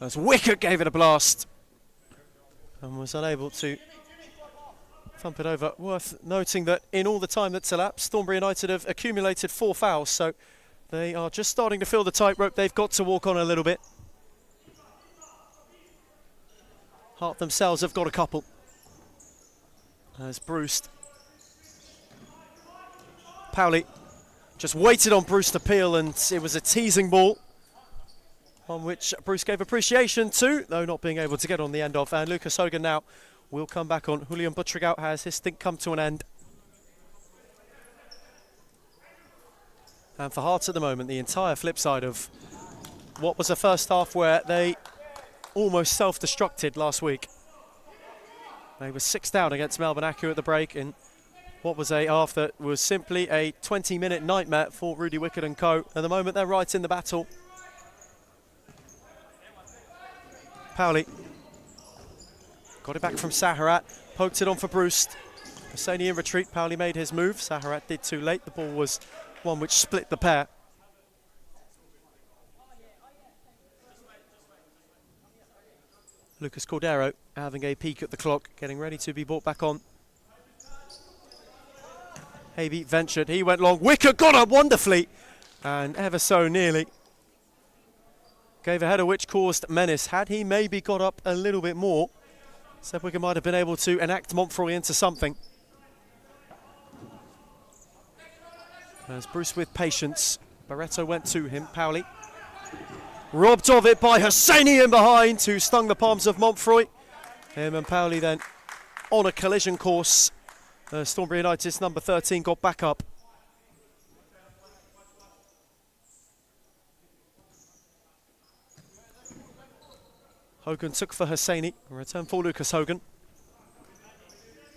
As Wicket gave it a blast and was unable to thump it over. Worth noting that in all the time that's elapsed, Thornbury United have accumulated 4 fouls, so they are just starting to feel the tightrope they've got to walk on a little bit. Hart themselves have got a couple. As Bruce. Pauli just waited on Bruce to peel, and it was a teasing ball on which Bruce gave appreciation to, though not being able to get on the end of. And Lucas Hogan now will come back on. Julian Butragao has his stint come to an end. And for Hearts at the moment, the entire flip side of what was a first half where they almost self-destructed last week. They were 6 down against Melbourne Accu at the break in what was a half that was simply a 20-minute nightmare for Rudy Wickett and co. At the moment, they're right in the battle. Pauli got it back from Saharat, poked it on for Bruce. Hosseini in retreat, Pauli made his move. Saharat did too late. The ball was one which split the pair. Lucas Cordero having a peek at the clock, getting ready to be brought back on. Havey ventured, he went long. Wickett got up wonderfully, and ever so nearly gave a header which caused menace. Had he maybe got up a little bit more, Seb Wiggin might have been able to enact Montfroy into something. As Bruce with patience, Barreto went to him. Pauli robbed of it by Hosseini in behind, who stung the palms of Montfroy. Him and Pauli then on a collision course. Thornbury United's number 13 got back up. Hogan took for Hosseini. Return for Lucas Hogan.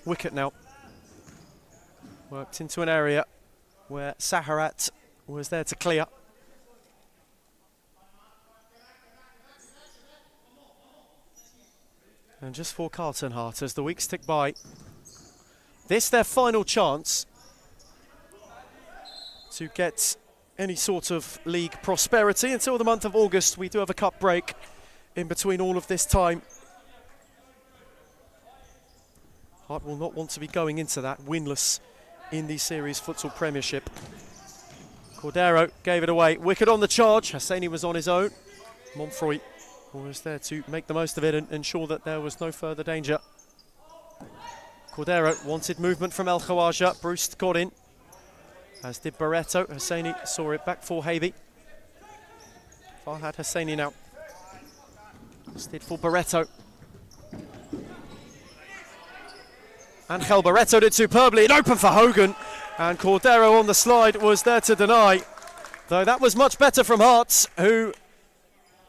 Wicket now. Worked into an area where Saharat was there to clear. And just for Carlton Heart, as the weeks tick by, this their final chance to get any sort of league prosperity. Until the month of August, we do have a cup break in between all of this time. Hart will not want to be going into that winless in the series futsal premiership. Cordero gave it away. Wicket on the charge. Hosseini was on his own. Montfroy was there to make the most of it and ensure that there was no further danger. Cordero wanted movement from El Khawaja. Bruce got in, as did Barreto. Hosseini saw it back for Havey. Farhad Hosseini now. Did for Barreto. Angel Barreto did superbly. It opened for Hogan, and Cordero on the slide was there to deny. Though that was much better from Hearts, who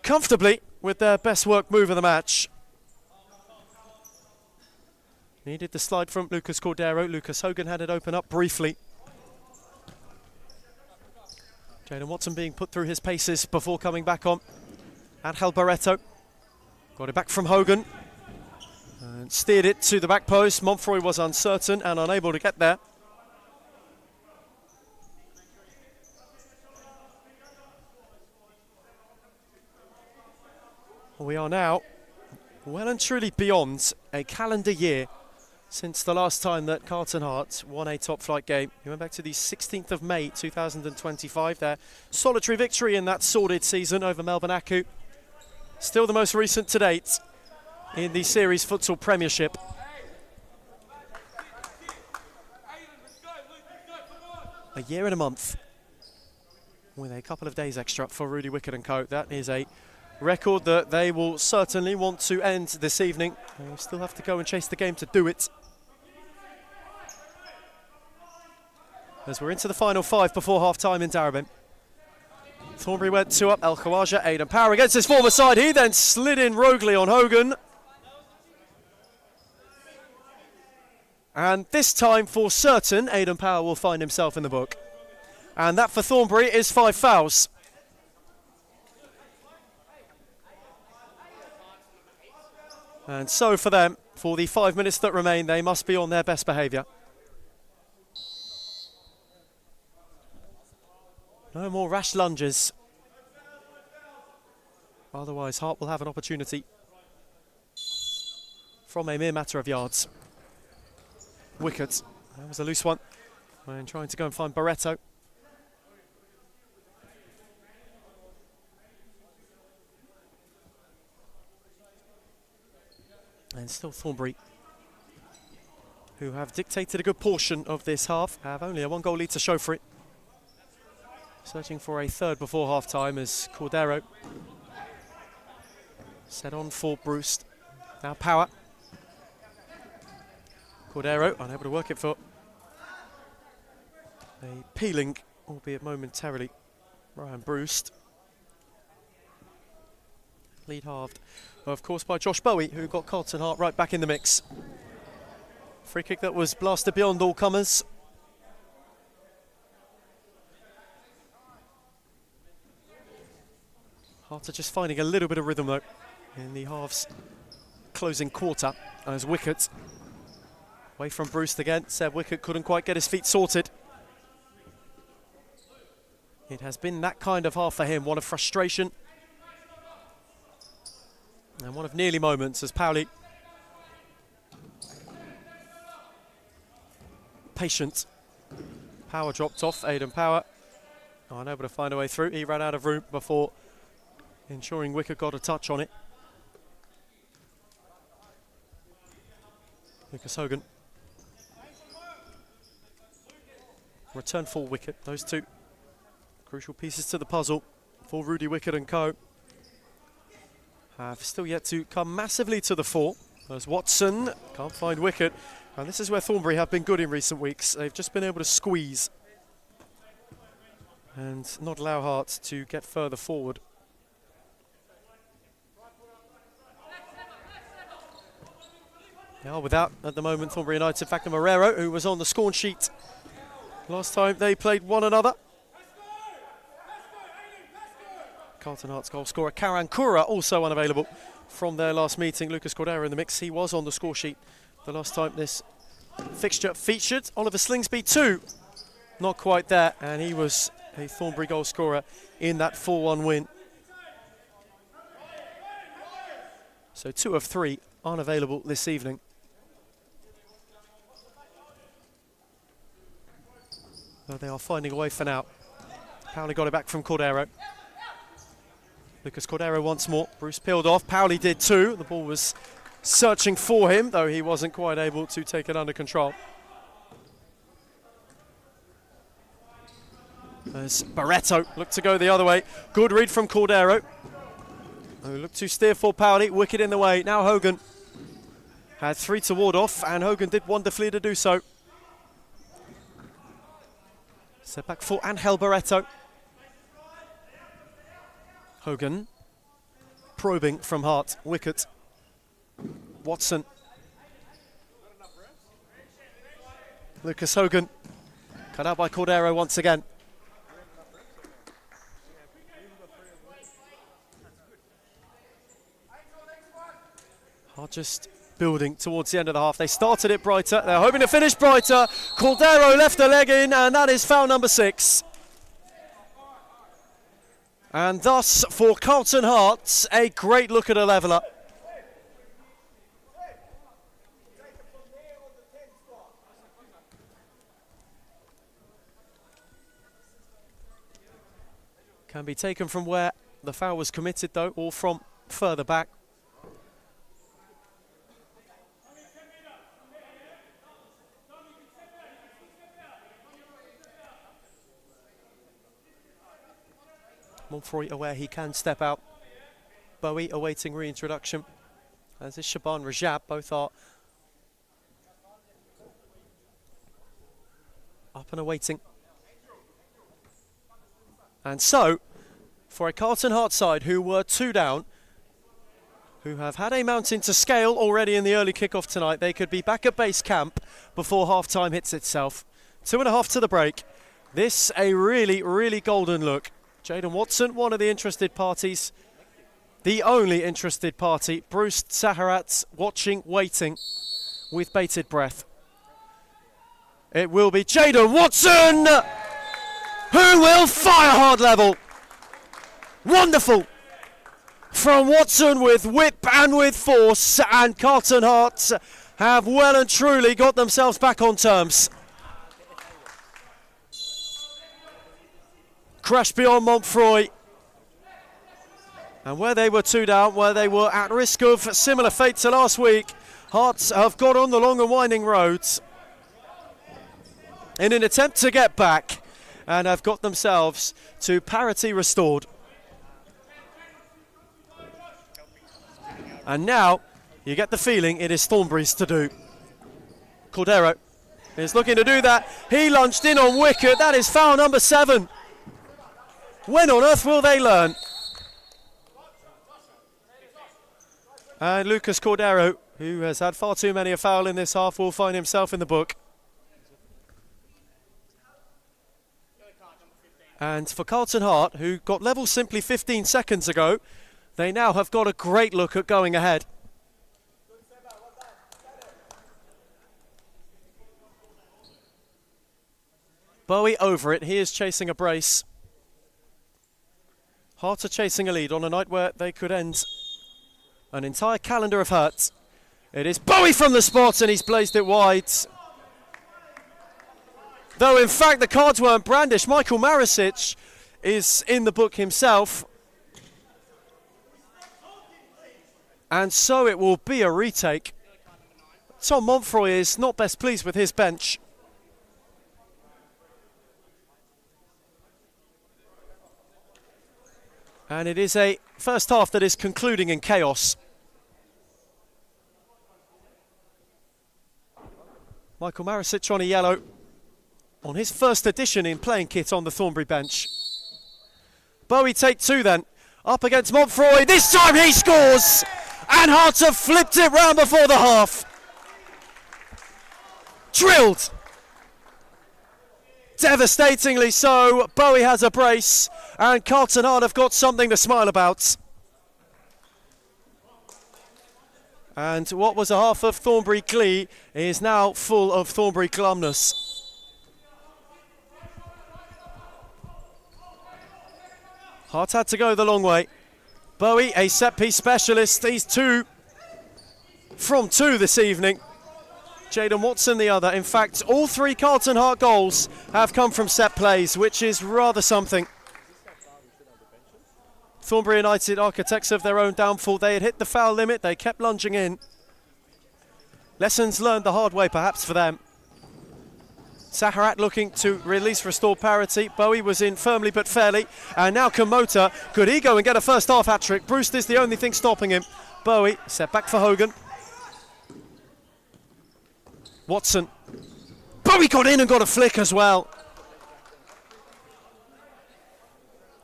comfortably with their best work move of the match. Needed the slide from Lucas Cordero. Lucas Hogan had it open up briefly. Jaden Watson being put through his paces before coming back on. Angel Barreto got it back from Hogan and steered it to the back post. Montfroy was uncertain and unable to get there. We are now well and truly beyond a calendar year since the last time that Carlton Heart won a top flight game. You went back to the 16th of May 2025, their solitary victory in that sordid season over Melbourne Accu. Still the most recent to date in the series futsal premiership. A year and a month with a couple of days extra for Rudy Wickett and co. That is a record that they will certainly want to end this evening. They still have to go and chase the game to do it. As we're into the final 5 before half-time in Darabin. Thornbury went 2 up, El Khawaja, Aidan Power against his former side. He then slid in roguely on Hogan. And this time, for certain, Aidan Power will find himself in the book. And that for Thornbury is 5 fouls. And so for them, for the 5 minutes that remain, they must be on their best behaviour. No more rash lunges. Otherwise, Hart will have an opportunity from a mere matter of yards. Wicket. That was a loose one. And trying to go and find Barreto. And still Thornbury, who have dictated a good portion of this half, have only a 1-goal lead to show for it. Searching for a third before half-time as Cordero set on for Bruce. Now Power. Cordero unable to work it for a peeling, albeit momentarily, Ryan Bruce. Lead halved, of course, by Josh Bowie, who got Carlton Hart right back in the mix. Free kick that was blasted beyond all comers. Hart are just finding a little bit of rhythm, though, in the half's closing quarter, as Wicket away from Bruce again. Seb Wicket couldn't quite get his feet sorted. It has been that kind of half for him, one of frustration and one of nearly moments as Powley, patient. Power dropped off, Aidan Power, unable to find a way through. He ran out of room before ensuring Wicket got a touch on it. Lucas Hogan. Return for Wicket. Those two crucial pieces to the puzzle for Rudy Wicket and co. Have still yet to come massively to the fore, as Watson can't find Wicket. And this is where Thornbury have been good in recent weeks. They've just been able to squeeze and not allow Hart to get further forward. They are without, at the moment, Thornbury United, Factor Marrero, who was on the scorn sheet last time they played one another. Carlton Hart's goal scorer Karan Kura also unavailable from their last meeting. Lucas Cordero in the mix. He was on the score sheet the last time this fixture featured. Oliver Slingsby too, not quite there, and he was a Thornbury goal scorer in that 4-1 win. So 2 of 3 unavailable this evening. Though they are finding a way for now. Powley got it back from Cordero. Lucas Cordero once more. Bruce peeled off. Powley did too. The ball was searching for him, though he wasn't quite able to take it under control. As Barreto looked to go the other way. Good read from Cordero, who looked to steer for Powley. Wicket in the way. Now Hogan had 3 to ward off, and Hogan did wonderfully to do so. Set back for Angel Barreto. Hogan probing from Hart. Wicket. Watson. Lucas Hogan cut out by Cordero once again. Hart just building towards the end of the half. They started it brighter. They're hoping to finish brighter. Cordero left the leg in, and that is foul number 6. And thus, for Carlton Hart, a great look at a leveller. Can be taken from where the foul was committed, though, or from further back. Montfroy aware he can step out. Bowie awaiting reintroduction. As is Shaban Rajab, both are up and awaiting. And so, for a Carlton Heart side who were 2 down, who have had a mountain to scale already in the early kickoff tonight, they could be back at base camp before half-time hits itself. 2.5 to the break. This a really, really golden look. Jaden Watson, one of the interested parties. The only interested party. Bruce Saharat watching, waiting with bated breath. It will be Jaden Watson who will fire hard level. Wonderful from Watson with whip and with force, and Carlton Heart have well and truly got themselves back on terms. Crash beyond Montfroy. And where they were 2 down, where they were at risk of similar fate to last week, Hearts have got on the long and winding roads in an attempt to get back, and have got themselves to parity restored. And now you get the feeling it is Thornbury's to do. Cordero is looking to do that. He lunged in on wicket. That is foul number 7. When on earth will they learn? And Lucas Cordero, who has had far too many a foul in this half, will find himself in the book. And for Carlton Heart, who got level simply 15 seconds ago, they now have got a great look at going ahead. Bowie over it. He is chasing a brace. Heart are chasing a lead on a night where they could end an entire calendar of hurts. It is Bowie from the spot, and he's blazed it wide. Though in fact the cards weren't brandished. Michael Marisic is in the book himself. And so it will be a retake. Tom Montfroy is not best pleased with his bench. And it is a first half that is concluding in chaos. Michael Marisic on a yellow on his first edition in playing kit on the Thornbury bench. Bowie take 2 then. Up against Montfroy. This time he scores! And Hearts have flipped it round before the half. Drilled. Devastatingly so. Bowie has a brace, and Carlton Heart have got something to smile about. And what was a half of Thornbury glee is now full of Thornbury glumness. Heart had to go the long way. Bowie, a set-piece specialist. He's 2 from 2 this evening. Jaden Watson the other. In fact, all 3 Carlton Heart goals have come from set plays, which is rather something. Thornbury United, architects of their own downfall. They had hit the foul limit. They kept lunging in. Lessons learned the hard way, perhaps, for them. Saharat looking to release restored parity. Bowie was in firmly but fairly. And now Kamota, could he go and get a first half hat-trick? Bruce is the only thing stopping him. Bowie, set back for Hogan. Watson. Bowie got in and got a flick as well.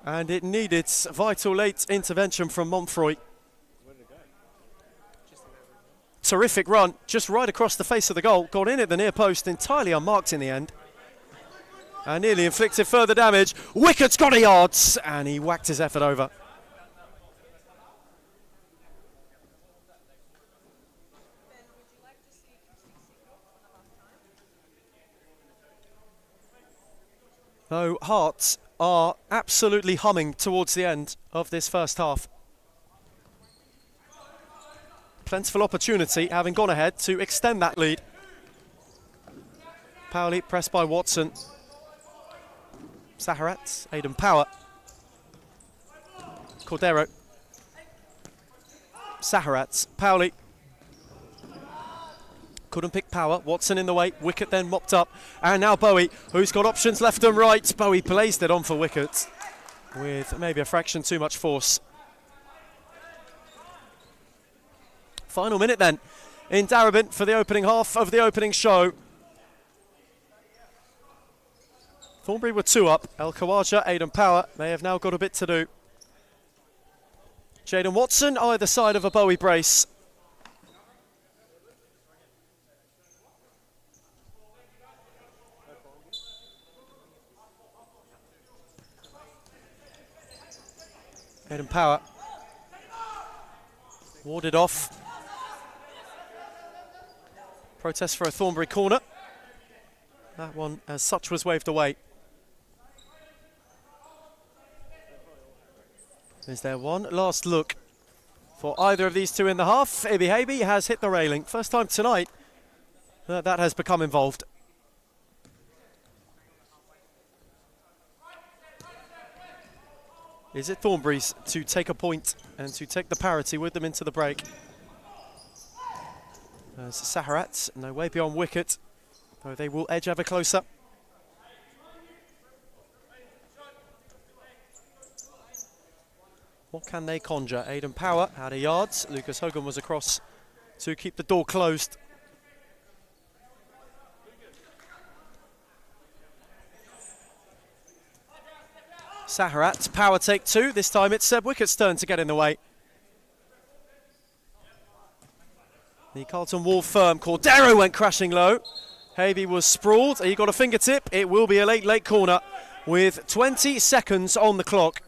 And it needed vital late intervention from Montfroy. Terrific run, just right across the face of the goal. Got in at the near post, entirely unmarked in the end. And nearly inflicted further damage. Wickett's got a yards, and he whacked his effort over. Though Hearts are absolutely humming towards the end of this first half. Plentiful opportunity, having gone ahead, to extend that lead. Powley pressed by Watson. Saharat, Aidan Power. Cordero. Saharat, Powley. Couldn't pick Power. Watson in the way. Wicket then mopped up. And now Bowie, who's got options left and right. Bowie blazed it on for wicket with maybe a fraction too much force. Final minute then in Darabin for the opening half of the opening show. Thornbury were 2 up. El Khawaja, Aidan Power, they have now got a bit to do. Jaden Watson either side of a Bowie brace. Aidan Power warded off. Protest for a Thornbury corner. That one, as such, was waved away. Is there one last look for either of these two in the half? Ibi Habe has hit the railing. First time tonight that has become involved. Is it Thornbury's to take a point and to take the parity with them into the break? As Saharat, no way beyond wicket, though they will edge ever closer. What can they conjure? Aidan Power out of yards. Lucas Hogan was across to keep the door closed. Saharat, Power take 2. This time it's Seb Wickett's turn to get in the way. The Carlton wall firm. Cordero went crashing low. Havey was sprawled. He got a fingertip. It will be a late corner with 20 seconds on the clock.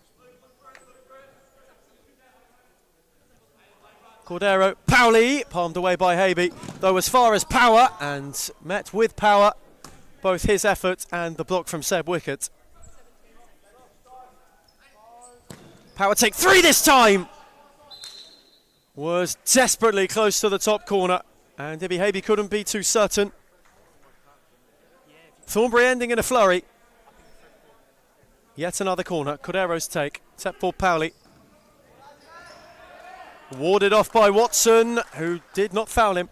Cordero, Powley, palmed away by Havey, though as far as Power, and met with Power, both his effort and the block from Seb Wickett. Power take 3 this time! Was desperately close to the top corner, and Ibi Habe couldn't be too certain. Thornbury ending in a flurry. Yet another corner, Cordero's take, except for Powley. Warded off by Watson, who did not foul him.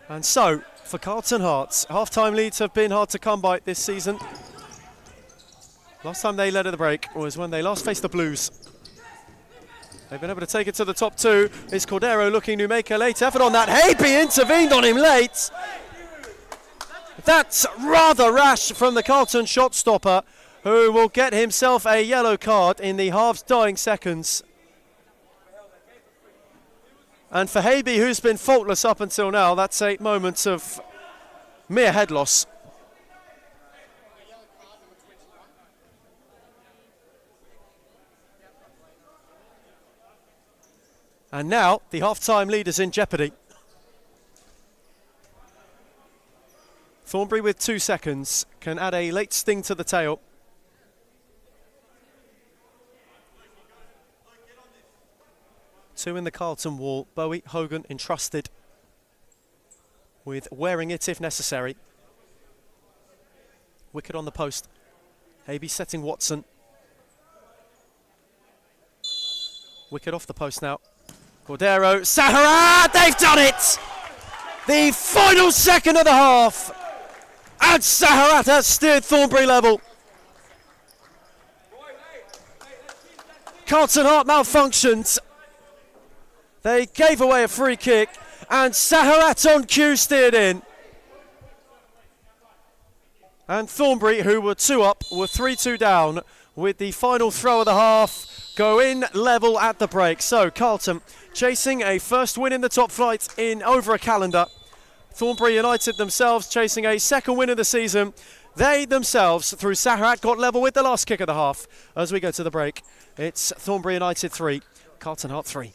And so, for Carlton Hearts, half-time leads have been hard to come by this season. Last time they led at the break was when they last faced the Blues. They've been able to take it to the top 2. Is Cordero looking to make a late effort on that? Habe intervened on him late. That's rather rash from the Carlton shot stopper, who will get himself a yellow card in the half's dying seconds. And for Habe, who's been faultless up until now, that's 8 moments of mere head loss. And now the half-time lead is in jeopardy. Thornbury with 2 seconds can add a late sting to the tail. Two in the Carlton wall. Bowie, Hogan entrusted with wearing it if necessary. Wicket on the post. Habe setting Watson. Wicket off the post now. Cordero, Saharat, they've done it! The final second of the half. And Saharat has steered Thornbury level. Carlton Heart malfunctioned. They gave away a free kick, and Saharat on cue steered in. And Thornbury, who were 2 up, were 3-2 down with the final throw of the half. Go in level at the break. So Carlton chasing a first win in the top flight in over a calendar. Thornbury United themselves chasing a second win of the season. They themselves, through Saharat, got level with the last kick of the half. As we go to the break, it's Thornbury United 3, Carlton Heart 3.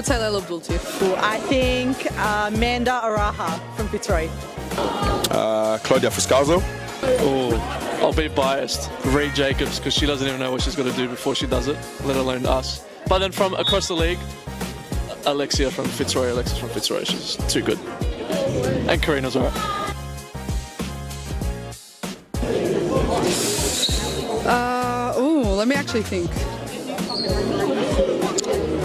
would say Layla Abdul too. I think Amanda Araha from Fitzroy. Claudia Fuscalzo. Oh, I'll be biased. Reed Jacobs, because she doesn't even know what she's got to do before she does it, let alone us. But then from across the league, Alexis from Fitzroy. She's too good. And Karina's alright. Let me actually think.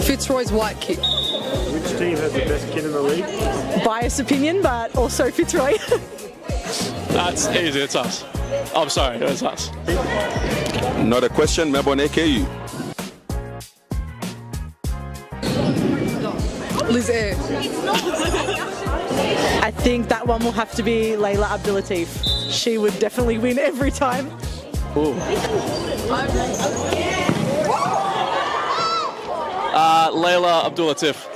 Fitzroy's white kit. Which team has the best kid in the league? Biased opinion, but also Fitzroy. That's easy, it's us. I'm sorry, it's us. Not a question, Melbourne AKU. Liz Air. I think that one will have to be Layla Abdulatif. She would definitely win every time. Ooh. Layla Abdulatif.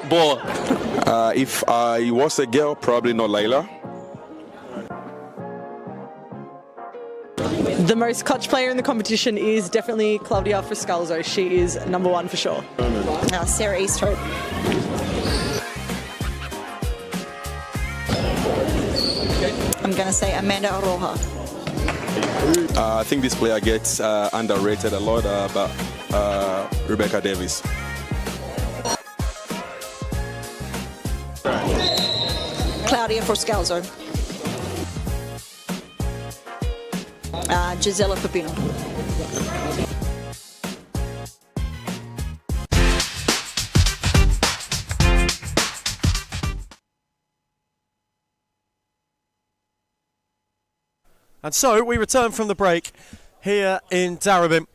Baller. If I was a girl, probably not Layla. The most clutch player in the competition is definitely Claudia Fuscalzo. She is number one for sure. Sarah Easthope. I'm going to say Amanda Aroha. I think this player gets underrated a lot, but Rebecca Davis. Claudia Fuscalzo. Gisela Pepino. And so we return from the break here in Darebin,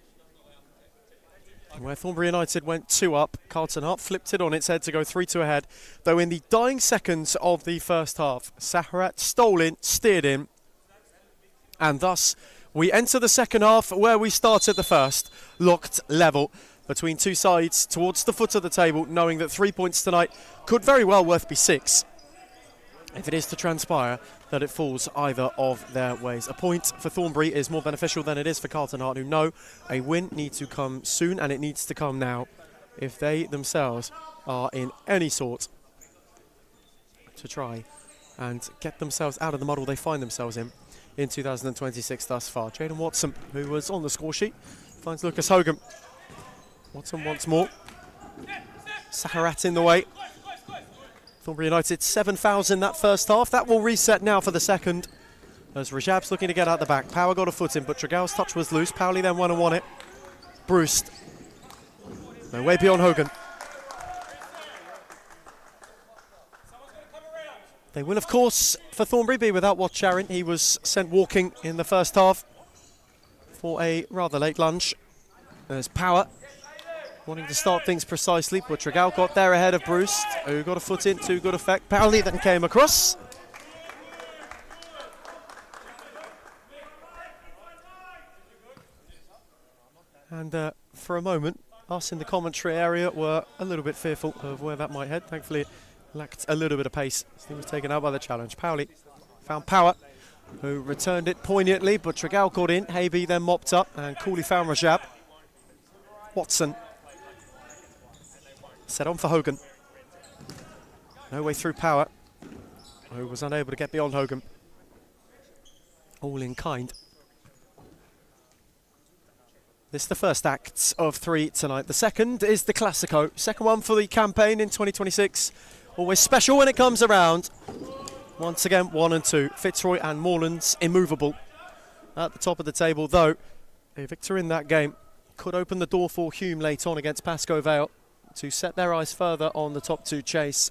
where Thornbury United went 2 up. Carlton Hart flipped it on its head to go 3-2 ahead, though in the dying seconds of the first half, Saharat stole in, steered in, and thus we enter the second half where we started the first, locked level between two sides towards the foot of the table, knowing that 3 points tonight could very well worth be 6. If it is to transpire that it falls either of their ways. A point for Thornbury is more beneficial than it is for Carlton Hart, who know a win needs to come soon, and it needs to come now if they themselves are in any sort to try and get themselves out of the muddle they find themselves in 2026 thus far. Jaden Watson, who was on the score sheet, finds Lucas Hogan. Watson once more. Saharat in the way. Thornbury United 7,000 that first half. That will reset now for the second, as Rajab's looking to get out the back. Power got a foot in, but Tregal's touch was loose. Powley then won it. Bruce. No way beyond Hogan. They will, of course, for Thornbury, be without Wat Sharon. He was sent walking in the first half for a rather late lunch. There's Power wanting to start things precisely, but Tregal got there ahead of Bruce, who got a foot in to good effect. Powley then came across. And for a moment, us in the commentary area were a little bit fearful of where that might head. Thankfully, it lacked a little bit of pace. He was taken out by the challenge. Powley found Power, who returned it poignantly, but Tregal got in. Haby then mopped up, and Cooley found Rajab. Watson set on for Hogan. No way through Power, who was unable to get beyond Hogan. All in kind. This is the first act of 3 tonight. The second is the Classico. Second one for the campaign in 2026. Always special when it comes around. Once again, 1 and 2. Fitzroy and Moreland's immovable at the top of the table, though a victory in that game could open the door for Hume late on against Pascoe Vale to set their eyes further on the top 2 chase.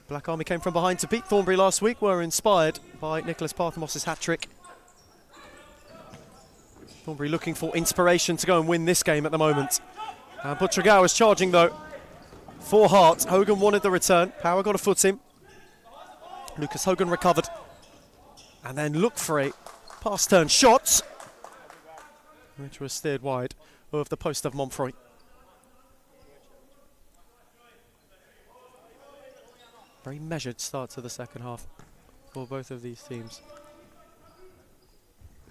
Black Army came from behind to beat Thornbury last week, were inspired by Nicholas Parthamos' hat-trick. Thornbury looking for inspiration to go and win this game at the moment. But Tregal is charging though for Hart. Hogan wanted the return. Power got a foot in. Lucas Hogan recovered. And then looked for a pass-turn shot, which was steered wide of the post of Montfroy. Very measured start to the second half for both of these teams.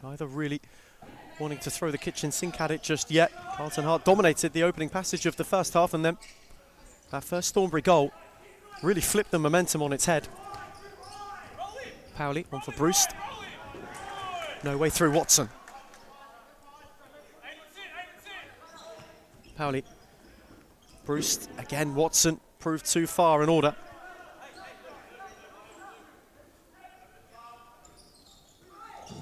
Neither really wanting to throw the kitchen sink at it just yet. Carlton Hart dominated the opening passage of the first half and then That first Thornbury goal really flipped the momentum on its head. Powley, on for Bruce. No way through Watson. Powley. Bruce, again Watson, proved too far in order.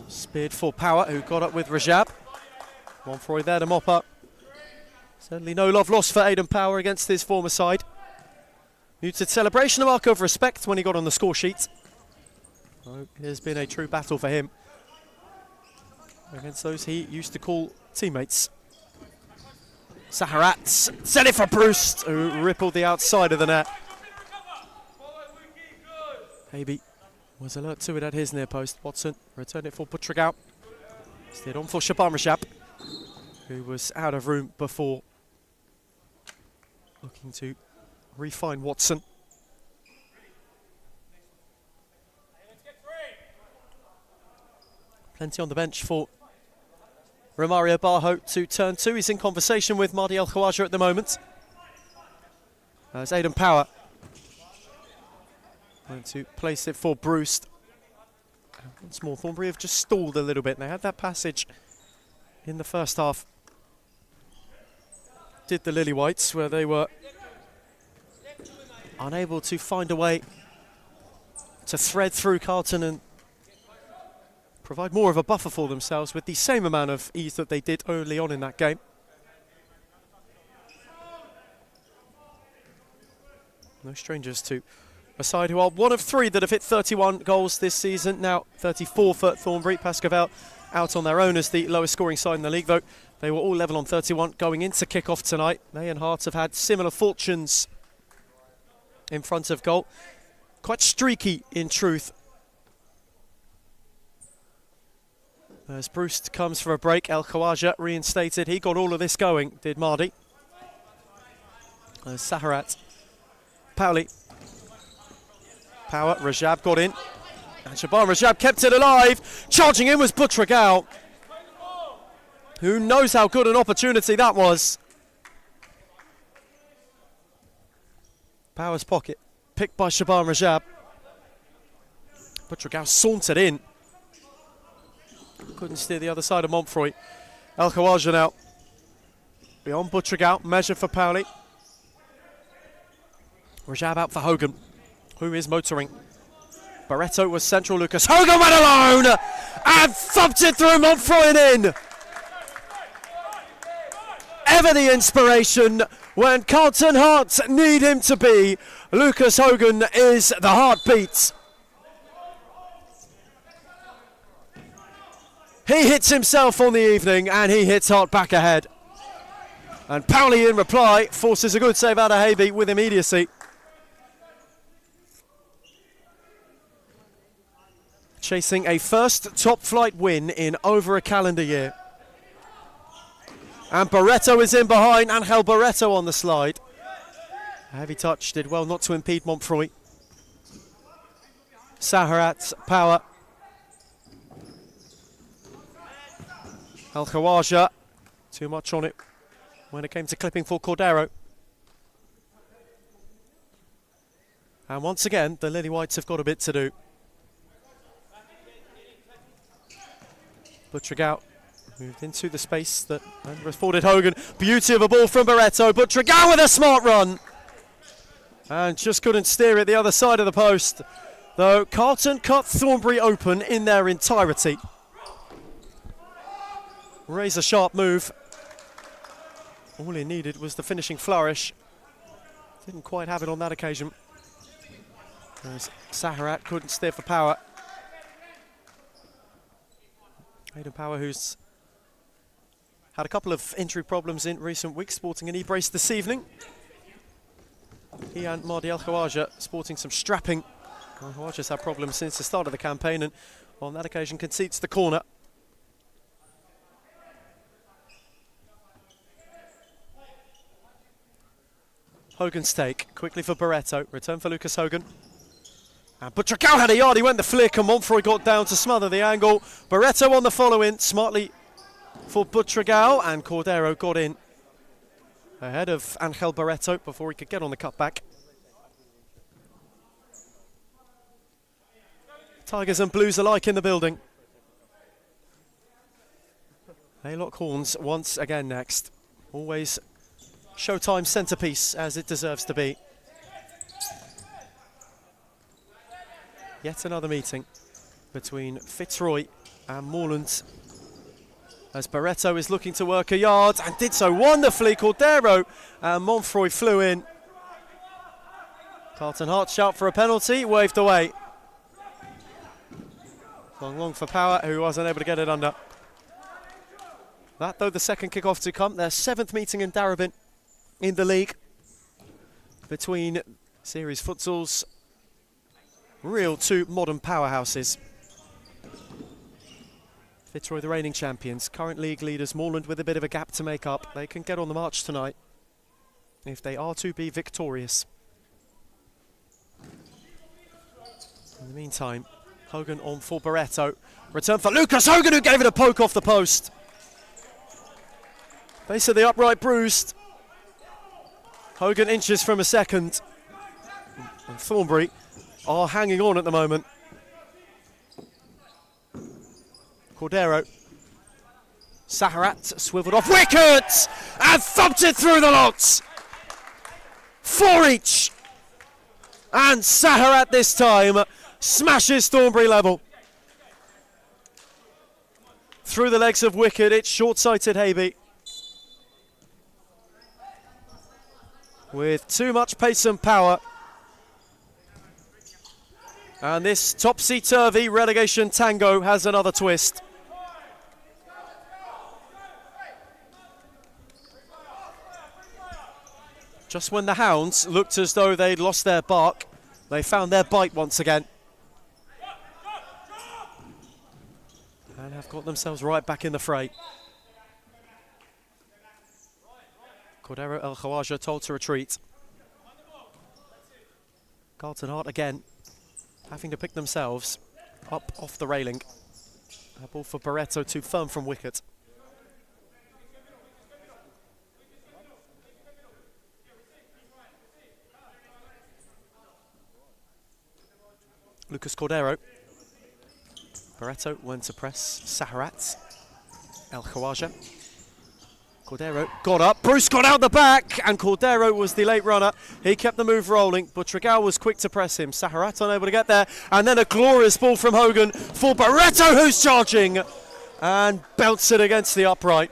Speared for Power, who got up with Rajab. Monfroy there to mop up. Certainly no love lost for Aidan Power against his former side. Muted celebration, a mark of respect when he got on the score sheet. Oh, it has been a true battle for him against those he used to call teammates. Saharat set it for Bruce, who rippled the outside of the net. Habe was alert to it at his near post. Watson returned it for Butragao. Steered on for Shaban Rajab, who was out of room before, looking to refine Watson. Plenty on the bench for Romario Barho to turn to. He's in conversation with Mahdi El Khawaja at the moment. As Aidan Power going to place it for Bruce. Once more, Thornbury have just stalled a little bit. They had that passage in the first half. Did the Lily Whites, where they were unable to find a way to thread through Carlton and provide more of a buffer for themselves with the same amount of ease that they did early on in that game. No strangers to a side who are one of three that have hit 31 goals this season. Now 34 for Thornbury. Pascoval out on their own as the lowest scoring side in the league, though. They were all level on 31 going into kick-off tonight. They and Hearts have had similar fortunes in front of goal. Quite streaky in truth. As Bruce comes for a break, El Khawaja reinstated. He got all of this going, did Mahdi. Saharat. Powley. Power, Rajab got in. And Shaban Rajab kept it alive. Charging in was Butragao. Who knows how good an opportunity that was. Power's pocket, picked by Shaban Rajab. Butragao sauntered in. Couldn't steer the other side of Monfroy. El Khawaja now. Beyond Butragao, measure for Powley. Rajab out for Hogan, who is motoring. Barreto was central. Lucas Hogan went alone and thumped it through Monfroy and in. Ever the inspiration when Carlton Hearts need him to be. Lucas Hogan is the heartbeat. He hits himself on the evening and he hits Hart back ahead. And Powley in reply forces a good save out of Habe with immediacy. Chasing a first top-flight win in over a calendar year. And Barreto is in behind, Angel Barreto on the slide. A heavy touch, did well not to impede Monfroy. Saharat, Power. El Khawaja, too much on it when it came to clipping for Cordero. And once again, the Lily Whites have got a bit to do. Butragao moved into the space that afforded Hogan. Beauty of a ball from Barreto. Butragao with a smart run. And just couldn't steer it the other side of the post. Though Carlton cut Thornbury open in their entirety. Razor sharp move. All he needed was the finishing flourish. Didn't quite have it on that occasion. Whereas Saharat couldn't steer for Power. Aidan Power, who's had a couple of injury problems in recent weeks, sporting a knee brace this evening. He and Mahdi El Khawaja sporting some strapping. El Khawaja's had problems since the start of the campaign and on that occasion concedes the corner. Hogan's take, quickly for Barreto, return for Lucas Hogan. And Butragao had a yard, he went the flick and Monfroy got down to smother the angle. Barreto on the follow-in, smartly for Butragao and Cordero got in. ahead of Angel Barreto before he could get on the cutback. Tigers and Blues alike in the building. They lock horns once again next. Always Showtime centrepiece, as it deserves to be. Yet another meeting between Fitzroy and Moreland, as Barreto is looking to work a yard and did so wonderfully. Cordero and Monfroy flew in. Carlton Hart shout for a penalty, waved away. Long for Power, who wasn't able to get it under. That, though, the second kick-off to come. Their 7th meeting in Darebin in the league between series futsals, real two modern powerhouses. Fitzroy, the reigning champions, current league leaders. Moreland with a bit of a gap to make up. They can get on the march tonight if they are to be victorious. In the meantime, Hogan on for Barreto. Return for Lucas Hogan, who gave it a poke off the post. Base of the upright bruised. Hogan inches from a second. And Thornbury are hanging on at the moment. Cordero. Saharat swiveled off wickets and thumped it through the lots. 4 each. And Saharat this time smashes Thornbury level. Through the legs of wicket, it's short-sighted Haby. With too much pace and power. And this topsy-turvy relegation tango has another twist. Just when the Hounds looked as though they'd lost their bark, they found their bite once again. And have got themselves right back in the fray. Cordero El Khawaja told to retreat. Carlton Hart again having to pick themselves up off the railing. A ball for Barreto, too firm from wicket. Lucas Cordero. Barreto went to press Saharat. El Khawaja. Cordero got up, Bruce got out the back, and Cordero was the late runner. He kept the move rolling, but Tregal was quick to press him. Saharat unable to get there, and then a glorious ball from Hogan for Barreto, who's charging, and bounced it against the upright.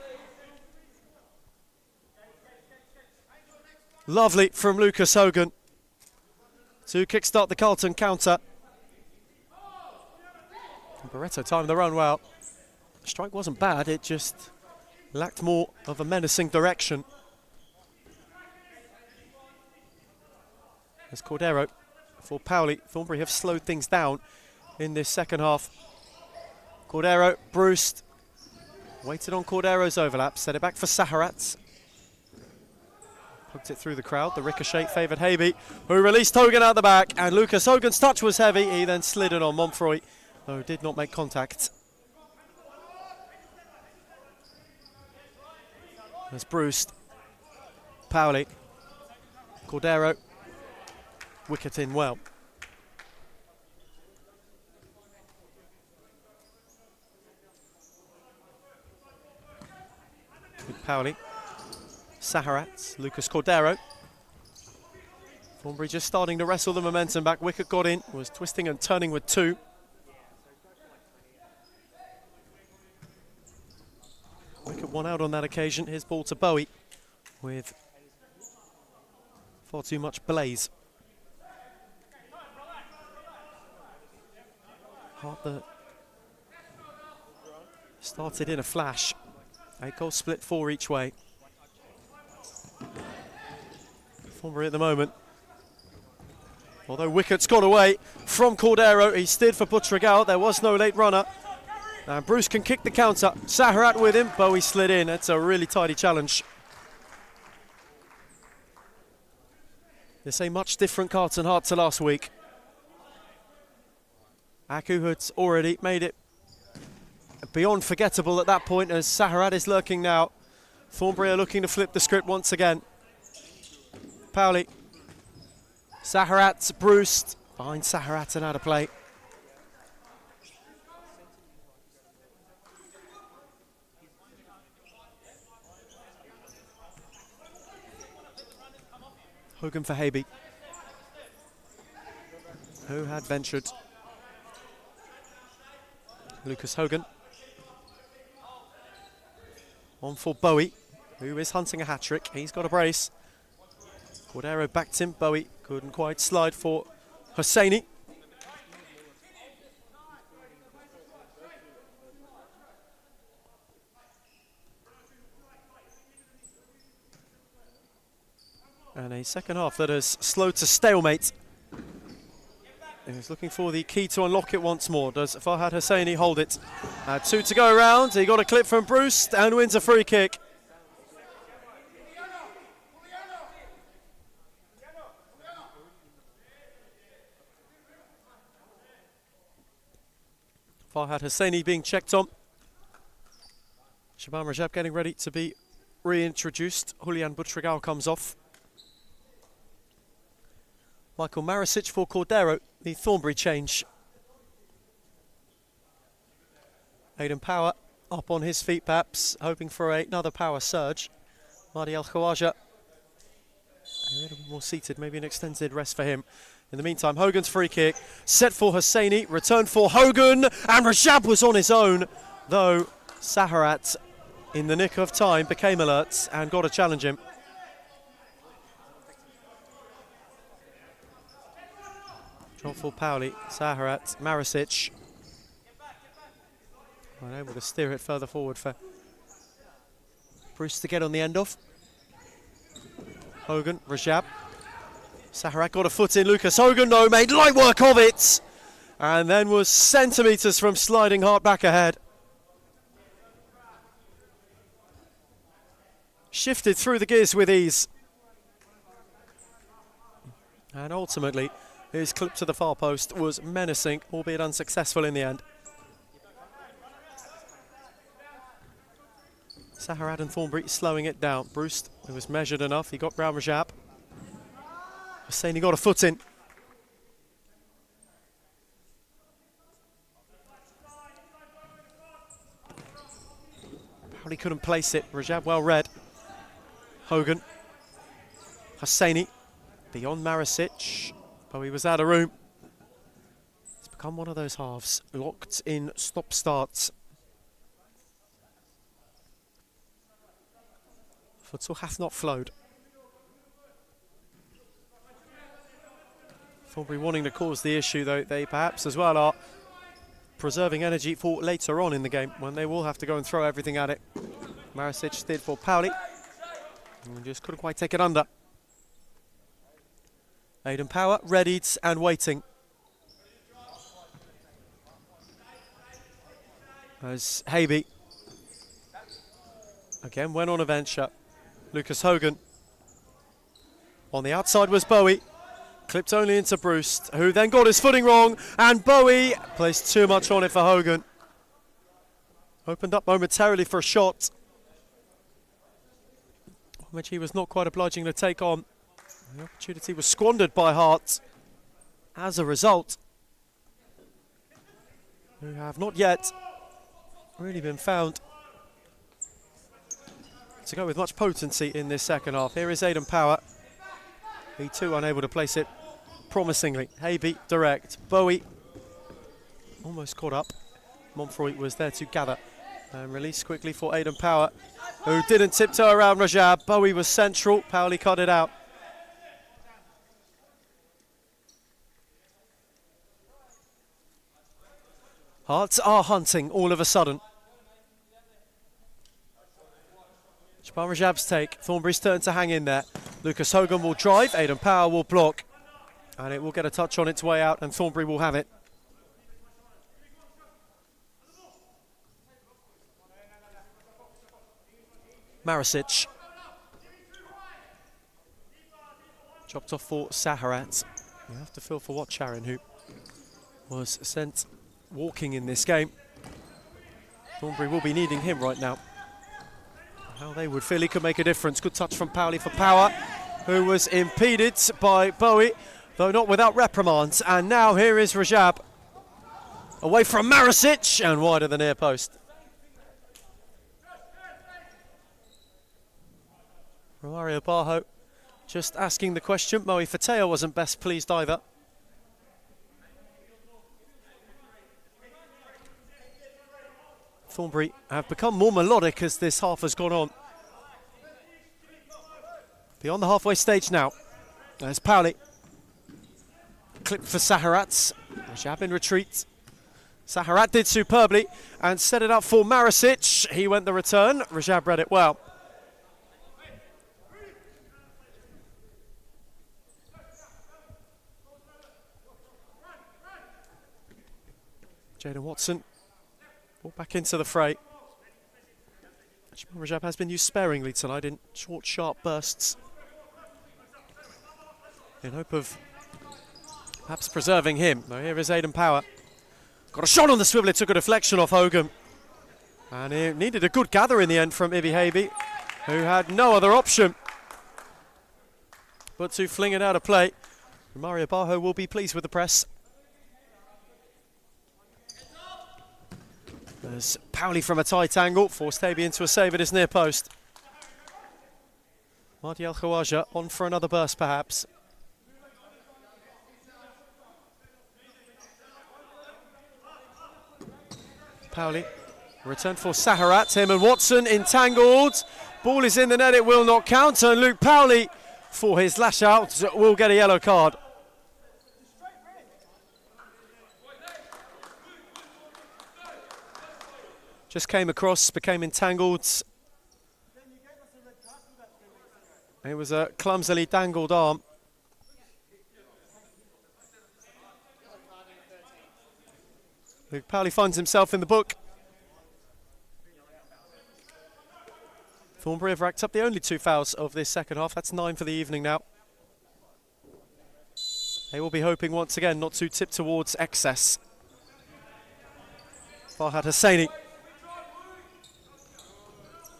Lovely from Lucas Hogan to kickstart the Carlton counter. And Barreto timed the run well. The strike wasn't bad, it just lacked more of a menacing direction. As Cordero for Powley. Thornbury have slowed things down in this second half. Cordero, Bruce, waited on Cordero's overlap, set it back for Saharat. Poked it through the crowd. The ricochet favoured Haby, who released Hogan out the back, and Lucas Hogan's touch was heavy. He then slid it on Monfroy, though did not make contact. There's Bruce, Powley, Cordero, wicket in well. With Powley, Saharat, Lucas Cordero. Thornbury just starting to wrestle the momentum back. Wicket got in, was twisting and turning with 2. Wicket 1 out on that occasion. His ball to Bowie with far too much blaze. Hart that started in a flash. 8 goals split 4 each way. Thornbury at the moment. Although wicket's got away from Cordero, he steered for Butregal. There was no late runner. And Bruce can kick the counter. Saharat with him. Bowie slid in. It's a really tidy challenge. It's a much different Carlton Hart to last week. Aku had already made it beyond forgettable at that point, as Saharat is lurking now. Thornbury are looking to flip the script once again. Pauli. Saharat, Bruce, behind Saharat and out of play. Hogan for Habe, who had ventured. Lucas Hogan. On for Bowie, who is hunting a hat-trick. He's got a brace. Cordero backed him. Bowie couldn't quite slide for Hosseini. And a second half that has slowed to stalemate. He's looking for the key to unlock it once more. Does Farhad Hosseini hold it? 2 to go around. He got a clip from Bruce and wins a free kick. Farhad Hosseini being checked on. Shaban Rajab getting ready to be reintroduced. Julian Butrigao comes off. Michael Marisic for Cordero, the Thornbury change. Aidan Power up on his feet perhaps, hoping for another power surge. Mahdi El Khawaja a little bit more seated, maybe an extended rest for him. In the meantime, Hogan's free kick, set for Hosseini, return for Hogan, and Rajab was on his own, though Saharat, in the nick of time, became alert and got to challenge him. Drop for Pauli, Saharat, Marisic. Unable to steer it further forward for Bruce to get on the end of. Hogan, Rajab. Saharat got a foot in. Lucas Hogan, though, made light work of it. And then was centimetres from sliding hard back ahead. Shifted through the gears with ease. And ultimately, his clip to the far post was menacing, albeit unsuccessful in the end. Saharat and Thornbury slowing it down. Bruce, who was measured enough, he got round Rajab. Hosseini got a foot in. Pauli couldn't place it. Rajab well read. Hogan. Hosseini. Beyond Marisic. Bowie was out of room. It's become one of those halves. Locked in stop-starts. Futsal hath not flowed. Thornbury wanting to cause the issue, though they perhaps as well are preserving energy for later on in the game when they will have to go and throw everything at it. Marisic steered for Pauli and just couldn't quite take it under. Aidan Power readied and waiting. As Habe again went on a venture. Lucas Hogan. On the outside was Bowie. Clipped only into Bruce, who then got his footing wrong, and Bowie placed too much on it for Hogan. Opened up momentarily for a shot, which he was not quite obliging to take on. The opportunity was squandered by Hart as a result, who have not yet really been found to go with much potency in this second half. Here is Aidan Power. He too unable to place it promisingly. Habe direct. Bowie almost caught up. Montfroy was there to gather and release quickly for Aidan Power, who didn't tiptoe around Rajab. Bowie was central. Pauli cut it out. Hearts are hunting all of a sudden. Shaban Rajab's take. Thornbury's turn to hang in there. Lucas Hogan will drive. Aidan Power will block. And it will get a touch on its way out, and Thornbury will have it. Marisic. Chopped off for Saharat. You have to feel for what Sharon, who was sent walking in this game. Thornbury will be needing him right now. How they would feel he could make a difference. Good touch from Pauli for Power. who was impeded by Bowie, though not without reprimands. And now here is Rajab, away from Maricic and wide of the near post. Romario Barho just asking the question. Moe Fateo wasn't best pleased either. Thornbury have become more melodic as this half has gone on. Beyond the halfway stage now. There's Pauli. Clip for Saharat. Rajab in retreat. Saharat did superbly and set it up for Maricic. He went the return. Rajab read it well. Jaden Watson brought back into the fray. Rajab has been used sparingly tonight in short, sharp bursts, in hope of perhaps preserving him. Now here is Aidan Power. Got a shot on the swivel, it took a deflection off Hogan. And he needed a good gather in the end from Ibi Habe, who had no other option but to fling it out of play. Mario Barho will be pleased with the press. There's Pauli from a tight angle, forced Habe into a save at his near post. Mahdi El Khawaja on for another burst perhaps. Pauli, return for Saharat, him and Watson entangled. Ball is in the net, it will not count, and Luke Pauli, for his lash out, will get a yellow card. Just came across, became entangled. It was a clumsily dangled arm. Luke Pauli finds himself in the book. Thornbury have racked up the only 2 fouls of this second half. That's 9 for the evening now. They will be hoping once again not to tip towards excess. Farhad Hosseini.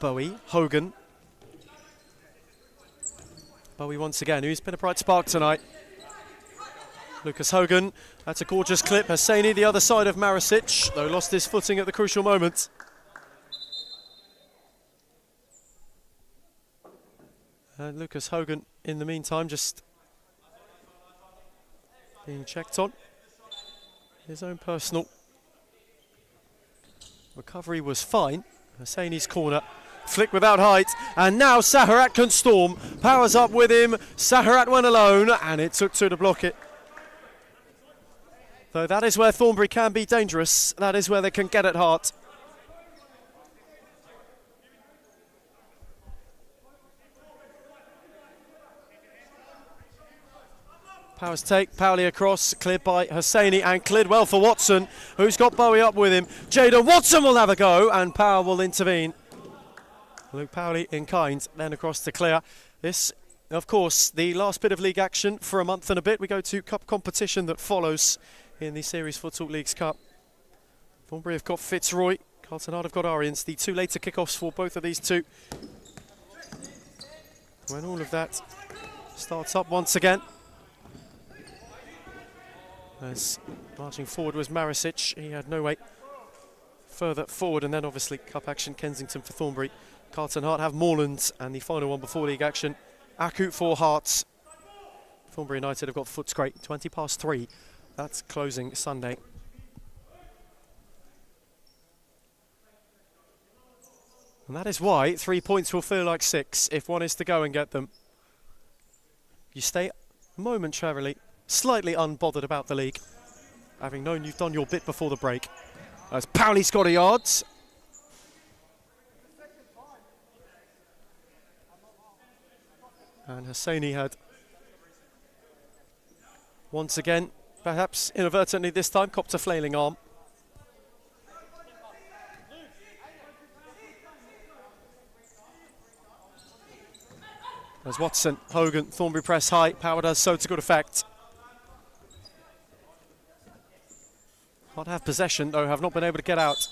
Bowie, Hogan. Bowie once again, who's been a bright spark tonight. Lucas Hogan, that's a gorgeous clip. Hosseini, the other side of Maricic, though lost his footing at the crucial moment. And Lucas Hogan, in the meantime, just being checked on. His own personal recovery was fine. Hosseini's corner. Flick without height, and now Saharat can storm. Powers up with him. Saharat went alone, and it took two to block it. Though that is where Thornbury can be dangerous. That is where they can get at heart. Powers take, Pauli across, cleared by Hosseini and cleared well for Watson, who's got Bowie up with him. Jaden Watson will have a go, and Power will intervene. Luke Pauli in kind, then across to clear. This, of course, the last bit of league action for a month and a bit. We go to cup competition that follows in the Series Futsal Leagues Cup. Thornbury have got Fitzroy, Carlton Hart have got Arians. The two later kickoffs for both of these two. When all of that starts up once again. As marching forward was Maricic, he had no way further forward, and then obviously cup action, Kensington for Thornbury. Carlton Hart have Moreland, and the final one before league action, Akut for Hearts. Thornbury United have got Footscray, 3:20. That's closing Sunday. And that is why 3 points will feel like 6 if one is to go and get them. You stay momentarily, slightly unbothered about the league, having known you've done your bit before the break. As Pauli's got a yards. And Hosseini had, once again, perhaps inadvertently this time, copped a flailing arm. There's Watson, Hogan, Thornbury press high. Power does so to good effect. Hard to have possession, though, have not been able to get out.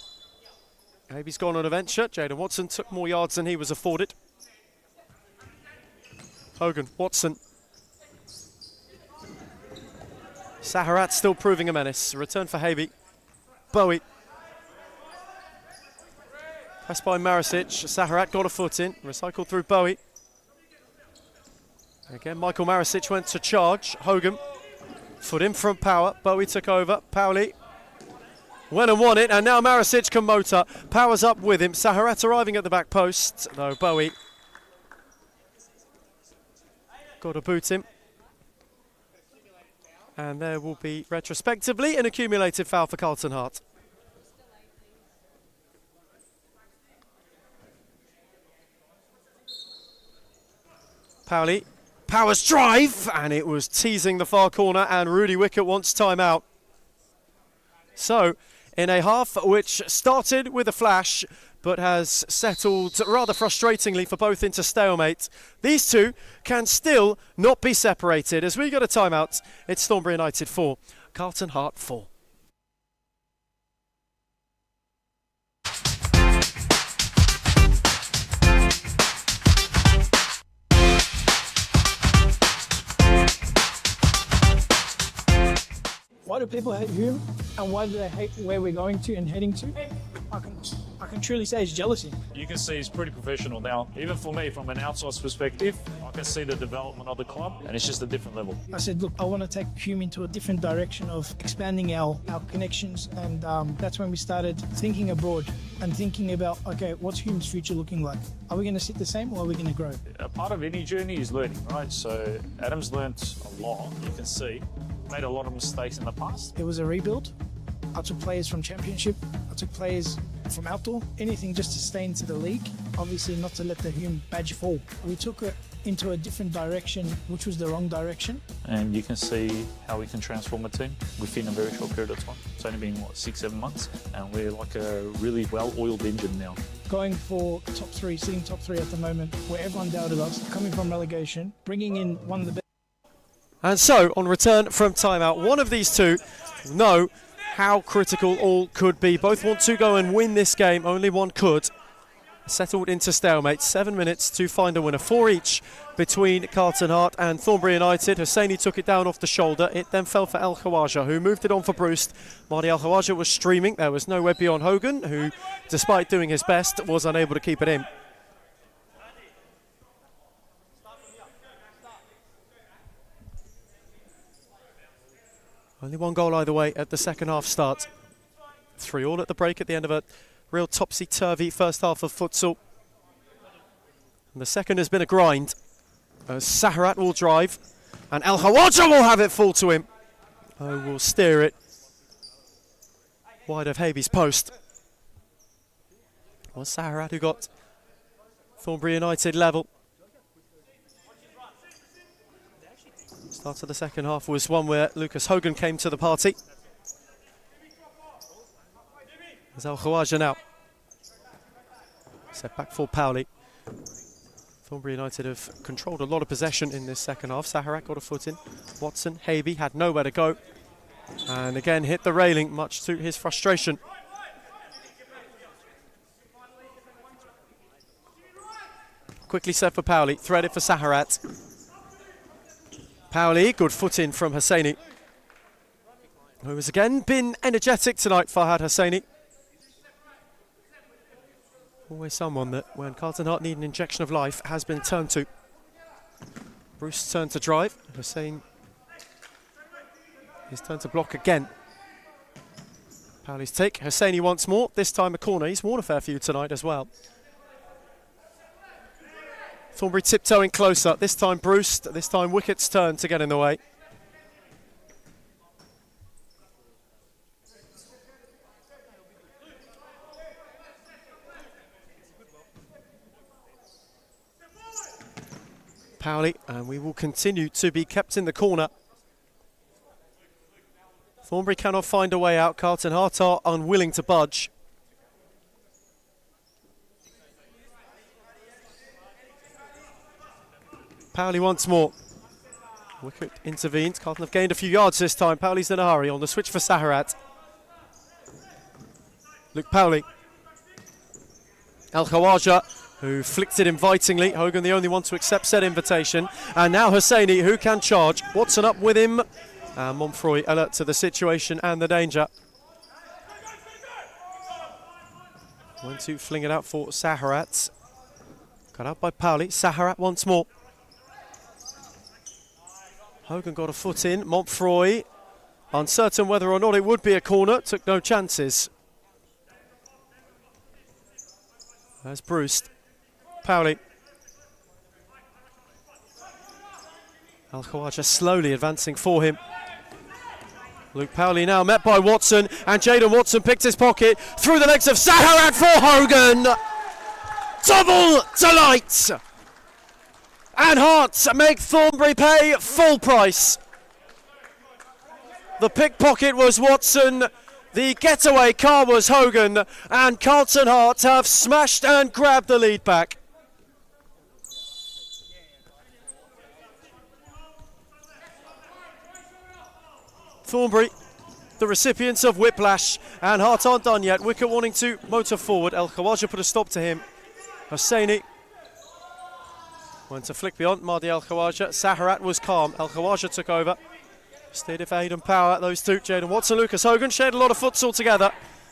Maybe he's gone on a venture. Jaden Watson took more yards than he was afforded. Hogan, Watson. Saharat still proving a menace. Return for Havey. Bowie. Pressed by Maricic. Saharat got a foot in. Recycled through Bowie. Again, Michael Maricic went to charge. Hogan. Foot in from Power. Bowie took over. Powley. Went and won it. And now Maricic can motor. Power's up with him. Saharat arriving at the back post. Though Bowie got to boot him. And there will be, retrospectively, an accumulated foul for Carlton Hart. Powley, Power's drive, and it was teasing the far corner, and Rudy Wickett wants timeout. So, in a half which started with a flash, but has settled rather frustratingly for both into stalemate, these two can still not be separated. As we got a timeout, it's Thornbury United 4, Carlton Hart 4. Why do people hate Hume, and why do they hate where we're going to and heading to? I can truly say it's jealousy. You can see he's pretty professional now. Even for me, from an outsider's perspective, I can see the development of the club, and it's just a different level. I said, look, I want to take Hume into a different direction of expanding our connections, and that's when we started thinking abroad and thinking about, okay, what's Hume's future looking like? Are we going to sit the same, or are we going to grow? A part of any journey is learning, right? So Adam's learnt a lot, you can see. Made a lot of mistakes in the past. It was a rebuild. I took players from Championship. I took players from outdoor. Anything just to stay into the league. Obviously not to let the Hume badge fall. We took it into a different direction, which was the wrong direction. And you can see how we can transform a team within a very short period of time. It's only been, 6-7 months? And we're like a really well-oiled engine now. Going for top three, sitting top three at the moment, where everyone doubted us, coming from relegation, bringing in one of the best. And so, on return from timeout, one of these two know how critical all could be. Both want to go and win this game. Only one could. Settled into stalemate. 7 minutes to find a winner. 4 each between Carlton Hart and Thornbury United. Hosseini took it down off the shoulder. It then fell for El Khawaja, who moved it on for Bruce. Marty El Khawaja was streaming. There was nowhere beyond Hogan, who, despite doing his best, was unable to keep it in. Only one goal either way at the second half start. 3-3 at the break at the end of a real topsy-turvy first half of futsal. And the second has been a grind. Saharat will drive, and El Khawaja will have it fall to him. Oh, will steer it wide of Havey's post. It was Saharat who got Thornbury United level. Start of the second half was one where Lucas Hogan came to the party. There's El Khawaja now. Set back for Powley. Thornbury United have controlled a lot of possession in this second half. Saharat got a foot in. Watson, Havey had nowhere to go. And again hit the railing, much to his frustration. Quickly set for Powley, threaded for Saharat. Powley, good foot in from Hosseini, who has again been energetic tonight, Farhad Hosseini. Always someone that, when Carlton Hart need an injection of life, has been turned to. Bruce turned to drive. Hossein, his turn to block again. Powley's take. Hosseini once more, this time a corner. He's worn a fair few tonight as well. Thornbury tiptoeing closer. This time Bruce, this time Wickett's turn to get in the way. Powley, and we will continue to be kept in the corner. Thornbury cannot find a way out. Carlton Hart are unwilling to budge. Powley once more. Wicket intervenes. Carlton have gained a few yards this time. Powley's in a hurry on the switch for Saharat. Luke Powley. El Khawaja who flicked it invitingly. Hogan the only one to accept said invitation. And now Hosseini, who can charge. Watson up with him. And Montfroy alert to the situation and the danger. Went to fling it out for Saharat. Cut out by Pauli. Saharat once more. Hogan got a foot in. Montfroy, uncertain whether or not it would be a corner, took no chances. There's Bruce. Pauli. Al Khawaja slowly advancing for him. Luke Pauli now met by Watson, and Jaden Watson picked his pocket through the legs of Saharat for Hogan. Double delight! And Hearts make Thornbury pay full price. The pickpocket was Watson, the getaway car was Hogan, and Carlton Hearts have smashed and grabbed the lead back. Thornbury, the recipients of whiplash, and Hearts aren't done yet. Wicket wanting to motor forward. El Khawaja put a stop to him. Hosseini went to flick beyond Mahdi El Khawaja. Saharat was calm. El Khawaja took over. Stayed for Aidan Power. Those two, Jaden Watson, Lucas Hogan, shared a lot of futsal together.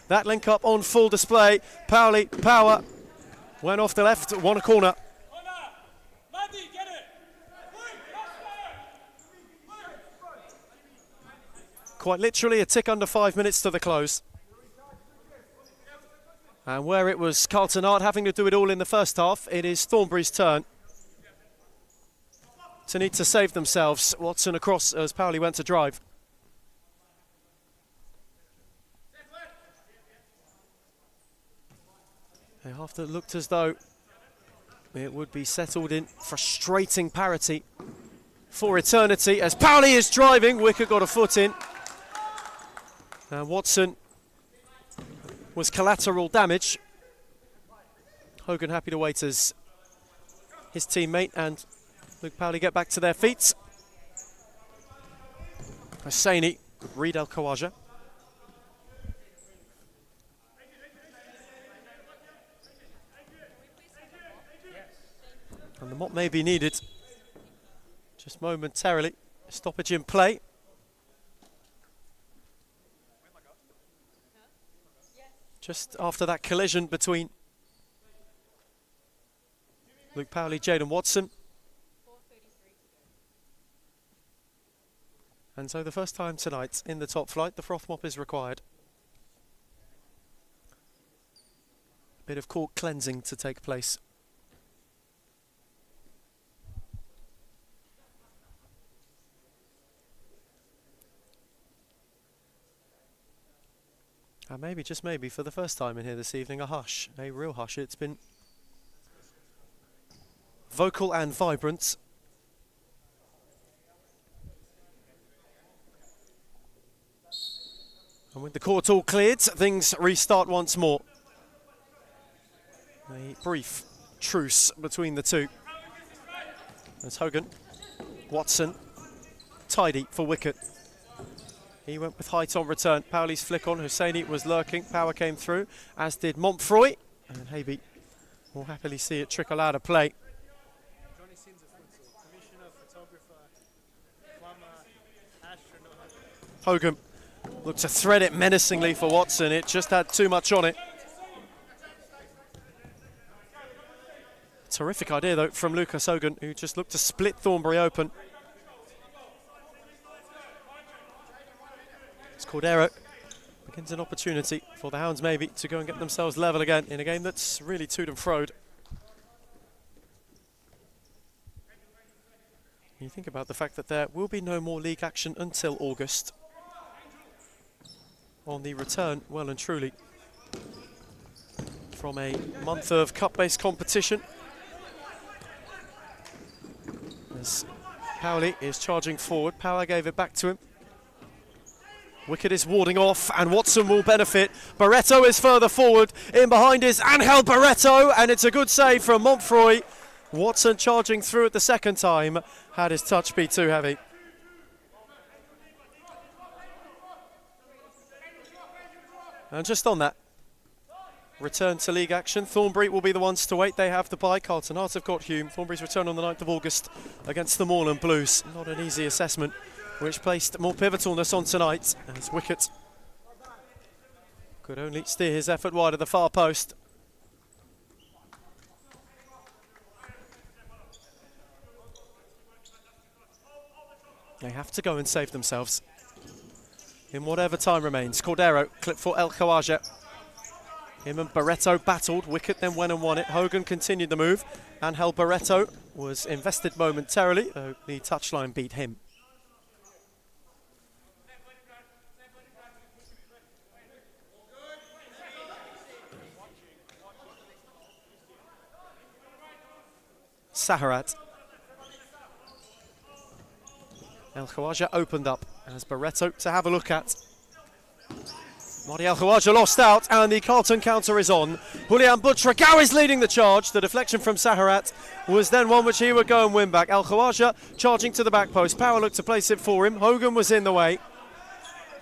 That link up on full display. Pauli, Power went off the left, won a corner. Quite literally a tick under 5 minutes to the close. And where it was Carlton Heart having to do it all in the first half, it is Thornbury's turn to need to save themselves. Watson across as Pauli went to drive. After it looked as though it would be settled in frustrating parity for eternity as Pauli is driving. Wicker got a foot in. And Watson was collateral damage. Hogan happy to wait as his teammate and Luke Pauli get back to their feet. Hosseini, Reed El Khawaja. And the mop may be needed just momentarily. Stoppage in play. Just after that collision between Luke Pauli, Jaden Watson. And so the first time tonight in the top flight, the froth mop is required. A bit of court cleansing to take place. And maybe, just maybe, for the first time in here this evening, a hush, a real hush. It's been vocal and vibrant. And with the court all cleared, things restart once more. A brief truce between the two. There's Hogan, Watson, tidy for wicket. He went with height on return. Pauli's flick on. Hosseini was lurking. Power came through, as did Montfroy. And Haby will happily see it trickle out of play. Hogan looked to thread it menacingly for Watson. It just had too much on it. Terrific idea, though, from Lucas Hogan, who just looked to split Thornbury open. Cordero begins an opportunity for the Hounds maybe to go and get themselves level again in a game that's really toed and froed. You think about the fact that there will be no more league action until August. On the return, well and truly, from a month of cup-based competition. As Pauli is charging forward, Power gave it back to him. Wicket is warding off, and Watson will benefit. Barreto is further forward. In behind is Angel Barreto, and it's a good save from Montfroy. Watson charging through it the second time. Had his touch be too heavy. And just on that, return to league action. Thornbury will be the ones to wait. They have the bye. Carlton Hearts have got Hume. Thornbury's return on the 9th of August against the Moreland Blues. Not an easy assessment, which placed more pivotalness on tonight as Wicket could only steer his effort wide of the far post. They have to go and save themselves in whatever time remains. Cordero, clip for El Khawaja. Him and Barreto battled. Wicket then went and won it. Hogan continued the move. Angel Barreto was invested momentarily, though the touchline beat him. Saharat. El Khawaja opened up as Barreto to have a look at. Marty El Khawaja lost out and the Carlton counter is on. Julian Butragao is leading the charge. The deflection from Saharat was then one which he would go and win back. El Khawaja charging to the back post. Power looked to place it for him. Hogan was in the way.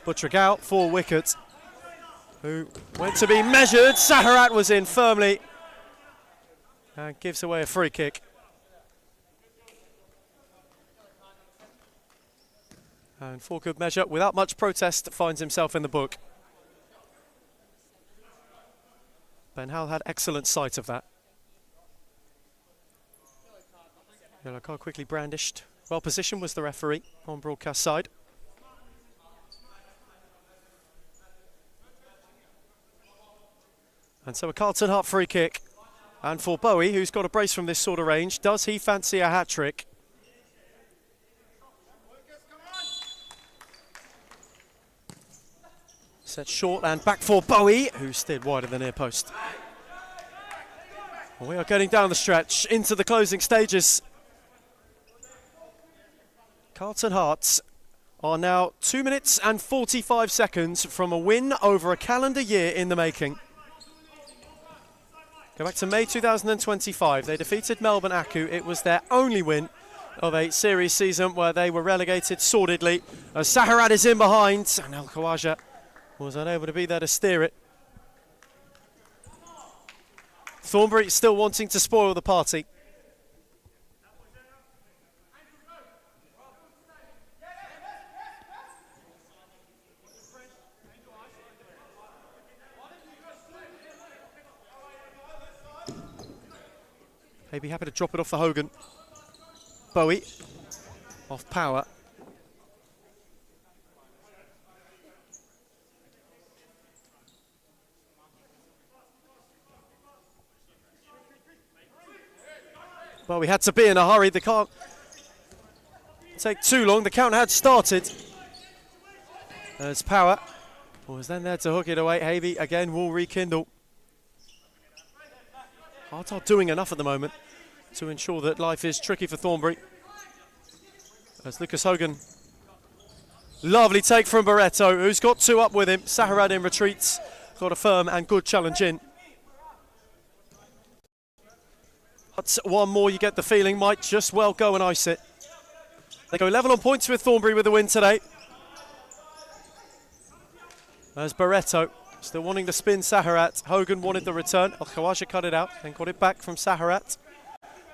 Butragao for Wicket, who went to be measured. Saharat was in firmly and gives away a free kick. And for good measure, without much protest, finds himself in the book. Ben Howell had excellent sight of that. Yellow card quickly brandished. Well positioned was the referee on broadcast side. And so a Carlton Heart free kick. And for Bowie, who's got a brace from this sort of range, does he fancy a hat-trick? Set short and back for Bowie, who steered wide of the near post. Well, we are getting down the stretch into the closing stages. Carlton Hearts are now 2 minutes and 45 seconds from a win over a calendar year in the making. Go back to May 2025. They defeated Melbourne Aku. It was their only win of a series season where they were relegated sordidly. As Saharat is in behind, and El Khawaja was unable to be there to steer it. Thornbury still wanting to spoil the party. Maybe happy to drop it off for Hogan. Bowie off power. Well, we had to be in a hurry. They can't take too long. The count had started. There's Power. Was then there to hook it away. Havey again will rekindle. Hearts are doing enough at the moment to ensure that life is tricky for Thornbury. As Lucas Hogan. Lovely take from Barreto, who's got two up with him. Saharat in retreats. Got a firm and good challenge in. But one more, you get the feeling, might just well go and ice it. They go level on points with Thornbury with the win today. There's Barreto, still wanting to spin Saharat. Hogan wanted the return. El Khawaja cut it out and got it back from Saharat.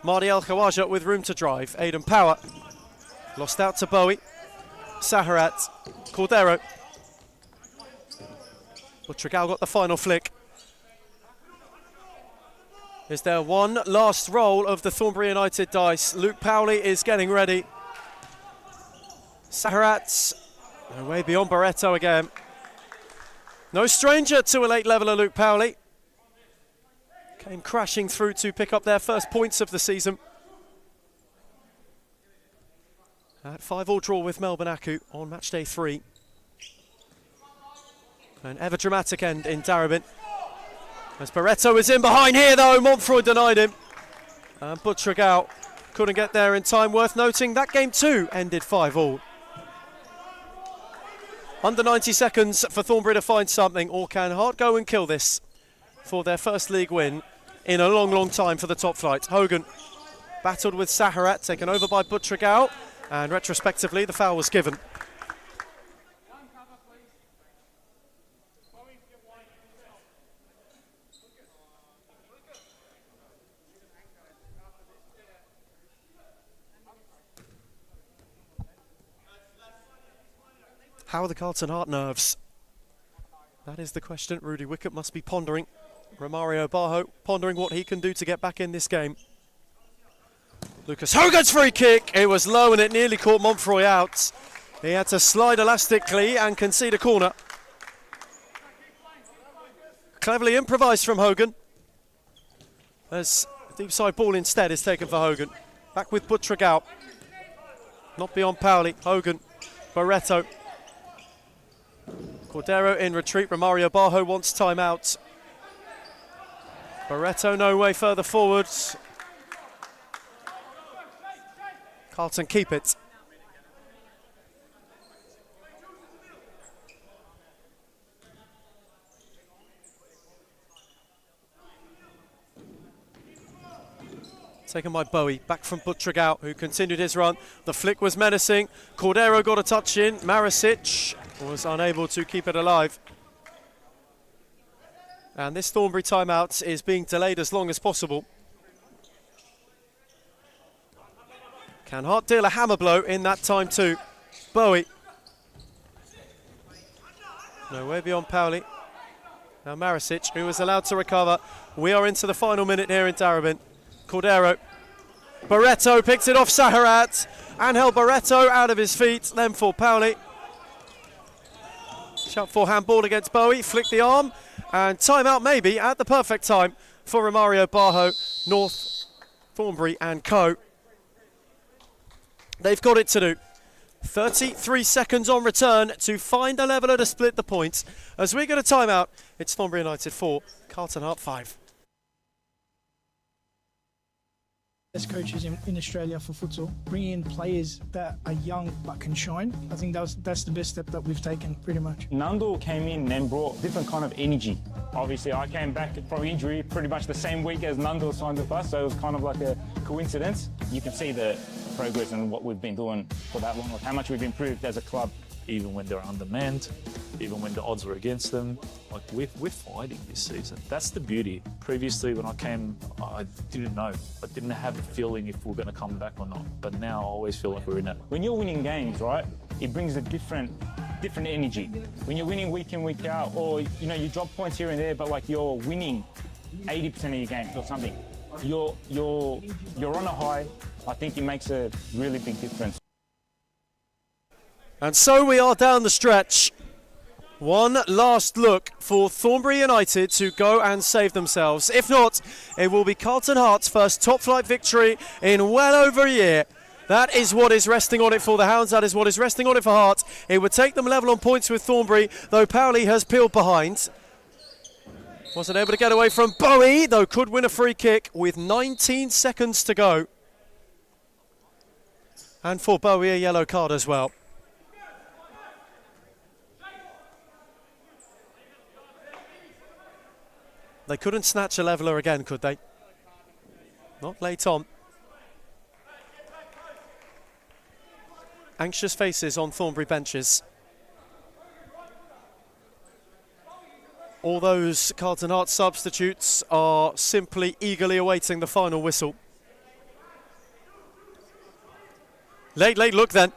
Marty El Khawaja with room to drive. Aidan Power lost out to Bowie. Saharat, Cordero. Butragao got the final flick. Is there one last roll of the Thornbury United dice? Luke Powley is getting ready. Saharat, way beyond Barreto again. No stranger to a late leveller, Luke Powley. Came crashing through to pick up their first points of the season. At 5-5 draw with Melbourne Aku on match day 3. An ever dramatic end in Darebin. As Barreto is in behind here though, Montfroy denied him. And Butragao couldn't get there in time. Worth noting that game too ended 5-5. Under 90 seconds for Thornbury to find something, or can Hart go and kill this for their first league win in a long, long time for the top flight. Hogan battled with Saharat, taken over by Butragao, and retrospectively the foul was given. How are the Carlton Heart nerves? That is the question Rudy Wickett must be pondering. Romario Barho pondering what he can do to get back in this game. Lucas Hogan's free kick. It was low and it nearly caught Montfroy out. He had to slide elastically and concede a corner. Cleverly improvised from Hogan. As deep side ball instead is taken for Hogan. Back with Butragao. Not beyond Pauli. Hogan. Barreto. Cordero in retreat. Romario Barho wants time out. Barreto no way further forward. Carlton keep it. Taken by Bowie, back from Butragao, who continued his run. The flick was menacing. Cordero got a touch in. Marisic was unable to keep it alive. And this Thornbury timeout is being delayed as long as possible. Can Hart deal a hammer blow in that time too? Bowie. No way beyond Pauli. Now Marisic, who was allowed to recover. We are into the final minute here in Darabin. Cordero. Barreto picks it off Saharat. Angel Barreto out of his feet. Then for Pauli. Sharp forehand ball against Bowie. Flick the arm. And timeout maybe at the perfect time for Romario Barho, North, Thornbury and co. They've got it to do. 33 seconds on return to find a leveller to split the points. As we get a timeout, it's Thornbury United 4, Carlton Heart 5. Best coaches in Australia for futsal, bringing in players that are young but can shine. I think that's the best step that we've taken, pretty much. Nandor came in and brought different kind of energy. Obviously, I came back from injury pretty much the same week as Nandor signed with us, so it was kind of like a coincidence. You can see the progress and what we've been doing for that long, like how much we've improved as a club. Even when they're undermanned, even when the odds were against them, like we're fighting this season. That's the beauty. Previously, when I came, I didn't know. I didn't have a feeling if we're going to come back or not. But now I always feel like we're in it. When you're winning games, right, it brings a different energy. When you're winning week in, week out, or you drop points here and there, but like you're winning 80% of your games or something, you're on a high. I think it makes a really big difference. And so we are down the stretch. One last look for Thornbury United to go and save themselves. If not, it will be Carlton Heart's first top flight victory in well over a year. That is what is resting on it for the Hounds. That is what is resting on it for Hart. It would take them level on points with Thornbury, though Pauli has peeled behind. Wasn't able to get away from Bowie, though could win a free kick with 19 seconds to go. And for Bowie, a yellow card as well. They couldn't snatch a leveller again, could they? Not late on. Anxious faces on Thornbury benches. All those Carlton Heart substitutes are simply eagerly awaiting the final whistle. Late look then.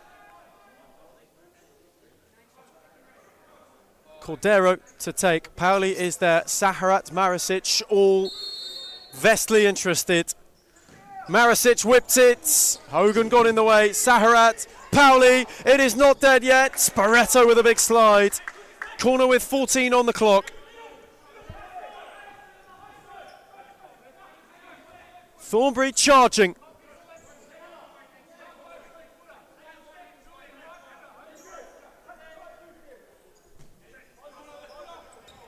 Cordero to take. Pauli is there. Saharat, Marisic, all vastly interested. Marisic whipped it. Hogan got in the way. Saharat, Pauli, it is not dead yet. Barreto with a big slide. Corner with 14 on the clock. Thornbury charging.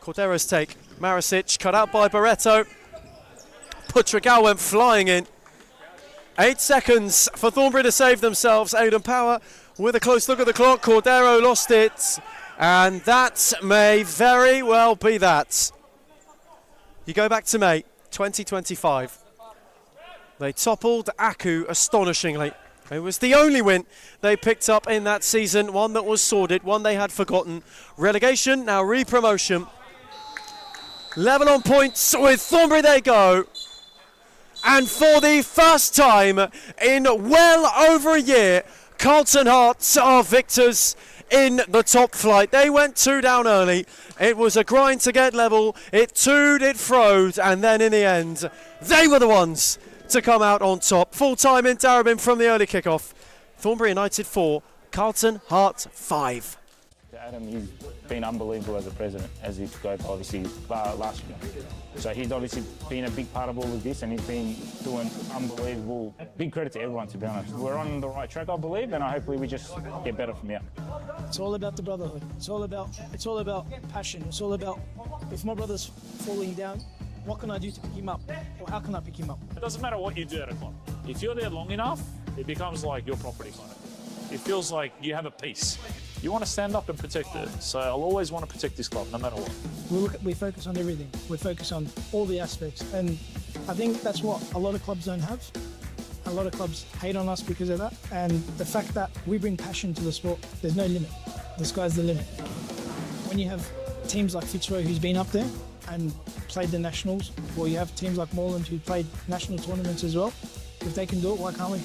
Cordero's take. Marisic cut out by Barreto. Butragao went flying in. 8 seconds for Thornbury to save themselves. Aidan Power with a close look at the clock. Cordero lost it. And that may very well be that. You go back to May 2025. They toppled Aku astonishingly. It was the only win they picked up in that season. One that was sordid, one they had forgotten. Relegation, now re-promotion. Level on points with Thornbury they go. And for the first time in well over a year, Carlton Heart are victors in the top flight. They went 2 down early. It was a grind to get level. It two'd, it throwed, and then in the end, they were the ones to come out on top. Full time in Darabin from the early kickoff. Thornbury United 4, Carlton Heart 5. Adam, he's been unbelievable as a president, as he took over obviously last year. So he's obviously been a big part of all of this, and he's been doing unbelievable. Big credit to everyone, to be honest. We're on the right track, I believe, and hopefully we just get better from here. It's all about the brotherhood. It's all about passion. It's all about, if my brother's falling down, what can I do to pick him up? Or how can I pick him up? It doesn't matter what you do at a club. If you're there long enough, it becomes like your property kind of. It feels like you have a piece. You want to stand up and protect it. So I'll always want to protect this club, no matter what. We focus on everything. We focus on all the aspects. And I think that's what a lot of clubs don't have. A lot of clubs hate on us because of that. And the fact that we bring passion to the sport, there's no limit. The sky's the limit. When you have teams like Fitzroy, who's been up there and played the nationals, or you have teams like Moreland who played national tournaments as well, if they can do it, why can't we?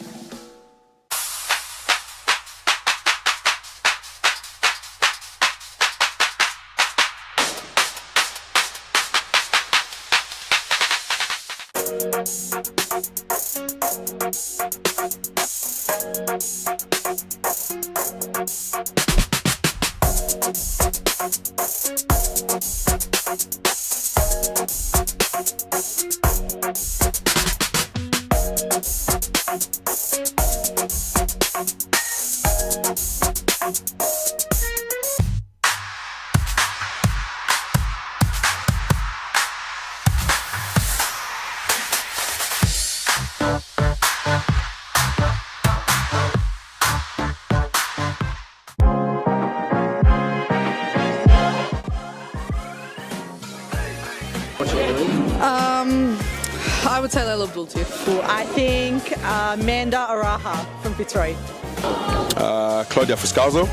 I would say Layla Abdul-Latif. I think Amanda Araha from Fitzroy. Claudia Fuscalzo.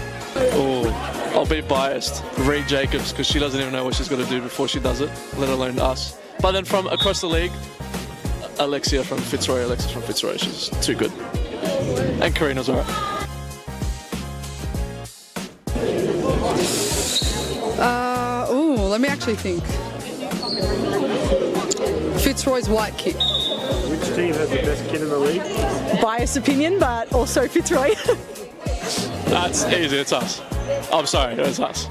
Oh, I'll be biased. Reed Jacobs, because she doesn't even know what she's going to do before she does it, let alone us. But then from across the league, Alexis from Fitzroy. She's too good. And Karina's alright. Let me actually think. Fitzroy's white kit. Which team has the best kid in the league? Biased opinion, but also Fitzroy. That's easy, it's us. I'm sorry, it's us.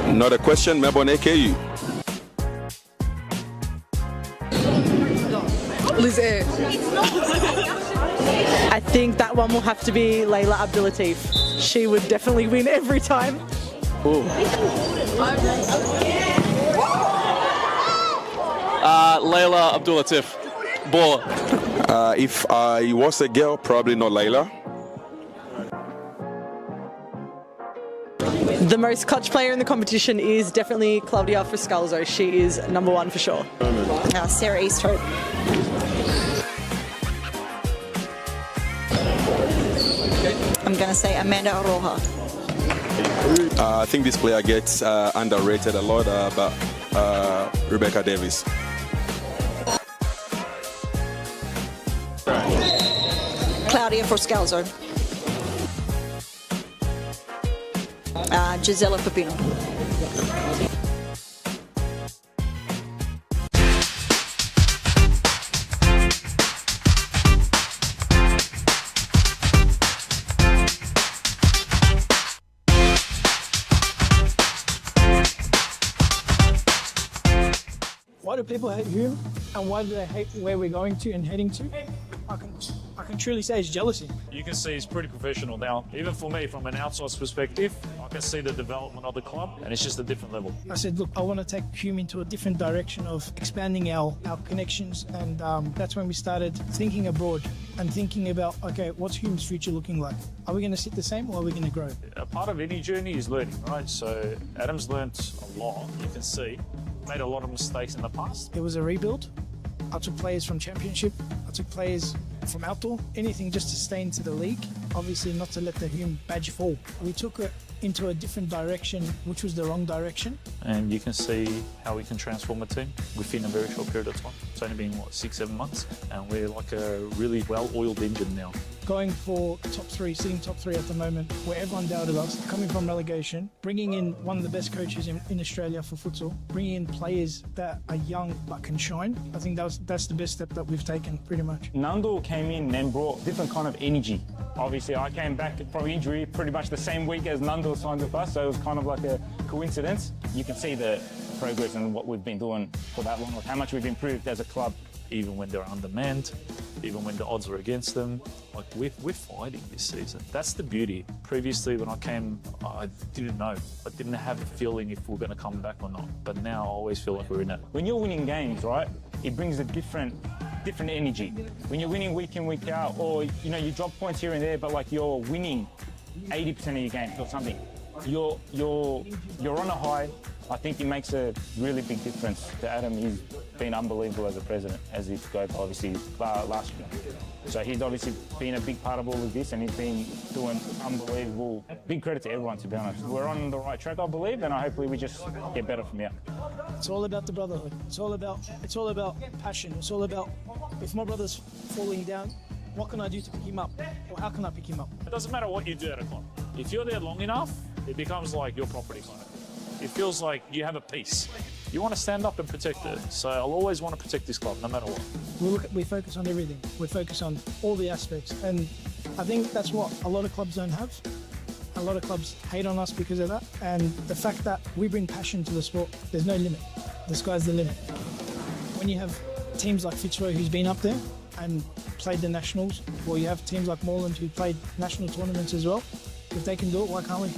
Not a question, Melbourne AKU. Liz Air. I think that one will have to be Layla Abdul-Latif. She would definitely win every time. Ooh. Layla Abdul-Latif. Baller. If I was a girl, probably not Layla. The most clutch player in the competition is definitely Claudia Fuscalzo. She is number one for sure. Sarah Easthope. I'm going to say Amanda Aroha. I think this player gets underrated a lot, but Rebecca Davis. Claudia Fuscalzo. Gisela Pepino. Why do people hate Hume, and why do they hate where we're going to and heading to? I can truly say it's jealousy. You can see he's pretty professional now. Even for me, from an outsider's perspective, I can see the development of the club, and it's just a different level. I said, look, I want to take Hume into a different direction of expanding our connections, and that's when we started thinking abroad and thinking about, okay, what's Hume's future looking like? Are we going to sit the same, or are we going to grow? A part of any journey is learning, right? So Adam's learnt a lot, you can see. Made a lot of mistakes in the past. It was a rebuild. I took players from Championship. I took players from outdoor. Anything just to stay into the league. Obviously not to let the Hume badge fall. We took it into a different direction, which was the wrong direction. And you can see how we can transform a team within a very short period of time. It's only been, 6-7 months? And we're like a really well-oiled engine now. going for top three, sitting top three at the moment, where everyone doubted us, coming from relegation, bringing in one of the best coaches in Australia for futsal, bringing in players that are young but can shine. I think that's the best step that we've taken, pretty much. Nandor came in and brought different kind of energy. Obviously, I came back from injury pretty much the same week as Nandor signed with us, so it was kind of like a coincidence. You can see the progress and what we've been doing for that long, like how much we've improved as a club. Even when they're undermanned, even when the odds are against them, like we're fighting this season. That's the beauty. Previously, when I came, I didn't know. I didn't have a feeling if we're going to come back or not. But now I always feel like we're in it. When you're winning games, right, it brings a different energy. When you're winning week in, week out, or you drop points here and there, but like you're winning 80% of your games or something. You're on a high. I think it makes a really big difference to Adam. He's been unbelievable as a president, as he spoke obviously last year. So he's obviously been a big part of all of this, and he's been doing unbelievable. Big credit to everyone, to be honest. We're on the right track, I believe, and hopefully we just get better from here. It's all about the brotherhood. It's all about passion. It's all about, if my brother's falling down, what can I do to pick him up? Or how can I pick him up? It doesn't matter what you do at a club. If you're there long enough, it becomes like your property kind of. It feels like you have a piece. You want to stand up and protect it. So I'll always want to protect this club, no matter what. We focus on everything. We focus on all the aspects. And I think that's what a lot of clubs don't have. A lot of clubs hate on us because of that. And the fact that we bring passion to the sport, there's no limit. The sky's the limit. When you have teams like Fitzroy, who's been up there and played the nationals, or you have teams like Moreland who played national tournaments as well, if they can do it, why can't we?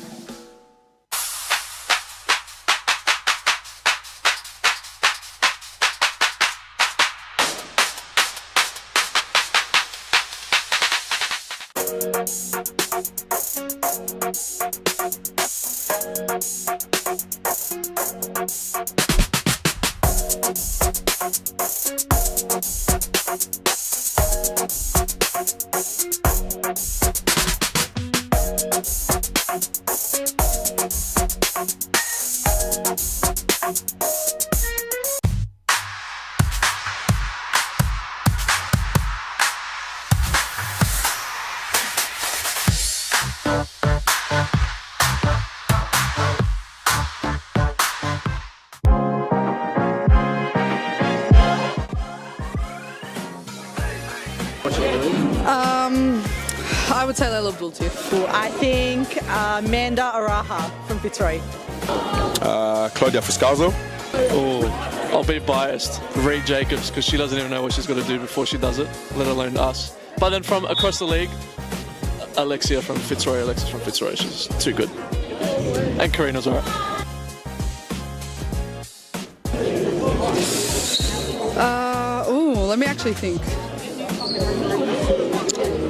I would say Layla Abdul-Latif. I think Amanda Araha from Fitzroy. Claudia Fuscalzo. Oh, I'll be biased. Ree Jacobs, because she doesn't even know what she's got to do before she does it, let alone us. But then from across the league, Alexis from Fitzroy. She's too good. And Karina's alright. Let me actually think.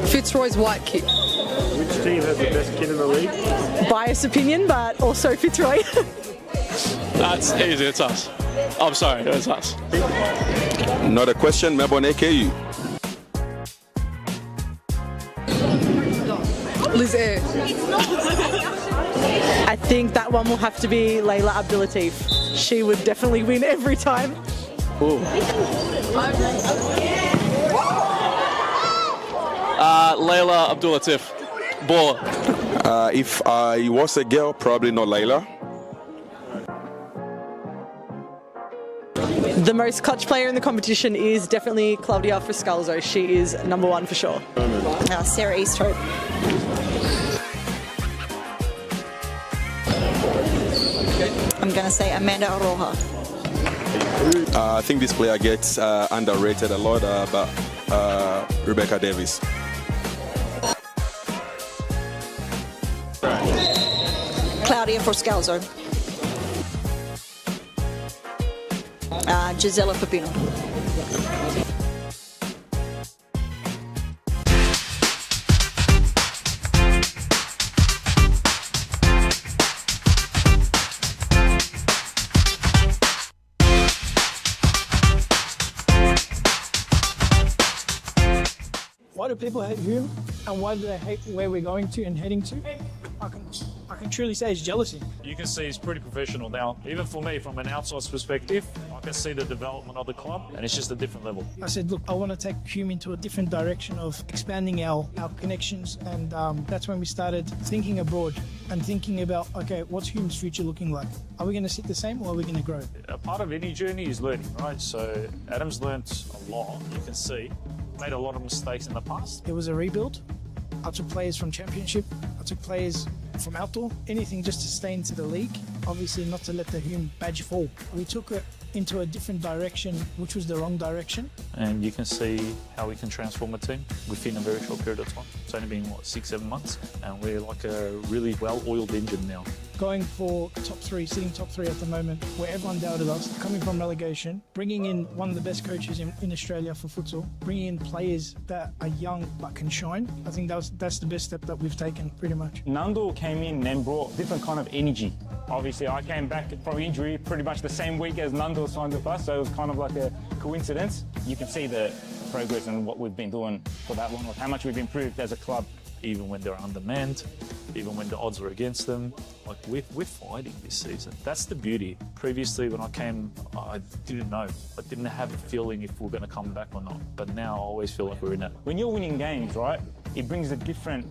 Fitzroy's white kit. Which team has the best kid in the league? Biased opinion, but also Fitzroy. That's easy, it's us. I'm sorry, it's us. Not a question, Melbourne AKU. Liz Air. I think that one will have to be Layla Abdul-Latif. She would definitely win every time. Ooh. Layla Abdul-Latif. Baller. If I was a girl, probably not Layla. The most clutch player in the competition is definitely Claudia Fuscalzo. She is number one for sure. Sarah Easthope. I'm going to say Amanda Aroha. I think this player gets underrated a lot, but Rebecca Davis. Claudia Fuscalzo. Gisela Pepino. Why do people hate whom, and why do they hate where we're going to and heading to? I can can truly say is jealousy. You can see he's pretty professional now. Even for me, from an outsider's perspective, I can see the development of the club, and it's just a different level. I said, look, I want to take Hume into a different direction of expanding our connections, and that's when we started thinking abroad and thinking about, okay, what's Hume's future looking like? Are we going to sit the same or are we going to grow? A part of any journey is learning, right? So Adam's learnt a lot, you can see. Made a lot of mistakes in the past. It was a rebuild. I took players from Championship. I took players from outdoor. Anything just to stay into the league. Obviously not to let the Hume badge fall. We took it into a different direction, which was the wrong direction. And you can see how we can transform a team within a very short period of time. It's only been, what, 6-7 months? And we're like a really well-oiled engine now. Going for top three, sitting top three at the moment, where everyone doubted us, coming from relegation, bringing in one of the best coaches in Australia for futsal, bringing in players that are young but can shine. I think that's the best step that we've taken, pretty much. Nando came in and brought different kind of energy. Obviously, I came back from injury pretty much the same week as Nando signed with us, so it was kind of like a coincidence. You can see the progress and what we've been doing for that long, like how much we've improved as a club. Even when they're undermanned, even when the odds are against them, like we're fighting this season. That's the beauty. Previously, when I came, I didn't know. I didn't have a feeling if we're going to come back or not. But now I always feel like we're in it. When you're winning games, right, it brings a different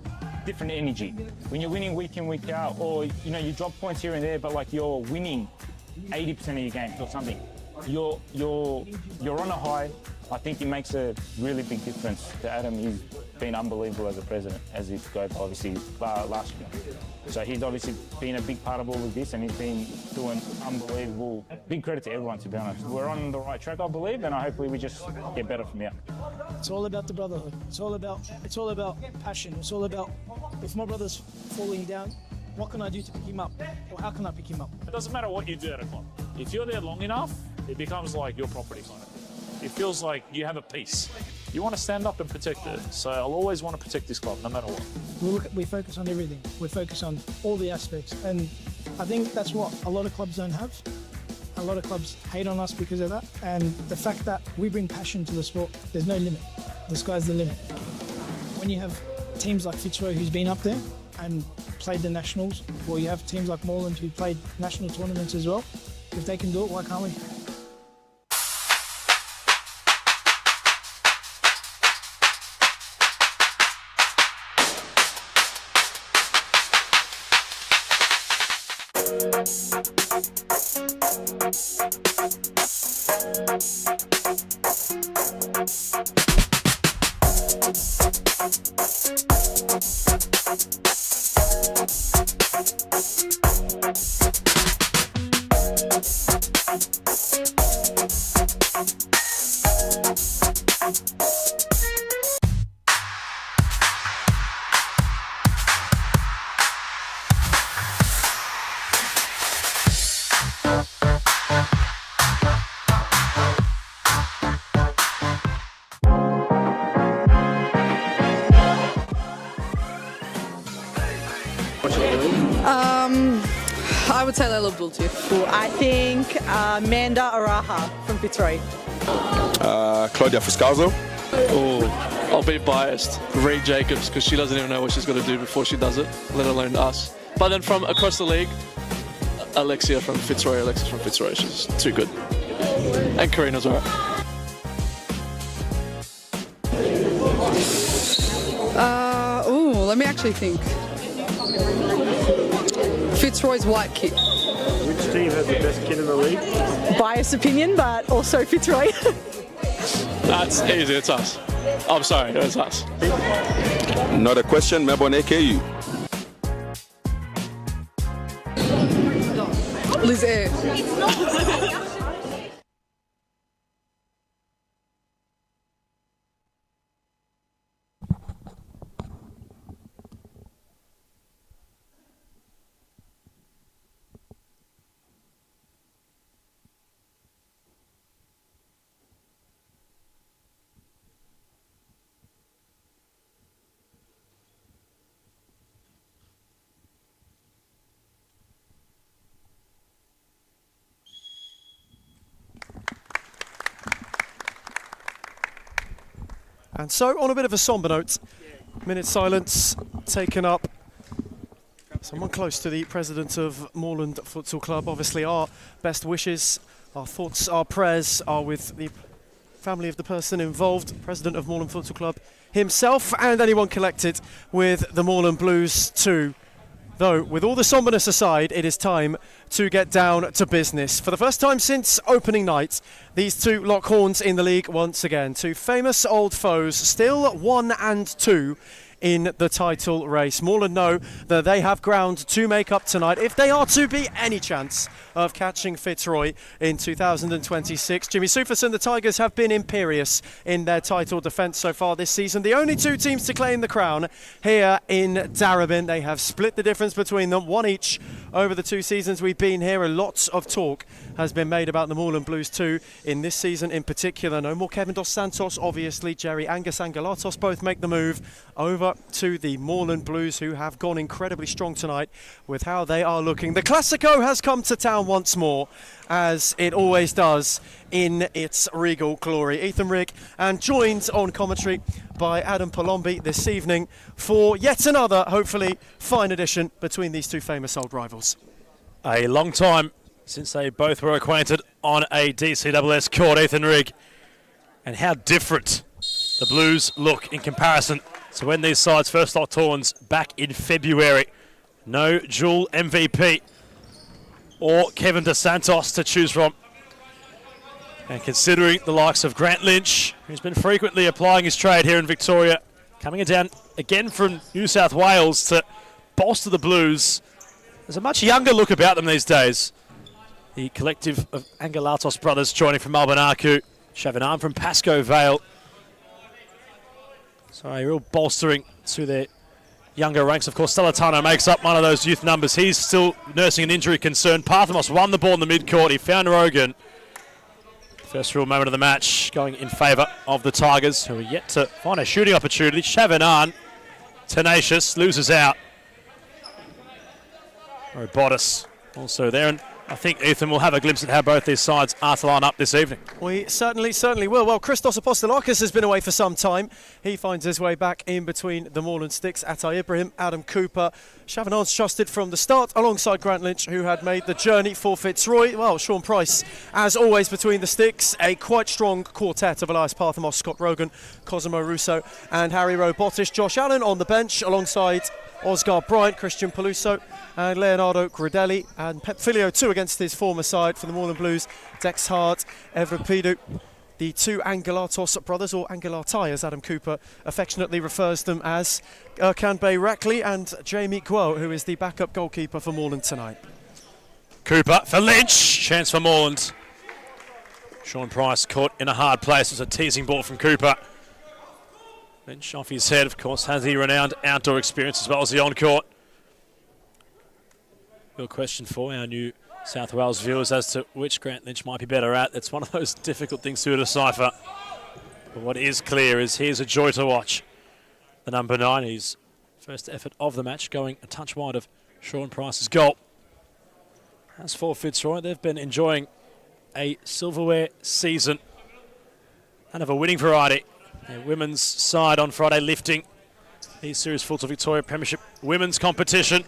energy. When you're winning week in, week out, or you drop points here and there, but like you're winning 80% of your games or something. You're on a high. I think it makes a really big difference to Adam. He's been unbelievable as a president, as he got obviously last year. So he's obviously been a big part of all of this, and he's been doing unbelievable. Big credit to everyone, to be honest. We're on the right track, I believe, and hopefully we just get better from here. It's all about the brotherhood. It's all about passion. It's all about, if my brother's falling down, what can I do to pick him up? Or how can I pick him up? It doesn't matter what you do at a club. If you're there long enough, it becomes like your property kind of. It feels like you have a piece. You want to stand up and protect it. So I'll always want to protect this club, no matter what. We focus on everything. We focus on all the aspects. And I think that's what a lot of clubs don't have. A lot of clubs hate on us because of that. And the fact that we bring passion to the sport, there's no limit. The sky's the limit. When you have teams like Fitzroy, who's been up there and played the nationals, or you have teams like Moreland who played national tournaments as well, if they can do it, why can't we? I would say Layla Bulti. I think Amanda Araha from Fitzroy. Claudia Fuscalzo. Oh, I'll be biased. Ree Jacobs, because she doesn't even know what she's got to do before she does it, let alone us. But then from across the league, Alexis from Fitzroy. She's too good. And Karina's alright. Let me actually think. Fitzroy's white kit. Which team has the best kid in the league? Biased opinion, but also Fitzroy. That's easy, it's us. I'm sorry, it's us. Not a question, Melbourne AKU. Liz Air. And so, on a bit of a somber note, minute silence taken up Someone close to the president of Moreland Futsal Club. Obviously, our best wishes, our thoughts, our prayers are with the family of the person involved, president of Moreland Futsal Club himself, and anyone connected with the Moreland Blues too. Though, with all the somberness aside, it is time to get down to business. For the first time since opening night, these two lock horns in the league once again. Two famous old foes, still 1 and 2 in the title race. Moreland know that they have ground to make up tonight if they are to be any chance of catching Fitzroy in 2026. Jimmy Sufis and the Tigers have been imperious in their title defence so far this season. The only two teams to claim the crown here in Darebin. They have split the difference between them, one each over the 2 seasons we've been here. A lot of talk has been made about the Moreland Blues too in this season in particular. No more Kevin Dos Santos, obviously. Jerry Angus and Galatos both make the move over to the Moreland Blues, who have gone incredibly strong tonight with how they are looking. The Classico has come to town once more, as it always does in its regal glory. Ethan Rigg, and joined on commentary by Adam Palombi this evening for yet another, hopefully, fine edition between these two famous old rivals. A long time since they both were acquainted on a DCSS court, Ethan Rigg, and how different the Blues look in comparison to when these sides first locked horns back in February. No dual MVP or Kevin Dos Santos to choose from. And considering the likes of Grant Lynch, who's been frequently applying his trade here in Victoria, coming down again from New South Wales to bolster the Blues, there's a much younger look about them these days. The collective of Angelatos brothers joining from Malbanaku, Chavanam from Pascoe Vale. So a real bolstering to their younger ranks. Of course, Stellatano makes up one of those youth numbers. He's still nursing an injury concern. Parthamos won the ball in the mid-court. He found Rogan. First real moment of the match going in favour of the Tigers, who are yet to find a shooting opportunity. Chavanan, tenacious, loses out. Robotis also there. And I think Ethan will have a glimpse at how both these sides are to line up this evening. We certainly will. Well, Christos Apostolakis has been away for some time. He finds his way back in between the Moreland sticks. Atai Ibrahim, Adam Cooper, Chavanan's trusted from the start, alongside Grant Lynch, who had made the journey for Fitzroy. Well, Sean Price, as always, between the sticks. A quite strong quartet of Elias Parthamos, Scott Rogan, Cosimo Russo and Harry Robotis. Josh Allen on the bench, alongside Oscar Bryant, Christian Peluso and Leonardo Gridelli, and Pep Filio too against his former side for the Moreland Blues. Dex Hart, Evrapidu, the two Angelatos brothers, or Angelatai as Adam Cooper affectionately refers them as, Kanbei Rackley and Jamie Guo, who is the backup goalkeeper for Moreland tonight. Cooper for Lynch, chance for Moreland. Sean Price caught in a hard place. It was a teasing ball from Cooper. Lynch off his head, of course, has the renowned outdoor experience as well as the on-court. Real question for our new South Wales viewers as to which Grant Lynch might be better at. It's one of those difficult things to decipher. But what is clear is he's a joy to watch. The number 9, his first effort of the match, going a touch wide of Sean Price's goal. As for Fitzroy, they've been enjoying a silverware season and of a winning variety. Their women's side on Friday lifting the Series Futsal Victoria Premiership Women's Competition.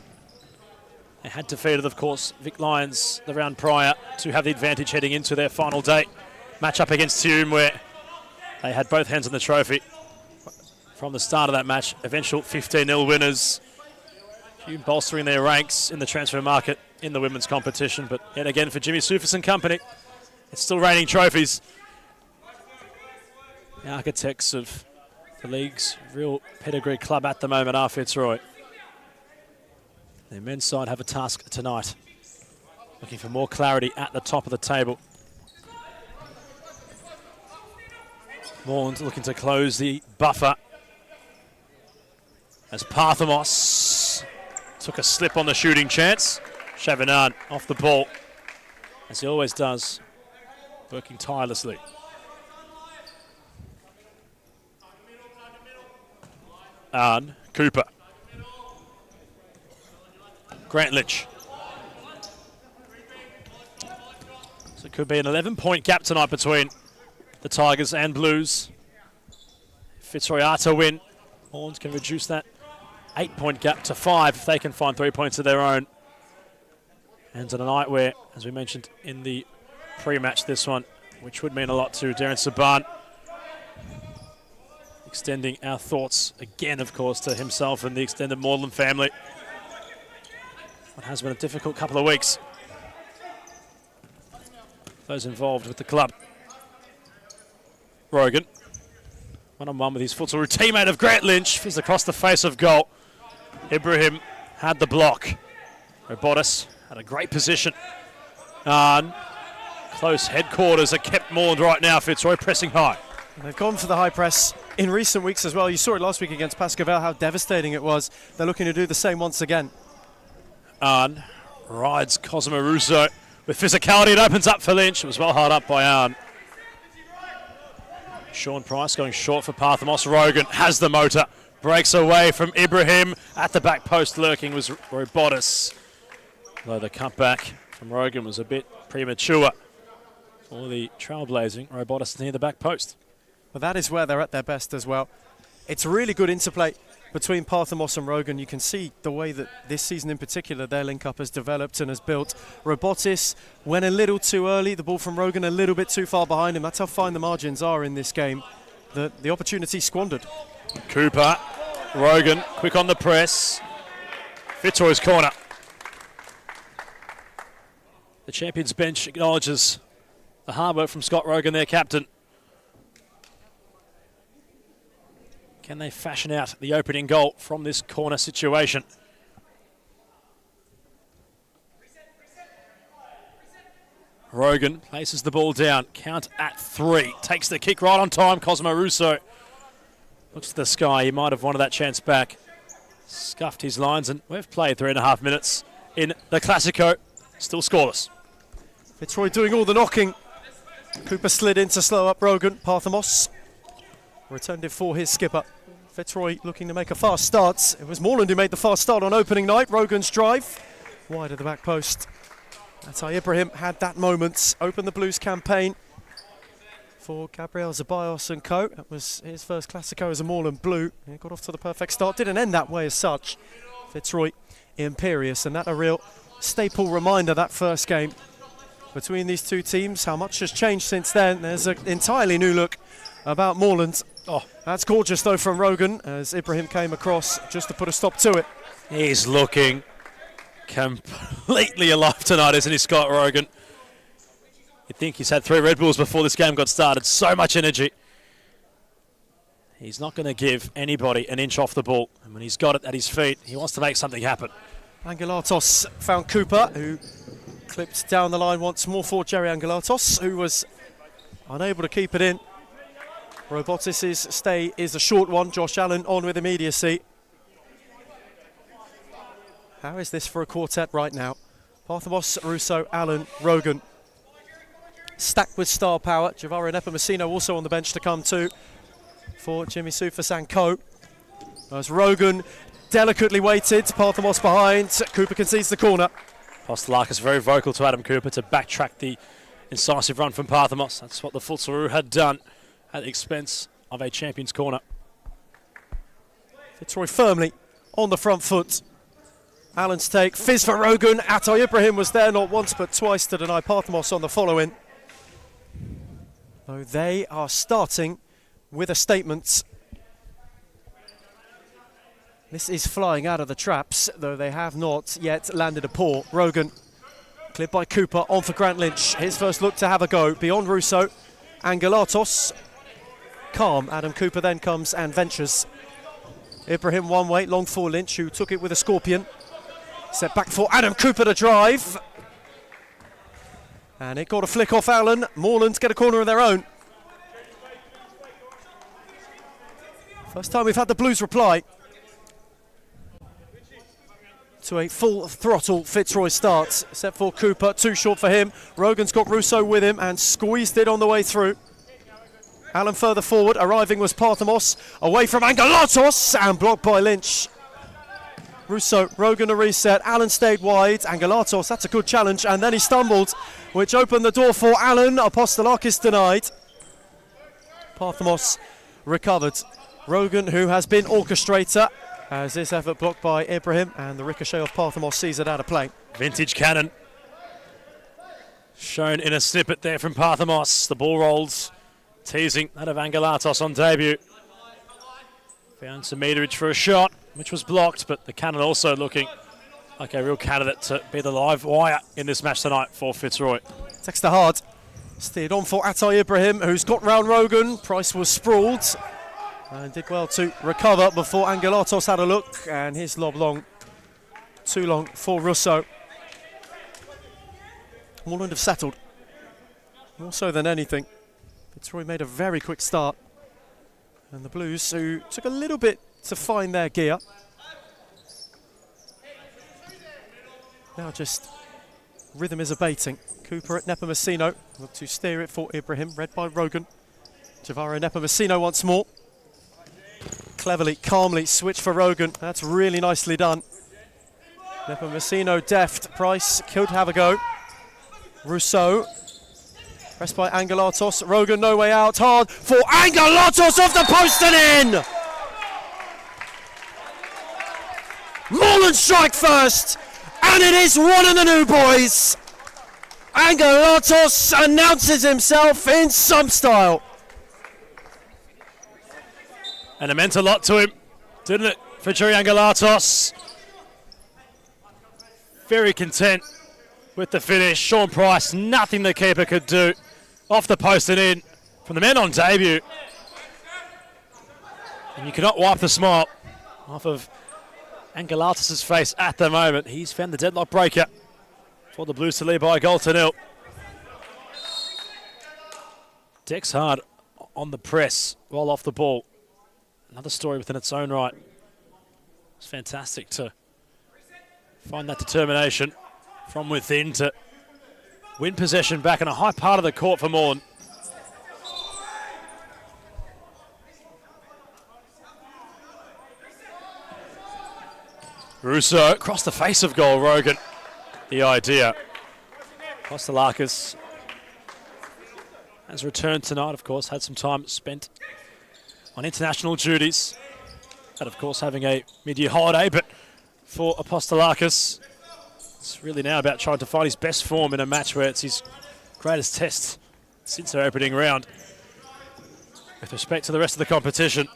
They had defeated, of course, Vic Lions the round prior to have the advantage heading into their final day match up against Hume, where they had both hands on the trophy from the start of that match. Eventual 15-0 winners. Hume bolstering their ranks in the transfer market in the women's competition, but yet again for Jimmy Sufis and company, it's still raining trophies. The architects of the league's real pedigree club at the moment are Fitzroy. Their men's side have a task tonight, looking for more clarity at the top of the table. Moreland looking to close the buffer as Parthamos took a slip on the shooting chance. Chavanan off the ball, as he always does, working tirelessly. Cooper. Grant Lynch. So it could be an 11-point gap tonight between the Tigers and Blues. Fitzroy are to win. Horns can reduce that 8-point gap to 5 if they can find 3 points of their own. And on a night where, as we mentioned in the pre-match, this one, which would mean a lot to Darren Saban, extending our thoughts again, of course, to himself and the extended Moreland family. What has been a difficult couple of weeks. Those involved with the club. Rogan, one-on-one with his Futsal teammate of Grant Lynch, fizzed across the face of goal. Ibrahim had the block. Robotis had a great position. Close headquarters are kept Moreland right now. Fitzroy pressing high. They've gone for the high press in recent weeks as well. You saw it last week against Pascavel, how devastating it was. They're looking to do the same once again. Arn rides Cosimo Russo with physicality. It opens up for Lynch. It was well hard up by Arn. Sean Price going short for Parthamos. Rogan has the motor. Breaks away from Ibrahim. At the back post lurking was Robotis. Though the cutback from Rogan was a bit premature for the trailblazing. Robotis near the back post. Well, that is where they're at their best as well. It's really good interplay between Parthamos and Rogan. You can see the way that this season in particular their link-up has developed and has built. Robotis went a little too early. The ball from Rogan a little bit too far behind him. That's how fine the margins are in this game. The opportunity squandered. Cooper, Rogan, quick on the press. Fitzroy's corner. The champions bench acknowledges the hard work from Scott Rogan, their captain. Can they fashion out the opening goal from this corner situation? Rogan places the ball down. Count at 3. Takes the kick right on time. Cosimo Russo looks to the sky. He might have wanted that chance back. Scuffed his lines, and we've played 3.5 minutes in the Classico. Still scoreless. Fitzroy doing all the knocking. Cooper slid in to slow up Rogan. Parthamos returned it for his skipper. Fitzroy looking to make a fast start. It was Moreland who made the fast start on opening night. Rogan's drive wide of the back post. That's how Ibrahim had that moment. Opened the Blues campaign for Gabriel Zeballos and co. That was his first Classico as a Moreland Blue. He got off to the perfect start. Didn't end that way as such. Fitzroy imperious, and that a real staple reminder, that first game between these two teams. How much has changed since then. There's an entirely new look about Moreland. Oh, that's gorgeous though from Rogan as Ibrahim came across just to put a stop to it. He's looking completely alive tonight, isn't he, Scott Rogan? You'd think he's had 3 Red Bulls before this game got started. So much energy. He's not going to give anybody an inch off the ball. And when he's got it at his feet, he wants to make something happen. Angelatos found Cooper, who clipped down the line once more for Jerry Angelatos, who was unable to keep it in. Robotis' stay is a short one. Josh Allen on with immediacy. How is this for a quartet right now? Parthamos, Russo, Allen, Rogan. Stacked with star power. Javara Nepomuceno also on the bench to come too for Jimmy Sufas and co. As Rogan delicately weighted, Parthamos behind. Cooper concedes the corner. Postolakis very vocal to Adam Cooper to backtrack the incisive run from Parthamos. That's what the Futsal had done at the expense of a champion's corner. Fitzroy firmly on the front foot. Allen's take, fizz for Rogan. Atoy Ibrahim was there not once but twice to deny Parthamos on the follow-in. Though they are starting with a statement. This is flying out of the traps, though they have not yet landed a paw. Rogan, cleared by Cooper, on for Grant Lynch. His first look to have a go. Beyond Russo, Angelatos. Calm, Adam Cooper then comes and ventures. Ibrahim one way, long for Lynch, who took it with a scorpion. Set back for Adam Cooper to drive. And it got a flick off Allen. Moreland get a corner of their own. First time we've had the Blues reply to a full throttle Fitzroy start. Set for Cooper, too short for him. Rogan's got Russo with him and squeezed it on the way through. Allen further forward, arriving was Parthamos, away from Angelatos and blocked by Lynch. Russo, Rogan a reset, Allen stayed wide, Angelatos, that's a good challenge, and then he stumbled, which opened the door for Allen. Apostolakis denied. Parthamos recovered. Rogan, who has been orchestrator, as this effort blocked by Ibrahim, and the ricochet of Parthamos sees it out of play. Vintage cannon. Shown in a snippet there from Parthamos. The ball rolls, teasing that of Angelatos on debut. Found some meterage for a shot, which was blocked, but the cannon also looking like a real candidate to be the live wire in this match tonight for Fitzroy. Takes the hard. Steered on for Atay Ibrahim, who's got round Rogan. Price was sprawled and did well to recover before Angelatos had a look, and his lob long. Too long for Russo. Moreland have settled, more so than anything. Fitzroy made a very quick start, and the Blues, who took a little bit to find their gear, now just rhythm is abating. Cooper at Nepomuceno, look to steer it for Ibrahim, read by Rogan. Javaro Nepomuceno once more. Cleverly, calmly switch for Rogan. That's really nicely done. Nepomuceno deft. Price could have a go. Rousseau, pressed by Angelatos. Rogan no way out. Hard for Angelatos off the post and in! Moreland strike first, and it is one of the new boys. Angelatos announces himself in some style. And it meant a lot to him, didn't it, for Jerry Angelatos? Very content with the finish. Sean Price, nothing the keeper could do. Off the post and in from the men on debut. And you cannot wipe the smile off of Angelatos' face at the moment. He's found the deadlock breaker for the Blues to lead by a goal to nil. Dex hard on the press, well off the ball. Another story within its own right. It's fantastic to find that determination from within to win possession back in a high part of the court for Moreland. Russo across the face of goal. Rogan, the idea. Kostelakis has returned tonight, of course, had some time spent on international duties. And of course having a mid-year holiday, but for Apostolakis, it's really now about trying to find his best form in a match where it's his greatest test since their opening round with respect to the rest of the competition.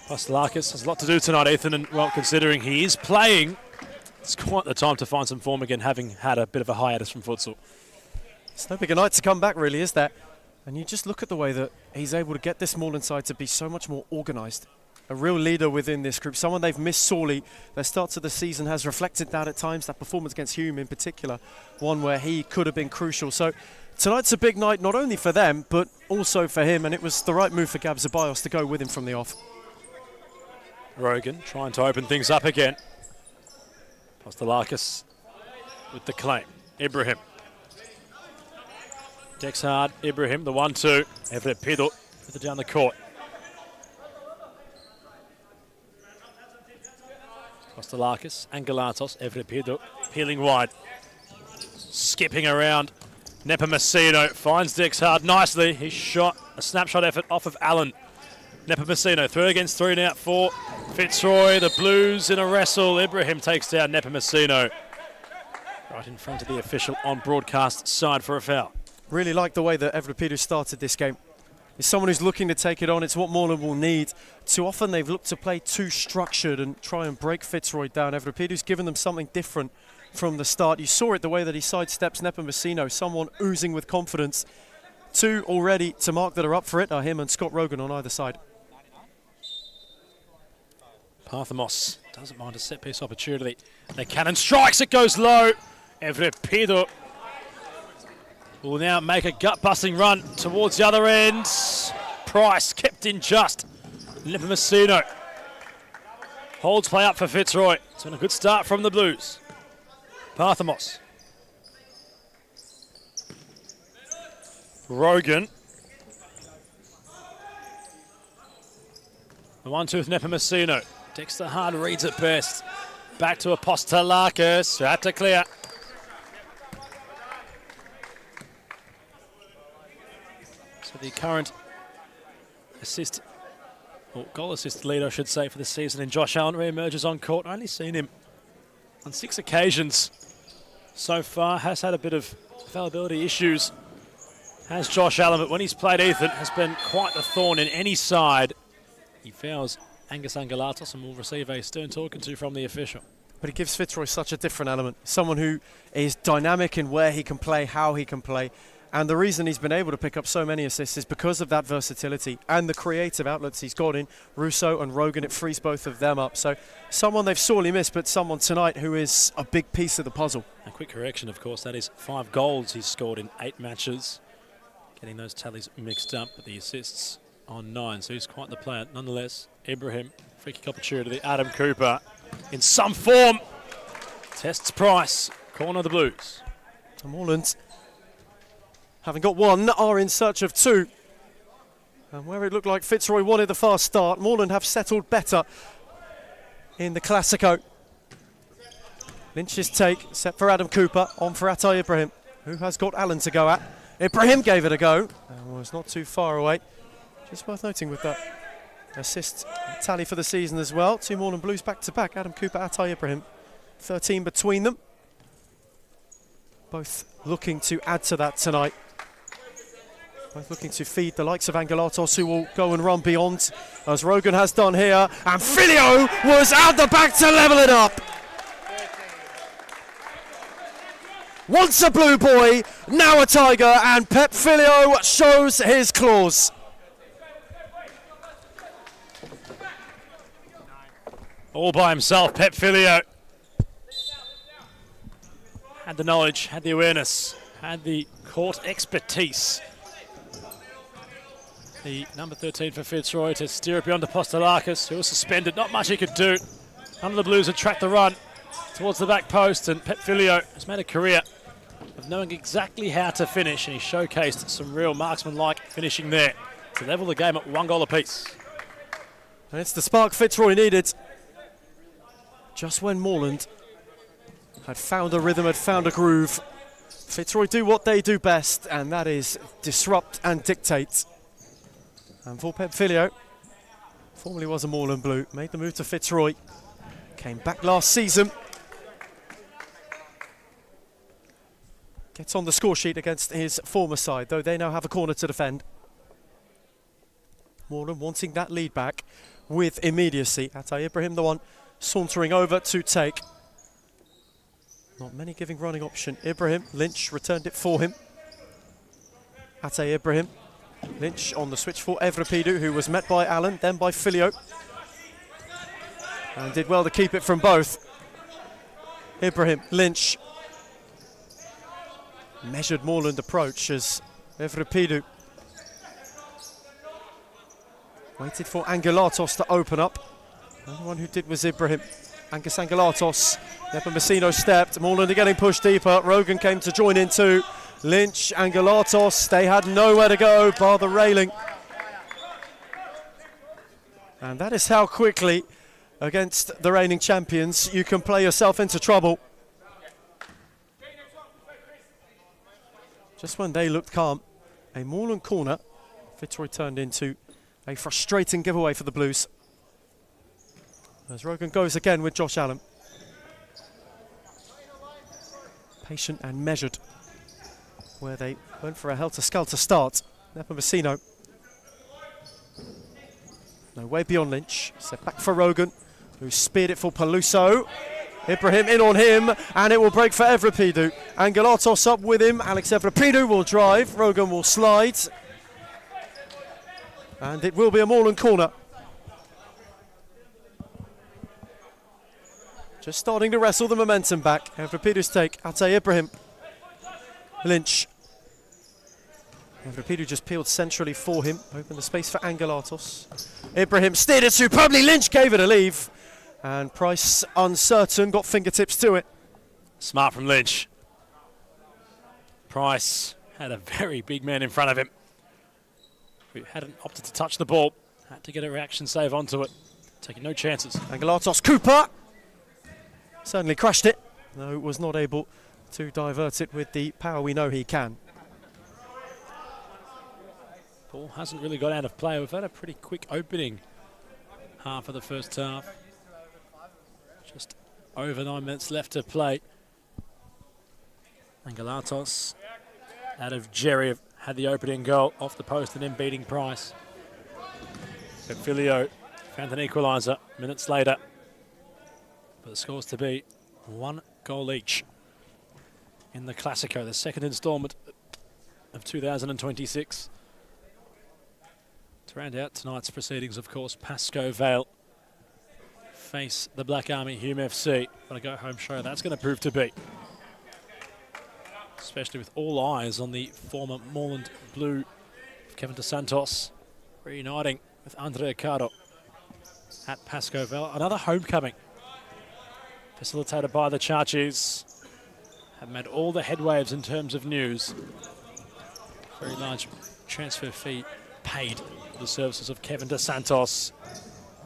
Apostolakis has a lot to do tonight, Ethan, and well, considering he is playing, it's quite the time to find some form again, having had a bit of a hiatus from futsal. It's no bigger night to come back, really, is there? And you just look at the way that he's able to get this Moreland side to be so much more organised. A real leader within this group, someone they've missed sorely. Their start to the season has reflected that at times, that performance against Hume in particular, one where he could have been crucial. So tonight's a big night, not only for them, but also for him, and it was the right move for Gab Zabayos to go with him from the off. Rogan trying to open things up again. Apostolakis with the claim. Ibrahim. Dex hard, Ibrahim, the 1-2. Everett Pido further down the court. Kostelakis, Angelatos, Everett Pido peeling wide. Skipping around. Nepomuceno finds Dex hard nicely. He shot a snapshot effort off of Allen. Nepomuceno, 3 against 3 now for Fitzroy. The Blues in a wrestle. Ibrahim takes down Nepomuceno. Right in front of the official on broadcast side for a foul. Really like the way that Evrapidu started this game. He's someone who's looking to take it on. It's what Moreland will need. Too often they've looked to play too structured and try and break Fitzroy down. Evrapidu's given them something different from the start. You saw it the way that he sidesteps Nepomuceno, someone oozing with confidence. 2 already to mark that are up for it are him and Scott Rogan on either side. Parthamos doesn't mind a set-piece opportunity. The cannon strikes, it goes low. Everett Pido will now make a gut-busting run towards the other end. Price kept in just. Nepomuceno holds play up for Fitzroy. It's been a good start from the Blues. Parthamos. Rogan. The 1-2 with Nepomuceno. Dexter Hard reads it best. Back to Apostolakis, who had to clear. So the current assist or goal assist leader, I should say, for the season. And Josh Allen re-emerges on court. I've only seen him on 6 occasions so far. Has had a bit of availability issues, has Josh Allen, but when he's played Ethan, has been quite the thorn in any side. He fouls Angus Angelatos and will receive a stern talking to from the official. But he gives Fitzroy such a different element. Someone who is dynamic in where he can play, how he can play. And the reason he's been able to pick up so many assists is because of that versatility and the creative outlets he's got in. Russo and Rogan, it frees both of them up. So someone they've sorely missed, but someone tonight who is a big piece of the puzzle. A quick correction, of course, that is 5 goals he's scored in 8 matches. Getting those tallies mixed up, but the assists on 9, so he's quite the player. Nonetheless, Ibrahim, free kick opportunity to Adam Cooper in some form. Tests Price, corner of the Blues. And Moreland, having got 1, are in search of 2. And where it looked like Fitzroy wanted the fast start, Moreland have settled better in the Classico. Lynch's take, set for Adam Cooper, on for Atay Ibrahim, who has got Allen to go at. Ibrahim gave it a go, and was not too far away. Just worth noting with that assist tally for the season as well. 2 Moreland Blues back to back. Adam Cooper, Atay Ibrahim. 13 between them. Both looking to add to that tonight. Both looking to feed the likes of Angelatos, who will go and run beyond, as Rogan has done here. And Filio was out the back to level it up. Once a blue boy, now a tiger, and Pep Filio shows his claws. All by himself, Pep Filio. Had the knowledge, had the awareness, had the court expertise. The number 13 for Fitzroy to steer it beyond Apostolakis, who was suspended. Not much he could do. None of the Blues had tracked the run towards the back post, and Pep Filio has made a career of knowing exactly how to finish, and he showcased some real marksman-like finishing there to level the game at 1 goal apiece. And it's the spark Fitzroy needed. Just when Moreland had found a rhythm, had found a groove, Fitzroy do what they do best, and that is disrupt and dictate. And for Pep Filio, formerly was a Moreland Blue, made the move to Fitzroy, came back last season. Gets on the score sheet against his former side, though they now have a corner to defend. Moreland wanting that lead back with immediacy. Atay Ibrahim, the one sauntering over to take. Not many giving running option. Ibrahim, Lynch returned it for him. Atay Ibrahim. Lynch on the switch for Evrapidu, who was met by Allen, then by Filio. And did well to keep it from both. Ibrahim, Lynch. Measured Moreland approach as Evrapidu waited for Angelatos to open up. The only one who did was Ibrahim. Angus Angelatos. Nepomuceno stepped. Moreland are getting pushed deeper. Rogan came to join in too. Lynch, Angelatos, they had nowhere to go bar the railing. And that is how quickly, against the reigning champions, you can play yourself into trouble. Just when they looked calm, a Moreland corner, Fitzroy turned into a frustrating giveaway for the Blues. As Rogan goes again with Josh Allen. Patient and measured, where they went for a helter-skelter start. Nepomuceno. No way beyond Lynch. Set back for Rogan, who speared it for Peluso. Ibrahim in on him, and it will break for Evrapidu. Angelatos up with him. Alex Evrapidu will drive. Rogan will slide. And it will be a Moreland corner. Just starting to wrestle the momentum back. Evrapidu's take. Atay Ibrahim. Lynch. Evrapidu just peeled centrally for him. Opened the space for Angelatos. Ibrahim steered it superbly. Lynch gave it a leave. And Price, uncertain, got fingertips to it. Smart from Lynch. Price had a very big man in front of him, who hadn't opted to touch the ball. Had to get a reaction save onto it. Taking no chances. Angelatos, Cooper. Certainly crushed it, though was not able to divert it with the power we know he can. Ball hasn't really got out of play. We've had a pretty quick opening half of the first half. Just over 9 minutes left to play. And Galatos out of Jerry had the opening goal off the post and then beating Price. But Filio found an equaliser minutes later. But the score's to be 1 goal each in the Classico, the second instalment of 2026. To round out tonight's proceedings, of course, Pascoe Vale face the Black Army Hume FC. What a go-home show that's going to prove to be. Especially with all eyes on the former Moreland Blue, Kevin Dos Santos, reuniting with Andrea Caro at Pascoe Vale. Another homecoming facilitated by the Chachis. Have made all the headwaves in terms of news. Very large transfer fee paid for the services of Kevin Dos Santos.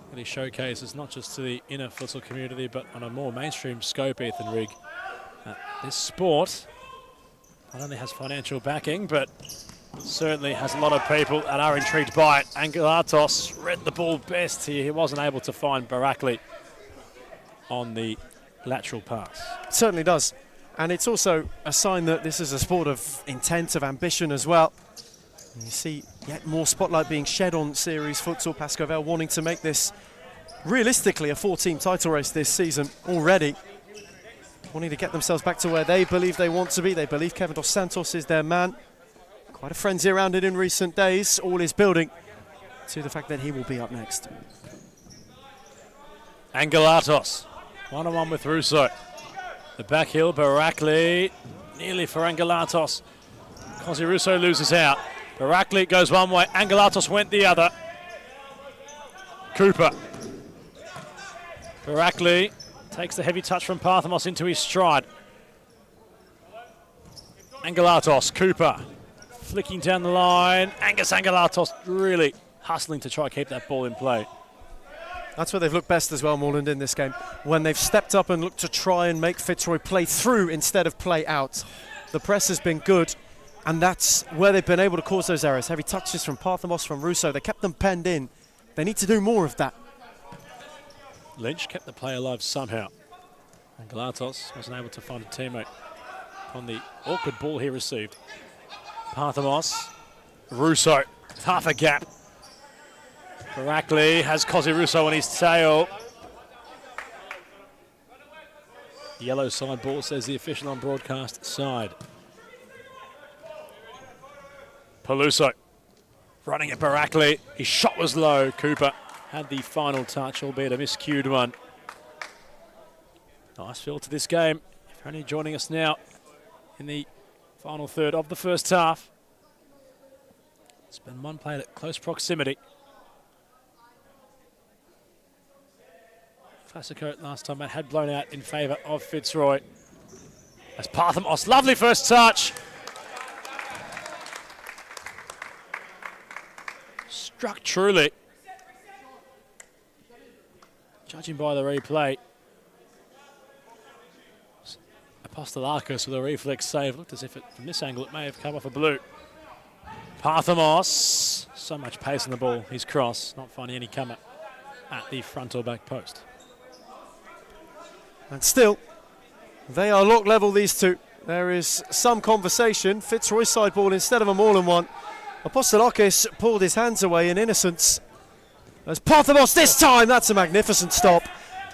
And he showcases not just to the inner futsal community, but on a more mainstream scope, Ethan Rigg. This sport not only has financial backing, but certainly has a lot of people that are intrigued by it. Angelatos read the ball best. He wasn't able to find Barakli on the lateral pass. It certainly does. And it's also a sign that this is a sport of intent, of ambition as well. And you see yet more spotlight being shed on series futsal. Pascoe Vale wanting to make this realistically a 4-team title race this season already. Wanting to get themselves back to where they believe they want to be. They believe Kevin Dos Santos is their man. Quite a frenzy around it in recent days. All is building to the fact that he will be up next. Angelatos, 1-on-1 with Russo. The back heel, Barakli, nearly for Angelatos. Cosi Russo loses out. Barakli goes one way, Angelatos went the other. Cooper. Barakli takes the heavy touch from Parthamos into his stride. Angelatos, Cooper, flicking down the line. Angus Angelatos really hustling to try to keep that ball in play. That's where they've looked best as well, Moreland, in this game. When they've stepped up and looked to try and make Fitzroy play through instead of play out. The press has been good, and that's where they've been able to cause those errors. Heavy touches from Parthamos, from Russo. They kept them penned in. They need to do more of that. Lynch kept the play alive somehow. And Galatos wasn't able to find a teammate on the awkward ball he received. Parthamos, Russo, half a gap. Barakli has Cosi Russo on his tail. Yellow side ball, says the official on broadcast side. Peluso running at Barakli. His shot was low. Cooper had the final touch, albeit a miscued one. Nice feel to this game. If you're only joining us now in the final third of the first half. It's been one played at close proximity. Classico last time had blown out in favour of Fitzroy. As Parthamos, lovely first touch. Struck truly. Judging by the replay, Apostolakis with a reflex save. Looked as if from this angle it may have come off a blue. Parthamos, so much pace on the ball. His cross, not finding any comer at the front or back post. And still, they are lock level, these two. There is some conversation. Fitzroy side ball instead of a Moreland one. Apostolakis pulled his hands away in innocence. As Parthamos this time, that's a magnificent stop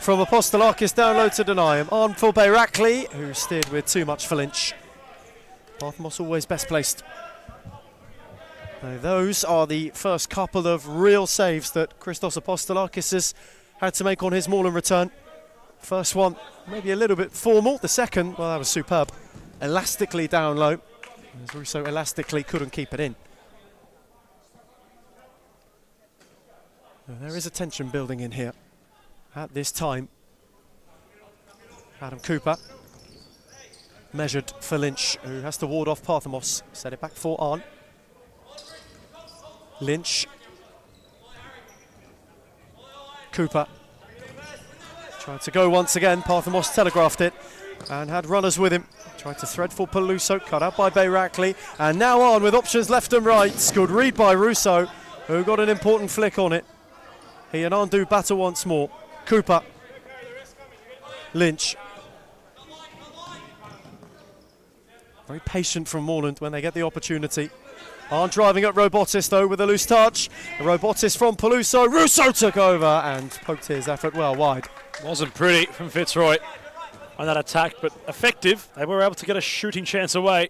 from Apostolakis down low to deny him. On for Bayrakli, who steered with too much for Lynch. Parthamos always best placed. Now, those are the first couple of real saves that Christos Apostolakis has had to make on his Moreland return. First one, maybe a little bit formal. The second, well, that was superb. Elastically down low. As Russo elastically couldn't keep it in. Now, there is a tension building in here at this time. Adam Cooper measured for Lynch, who has to ward off Parthamos. Set it back for Arn. Lynch. Cooper. Tried to go once again. Parthamos telegraphed it and had runners with him. Tried to thread for Peluso, cut out by Bayrakli. And now on with options left and right. Good read by Russo, who got an important flick on it. He and Andu battle once more. Cooper. Lynch. Very patient from Moreland when they get the opportunity. Arn driving at Robotis though with a loose touch. Robotis from Peluso. Russo took over and poked his effort well wide. Wasn't pretty from Fitzroy on that attack, but effective. They were able to get a shooting chance away.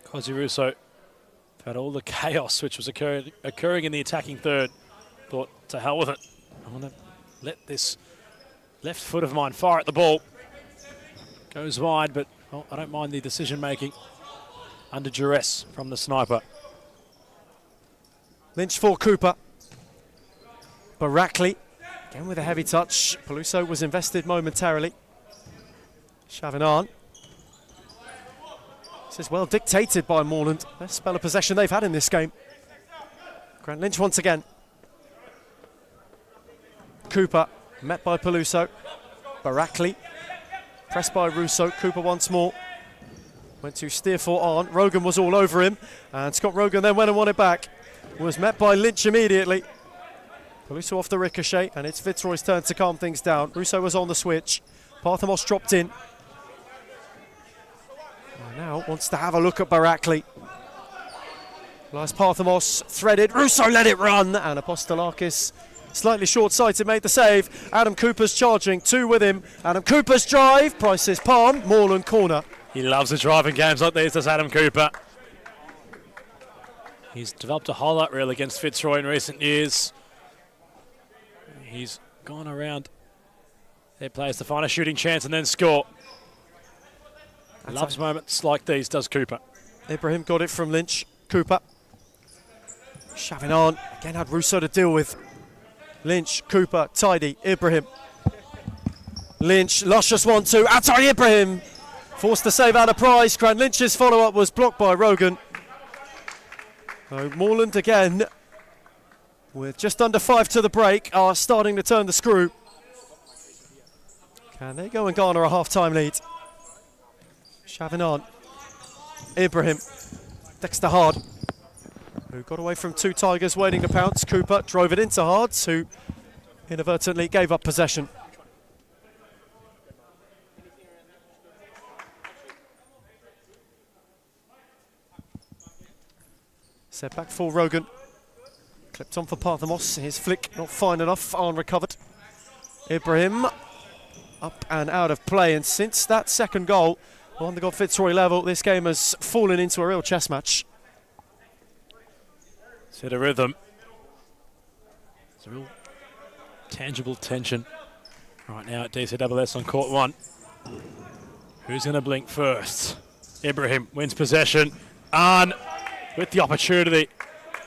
Cosy Russo had all the chaos which was occurring in the attacking third. Thought, to hell with it. I'm going to let this left foot of mine fire at the ball. Goes wide, but well, I don't mind the decision making under duress from the sniper. Lynch for Cooper. Barackley, again with a heavy touch. Peluso was invested momentarily. Chavinan. This is well dictated by Moreland. Best spell of possession they've had in this game. Grant Lynch once again. Cooper, met by Peluso. Barackley, pressed by Russo. Cooper once more. Went to steer for Arndt. Rogan was all over him. And Scott Rogan then went and won it back. Was met by Lynch immediately. Peluso off the ricochet, and it's Fitzroy's turn to calm things down. Russo was on the switch. Parthamos dropped in. And now wants to have a look at Barackley. Elias Parthamos threaded. Russo let it run. And Apostolakis, slightly short-sighted, made the save. Adam Cooper's charging. Two with him. Adam Cooper's drive. Price's palm. Moreland corner. He loves the driving games like these, does Adam Cooper. He's developed a whole lot real against Fitzroy in recent years. He's gone around their players to find a shooting chance and then score. Loves moments like these, does Cooper. Ibrahim got it from Lynch. Cooper. Chavinan again had Russo to deal with. Lynch, Cooper, tidy. Ibrahim. Lynch, luscious 1-2. Outside Ibrahim. Forced to save out of Price. Grant Lynch's follow-up was blocked by Rogan. So Moreland again, with just under 5 to the break, are starting to turn the screw. Can they go and garner a half-time lead? Chavinan. Ibrahim. Dexter Hard, who got away from two Tigers waiting to pounce. Cooper drove it into Hards, who inadvertently gave up possession. Set back for Rogan. Clipped on for Parthamos. His flick not fine enough. Arn recovered. Ibrahim up and out of play. And since that second goal on the God Fitzroy level, this game has fallen into a real chess match. It's hit a rhythm. It's a real tangible tension right now at DCSS on court one. Who's going to blink first? Ibrahim wins possession. Arn with the opportunity.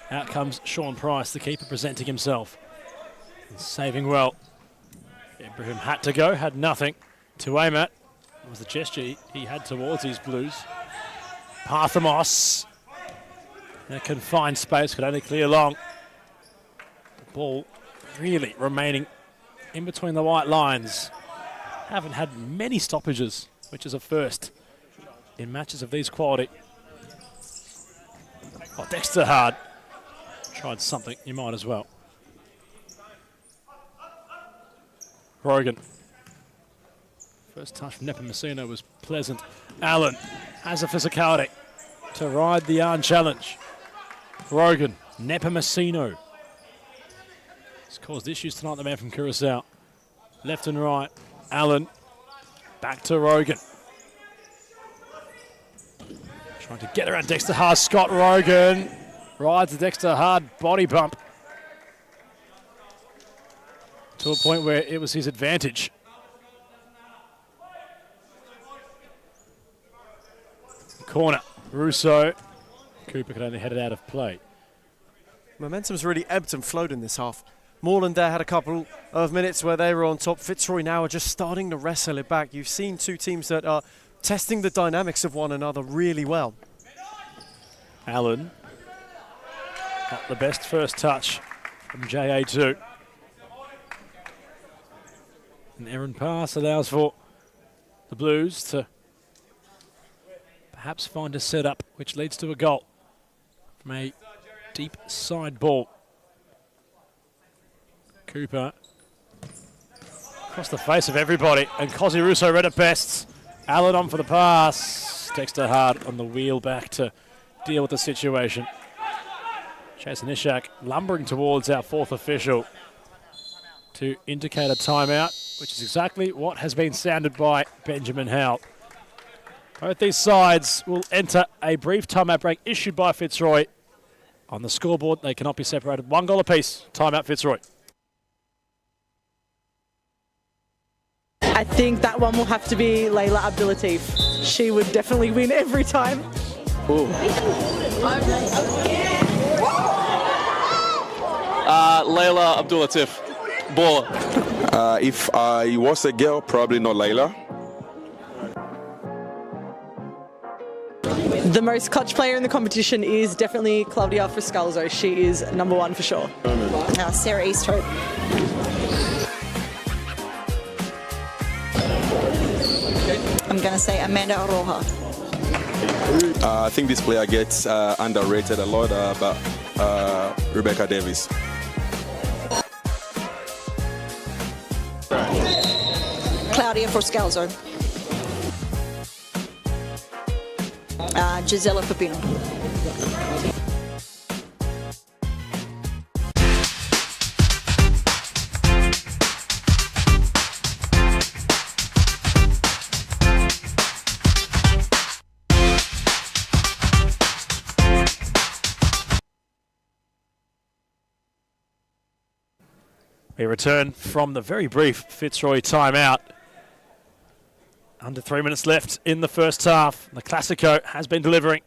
Out comes Sean Price, the keeper presenting himself. He's saving well. Ibrahim had to go, had nothing to aim at. It was the gesture he had towards his Blues. Parthamos in a confined space, could only clear long. The ball really remaining in between the white lines. Haven't had many stoppages, which is a first in matches of these quality. Oh, Dexter Hard tried something, you might as well. Rogan. First touch from Nepomuceno was pleasant. Allen has a physicality to ride the Arn challenge. Rogan, Nepomuceno. He's caused issues tonight, the man from Curaçao. Left and right, Allen. Back to Rogan. Trying to get around Dexter Hard. Scott Rogan rides the Dexter Hard body bump to a point where it was his advantage. Corner, Russo. Cooper could only head it out of play. Momentum's really ebbed and flowed in this half. Moreland there had a couple of minutes where they were on top. Fitzroy now are just starting to wrestle it back. You've seen two teams that are testing the dynamics of one another really well. Allen, not the best first touch from JA2. An errant pass allows for the Blues to perhaps find a setup which leads to a goal from a deep side ball. Cooper across the face of everybody, and Cosy Russo read it best. Allen on for the pass. Dexter Hart on the wheel back to deal with the situation. Jason Ishak lumbering towards our fourth official to indicate a timeout, which is exactly what has been sounded by Benjamin Howell. Both these sides will enter a brief timeout break issued by Fitzroy. On the scoreboard, they cannot be separated. 1 goal apiece. Timeout, Fitzroy. I think that one will have to be Layla Abdulatif. She would definitely win every time. Ooh. Layla Abdulatif. Baller. If I was a girl, probably not Layla. The most clutch player in the competition is definitely Claudia Friscalzo. She is number 1 for sure. Sarah Easthope. I'm going to say Amanda Aroha. I think this player gets underrated a lot, but Rebecca Davis. Claudia Friscalzo. Gisela Pepino. We return from the very brief Fitzroy timeout. Under 3 minutes left in the first half. The Classico has been delivering.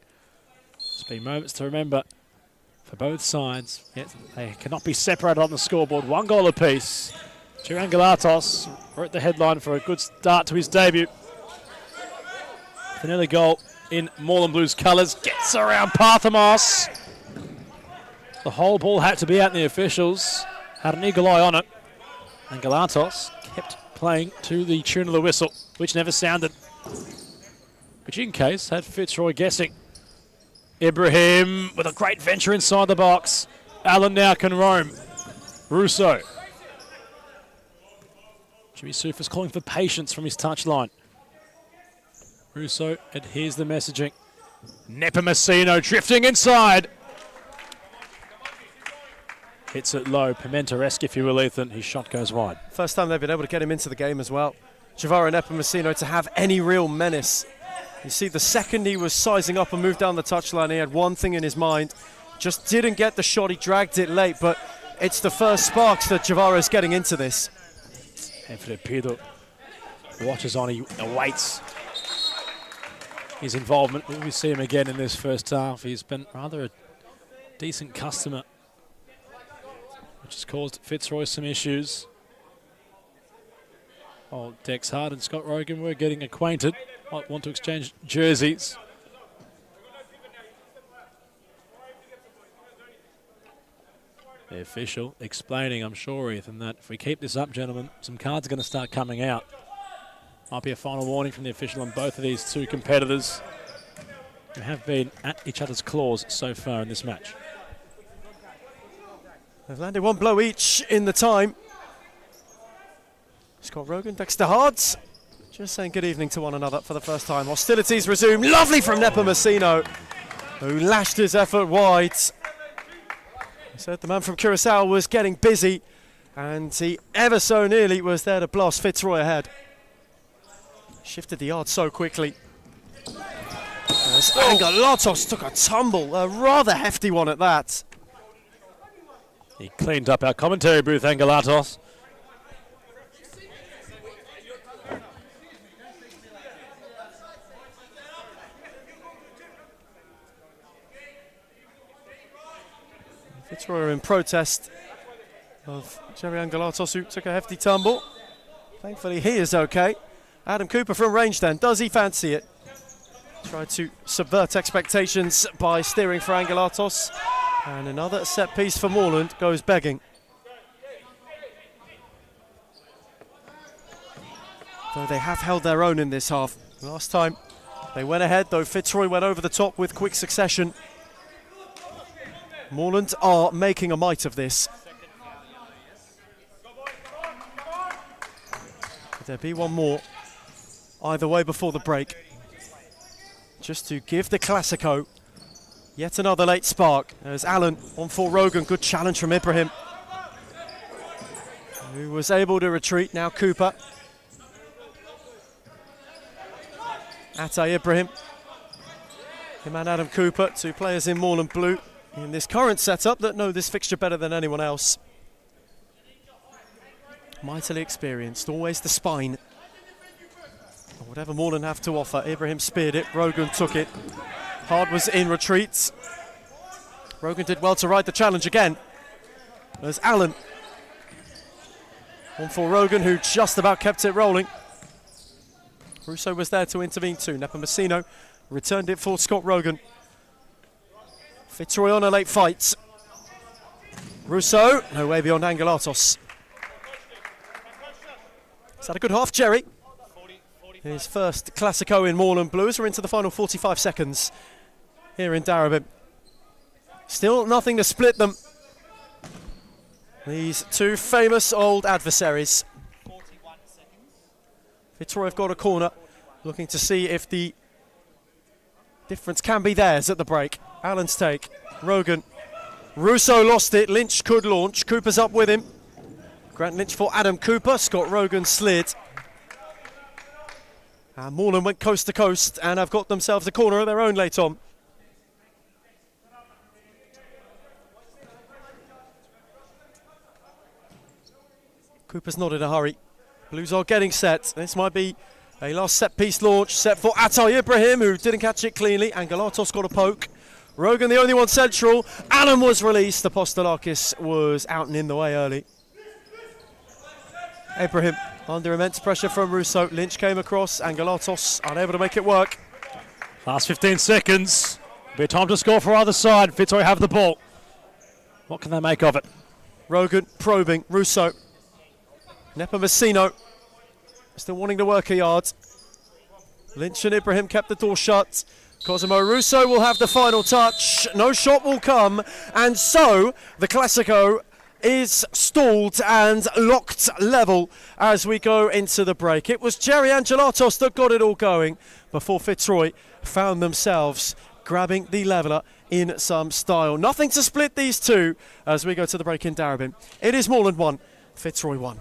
It's been moments to remember for both sides. Yet they cannot be separated on the scoreboard. 1 goal apiece. Duran Galatos wrote the headline for a good start to his debut. An early goal in Moreland Blues colours. Gets around Parthamos. The whole ball had to be out, and the officials had an eagle eye on it. And Galatos kept playing to the tune of the whistle, which never sounded. Which in case had Fitzroy guessing. Ibrahim with a great venture inside the box. Allen now can roam. Russo. Jimmy Sufis calling for patience from his touchline. Russo adheres the messaging. Nepomuceno drifting inside. Hits it low, Pimenta-esque if you will, Ethan. His shot goes wide. First time they've been able to get him into the game as well. Javara Nepomuceno to have any real menace. You see, the second he was sizing up and moved down the touchline, he had one thing in his mind. Just didn't get the shot, he dragged it late, but it's the first sparks that Javara's getting into this. Anthony Pido watches on, he awaits his involvement. Will we see him again in this first half? He's been rather a decent customer, which has caused Fitzroy some issues. Oh, Dex Hart and Scott Rogan were getting acquainted. Might want to exchange jerseys. The official explaining, I'm sure, Ethan, that if we keep this up, gentlemen, some cards are going to start coming out. Might be a final warning from the official on both of these two competitors who have been at each other's claws so far in this match. They've landed one blow each in the time. Scott Rogan, Dexter Hart, just saying good evening to one another for the first time. Hostilities resume. Lovely from Nepomuceno, who lashed his effort wide. He said the man from Curacao was getting busy, and he ever so nearly was there to blast Fitzroy ahead. Shifted the yard so quickly. As Angolotos took a tumble, a rather hefty one at that. He cleaned up our commentary booth, Angolatos. Fitzroy are in protest of Jerry Angolatos, who took a hefty tumble. Thankfully he is okay. Adam Cooper from range then, does he fancy it? Tried to subvert expectations by steering for Angolatos. And another set piece for Moreland goes begging. Though they have held their own in this half. Last time they went ahead, though Fitzroy went over the top with quick succession. Moreland are making a mite of this. Could there be one more? Either way before the break. Just to give the Classico yet another late spark. There's Allen on for Rogan. Good challenge from Ibrahim, who was able to retreat. Now Cooper. Atay Ibrahim. Him and Adam Cooper, 2 players in Moreland blue in this current setup that know this fixture better than anyone else. Mightily experienced, always the spine. Whatever Moreland have to offer, Ibrahim speared it, Rogan took it. Hard was in retreat. Rogan did well to ride the challenge again. There's Allen. On for Rogan, who just about kept it rolling. Russo was there to intervene too. Nepomuceno returned it for Scott Rogan. Fitzroy on a late fight. Russo, no way beyond Angelatos. He's had a good half, Jerry. His first Classico in Moreland Blues. We're into the final 45 seconds here in Darabin. Still nothing to split them. These 2 famous old adversaries. Fitzroy have got a corner, looking to see if the difference can be theirs at the break. Allen's take, Rogan. Russo lost it, Lynch could launch, Cooper's up with him. Grant Lynch for Adam Cooper, Scott Rogan slid. And Moreland went coast to coast and have got themselves a corner of their own late on. Cooper's not in a hurry. Blues are getting set. This might be a last set-piece launch set for Atay Ibrahim, who didn't catch it cleanly. Angelatos got a poke. Rogan the only one central. Allen was released. Apostolakis was out and in the way early. Ibrahim under immense pressure from Russo. Lynch came across. Angelatos unable to make it work. Last 15 seconds. Be time to score for either side. Fitzroy have the ball. What can they make of it? Rogan probing. Russo. Nepomuceno still wanting to work a yard. Lynch and Ibrahim kept the door shut. Cosimo Russo will have the final touch. No shot will come. And so the Classico is stalled and locked level as we go into the break. It was Jerry Angelatos that got it all going before Fitzroy found themselves grabbing the leveller in some style. Nothing to split these 2 as we go to the break in Darabin. It is Moreland 1, Fitzroy 1.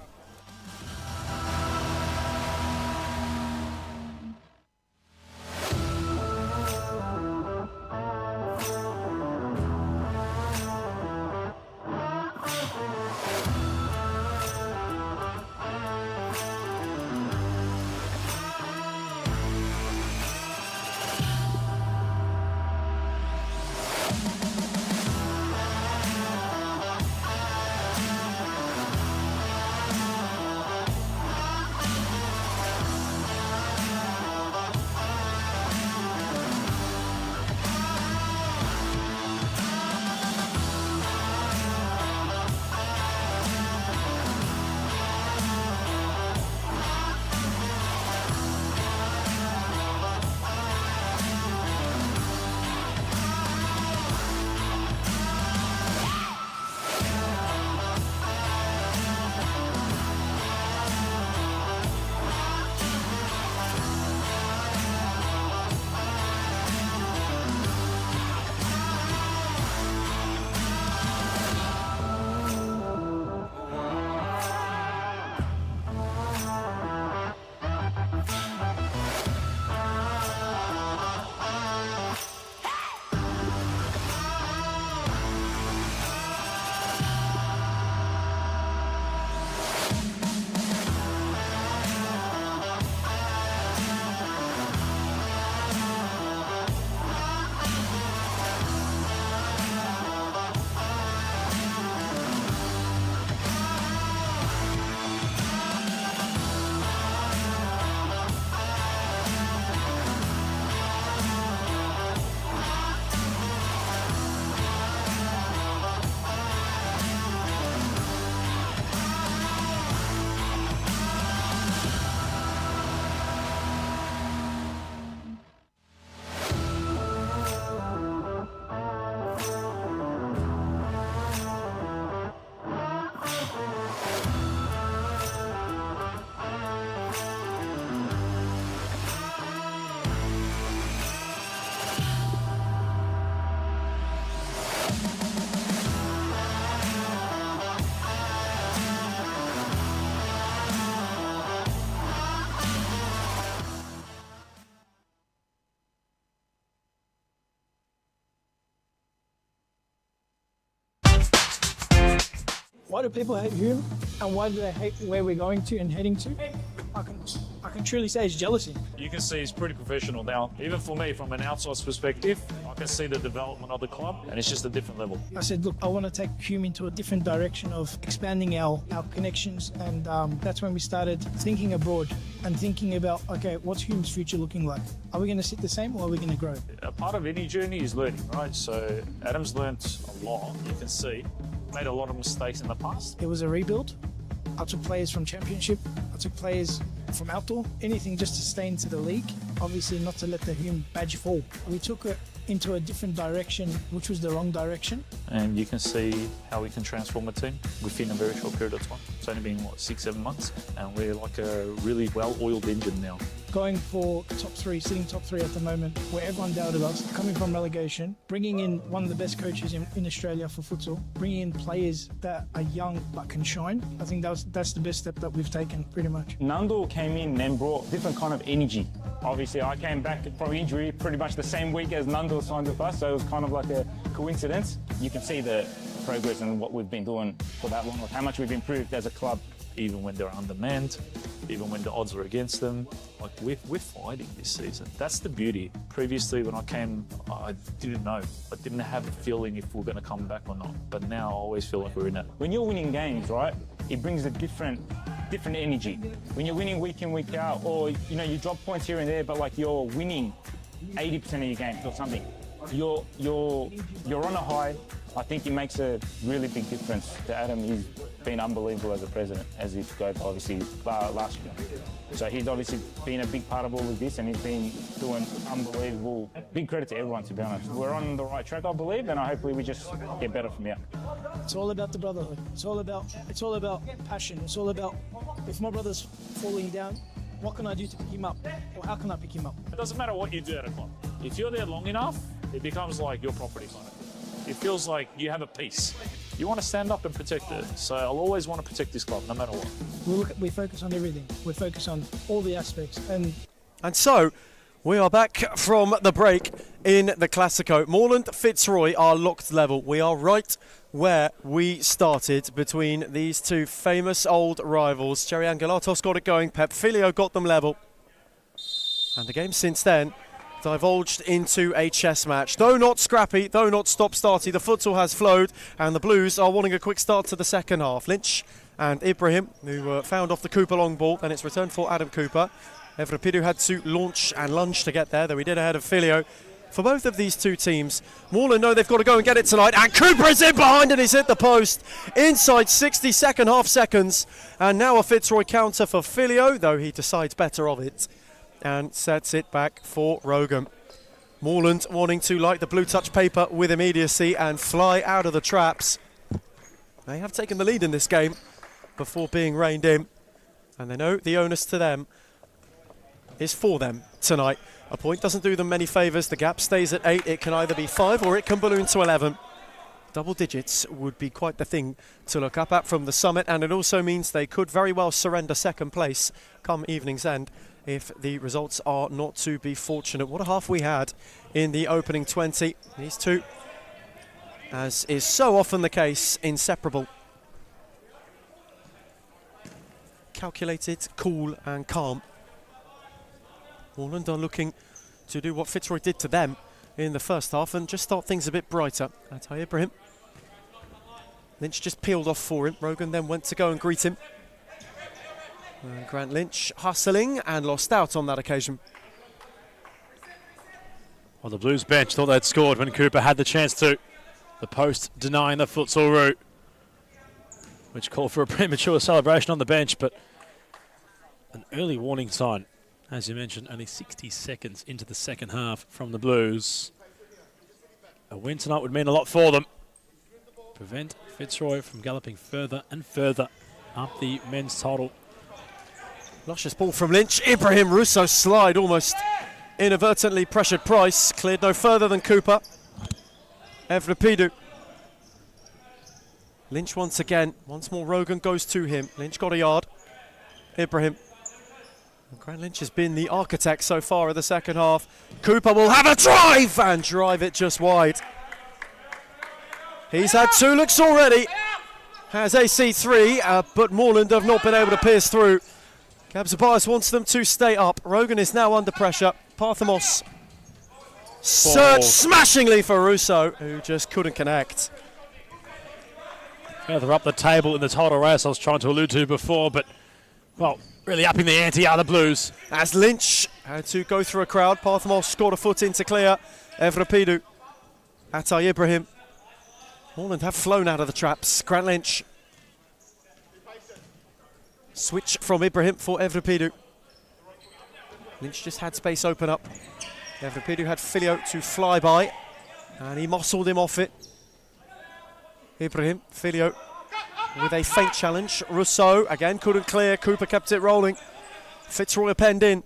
Why do people hate Hume, and why do they hate where we're going to and heading to? I can truly say it's jealousy. You can see he's pretty professional now. Even for me, from an outsider's perspective, I can see the development of the club, and it's just a different level. I said, look, I want to take Hume into a different direction of expanding our connections, and that's when we started thinking abroad and thinking about, okay, what's Hume's future looking like? Are we going to sit the same, or are we going to grow? A part of any journey is learning, right? So Adam's learnt a lot, you can see. Made a lot of mistakes in the past. It was a rebuild. I took players from Championship. I took players from outdoor. Anything just to stay into the league. Obviously not to let the Hume badge fall. We took it into a different direction, which was the wrong direction. And you can see how we can transform a team within a very short period of time. It's only been, 6-7 months? And we're like a really well-oiled engine now. Going for top three, sitting top three at the moment, where everyone doubted us, coming from relegation, bringing in one of the best coaches in Australia for futsal, bringing in players that are young but can shine. I think that's the best step that we've taken, pretty much. Nando came in and brought different kind of energy. Obviously, I came back from injury pretty much the same week as Nando signed with us, so it was kind of like a coincidence. You can see the progress and what we've been doing for that long, how much we've improved as a club. Even when they're undermanned, even when the odds are against them, like we're fighting this season. That's the beauty. Previously, when I came, I didn't know. I didn't have a feeling if we're going to come back or not. But now I always feel like we're in it. When you're winning games, right, it brings a different energy. When you're winning week in, week out, or you drop points here and there, but like you're winning 80% of your games or something. You're on a high. I think it makes a really big difference to Adam. He's been unbelievable as a president, as he's go obviously last year. So he's obviously been a big part of all of this, and he's been doing unbelievable. Big credit to everyone, to be honest. We're on the right track, I believe, and hopefully we just get better from here. It's all about the brotherhood. It's all about passion. It's all about, if my brother's falling down, what can I do to pick him up, or how can I pick him up? It doesn't matter what you do at a club. If you're there long enough, it becomes like your property kind of. It feels like you have a piece. You want to stand up and protect it. So I'll always want to protect this club, no matter what. We focus on everything. We focus on all the aspects. And so, we are back from the break in the Classico. Moreland, Fitzroy are locked level. We are right where we started between these two famous old rivals. Jerry Angelatos got it going. Pep Filio got them level. And the game since then divulged into a chess match. Though not scrappy, though not stop-starty, the futsal has flowed, and the Blues are wanting a quick start to the second half. Lynch and Ibrahim, who found off the Cooper long ball, and it's returned for Adam Cooper. Evrapidu had to launch and lunge to get there, though he did ahead of Filio. For both of these two teams, Moreland know they've got to go and get it tonight, and Cooper is in behind and he's hit the post inside 62nd half seconds. And now a Fitzroy counter for Filio, though he decides better of it and sets it back for Rogan. Moreland wanting to light the blue touch paper with immediacy and fly out of the traps. They have taken the lead in this game before being reined in, and they know the onus to them is for them tonight. A point doesn't do them many favours. The gap stays at 8. It can either be 5 or it can balloon to 11. Double digits would be quite the thing to look up at from the summit, and it also means they could very well surrender second place come evening's end if the results are not to be fortunate. What a half we had in the opening 20. These two, as is so often the case, inseparable. Calculated, cool and calm. Moreland are looking to do what Fitzroy did to them in the first half and just start things a bit brighter. Atai Ibrahim. Lynch just peeled off for him. Rogan then went to go and greet him. And Grant Lynch hustling and lost out on that occasion. Well, the Blues bench thought they'd scored when Cooper had the chance to. The post denying the futsal route, which called for a premature celebration on the bench, but an early warning sign. As you mentioned, only 60 seconds into the second half from the Blues. A win tonight would mean a lot for them. Prevent Fitzroy from galloping further and further up the men's title. Luscious ball from Lynch. Ibrahim Russo slide, almost inadvertently pressured Price. Cleared no further than Cooper. Evrapidu. Lynch once again. Once more Rogan goes to him. Lynch got a yard. Ibrahim. And Grant Lynch has been the architect so far of the second half. Cooper will have a drive and drive it just wide. He's had 2 looks already. has AC3, but Moreland have not been able to pierce through. Gabzabias wants them to stay up. Rogan is now under pressure. Parthamos searched smashingly for Russo, who just couldn't connect. Further up the table in the title race I was trying to allude to before, but, well, really upping the ante are the Blues. As Lynch had to go through a crowd, Parthamos scored a foot in to clear. Evrapidu, Atay Ibrahim. Moreland have flown out of the traps. Grant Lynch. Switch from Ibrahim for Evrapidu. Lynch just had space open up. Evrapidu had Filio to fly by, and he muscled him off it. Ibrahim, Filio with a feint challenge. Rousseau again couldn't clear. Cooper kept it rolling. Fitzroy penned in.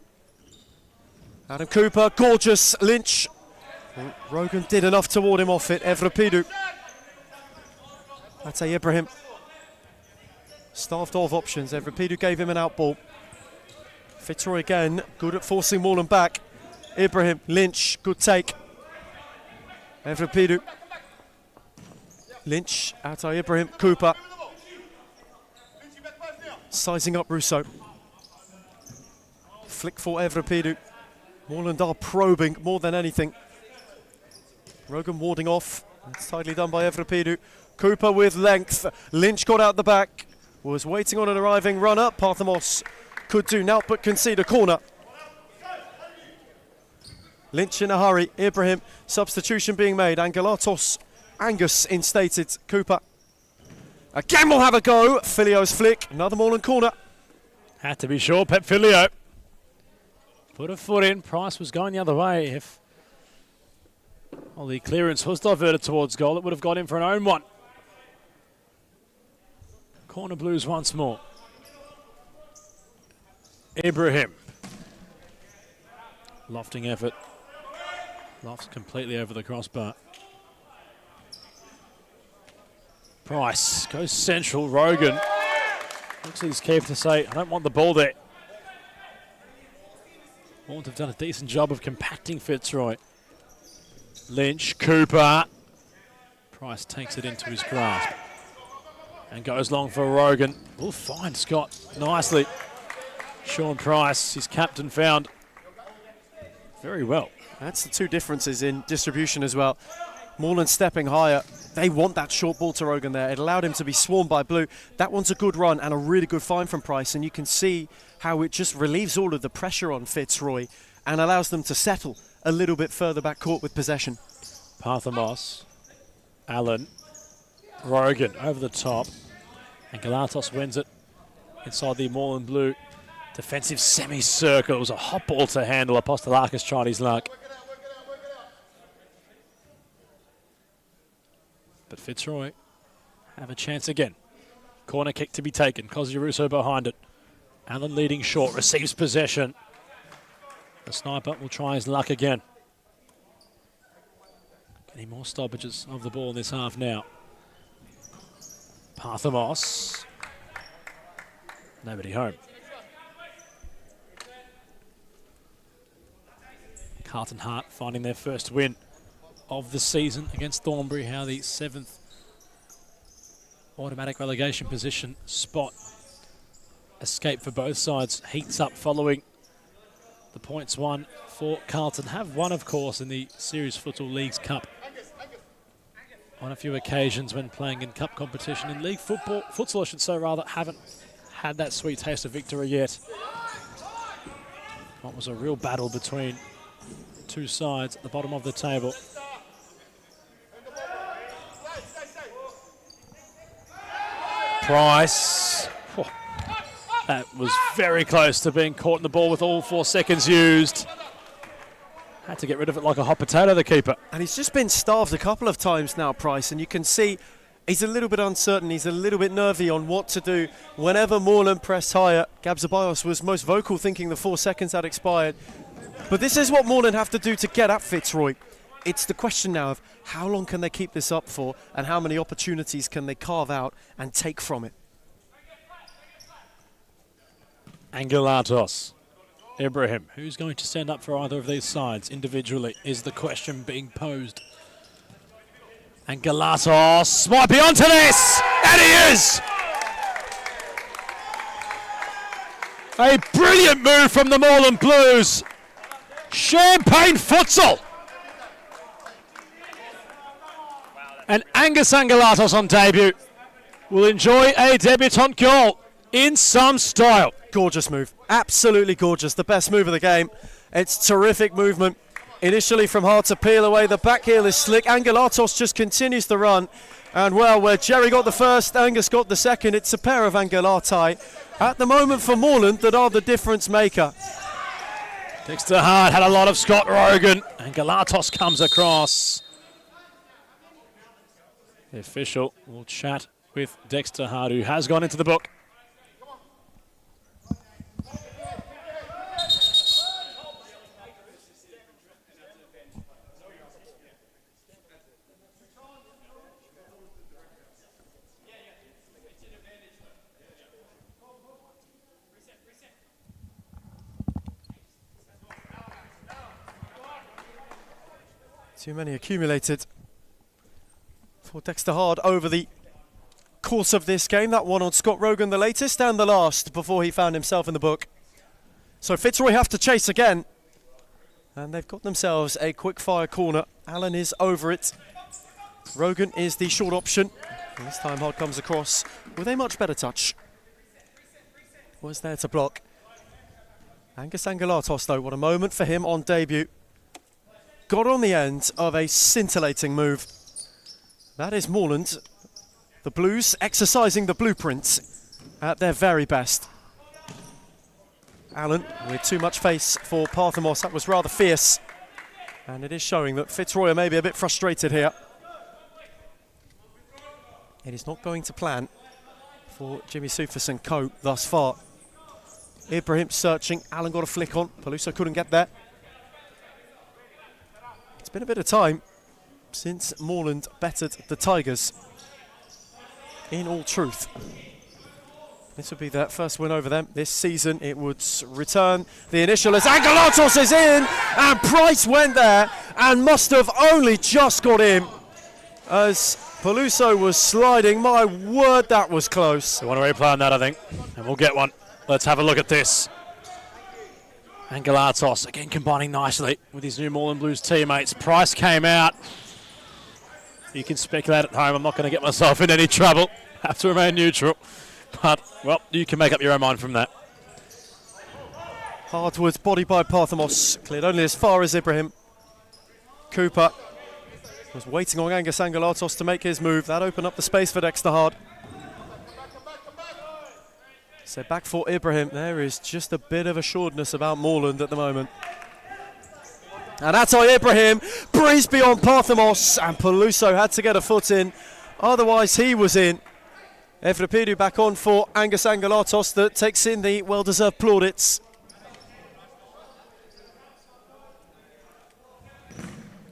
Adam Cooper, gorgeous. Lynch. Rogan did enough to ward him off it. Evrapidu. Atay Ibrahim. Starved of options. Evrapidu gave him an out ball. Fitzroy again, good at forcing Moreland back. Ibrahim, Lynch, good take. Evrapidu. Lynch, Atay Ibrahim, Cooper. Sizing up Rousseau. Flick for Evrapidu. Moreland are probing more than anything. Rogan warding off. It's tidily done by Evrapidu. Cooper with length. Lynch got out the back. Was waiting on an arriving runner. Parthamos could do now but concede a corner. Lynch in a hurry. Ibrahim, substitution being made. Angus instated. Cooper again will have a go. Filio's flick. Another Moreland corner. Had to be sure, Pep Filio. Put a foot in. Price was going the other way. If the clearance was diverted towards goal, it would have got in for an own one. Corner Blues once more. Ibrahim. Lofting effort. Lofts completely over the crossbar. Price goes central. Rogan looks like he's careful to say, I don't want the ball there. Moreland have done a decent job of compacting Fitzroy. Lynch, Cooper. Price takes it into his grasp and goes long for Rogan. Will find Scott nicely. Sean Price, his captain, found very well. That's the two differences in distribution as well. Moreland stepping higher. They want that short ball to Rogan there. It allowed him to be swarmed by Blue. That one's a good run and a really good find from Price, and you can see how it just relieves all of the pressure on Fitzroy and allows them to settle a little bit further back court with possession. Parthamos, Allen, Rogan over the top, and Galatos wins it inside the Moreland Blue defensive semicircle. It was a hot ball to handle. Apostolakis tried his luck. But Fitzroy have a chance again. Corner kick to be taken. Cosy Russo behind it. Allen leading short, receives possession. The sniper will try his luck again. Getting more stoppages of the ball in this half now. Parthamos. Nobody home. Carlton Hart finding their first win of the season against Thornbury. How the 7th automatic relegation position spot escape for both sides heats up following the points won for Carlton. Have won, of course, in the Series Futsal Leagues Cup on a few occasions when playing in cup competition. In league football, futsal I should say rather, haven't had that sweet taste of victory yet. What was a real battle between two sides at the bottom of the table. Price. Oh, that was very close to being caught in the ball with all 4 seconds used. Had to get rid of it like a hot potato, the keeper. And he's just been starved a couple of times now, Price, and you can see he's a little bit uncertain. He's a little bit nervy on what to do. Whenever Moreland pressed higher, Gabzabias was most vocal, thinking the 4 seconds had expired. But this is what Moreland have to do to get at Fitzroy. It's the question now of how long can they keep this up for and how many opportunities can they carve out and take from it. Angelatos. Ibrahim, who's going to stand up for either of these sides individually is the question being posed. And Galatos might be onto this, and he is! A brilliant move from the Moreland Blues. Champagne Futsal. And Angus Angelatos on debut will enjoy a debutant goal in some style. Gorgeous move, absolutely gorgeous, the best move of the game. It's terrific movement. Initially from hard to peel away, the back heel is slick. Angelatos just continues to run. And well, where Jerry got the first, Angus got the second. It's a pair of Angelati at the moment for Moreland that are the difference maker. Dexter Hart had a lot of Scott Rogan. Angelatos comes across. The official will chat with Dexter Hart, who has gone into the book. Too many accumulated for Dexter Hard over the course of this game. That one on Scott Rogan, the latest and the last before he found himself in the book. So Fitzroy have to chase again. And they've got themselves a quick fire corner. Allen is over it. Rogan is the short option. And this time Hard comes across with a much better touch. Was there to block. Angus Angelatos though, what a moment for him on debut. Got on the end of a scintillating move. That is Moreland. The Blues exercising the blueprint at their very best. Allen with too much face for Parthamos. That was rather fierce. And it is showing that Fitzroy are maybe a bit frustrated here. It is not going to plan for Jimmy Sufis and co thus far. Ibrahim searching. Allen got a flick on. Peluso couldn't get there. It's been a bit of time since Moreland bettered the Tigers. In all truth. This would be their first win over them this season. It would return the initial as Angelatos is in, and Price went there and must have only just got in as Peluso was sliding. My word, that was close. They want to replay on that, I think, and we'll get one. Let's have a look at this. Angelatos again combining nicely with his new Moreland Blues teammates. Price came out. You can speculate at home. I'm not going to get myself in any trouble. Have to remain neutral. But, well, you can make up your own mind from that. Hardwood, body by Parthamos, cleared only as far as Ibrahim. Cooper was waiting on Angus Angelatos to make his move. That opened up the space for Dexter Hard. So back for Ibrahim. There is just a bit of assuredness about Moreland at the moment. And Atay Ibrahim breezed beyond Parthamos, and Peluso had to get a foot in. Otherwise, he was in. Efrapidu back on for Angus Angelatos that takes in the well-deserved plaudits.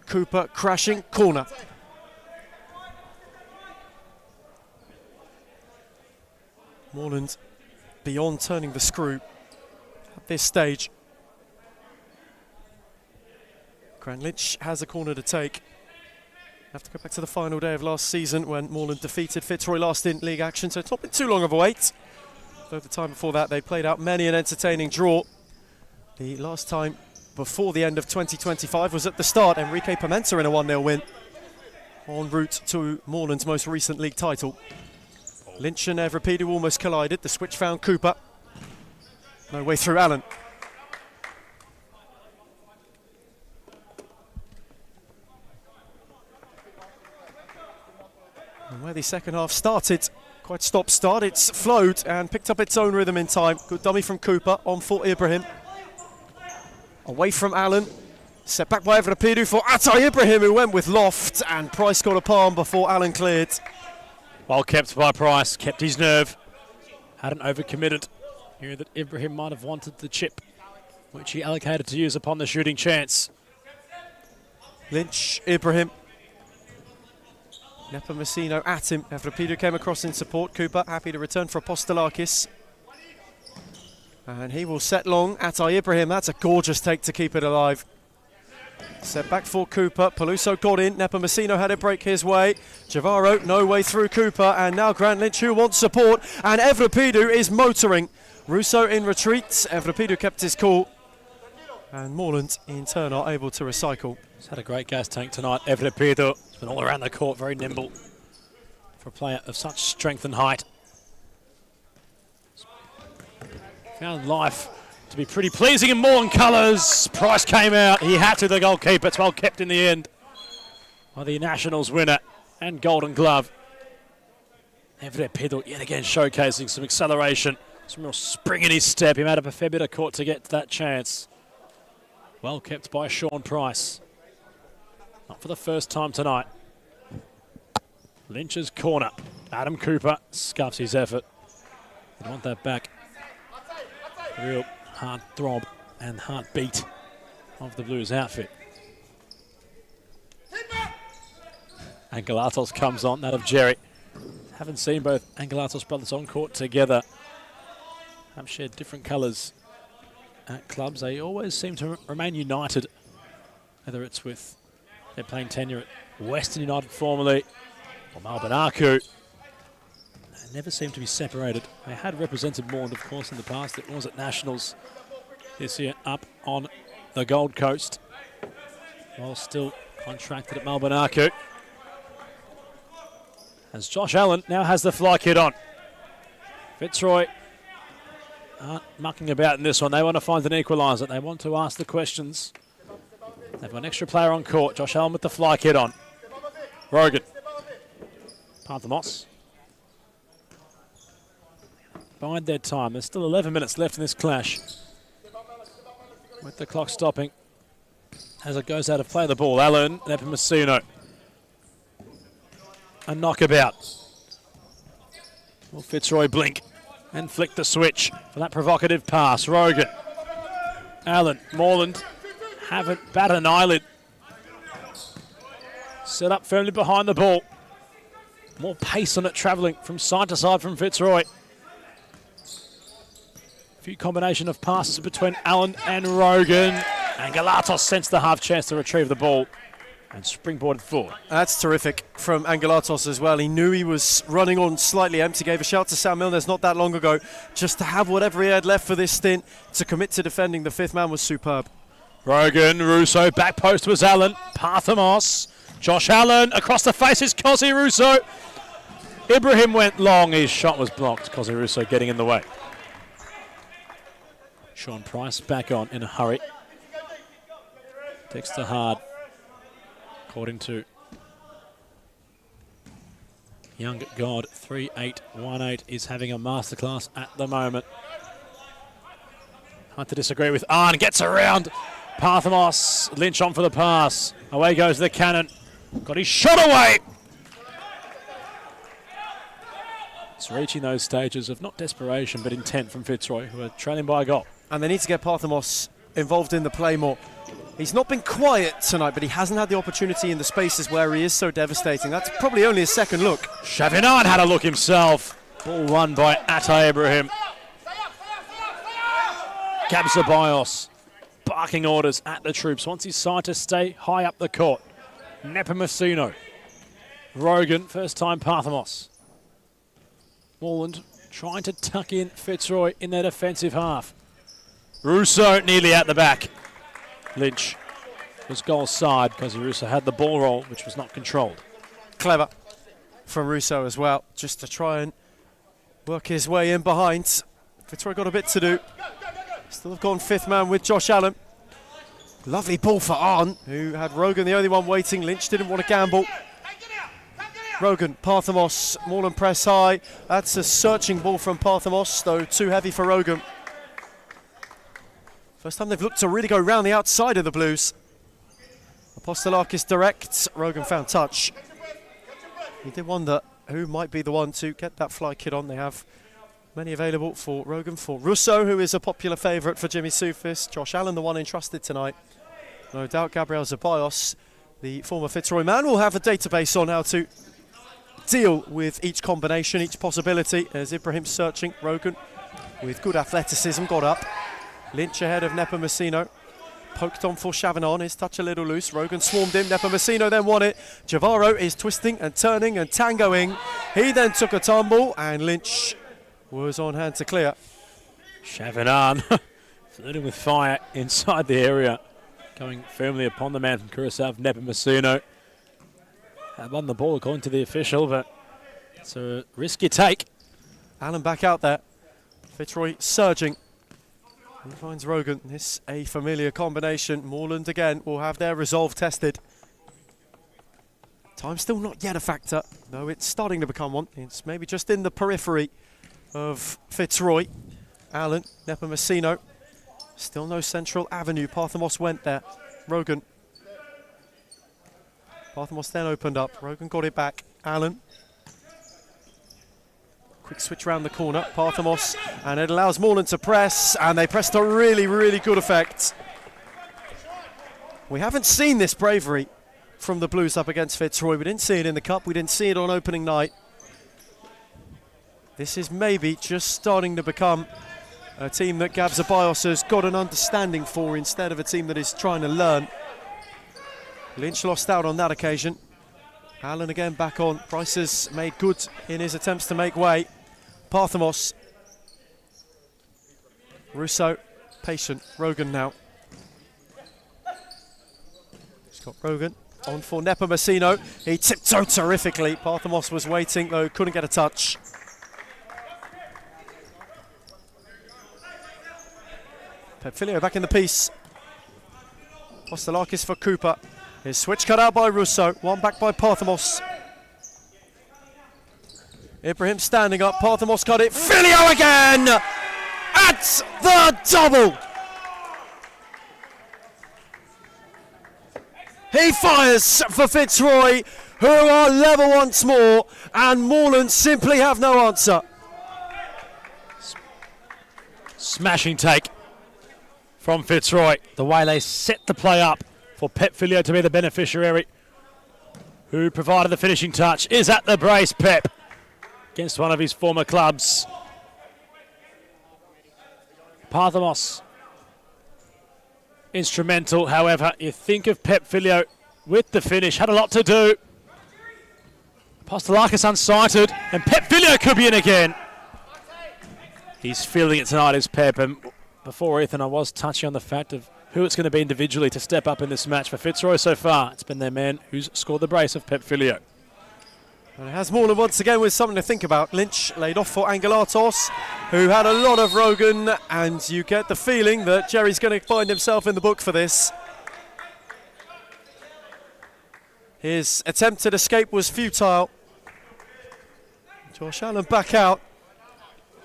Cooper crashing, corner. Moreland beyond turning the screw at this stage. Grant Lynch has a corner to take. Have to go back to the final day of last season when Moreland defeated Fitzroy last in league action, so it's not been too long of a wait. Though the time before that they played out many an entertaining draw. The last time before the end of 2025 was at the start. Enrique Pimenta in a 1-0 win en route to Moreland's most recent league title. Lynch and Evrapidu almost collided. The switch found Cooper. No way through Allen. And where the second half started, quite stop-start, it's flowed and picked up its own rhythm in time. Good dummy from Cooper, on for Ibrahim. Away from Allen. Set back by Evrapidu for Atay Ibrahim, who went with loft, and Price got a palm before Allen cleared. Well kept by Price, kept his nerve. Hadn't overcommitted. Here that Ibrahim might have wanted the chip, which he allocated to use upon the shooting chance. Lynch, Ibrahim. Nepomuceno at him. Evrapidu came across in support. Cooper happy to return for Apostolakis. And he will set long. Atay Ibrahim, that's a gorgeous take to keep it alive. Set back for Cooper. Peluso got in. Nepomuceno had it break his way. Javaro, no way through Cooper. And now Grant Lynch, who wants support. And Evrapidu is motoring. Russo in retreat. Evrapidu kept his cool. And Moreland, in turn, are able to recycle. He's had a great gas tank tonight. Evrapidu has been all around the court, very nimble for a player of such strength and height. Found life to be pretty pleasing in Moreland colours. Price came out. He had to, the goalkeeper. It's well kept in the end by the Nationals winner and Golden Glove. Evrapidu yet again showcasing some acceleration, some real spring in his step. He made up a fair bit of court to get to that chance. Well kept by Sean Price. Not for the first time tonight. Lynch's corner. Adam Cooper scuffs his effort. They want that back. Real hard throb and heartbeat of the Blues outfit. Angelatos comes on, that of Jerry. Haven't seen both Angelatos brothers on court together. Have shared different colours at clubs. They always seem to remain united, whether it's with their playing tenure at Western United formerly or Melbourne Arcu. They never seem to be separated. They had represented Moreland, of course, in the past. It was at Nationals this year up on the Gold Coast, while still contracted at Melbourne Arcu. As Josh Allen now has the fly kit on. Fitzroy aren't mucking about in this one. They want to find an equaliser. They want to ask the questions. They've got an extra player on court. Josh Allen with the fly kit on. Rogan. Panthamos. Bide their time. There's still 11 minutes left in this clash. With the clock stopping as it goes out of play the ball. Allen, Nepomuceno. A knockabout. Will Fitzroy blink and flick the switch for that provocative pass? Rogan. Allen, Moreland haven't batted an eyelid. Set up firmly behind the ball. More pace on it, travelling from side to side from Fitzroy. A few combination of passes between Allen and Rogan. And Galatos sensed the half chance to retrieve the ball and springboarded forward. That's terrific from Angelatos as well. He knew he was running on slightly empty. Gave a shout to Sam Milnes not that long ago. Just to have whatever he had left for this stint, to commit to defending the fifth man was superb. Rogan, Russo, back post was Allen. Parthamos, Josh Allen, across the face is Cosi Russo. Ibrahim went long, his shot was blocked. Cosi Russo getting in the way. Sean Price back on in a hurry. Takes to hard. According to Young God, 3818 is having a masterclass at the moment. Hard to disagree with. Arn gets around. Parthamos, Lynch on for the pass. Away goes the cannon. Got his shot away. It's reaching those stages of not desperation but intent from Fitzroy, who are trailing by a goal. And they need to get Parthamos involved in the play more. He's not been quiet tonight, but he hasn't had the opportunity in the spaces where he is so devastating. That's probably only his second look. Chavinard had a look himself. Ball won by Ata Ibrahim. Gabzabios barking orders at the troops. Wants his side to stay high up the court. Nepomuceno. Rogan, first time Parthamos. Moreland trying to tuck in Fitzroy in their defensive half. Russo nearly at the back. Lynch was goal side because Russo had the ball roll, which was not controlled. Clever from Russo as well, just to try and work his way in behind. Fitzroy got a bit to do. Still have gone fifth man with Josh Allen. Lovely ball for Arn, who had Rogan the only one waiting. Lynch didn't want to gamble. Rogan, Parthamos, Moreland press high. That's a searching ball from Parthamos, though too heavy for Rogan. First time they've looked to really go round the outside of the Blues. Apostolakis direct. Rogan found touch. He did wonder who might be the one to get that fly kit on. They have many available for Rogan, for Russo, who is a popular favourite for Jimmy Soufis. Josh Allen, the one entrusted tonight. No doubt Gabriel Zabios, the former Fitzroy man, will have a database on how to deal with each combination, each possibility. As Ibrahim searching, Rogan with good athleticism got up. Lynch ahead of Nepomuceno. poked on for Chavanon. His touch a little loose. Rogan swarmed him. Nepomuceno then won it. Javaro is twisting and turning and tangoing. He then took a tumble, and Lynch was on hand to clear. Chavanon flirting with fire inside the area, going firmly upon the man from Curaçao, Nepomuceno. Had won the ball according to the official, but it's a risk you take. Allen back out there. Fitzroy surging. He finds Rogan. This a familiar combination. Moreland again will have their resolve tested. Time still not yet a factor, though it's starting to become one. It's maybe just in the periphery of Fitzroy. Allen, Nepomuceno. Still no central avenue. Parthamos went there. Rogan. Parthamos then opened up. Rogan got it back. Allen. Quick switch around the corner, Parthamos, and it allows Moreland to press, and they press to really, really good effect. We haven't seen this bravery from the Blues up against Fitzroy. We didn't see it in the Cup, we didn't see it on opening night. This is maybe just starting to become a team that Gab Zeballos has got an understanding for instead of a team that is trying to learn. Lynch lost out on that occasion. Allen again back on. Price has made good in his attempts to make way. Parthamos. Russo, patient. Rogan now. He's got Rogan on for Nepomuceno. He tiptoed terrifically. Parthamos was waiting, though couldn't get a touch. Pepfilio back in the piece. Postelakis for Cooper. His switch cut out by Russo. One back by Parthamos. Ibrahim standing up. Parthamos got it. Filio again! At the double! He fires for Fitzroy, who are level once more, and Moreland simply have no answer. Smashing take from Fitzroy. The way they set the play up for Pepfilio to be the beneficiary. Who provided the finishing touch is at the brace, Pep, against one of his former clubs. Parthamos. Instrumental, however. You think of Pepfilio with the finish, had a lot to do. Postelakis unsighted, and Pepfilio could be in again. He's feeling it tonight, is Pep. And before Ethan, I was touching on the fact of who it's going to be individually to step up in this match for Fitzroy so far. It's been their man who's scored the brace of Pepfilio. And it has Moreland once again with something to think about. Lynch laid off for Angelatos, who had a lot of Rogan, and you get the feeling that Jerry's going to find himself in the book for this. His attempted escape was futile. Josh Allen back out,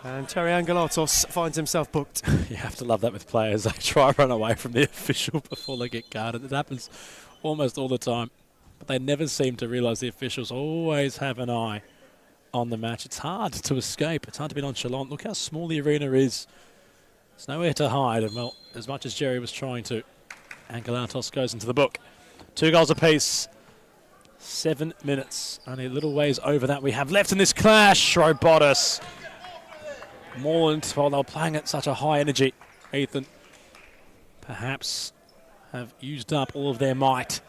and Terry Angelatos finds himself booked. You have to love that with players. They try to run away from the official before they get guarded. It happens almost all the time. But they never seem to realise the officials always have an eye on the match. It's hard to escape. It's hard to be nonchalant. Look how small the arena is. There's nowhere to hide. And, well, as much as Jerry was trying to, Angelatos goes into the book. 2 goals apiece. 7 minutes. Only a little ways over that we have left in this clash. Robotis. Moreland, while they were playing at such a high energy, Ethan, perhaps have used up all of their might.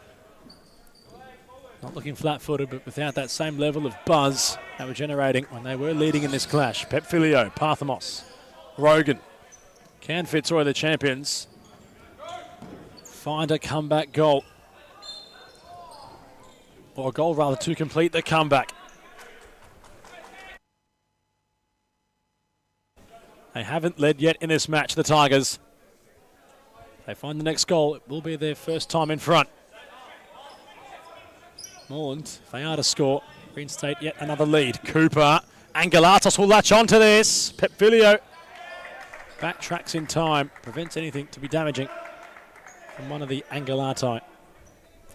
Not looking flat-footed, but without that same level of buzz they were generating when they were leading in this clash. Pepfilio, Parthamos, Rogan. Can Fitzroy, the champions, find a comeback goal? Or a goal, rather, to complete the comeback. They haven't led yet in this match, the Tigers. If they find the next goal, it will be their first time in front. Moreland, if they are to score, reinstate yet another lead. Cooper, Angelatos will latch onto this. Pepfilio backtracks in time, prevents anything to be damaging from one of the Angelati.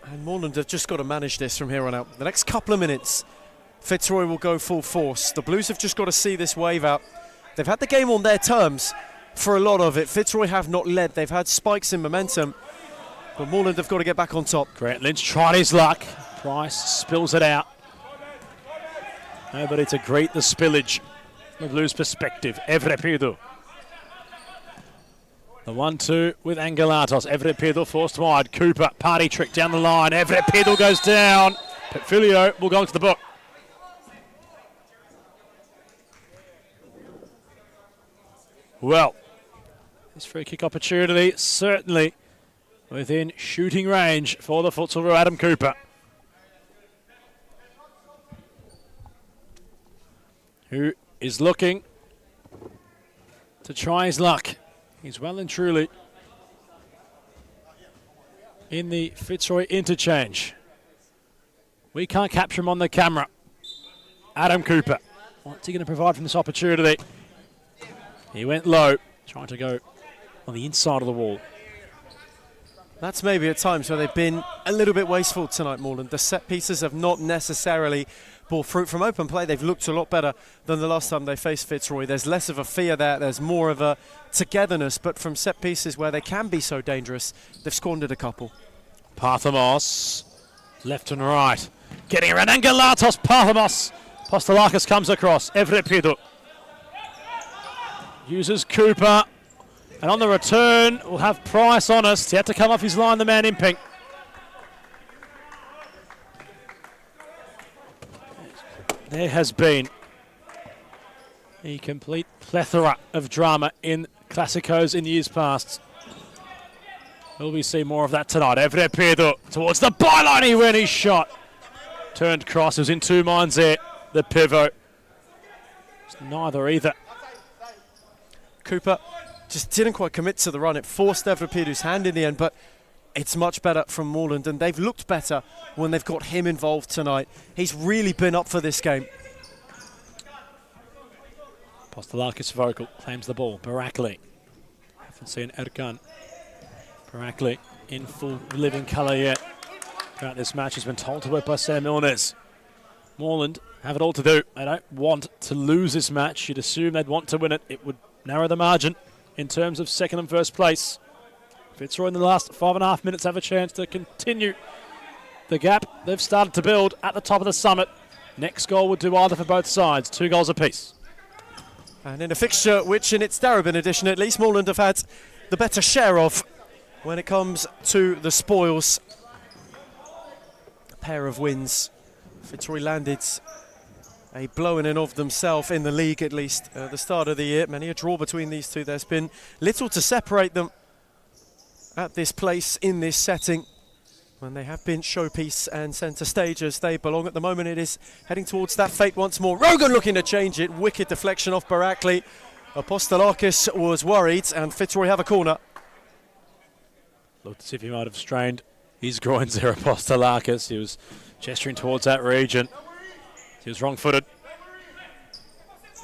And Moreland have just got to manage this from here on out. The next couple of minutes, Fitzroy will go full force. The Blues have just got to see this wave out. They've had the game on their terms for a lot of it. Fitzroy have not led. They've had spikes in momentum. But Moreland have got to get back on top. Grant Lynch tried his luck. Price spills it out. Nobody to greet the spillage from the Blues' perspective. Evrepido. The 1-2 with Angelatos. Everett Piddle forced wide. Cooper, party trick down the line. Everett Piddle goes down. Petfilio will go into the book. Well, this free kick opportunity certainly within shooting range for the futsal Adam Cooper, who is looking to try his luck. He's well and truly in the Fitzroy interchange. We can't capture him on the camera. Adam Cooper, what's he going to provide from this opportunity? He went low, trying to go on the inside of the wall. That's maybe at times where they've been a little bit wasteful tonight, Moreland. The set pieces have not necessarily bore fruit from open play. They've looked a lot better than the last time they faced Fitzroy. There's less of a fear there. There's more of a togetherness. But from set pieces where they can be so dangerous, they've squandered a couple. Parthamos, left and right. Getting around Angelatos, Parthamos. Postolakis comes across. Everett Pidu uses Cooper. And on the return, we'll have Price honest. He had to come off his line, the man in pink. There has been a complete plethora of drama in Classicos in years past. Will we see more of that tonight? Everett Pidu towards the byline. He went his shot. Turned cross. He was in two minds there. The pivot. It's neither either. Cooper just didn't quite commit to the run. It forced Everett Pidu's hand in the end, but it's much better from Moreland, and they've looked better when they've got him involved tonight. He's really been up for this game. Postolakis vocal, claims the ball. Barakli. Haven't seen Erkan. Barakli in full living colour yet. Throughout this match, has been told to work by Sam Milnes. Moreland have it all to do. They don't want to lose this match. You'd assume they'd want to win it. It would narrow the margin in terms of second and first place. Fitzroy in the last 5.5 minutes have a chance to continue the gap they've started to build at the top of the summit. Next goal would do either for both sides. 2 goals apiece. And in a fixture which in its Darabin edition at least Moreland have had the better share of when it comes to the spoils. A pair of wins. Fitzroy landed a blow in and of themselves in the league, at least at the start of the year. Many a draw between these two. There's been little to separate them at this place, in this setting, when they have been showpiece and centre stage as they belong. At the moment it is heading towards that fate once more. Rogan looking to change it. Wicked deflection off Barakli. Apostolakis was worried, and Fitzroy have a corner. Looked as if he might have strained his groins there, Apostolakis. He was gesturing towards that region. He was wrong-footed.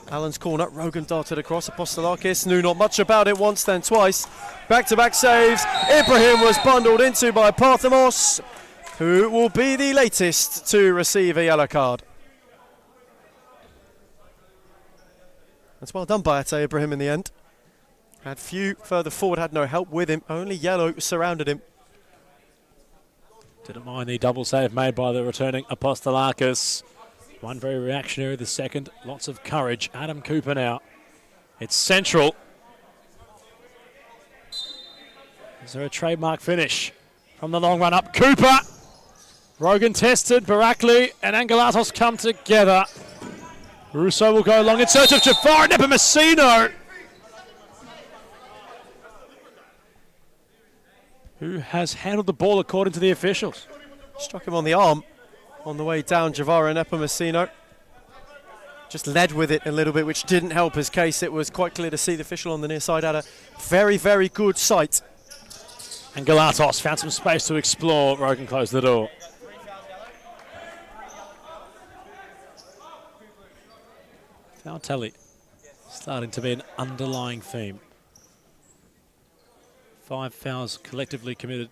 Allen's corner, Rogan darted across. Apostolakis knew not much about it once, then twice. Back-to-back saves. Ibrahim was bundled into by Parthamos, who will be the latest to receive a yellow card. That's well done by Ate Ibrahim in the end. Had few further forward, had no help with him. Only yellow surrounded him. Didn't mind the double save made by the returning Apostolakis. One very reactionary, the second, lots of courage. Adam Cooper now. It's central. Is there a trademark finish from the long run up? Cooper! Rogan tested, Barakli and Angelatos come together. Russo will go long in search of Jafar and Nepomuceno, who has handled the ball according to the officials. Struck him on the arm on the way down. Javara Nepomuceno just led with it a little bit, which didn't help his case. It was quite clear to see the official on the near side had a very, very good sight. And Galatos found some space to explore. Rogan closed the door. Foul tally starting to be an underlying theme. 5 fouls collectively committed.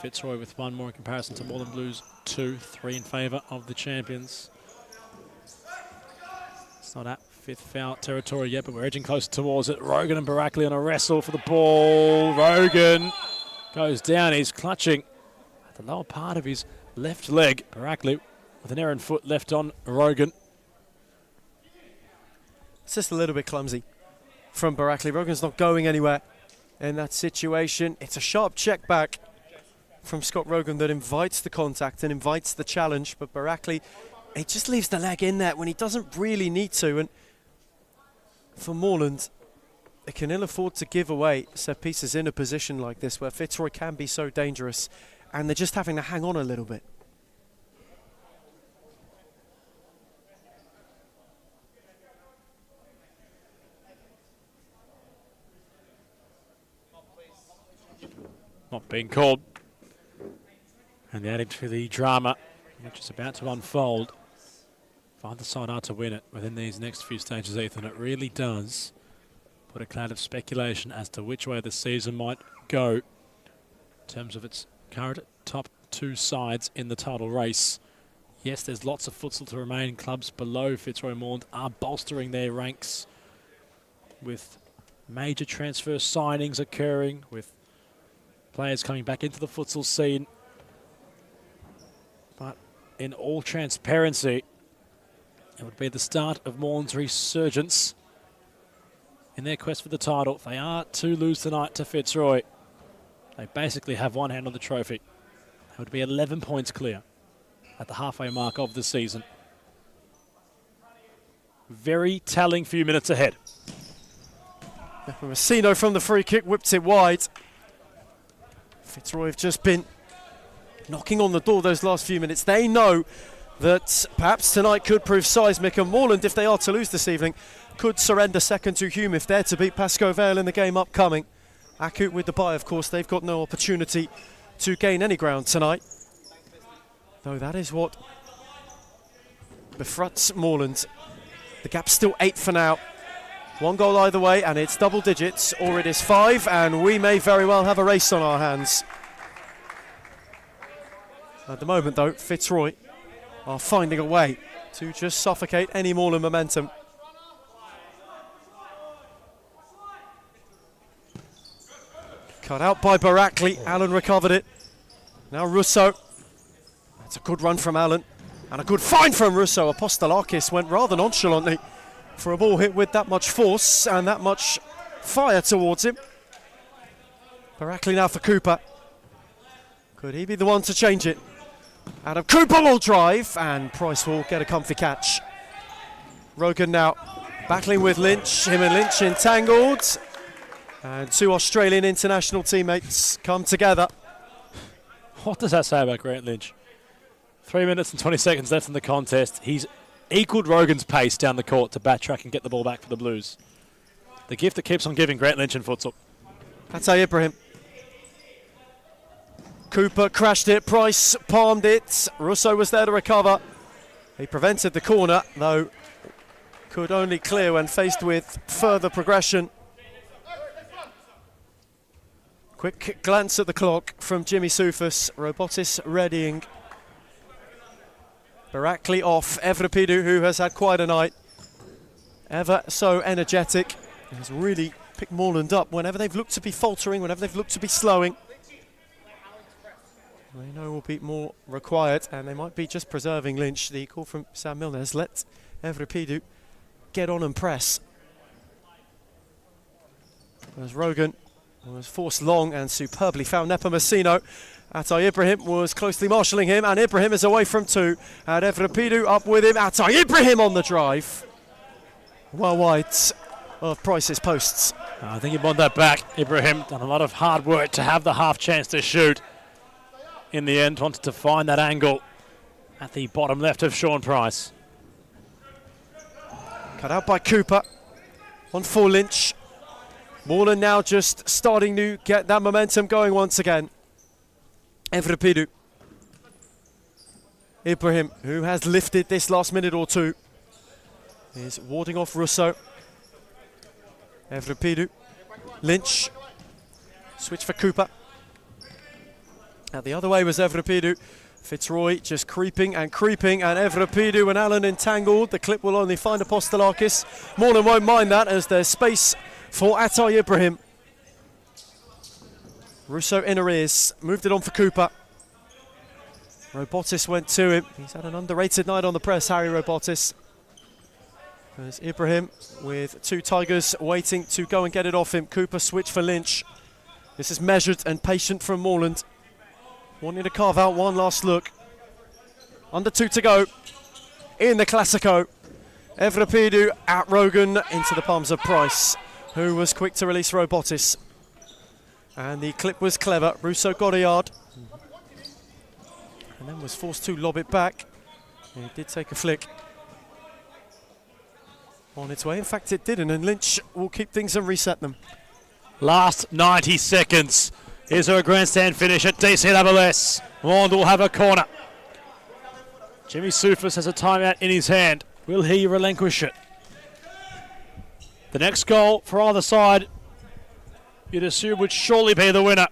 Fitzroy with 1 more in comparison to Moreland Blues 2, 3 in favour of the champions. It's not at 5th foul territory yet, but we're edging closer towards it. Rogan and Barakli on a wrestle for the ball. Rogan goes down. He's clutching at the lower part of his left leg. Barakli with an errant foot left on Rogan. It's just a little bit clumsy from Barakli. Rogan's not going anywhere. in that situation. It's a sharp check back from Scott Rogan that invites the contact and invites the challenge, but Barackley, he just leaves the leg in there when he doesn't really need to. And for Moreland, they can ill afford to give away set pieces in a position like this where Fitzroy can be so dangerous, and they're just having to hang on a little bit. Not being called. And adding to the drama, which is about to unfold. If either side are to win it within these next few stages, Ethan, it really does put a cloud of speculation as to which way the season might go in terms of its current top two sides in the title race. Yes, there's lots of futsal to remain. Clubs below Fitzroy Moreland are bolstering their ranks with major transfer signings occurring, with players coming back into the futsal scene. But in all transparency, it would be the start of Moreland's resurgence in their quest for the title. If they are to lose tonight to Fitzroy, they basically have one hand on the trophy. They would be 11 points clear at the halfway mark of the season. Very telling few minutes ahead. Messino from the free kick whipped it wide. Fitzroy have just been knocking on the door those last few minutes. They know that perhaps tonight could prove seismic, and Moreland, if they are to lose this evening, could surrender second to Hume if they're to beat Pascoe Vale in the game upcoming. Akut with the bye, of course. They've got no opportunity to gain any ground tonight, though that is what befruts Moreland. The gap's still 8 for now. One goal either way, and it's double digits, or it is 5, and we may very well have a race on our hands. At the moment, though, Fitzroy are finding a way to just suffocate any Moreland momentum. Cut out by Barackley. Allen recovered it. Now Russo. That's a good run from Allen, and a good find from Russo. Apostolakis went rather nonchalantly for a ball hit with that much force and that much fire towards him. Barackley now for Cooper. Could he be the one to change it? Adam Cooper will drive, and Price will get a comfy catch. Rogan now battling with Lynch. Him and Lynch entangled. And two Australian international teammates come together. What does that say about Grant Lynch? 3 minutes and 20 seconds left in the contest. He's equalled Rogan's pace down the court to backtrack and get the ball back for the Blues. The gift that keeps on giving, Grant Lynch in futsal. That's Ibrahim. Cooper crashed it, Price palmed it. Russo was there to recover. He prevented the corner, though could only clear when faced with further progression. Quick glance at the clock from Jimmy Soufas. Robotis readying. Barackley off. Evrapidu, who has had quite a night. Ever so energetic. Has really picked Moreland up whenever they've looked to be faltering, whenever they've looked to be slowing. They know will be more required, and they might be just preserving Lynch. The call from Sam Milner has let Evrapidu get on and press. As Rogan was forced long and superbly found Nepomuceno. Atai Ibrahim was closely marshalling him, and Ibrahim is away from two. And Evrapidu up with him. Atai Ibrahim on the drive. Well wide of Price's posts. I think he won that back. Ibrahim done a lot of hard work to have the half chance to shoot. In the end, wanted to find that angle at the bottom left of Sean Price. Cut out by Cooper. On for Lynch. Moreland now just starting to get that momentum going once again. Evrapidu. Ibrahim, who has lifted this last minute or two, is warding off Russo. Evrapidu. Lynch. Switch for Cooper. Now the other way was Evrapidu. Fitzroy just creeping, and Evrapidu and Allen entangled. The clip will only find Apostolakis. Moreland won't mind that as there's space for Atai Ibrahim. Russo in arrears, moved it on for Cooper. Robotis went to him. He's had an underrated night on the press, Harry Robotis. There's Ibrahim with two Tigers waiting to go and get it off him. Cooper switch for Lynch. This is measured and patient from Moreland. Wanting to carve out one last look. Under 2 to go in the Classico. Evrapidu at Rogan into the palms of Price, who was quick to release Robotis. And the clip was clever. Russo got a yard. And then was forced to lob it back. And it did take a flick on its way. In fact, it didn't, and Lynch will keep things and reset them. Last 90 seconds. Is there a grandstand finish at DCSS? Moreland will have a corner. Jimmy Soufis has a timeout in his hand. Will he relinquish it? The next goal for either side, you'd assume, would surely be the winner.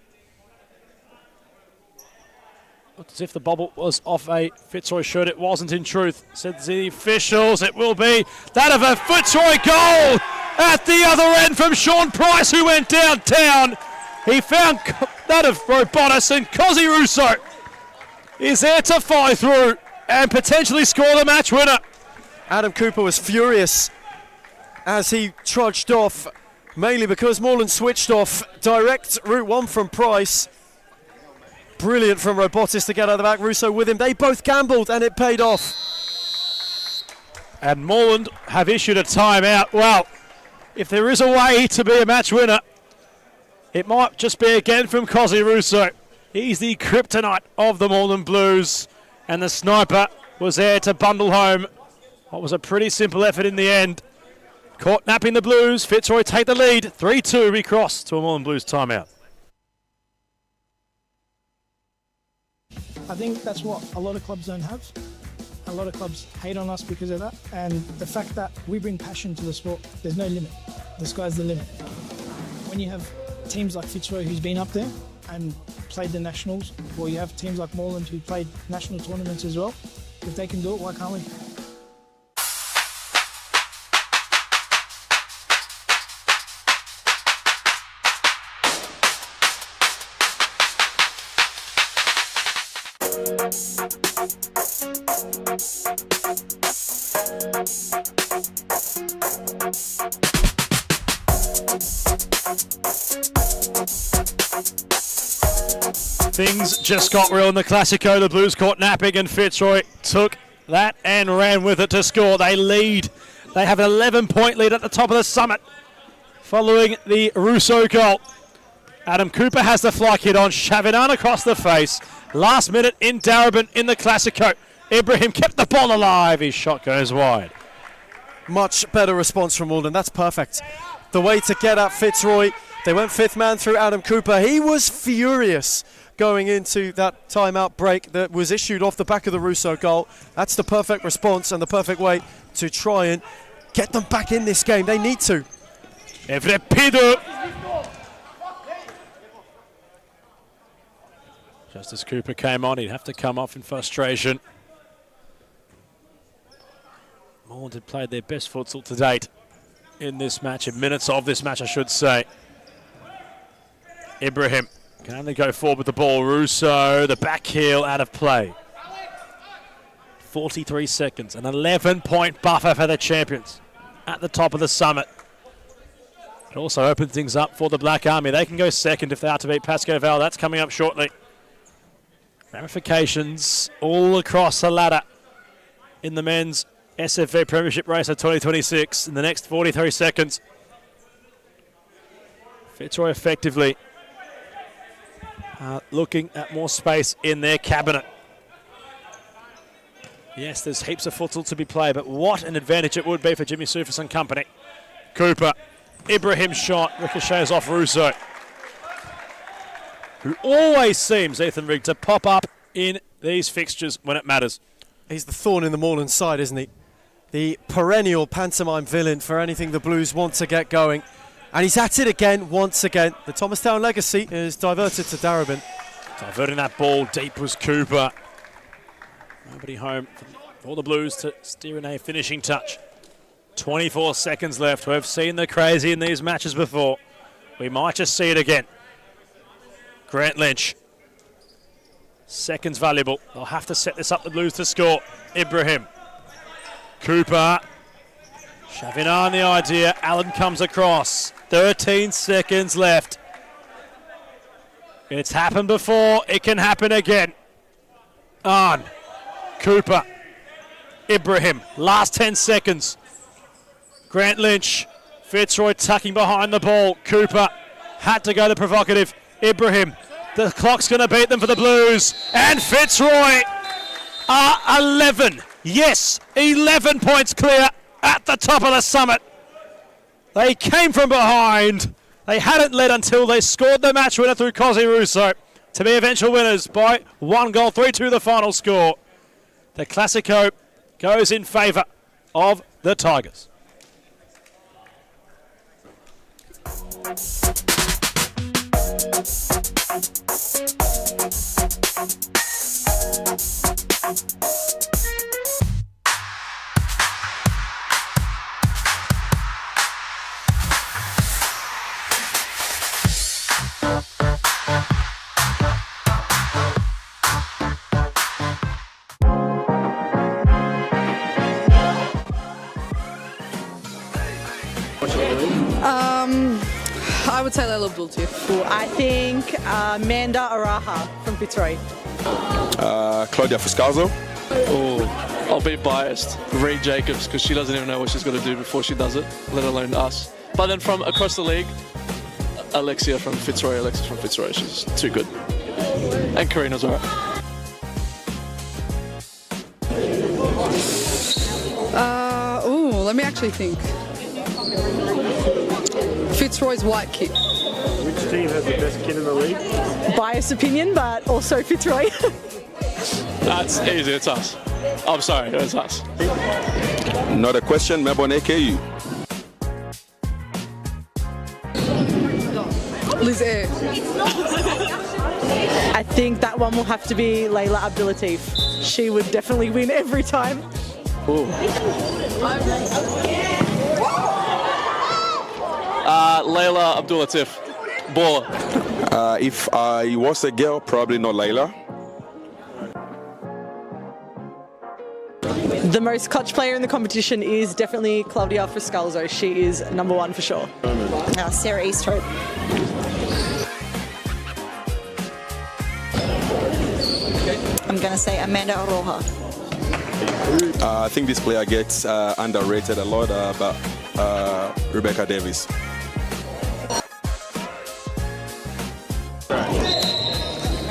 Looked as if the bobble was off a Fitzroy shirt. It wasn't, in truth. Said the officials, it will be that of a Fitzroy goal at the other end from Sean Price, who went downtown. He found that of Robotis, and Cozzy Russo is there to fly through and potentially score the match winner. Adam Cooper was furious as he trudged off, mainly because Moreland switched off. Direct route one from Price. Brilliant from Robotis to get out of the back. Russo with him. They both gambled and it paid off. And Moreland have issued a timeout. Well, if there is a way to be a match winner, it might just be again from Cozzy Russo. He's the kryptonite of the Moreland Blues, and the sniper was there to bundle home what was a pretty simple effort in the end. Caught napping the Blues. Fitzroy take the lead. 3-2, we cross to a Moreland Blues timeout. I think that's what a lot of clubs don't have. A lot of clubs hate on us because of that. And the fact that we bring passion to the sport, there's no limit. The sky's the limit. When you have teams like Fitzroy, who's been up there and played the nationals, or you have teams like Moreland who played national tournaments as well, if they can do it, why can't we? Things just got real in the Classico. The Blues caught napping and Fitzroy took that and ran with it to score. They lead. They have an 11-point lead at the top of the summit following the Russo goal. Adam Cooper has the fly kit on. Chavinan across the face. Last minute in Darebin in the Classico. Ibrahim kept the ball alive. His shot goes wide. Much better response from Moreland. That's perfect. The way to get at Fitzroy. They went fifth man through Adam Cooper. He was furious going into that timeout break that was issued off the back of the Russo goal. That's the perfect response and the perfect way to try and get them back in this game. They need to. Evrepidu. Just as Cooper came on, he'd have to come off in frustration. Moreland had played their best futsal to date in this match, in minutes of this match, I should say. Ibrahim can only go forward with the ball. Russo, the back heel out of play. 43 seconds, an 11-point buffer for the champions at the top of the summit. It also opens things up for the Black Army. They can go second if they are to beat Pasco Val. That's coming up shortly. Ramifications all across the ladder in the men's SFA Premiership Race of 2026 in the next 43 seconds. Fitzroy effectively looking at more space in their cabinet. Yes, there's heaps of futsal to be played, but what an advantage it would be for Jimmy Soufis and company. Cooper, Ibrahim's shot ricochets off Russo, who always seems, Ethan Rigg, to pop up in these fixtures when it matters. He's the thorn in the Moreland side, isn't he? The perennial pantomime villain for anything the Blues want to get going. And he's at it again, once again. The Thomastown legacy is diverted to Darebin. Diverting that ball deep was Cooper. Nobody home for the Blues to steer in a finishing touch. 24 seconds left. We've seen the crazy in these matches before. We might just see it again. Grant Lynch. Seconds valuable. They'll have to set this up, the Blues, to score. Ibrahim. Cooper. Chavinan the idea. Allen comes across. 13 seconds left. It's happened before. It can happen again. On. Cooper. Ibrahim. Last 10 seconds. Grant Lynch. Fitzroy tucking behind the ball. Cooper had to go the provocative. Ibrahim. The clock's going to beat them for the Blues. And Fitzroy are 11. Yes, 11 points clear at the top of the summit. They came from behind. They hadn't led until they scored the match winner through Cosy Russo to be eventual winners by 1 goal, 3-2 the final score. The Classico goes in favour of the Tigers. I would say Layla Bulti. I think Amanda Araha from Fitzroy. Claudia Fuscalzo. Oh, I'll be biased. Reed Jacobs, because she doesn't even know what she's got to do before she does it, let alone us. But then from across the league, Alexis from Fitzroy, she's too good. And Karina's alright. Let me actually think. Fitzroy's white kit. Which team has the best kid in the league? Biased opinion, but also Fitzroy. That's easy, it's us. I'm sorry, it's us. Not a question, Melbourne AKU. Liz Air. I think that one will have to be Layla Abdulatif. She would definitely win every time. Ooh. Layla Abdulatif. Baller. If I was a girl, probably not Layla. The most clutch player in the competition is definitely Claudia Fuscalzo. She is number one for sure. Sarah Easthope. I'm going to say Amanda Aroha. I think this player gets underrated a lot, but Rebecca Davis.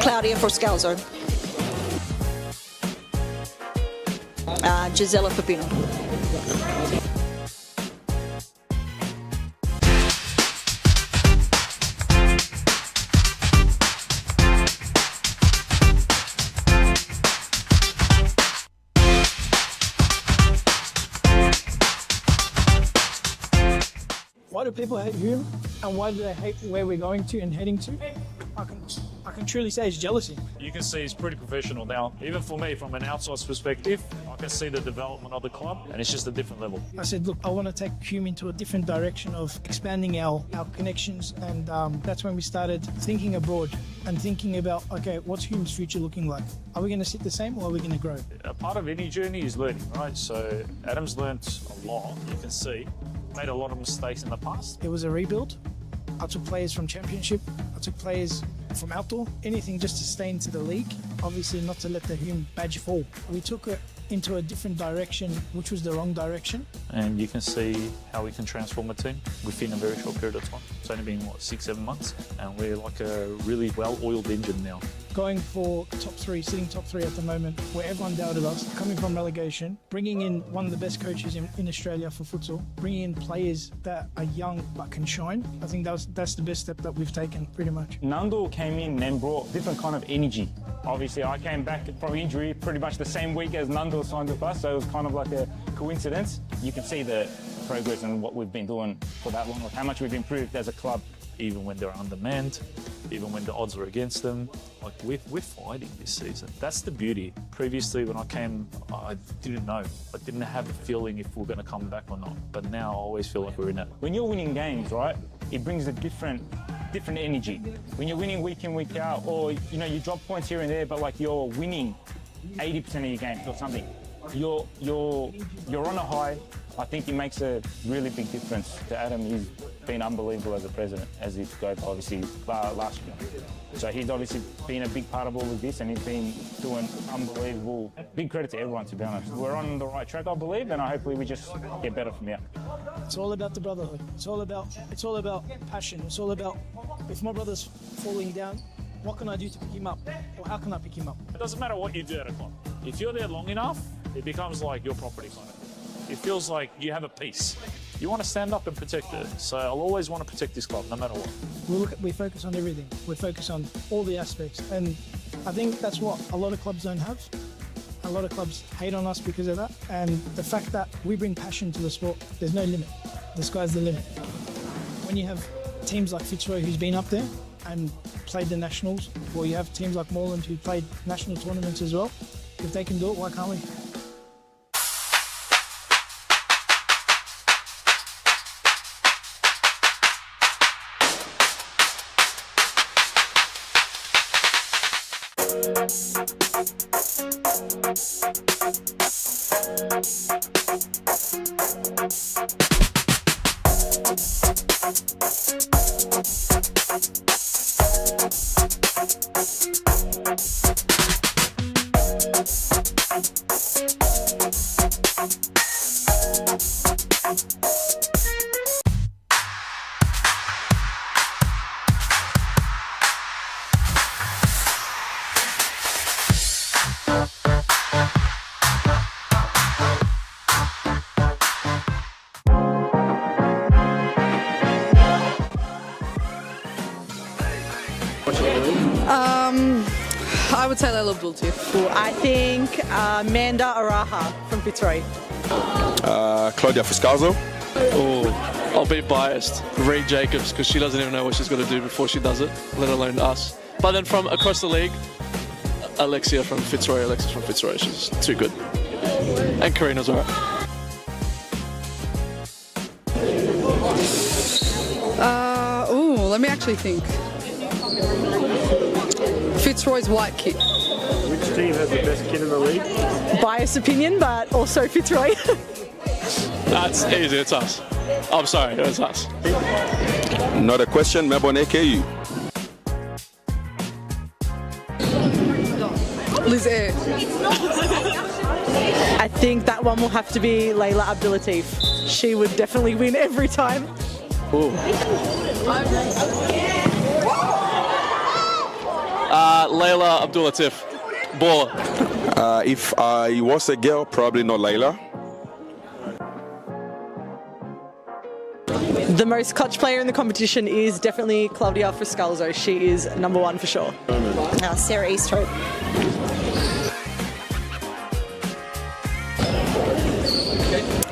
Claudia Fuscalzo. Gisela Pepino. Why do people hate Hume, and why do they hate where we're going to and heading to? I can truly say it's jealousy. You can see he's pretty professional now. Even for me, from an outsider's perspective, I can see the development of the club, and it's just a different level. I said, look, I want to take Hume into a different direction of expanding our connections, and that's when we started thinking abroad and thinking about, okay, what's Hume's future looking like? Are we going to sit the same, or are we going to grow? A part of any journey is learning, right? So Adam's learnt a lot, you can see. Made a lot of mistakes in the past. It was a rebuild. I took players from Championship. I took players from outdoor. Anything just to stay into the league. Obviously not to let the Hume badge fall. We took it into a different direction, which was the wrong direction. And you can see how we can transform a team within a very short period of time. It's only been, 6-7 months? And we're like a really well-oiled engine now. Going for top three, sitting top three at the moment, where everyone doubted us, coming from relegation, bringing in one of the best coaches in Australia for futsal, bringing in players that are young but can shine. I think that's the best step that we've taken, pretty much. Nandul came in and brought different kind of energy. Obviously, I came back from injury pretty much the same week as Nandul signed with us, so it was kind of like a coincidence. You can see the progress and what we've been doing for that long, how much we've improved as a club. Even when they're undermanned, even when the odds are against them, like we're fighting this season. That's the beauty. Previously, when I came, I didn't know. I didn't have a feeling if we're going to come back or not. But now I always feel like we're in it. When you're winning games, right, it brings a different energy. When you're winning week in, week out, or you drop points here and there, but like you're winning 80% of your games or something. You're on a high. I think it makes a really big difference to Adam. been unbelievable as a president, as he got obviously last year. So he's obviously been a big part of all of this, and he's been doing unbelievable. Big credit to everyone, to be honest. We're on the right track, I believe, and hopefully we just get better from here. It's all about the brotherhood. It's all about passion. It's all about, if my brother's falling down, what can I do to pick him up? Or how can I pick him up? It doesn't matter what you do at a club. If you're there long enough, it becomes like your property kind of. It feels like you have a piece. You want to stand up and protect it. So I'll always want to protect this club, no matter what. We focus on everything. We focus on all the aspects. And I think that's what a lot of clubs don't have. A lot of clubs hate on us because of that. And the fact that we bring passion to the sport, there's no limit. The sky's the limit. When you have teams like Fitzroy, who's been up there and played the nationals, or you have teams like Moreland who played national tournaments as well, if they can do it, why can't we? I would say Layla Abdul-Latif. I think Amanda Araha from Fitzroy. Claudia Fuscalzo. Oh, I'll be biased. Reed Jacobs, because she doesn't even know what she's going to do before she does it, let alone us. But then from across the league, Alexis from Fitzroy. She's too good. And Karina's alright. Let me actually think. Fitzroy's white kit. Which team has the best kid in the league? Biased opinion, but also Fitzroy. That's easy, it's us. I'm sorry, it's us. Not a question, Melbourne AKU. Liz Air. I think that one will have to be Layla Abdul-Latif. She would definitely win every time. Ooh. Layla Abdul-Latif, baller. If I was a girl, probably not Layla. The most clutch player in the competition is definitely Claudia Fuscalzo. She is number one for sure. Sarah Easthope.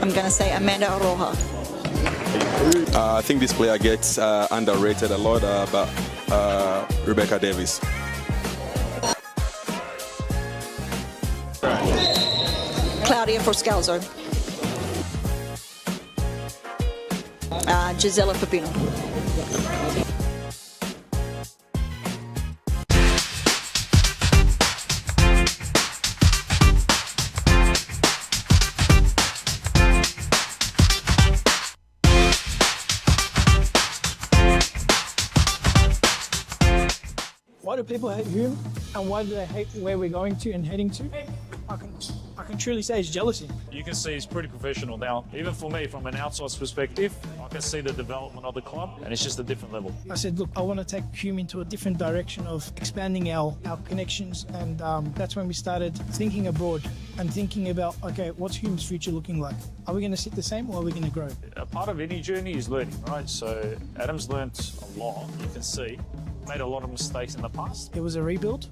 I'm going to say Amanda Aroha. I think this player gets underrated a lot, but Rebecca Davis. Claudia Fuscalzo. Gisela Pepino. Why do people hate Hume, and why do they hate where we're going to and heading to? I can truly say it's jealousy. You can see he's pretty professional now. Even for me, from an outside's perspective, I can see the development of the club, and it's just a different level. I said, look, I want to take Hume into a different direction of expanding our connections, and that's when we started thinking abroad and thinking about, okay, what's Hume's future looking like? Are we going to sit the same, or are we going to grow? A part of any journey is learning, right? So Adam's learnt a lot, you can see. Made a lot of mistakes in the past. It was a rebuild.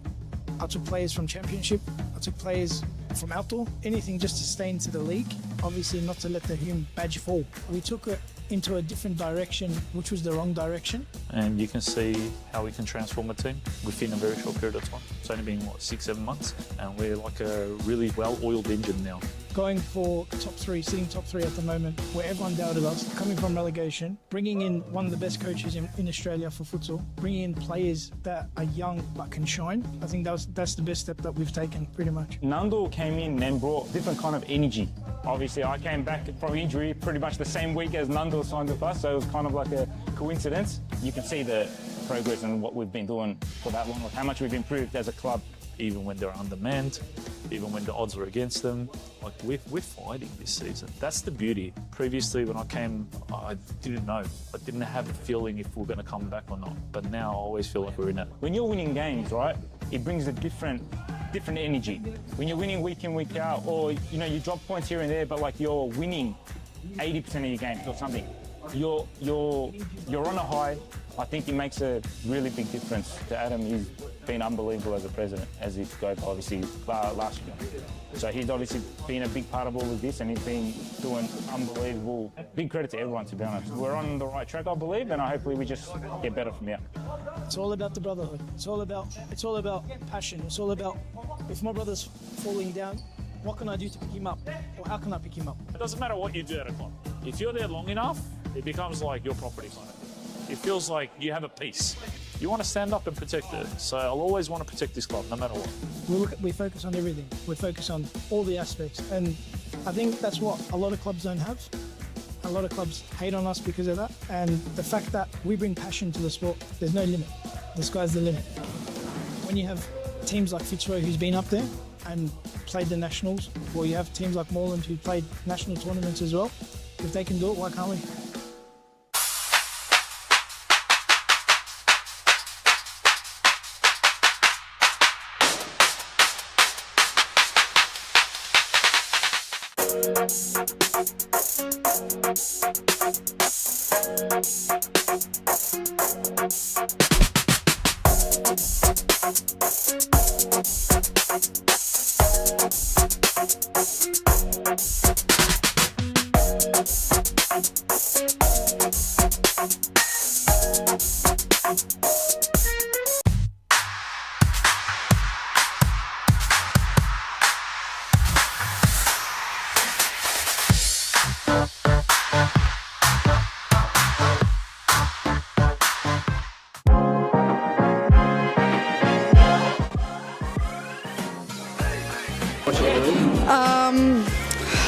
I took players from Championship. I took players from outdoor. Anything just to stay into the league. Obviously not to let the Hume badge fall. We took it into a different direction, which was the wrong direction. And you can see how we can transform a team within a very short period of time. It's only been, 6-7 months? And we're like a really well-oiled engine now. Going for top three, sitting top three at the moment, where everyone doubted us, coming from relegation, bringing in one of the best coaches in Australia for futsal, bringing in players that are young but can shine. I think that's the best step that we've taken, pretty much. Nando came in and brought different kind of energy Obviously, I came back from injury pretty much the same week as Nando signed with us, so it was kind of like a coincidence. You can see the progress and what we've been doing for that long, like how much we've improved as a club. Even when they're undermanned, even when the odds are against them, like we're fighting this season. That's the beauty. Previously, when I came, I didn't know. I didn't have a feeling if we're going to come back or not. But now I always feel like we're in it. When you're winning games, right, it brings a different energy. When you're winning week in, week out, or you drop points here and there, but like you're winning 80% of your games or something. You're on a high. I think it makes a really big difference to Adam. He's been unbelievable as a president, as he goes obviously last year. So he's obviously been a big part of all of this, and he's been doing unbelievable. Big credit to everyone, to be honest. We're on the right track, I believe, and hopefully we just get better from here. It's all about the brotherhood. It's all about passion. It's all about, if my brother's falling down, what can I do to pick him up? Or how can I pick him up? It doesn't matter what you do at a club. If you're there long enough, it becomes like your property kind of thing. It feels like you have a piece. You want to stand up and protect it. So I'll always want to protect this club, no matter what. We focus on everything. We focus on all the aspects. And I think that's what a lot of clubs don't have. A lot of clubs hate on us because of that. And the fact that we bring passion to the sport, there's no limit. The sky's the limit. When you have teams like Fitzroy, who's been up there and played the nationals, or you have teams like Moreland who played national tournaments as well, if they can do it, why can't we?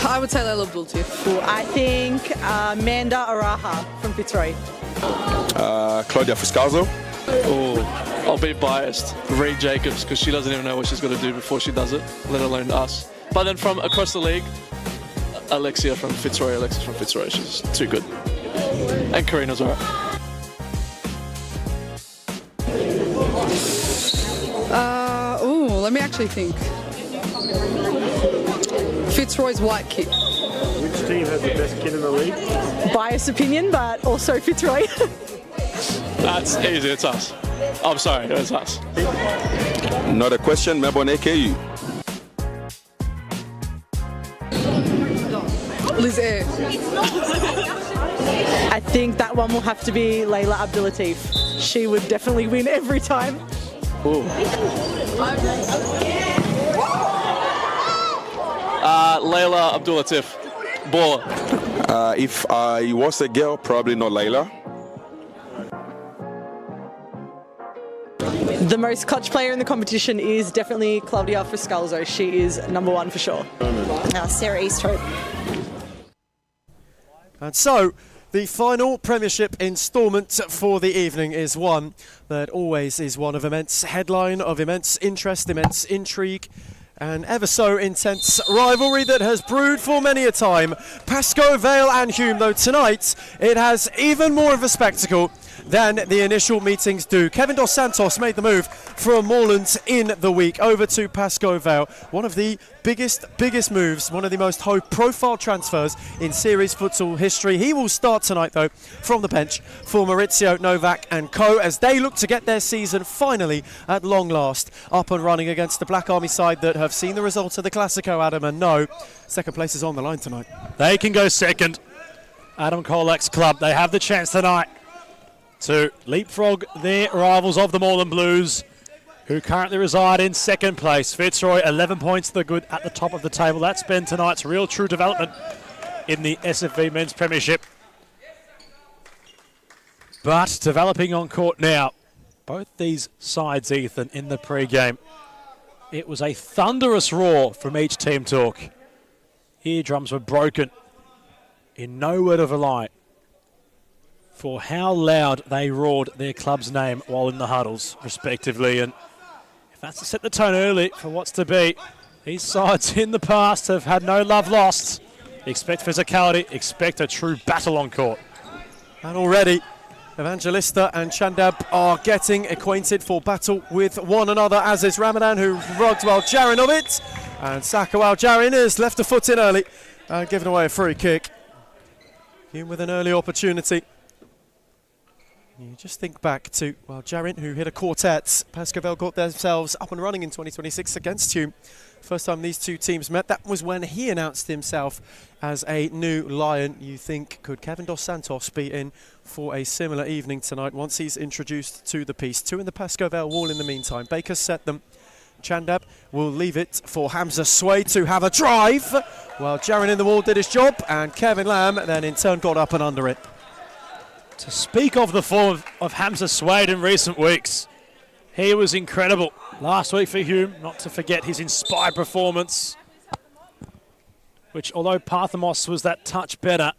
I would say Layla Abdul-Latif. I think Amanda Araha from Fitzroy. Claudia Fuscalzo. Oh, I'll be biased. Reed Jacobs, because she doesn't even know what she's got to do before she does it, let alone us. But then from across the league, Alexis from Fitzroy, she's too good. And Karina's alright. Let me actually think. Fitzroy's white kit. Which team has the best kit in the league? Biased opinion, but also Fitzroy. That's easy, it's us. I'm sorry, it's us. Not a question, Melbourne AKU. Liz Air. I think that one will have to be Layla Abdul-Latif. She would definitely win every time. Ooh. Layla Abdul-Latif. Baller. If I was a girl, probably not Layla. The most clutch player in the competition is definitely Claudia Fuscalzo. She is number one for sure. Sarah Easthope. And so, the final Premiership instalment for the evening is one that always is one of immense headline, of immense interest, immense intrigue, and ever so intense rivalry that has brewed for many a time. Pascoe, Vale and Hume, though tonight it has even more of a spectacle than the initial meetings do. Kevin Dos Santos made the move from Moreland in the week over to Pascoe Vale. One of the biggest moves, one of the most high-profile transfers in series futsal history. He will start tonight, though, from the bench for Maurizio Novak and co. as they look to get their season finally, at long last, up and running against the Black Army side that have seen the results of the Classico, Adam, and no, second place is on the line tonight. They can go second. Adam Kolak's club, they have the chance tonight to leapfrog their rivals of the Moreland Blues, who currently reside in second place. Fitzroy, 11 points to the good at the top of the table. That's been tonight's real true development in the SFV Men's Premiership. But developing on court now. Both these sides, Ethan, in the pre-game. It was a thunderous roar from each team talk. eardrums were broken, in no word of a lie, for how loud they roared their club's name while in the huddles, respectively. And if that's to set the tone early for what's to be, these sides in the past have had no love lost. Expect physicality, expect a true battle on court. And already, Evangelista and Chandab are getting acquainted for battle with one another, as is Ramadan, who rugged while Jarin of it. And Sakawal Jarin has left a foot in early and given away a free kick. In with an early opportunity. You just think back to, well, Jarin, who hit a quartet. Pascoval got themselves up and running in 2026 against Hume. First time these two teams met, that was when he announced himself as a new Lion. You think, could Kevin Dos Santos be in for a similar evening tonight once he's introduced to the piece? Two in the Pascoval wall in the meantime. Baker set them. Chandab will leave it for Hamza Sway to have a drive, while Jarin in the wall did his job, and Kevin Lamb then in turn got up and under it. To speak of the form of Hamza Swade in recent weeks, he was incredible last week for Hume, not to forget his inspired performance, which although Parthamos was that touch better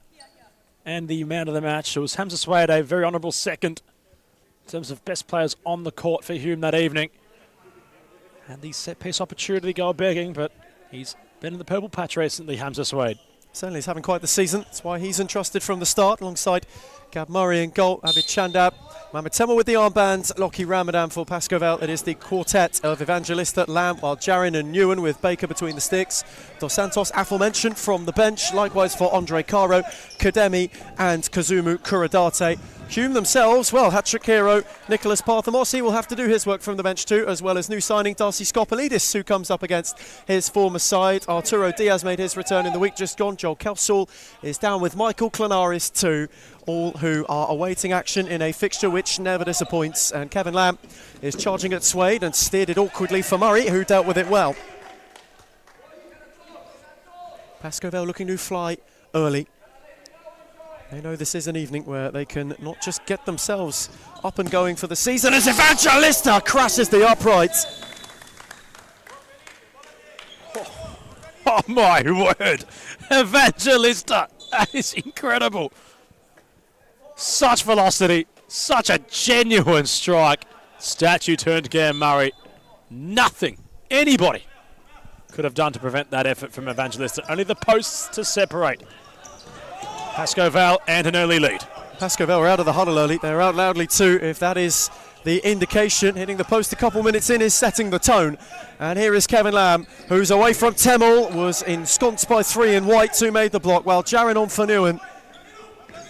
and the man of the match, it was Hamza Swade a very honourable second in terms of best players on the court for Hume that evening. And the set-piece opportunity go begging, but he's been in the purple patch recently, Hamza Swade. Certainly he's having quite the season. That's why he's entrusted from the start alongside Gab Murray in goal, Abid Chandab, Mohamed Temel with the armbands, Lockie Ramadan for Pascoval. It is the quartet of Evangelista, Lamb, while Jarin and Newen with Baker between the sticks. Dos Santos, aforementioned, from the bench. Likewise for Andre Caro, Kademi and Kazumu Kuradate. Hume themselves, well, hat-trick hero Nicholas Parthamos will have to do his work from the bench too, as well as new signing Darcy Skopolidis, who comes up against his former side. Arturo Diaz made his return in the week just gone. Joel Kelsall is down with Michael Klanaris too, all who are awaiting action in a fixture which never disappoints. And Kevin Lamb is charging at Swade and steered it awkwardly for Murray, who dealt with it well. Pascoval looking to fly early. They know this is an evening where they can not just get themselves up and going for the season as Evangelista crashes the uprights. Oh my word, Evangelista, that is incredible. Such velocity, such a genuine strike. Statue turned Gam Murray. Nothing anybody could have done to prevent that effort from Evangelista. Only the posts to separate Pascoval and an early lead. Pascoval are out of the huddle early. They're out loudly too, if that is the indication. Hitting the post a couple minutes in is setting the tone. And here is Kevin Lamb, who's away from Temel, was ensconced by three in white, who made the block, while Jarin on for Newen.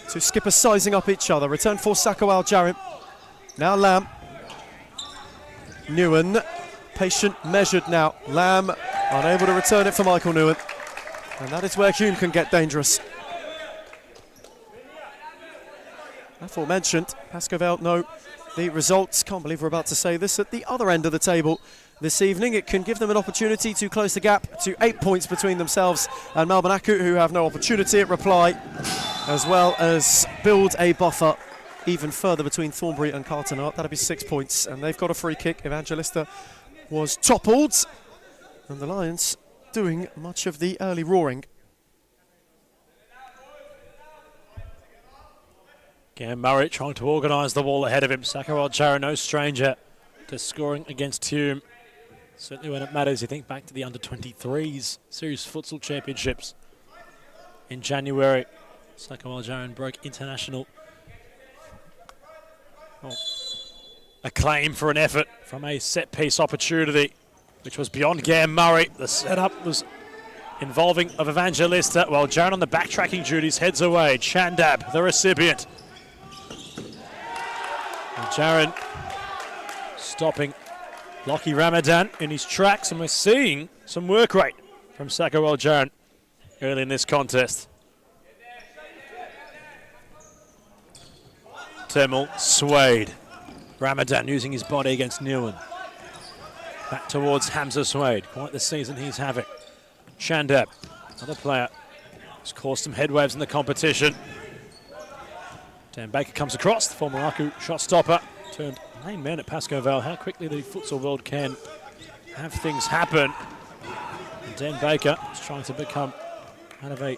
Two skippers sizing up each other. Return for Sakawal Jarin. Now Lamb. Newen, patient, measured now. Lamb unable to return it for Michael Newen. And that is where Hume can get dangerous. Aforementioned, Pascoval know the results. Can't believe we're about to say this. At the other end of the table this evening, it can give them an opportunity to close the gap to 8 points between themselves and Melbourne Aku, who have no opportunity at reply, as well as build a buffer even further between Thornbury and Carlton. That'll be 6 points, and they've got a free kick. Evangelista was toppled, and the Lions doing much of the early roaring. Gam Murray trying to organise the wall ahead of him. Sakawal Jarin, no stranger to scoring against Hume. Certainly when it matters. You think back to the under-23s Series Futsal Championships in January. Sakawal Jarin broke international acclaim for an effort from a set-piece opportunity, which was beyond Gam Murray. The setup was involving of Evangelista, while Jarin on the backtracking duties heads away. Chandab, the recipient. And Jarin stopping Lockie Ramadan in his tracks, and we're seeing some work rate from Sakawal Jarin early in this contest. Temel, Swade. Ramadan using his body against Newen. Back towards Hamza Swade. Quite the season he's having. Chandab, another player who's caused some headwaves in the competition. Dan Baker comes across, the former Aku shot stopper. Turned main man at Pascoval. How quickly the futsal world can have things happen. And Dan Baker is trying to become Out of a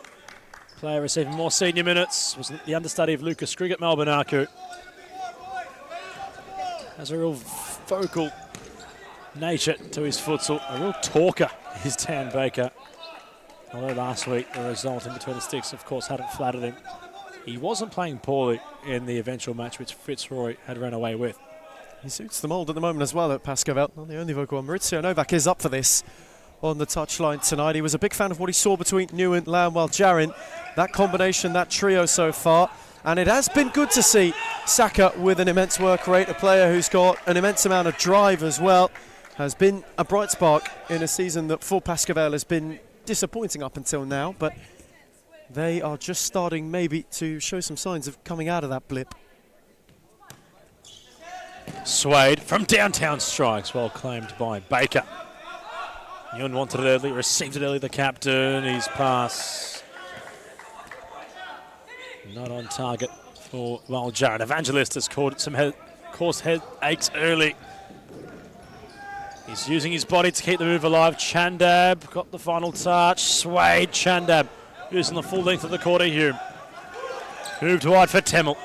player receiving more senior minutes was the understudy of Lucas Grigg at Melbourne Arcu. Has a real vocal nature to his futsal, a real talker is Dan Baker. Although last week the result in between the sticks, of course, hadn't flattered him. He wasn't playing poorly in the eventual match which Fitzroy had run away with. He suits the mould at the moment as well at Pascovel. Not the only vocal one. Maurizio Novak is up for this on the touchline tonight. He was a big fan of what he saw between Nguyen, Lam, while Jarin. That combination, that trio so far. And it has been good to see Saka with an immense work rate, a player who's got an immense amount of drive as well. Has been a bright spark in a season that for Pascovel has been disappointing up until now, but they are just starting maybe to show some signs of coming out of that blip. Swade from downtown strikes, well claimed by Baker. Nguyen wanted it early, received it early, the captain. His pass not on target for Jared. Evangelist has caused headaches early. He's using his body to keep the move alive. Chandab got the final touch. Swade, Chandab using the full length of the court of Hume. Moved wide for Temmel.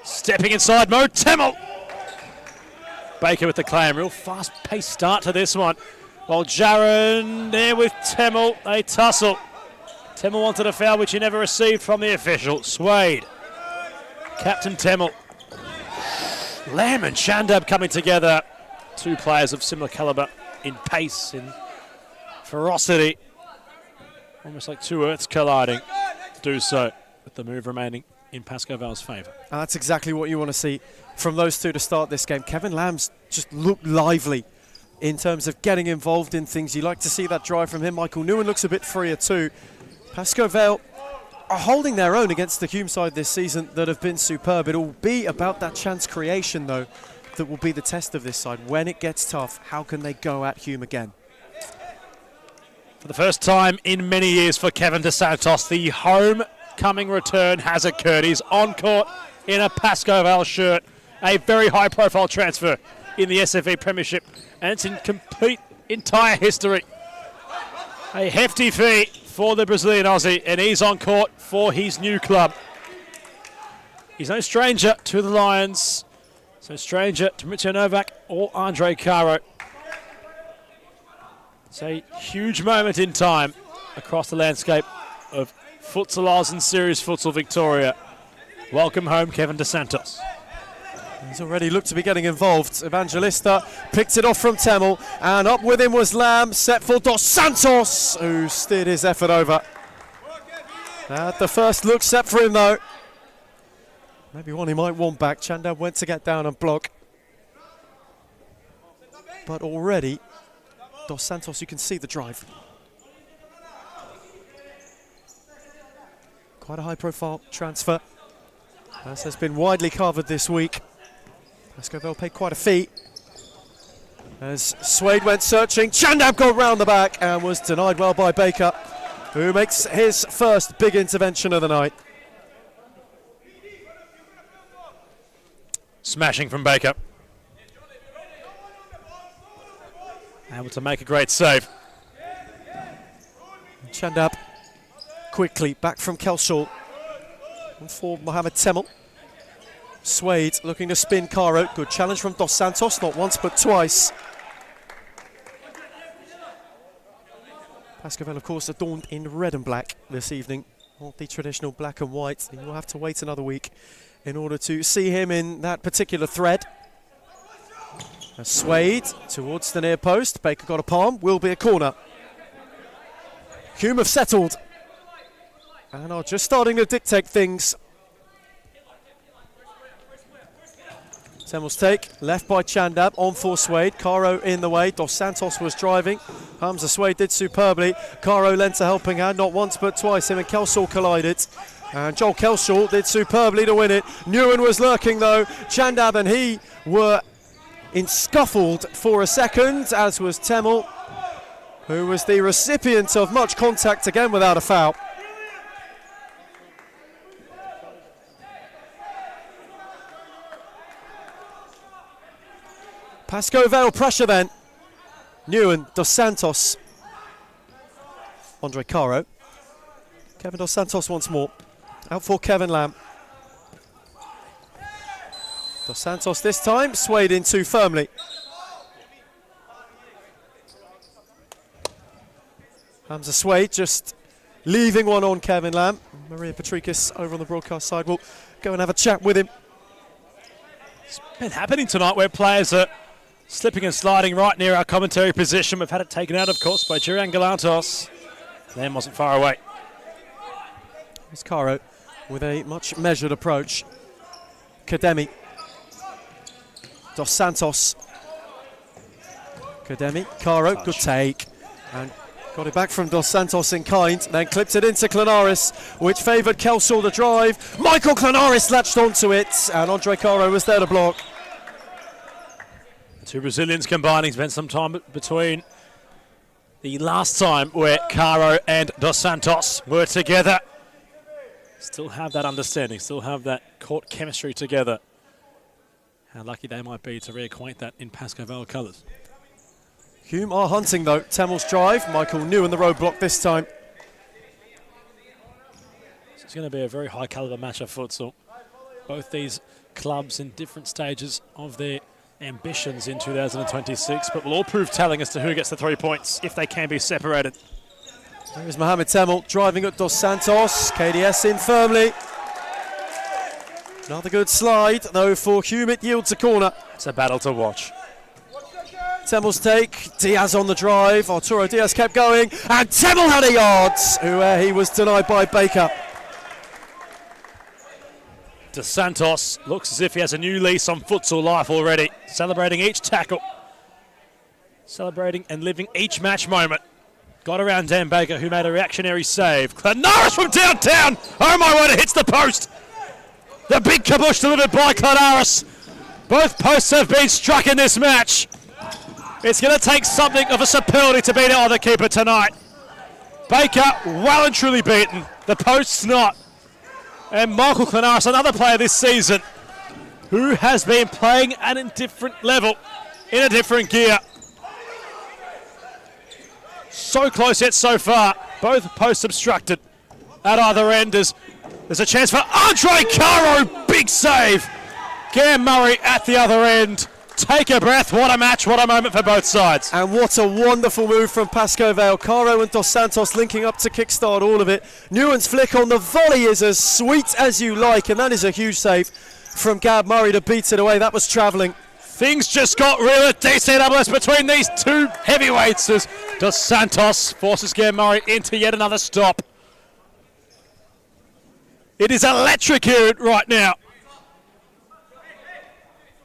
Stepping inside, Mo Temmel. Baker with the claim. Real fast-paced start to this one. While Jaron there with Temmel. They tussle. Temmel wanted a foul which he never received from the official. Swade. Captain Temmel. Lamb and Chandab coming together. Two players of similar calibre in pace, in ferocity. Almost like two earths colliding. Do so with the move remaining in Pascovel's favour. And that's exactly what you want to see from those two to start this game. Kevin Lamb's just looked lively in terms of getting involved in things. You like to see that drive from him. Michael Nguyen looks a bit freer too. Pascovel are holding their own against the Hume side this season that have been superb. It'll be about that chance creation though that will be the test of this side. When it gets tough, how can they go at Hume again? For the first time in many years for Kevin DeSantos, the homecoming return has occurred. He's on court in a Pascovel shirt. A very high-profile transfer in the SFE Premiership, and it's in complete, entire history. A hefty fee for the Brazilian Aussie, and he's on court for his new club. He's no stranger to the Lions, no stranger to Maurizio Novak or Andre Caro. It's a huge moment in time across the landscape of Futsal Oz and Series Futsal Victoria. Welcome home, Kevin DeSantos. He's already looked to be getting involved. Evangelista picked it off from Temmel, and up with him was Lamb, set for Dos Santos, who steered his effort over. At the first look set for him though. Maybe one he might want back. Chandab went to get down and block. But already, Dos Santos, you can see the drive. Quite a high-profile transfer, as has been widely covered this week. Pascovel paid quite a fee. As Swade went searching, Chandab got round the back and was denied well by Baker, who makes his first big intervention of the night. Smashing from Baker. Able to make a great save. Chandab quickly back from Kelshaw. For Mohamed Temmel. Swade looking to spin Caro. Good challenge from Dos Santos, not once but twice. Pascovel, of course, adorned in red and black this evening. Not the traditional black and white. You'll have to wait another week in order to see him in that particular thread. Swade towards the near post. Baker got a palm, will be a corner. Hume have settled and are just starting to dictate things. Temmel's take, left by Chandab, on for Swade. Caro in the way, Dos Santos was driving. Hamza Swade did superbly. Caro lent a helping hand, not once but twice. Him and Kelshaw collided. And Joel Kelshaw did superbly to win it. Nguyen was lurking though. Chandab and he were scuffled for a second, as was Temmel, who was the recipient of much contact again without a foul. Pascovel pressure then. Nguyen, Dos Santos, Andre Caro. Kevin Dos Santos once more. Out for Kevin Lamb. Dos Santos this time, swayed in too firmly. Hamza Swade just leaving one on Kevin Lamb. Maria Patrikis over on the broadcast side will go and have a chat with him. It's been happening tonight where players are slipping and sliding right near our commentary position. We've had it taken out, of course, by Duran Galantos. Lamb wasn't far away. Here's Caro with a much measured approach. Kademi. Dos Santos. Kademi. Caro, good take. And got it back from Dos Santos in kind, then clipped it into Clanaris, which favoured Kelsall the drive. Michael Clanaris latched onto it, and Andre Caro was there to block. The two Brazilians combining, spent some time between the last time where Caro and Dos Santos were together. Still have that understanding, still have that court chemistry together. How lucky they might be to reacquaint that in Pascoe Vale colours. Hume are hunting though. Temmel's drive. Michael New in the roadblock this time. It's going to be a very high calibre match of futsal. Both these clubs in different stages of their ambitions in 2026, but will all prove telling as to who gets the 3 points if they can be separated. There's Mohamed Temmel driving at Dos Santos. KDS in firmly. Another good slide though for Hume. It yields a corner. It's a battle to watch. Temmel's take, Diaz on the drive, Arturo Diaz kept going, and Temmel had a yard, where he was denied by Baker. Dos Santos looks as if he has a new lease on futsal life already, celebrating each tackle, celebrating and living each match moment. Got around Dan Baker, who made a reactionary save. Clanaris from downtown, oh my word, it hits the post. The big kabush delivered by Clanaris. Both posts have been struck in this match. It's going to take something of a superlative to beat out the keeper tonight. Baker well and truly beaten. The post's not. And Michael Clanaris, another player this season, who has been playing at a different level, in a different gear. So close yet so far. Both posts obstructed at either end. There's a chance for Andre Caro. Big save. Gam Murray at the other end. Take a breath, what a match, what a moment for both sides. And what a wonderful move from Pascoe Vale. Caro and Dos Santos linking up to kickstart all of it. Newen's flick on the volley is as sweet as you like, and that is a huge save from Gab Murray to beat it away. That was travelling. Things just got real at DCWS between these two heavyweights as Dos Santos forces Gab Murray into yet another stop. It is electric here right now.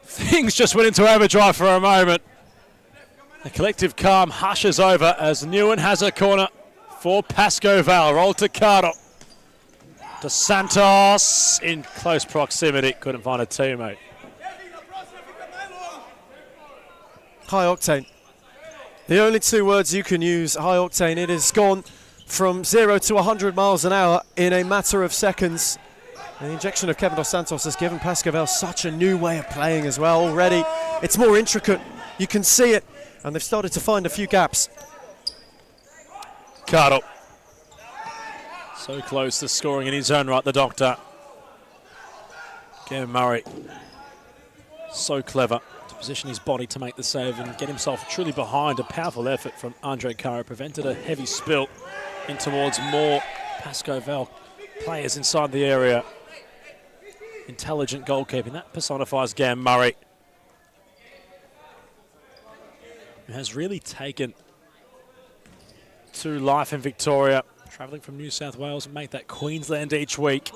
Things just went into overdrive for a moment. The collective calm hushes over as Newen has a corner for Pascoe Vale. Roll to Caro. Dos Santos in close proximity. Couldn't find a teammate. High octane. The only two words you can use, high octane. It has gone from 0 to 100 miles an hour in a matter of seconds. And the injection of Kevin Dos Santos has given Pascoe Vale such a new way of playing as well already. It's more intricate, you can see it, and they've started to find a few gaps. Caro. So close to scoring in his own right, the doctor. Gavin Murray. So clever to position his body to make the save and get himself truly behind. A powerful effort from Andre Caro prevented a heavy spill in towards more Pascoe Vale players inside the area. Intelligent goalkeeping, that personifies Gam Murray, who has really taken to life in Victoria, travelling from New South Wales and make that Queensland each week.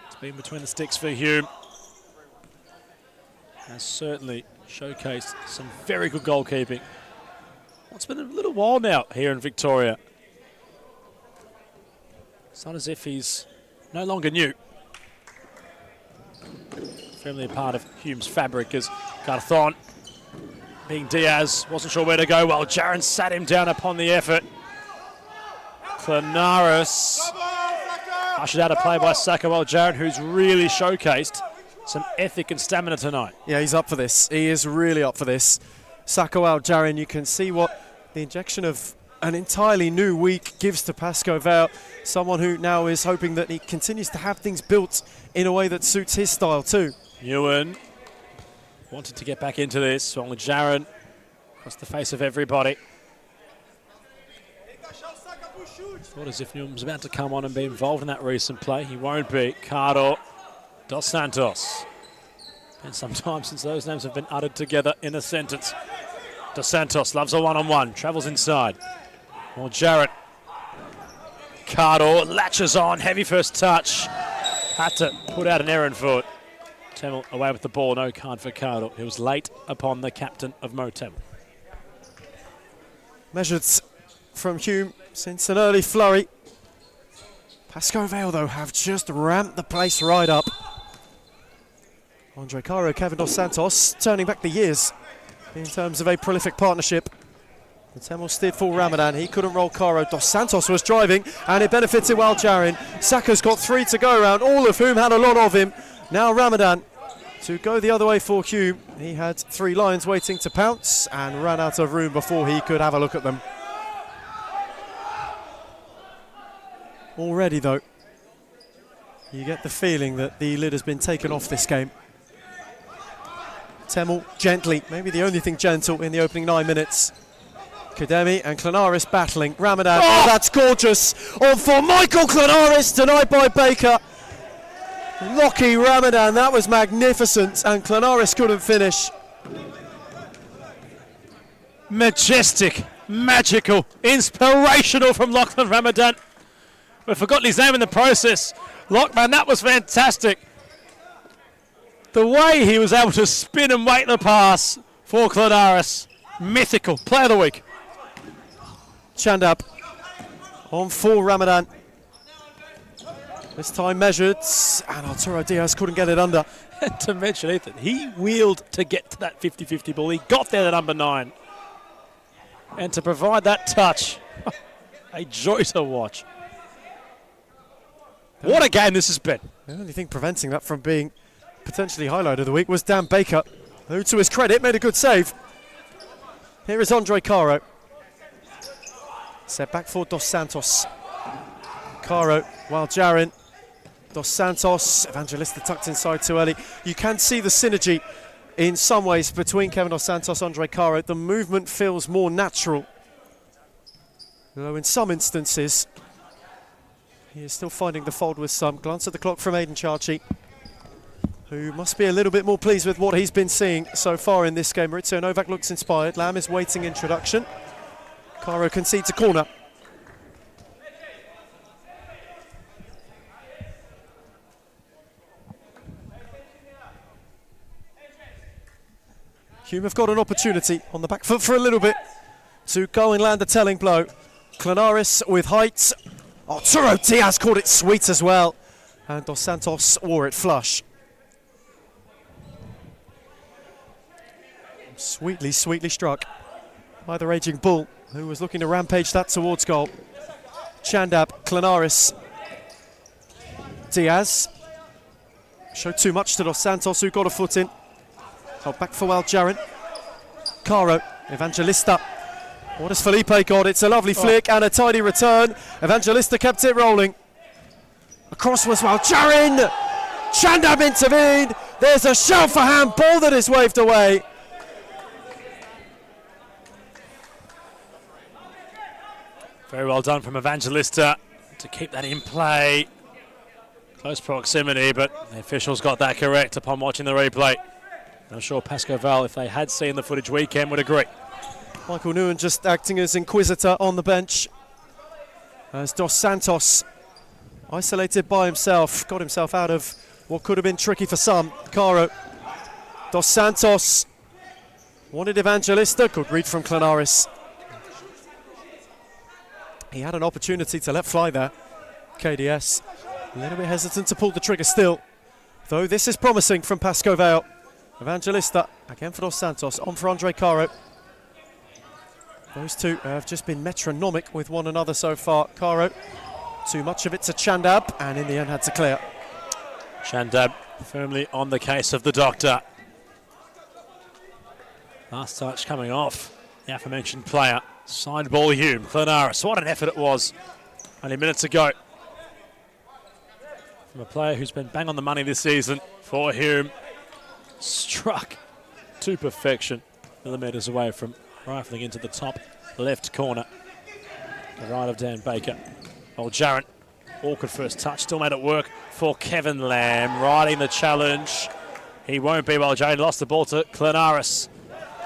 It's been between the sticks for Hume. Has certainly showcased some very good goalkeeping. It's been a little while now here in Victoria. It's not as if he's no longer new. Firmly a part of Hume's fabric as Garthon, being Diaz, wasn't sure where to go. Well, Jaron sat him down upon the effort. Clanaris ushered out a play by Sakawal Jaron, who's really showcased some ethic and stamina tonight. Yeah, he's up for this. He is really up for this. Sakawal Jaron, you can see what the injection of an entirely new week gives to Pascoe Vale, someone who now is hoping that he continues to have things built in a way that suits his style too. Ewan wanted to get back into this, only Jaron across the face of everybody. Thought as if Newman was about to come on and be involved in that recent play. He won't be. Cardo, Dos Santos. Been some time since those names have been uttered together in a sentence. Dos Santos loves a one-on-one, travels inside. Well, Jarrett. Cardo latches on, heavy first touch. Had to put out an errand foot. Temel away with the ball, no card for Cardo. He was late upon the captain of Mo Temel. Measured from Hume since an early flurry. Pascoe Vale, though, have just ramped the pace right up. Andre Caro, Kevin Dos Santos, turning back the years in terms of a prolific partnership. The Temel steered for Ramadan. He couldn't roll Caro. Dos Santos was driving, and it benefited Wal Jarin. Saka's got 3 to go around, all of whom had a lot of him. Now Ramadan to go the other way for Hume. He had 3 lions waiting to pounce and ran out of room before he could have a look at them. Already, though, you get the feeling that the lid has been taken off this game. Temel gently, maybe the only thing gentle in the opening 9 minutes. Kademi and Clenaris battling. Ramadan, oh, that's gorgeous. On for Michael Clenaris, denied by Baker. Lockie Ramadan, that was magnificent, and Clenaris couldn't finish. Majestic, magical, inspirational from Lachlan Ramadan. We've forgotten his name in the process. Lockman, that was fantastic. The way he was able to spin and wait the pass for Clenaris. Mythical. Player of the week. Chandab on for Ramadan. This time measured, and Arturo Diaz couldn't get it under. And to mention, Ethan, he wheeled to get to that 50-50 ball. He got there at number 9. And to provide that touch, a joy to watch. What a game this has been. The only thing preventing that from being potentially highlight of the week was Dan Baker, who, to his credit, made a good save. Here is Andre Caro. Set back for Dos Santos. Caro, while Jarin. Dos Santos, Evangelista tucked inside too early. You can see the synergy in some ways between Kevin Dos Santos and Andre Caro. The movement feels more natural. Though in some instances, he is still finding the fold with some. Glance at the clock from Aidan Charchi, who must be a little bit more pleased with what he's been seeing so far in this game. Maurizio Novak looks inspired. Lamb is waiting introduction. Caro concedes a corner. Hume have got an opportunity on the back foot for a little bit to go and land a telling blow. Clenaris with height. Arturo Diaz caught it sweet as well. And Dos Santos wore it flush. Sweetly, sweetly struck by the Raging Bull, who was looking to rampage that towards goal. Chandab, Clenaris, Diaz. Showed too much to Dos Santos, who got a foot in. Held back for Wal Jarin. Caro, Evangelista. What has Felipe got? It's a lovely flick and a tidy return. Evangelista kept it rolling. Across was Wal Jarin. Chandab intervened. There's a shout for handball that is waved away. Very well done from Evangelista to keep that in play. Close proximity, but the officials got that correct upon watching the replay. I'm sure Pascoe Vale, if they had seen the footage weekend, would agree. Michael Nguyen just acting as inquisitor on the bench. As Dos Santos, isolated by himself, got himself out of what could have been tricky for some. Caro, Dos Santos, wanted Evangelista, good read from Clenaris. He had an opportunity to let fly there. KDS, a little bit hesitant to pull the trigger still. Though this is promising from Pascoe Vale. Evangelista, again for Dos Santos, on for Andre Caro. Those two have just been metronomic with one another so far. Caro, too much of it to Chandab, and in the end had to clear. Chandab firmly on the case of the doctor. Last touch coming off the aforementioned player. Side ball Hume, Clenaris. What an effort it was only minutes ago. From a player who's been bang on the money this season for Hume. Struck to perfection. Millimetres away from rifling into the top left corner. The right of Dan Baker. Old Jarrett. Awkward first touch. Still made it work for Kevin Lamb. Riding the challenge. He won't be well. Jarrett lost the ball to Clenaris.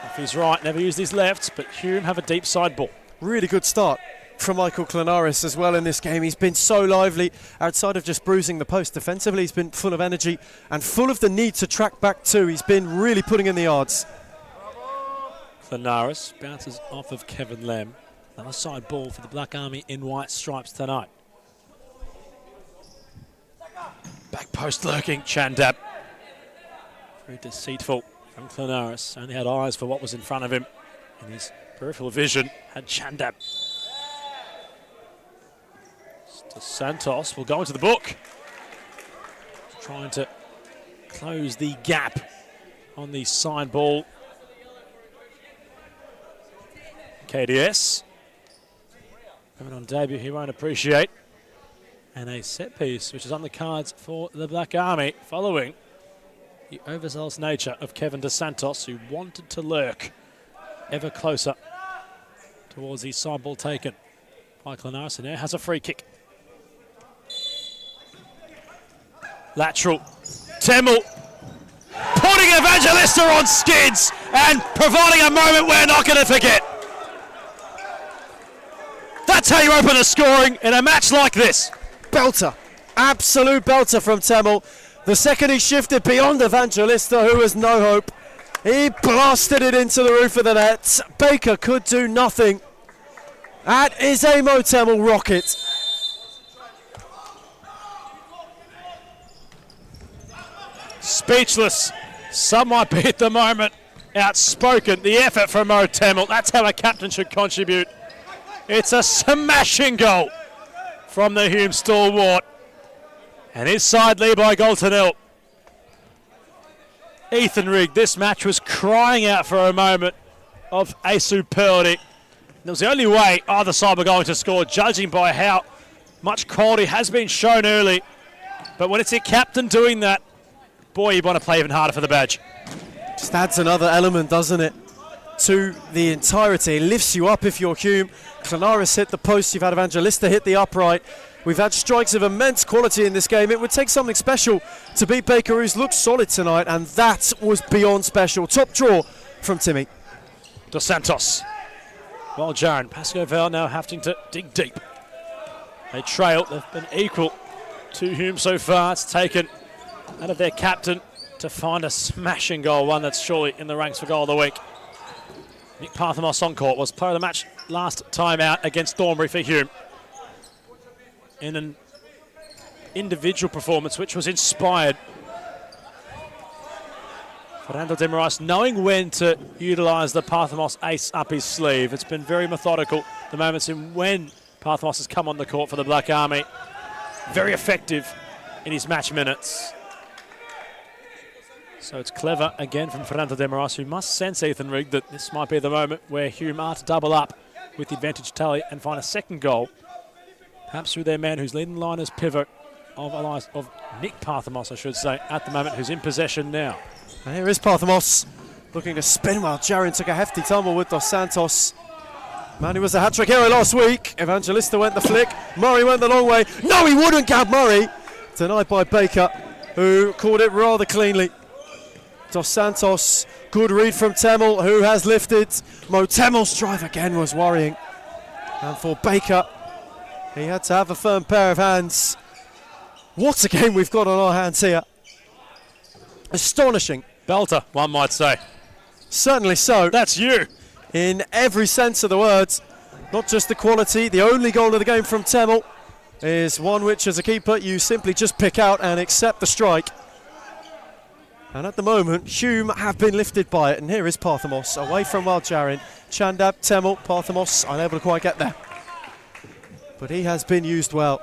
If he's right, never used his left, but Hume have a deep side ball. Really good start from Michael Clenaris as well in this game. He's been so lively outside of just bruising the post. Defensively, he's been full of energy and full of the need to track back too. He's been really putting in the yards. Clenaris bounces off of Kevin Lamb. Another side ball for the Black Army in white stripes tonight. Back post lurking, Chandab. Very deceitful from Clenaris. Only had eyes for what was in front of him. In his peripheral vision had Chandab. To Santos will go into the book. Trying to close the gap on the side ball. KDS. Coming on debut, he won't appreciate. And a set piece, which is on the cards for the Black Army, following the overzealous nature of Kevin DeSantos, who wanted to lurk ever closer towards the side ball taken by Clenaris, and now has a free kick. Lateral. Temmel putting Evangelista on skids and providing a moment we're not going to forget. That's how you open the scoring in a match like this. Belter. Absolute belter from Temmel. The second he shifted beyond Evangelista, who has no hope, he blasted it into the roof of the net. Baker could do nothing. That is a Mo Temmel rocket. Speechless. Some might be at the moment outspoken. The effort from Mo Temmel. That's how a captain should contribute. It's a smashing goal from the Hume stalwart. And his side lead by goal to nil. Ethan Rigg, this match was crying out for a moment of a superlative. It was the only way either side were going to score, judging by how much quality has been shown early. But when it's your captain doing that, boy, you want to play even harder for the badge. Just adds another element, doesn't it, to the entirety. It lifts you up if you're Hume. Clenaris hit the post, you've had Evangelista hit the upright. We've had strikes of immense quality in this game. It would take something special to beat Baker, who's looked solid tonight, and that was beyond special. Top draw from Timmy. Dos Santos. Well, Jaron, Pasco Val now having to dig deep. They trail, they've been equal to Hume so far. It's taken out of their captain to find a smashing goal, one that's surely in the ranks for goal of the week. Nick Parthamos on court was player of the match last time out against Thornbury for Hume. In an individual performance which was inspired. Fernando de Moraes knowing when to utilise the Parthamos ace up his sleeve. It's been very methodical, the moments in when Parthamos has come on the court for the Black Army. Very effective in his match minutes. So it's clever again from Fernando de Moraes, who must sense Ethan Rigg that this might be the moment where Hume are to double up with the advantage tally and find a second goal. Perhaps through their man who's leading the line as pivot of Nick Parthamos, I should say, at the moment, who's in possession now. And here is Parthamos looking to spin while Jarin took a hefty tumble with Dos Santos. Man, he was a hat-trick hero last week. Evangelista went the flick. Murray went the long way. No, he wouldn't, Gab Murray. Denied by Baker, who caught it rather cleanly. Dos Santos, good read from Temmel, who has lifted. Mo Temmel's drive again was worrying. And for Baker, he had to have a firm pair of hands. What a game we've got on our hands here. Astonishing. Belter, one might say. Certainly so. That's you. In every sense of the words. Not just the quality. The only goal of the game from Temmel is one which, as a keeper, you simply just pick out and accept the strike. And at the moment, Hume have been lifted by it. And here is Parthamos, away from Wild Jarin. Chandab, Temmel, Parthamos, unable to quite get there. But he has been used well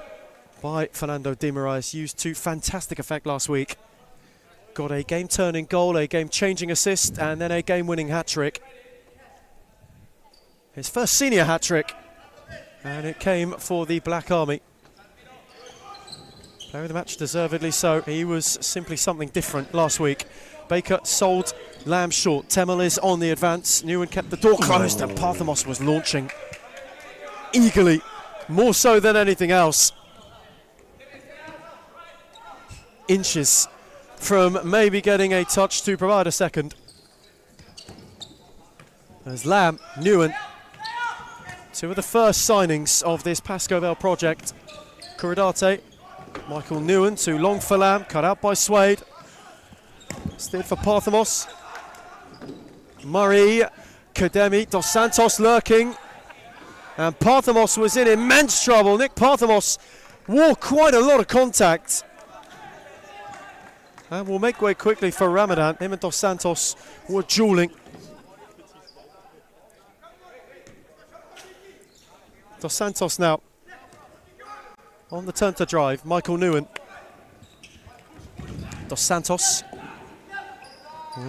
by Fernando de Moraes, used to fantastic effect last week. Got a game-turning goal, a game-changing assist, and then a game-winning hat-trick. His first senior hat-trick, and it came for the Black Army. Player of the match, deservedly so. He was simply something different last week. Baker sold Lamb short. Temel is on the advance. Newen kept the door closed, and Parthamos was launching eagerly, more so than anything else. Inches from maybe getting a touch to provide a second. As Lamb, Newen, two of the first signings of this Pascoe project. Kuradate, Michael Newen, too long for Lamb, cut out by Suede. Steered for Parthamos. Murray, Kademi, Dos Santos lurking. And Parthamos was in immense trouble. Nick Parthamos wore quite a lot of contact. And will make way quickly for Ramadan. Him and Dos Santos were dueling. Dos Santos now on the turn to drive. Michael Newen. Dos Santos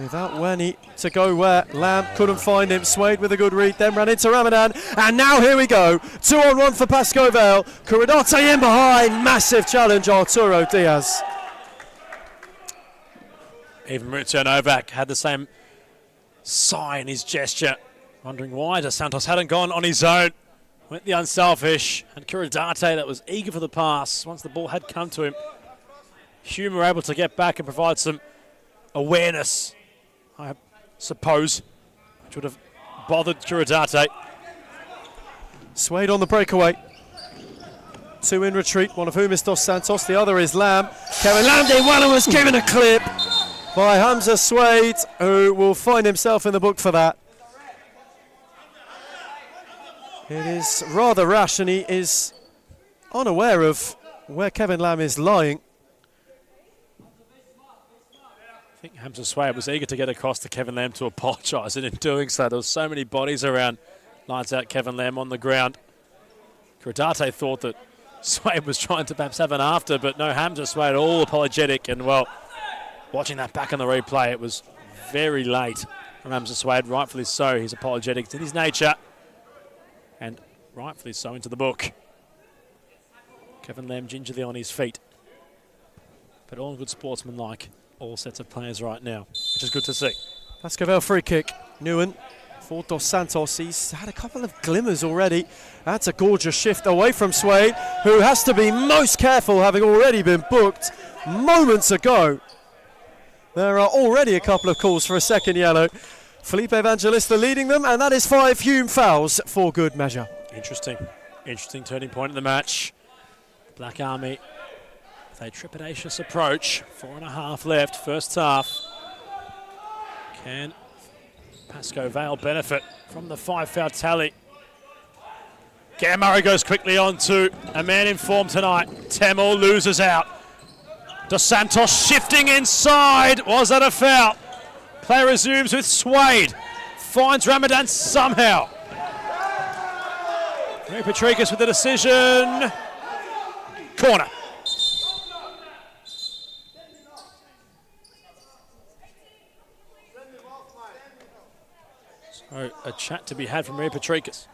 without Wenny to go where. Lamb couldn't find him. Suede with a good read, then ran into Ramadan. And now here we go. 2-on-1 for Pascoe Vale. Kuradate in behind. Massive challenge, Arturo Diaz. Even Mauricio Novak had the same sigh in his gesture, wondering why Dos Santos hadn't gone on his own. Went the unselfish, and Kuradate that was eager for the pass once the ball had come to him. Hume were able to get back and provide some awareness, I suppose, which would have bothered Kuradate. Suede on the breakaway. Two in retreat, one of whom is Dos Santos, the other is Lamb. Kevin Lamb did well and was given a clip by Hamza Suede, who will find himself in the book for that. It is rather rash, and he is unaware of where Kevin Lamb is lying. I think Hamza Suede was eager to get across to Kevin Lamb to apologise, and in doing so, there were so many bodies around. Lights out Kevin Lamb on the ground. Kuradate thought that Suede was trying to perhaps have an after, but no, Hamza Suede all apologetic, and well, watching that back on the replay, it was very late from Hamza Suede, rightfully so. He's apologetic. It's in his nature, and rightfully so into the book. Kevin Lamb gingerly on his feet, but all good sportsmanlike, all sets of players right now, which is good to see. Pascoe Vale free kick. Newen for Dos Santos. He's had a couple of glimmers already. That's a gorgeous shift away from Suede, who has to be most careful, having already been booked moments ago. There are already a couple of calls for a second yellow. Felipe Evangelista leading them, and that is 5 Hume fouls for good measure. Interesting turning point in the match. Black Army with a trepidatious approach. 4.5 left, first half. Can Pascoe Vale benefit from the 5 foul tally? Gam Murray goes quickly on to a man in form tonight. Temel loses out. Dos Santos shifting inside. Was that a foul? Play resumes with Suede. Finds Ramadan somehow. Ray Patricus with the decision. Corner. So a chat to be had from Ray Patricus.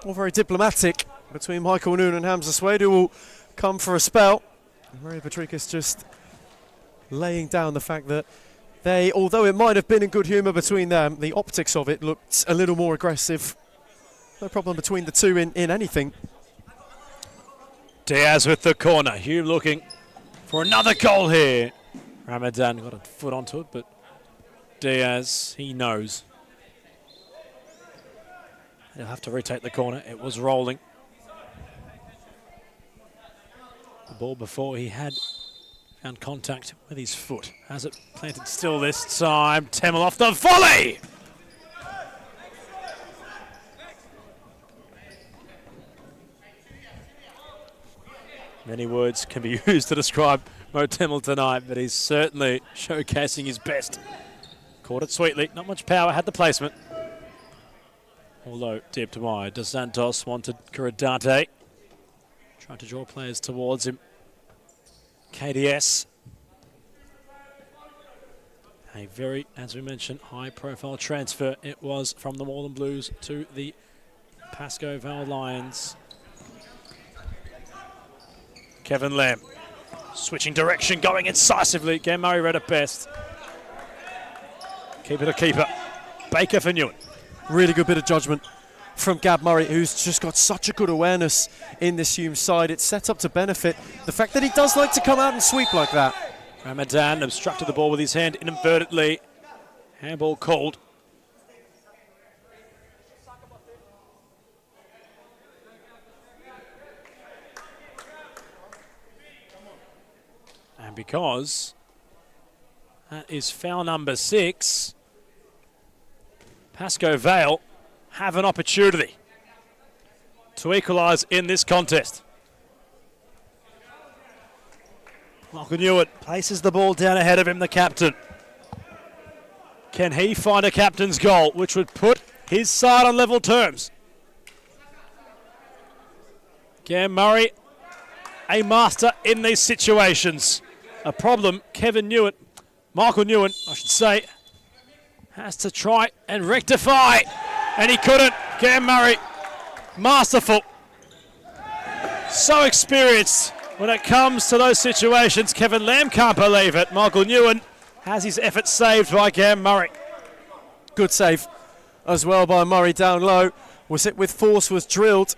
All very diplomatic between Michael Newen and Hamza Suede, who will come for a spell. Ray Patricus just laying down the fact that they, although it might have been in good humour between them, the optics of it looked a little more aggressive. No problem between the two in anything. Diaz with the corner. Hume looking for another goal here. Ramadan got a foot onto it, but Diaz, he knows. He'll have to retake the corner. It was rolling. The ball before he had found contact with his foot. Has it planted still this time? Temel off the volley! Many words can be used to describe Mo Temel tonight, but he's certainly showcasing his best. Caught it sweetly, not much power, had the placement. Although dipped wide. Dos Santos wanted Kuradate. Tried to draw players towards him. KDS. A very, as we mentioned, high-profile transfer it was from the Moreland Blues to the Pascoe Vale Lions. Kevin Lamb switching direction, going incisively. Again, Murray read it best. Keeper to keeper. Baker for Newen. Really good bit of judgment from Gab Murray, who's just got such a good awareness in this Hume side. It's set up to benefit the fact that he does like to come out and sweep like that. Ramadan obstructed the ball with his hand inadvertently. Handball called. And because that is foul number 6, Pascoe Vale have an opportunity to equalise in this contest. Michael Newitt places the ball down ahead of him, the captain. Can he find a captain's goal, which would put his side on level terms? Cam Murray, a master in these situations. A problem, Michael Newitt, I should say, has to try and rectify. And he couldn't. Cam Murray, masterful. So experienced when it comes to those situations. Kevin Lamb can't believe it. Michael Newen has his effort saved by Cam Murray. Good save as well by Murray down low. Was it with force, was drilled,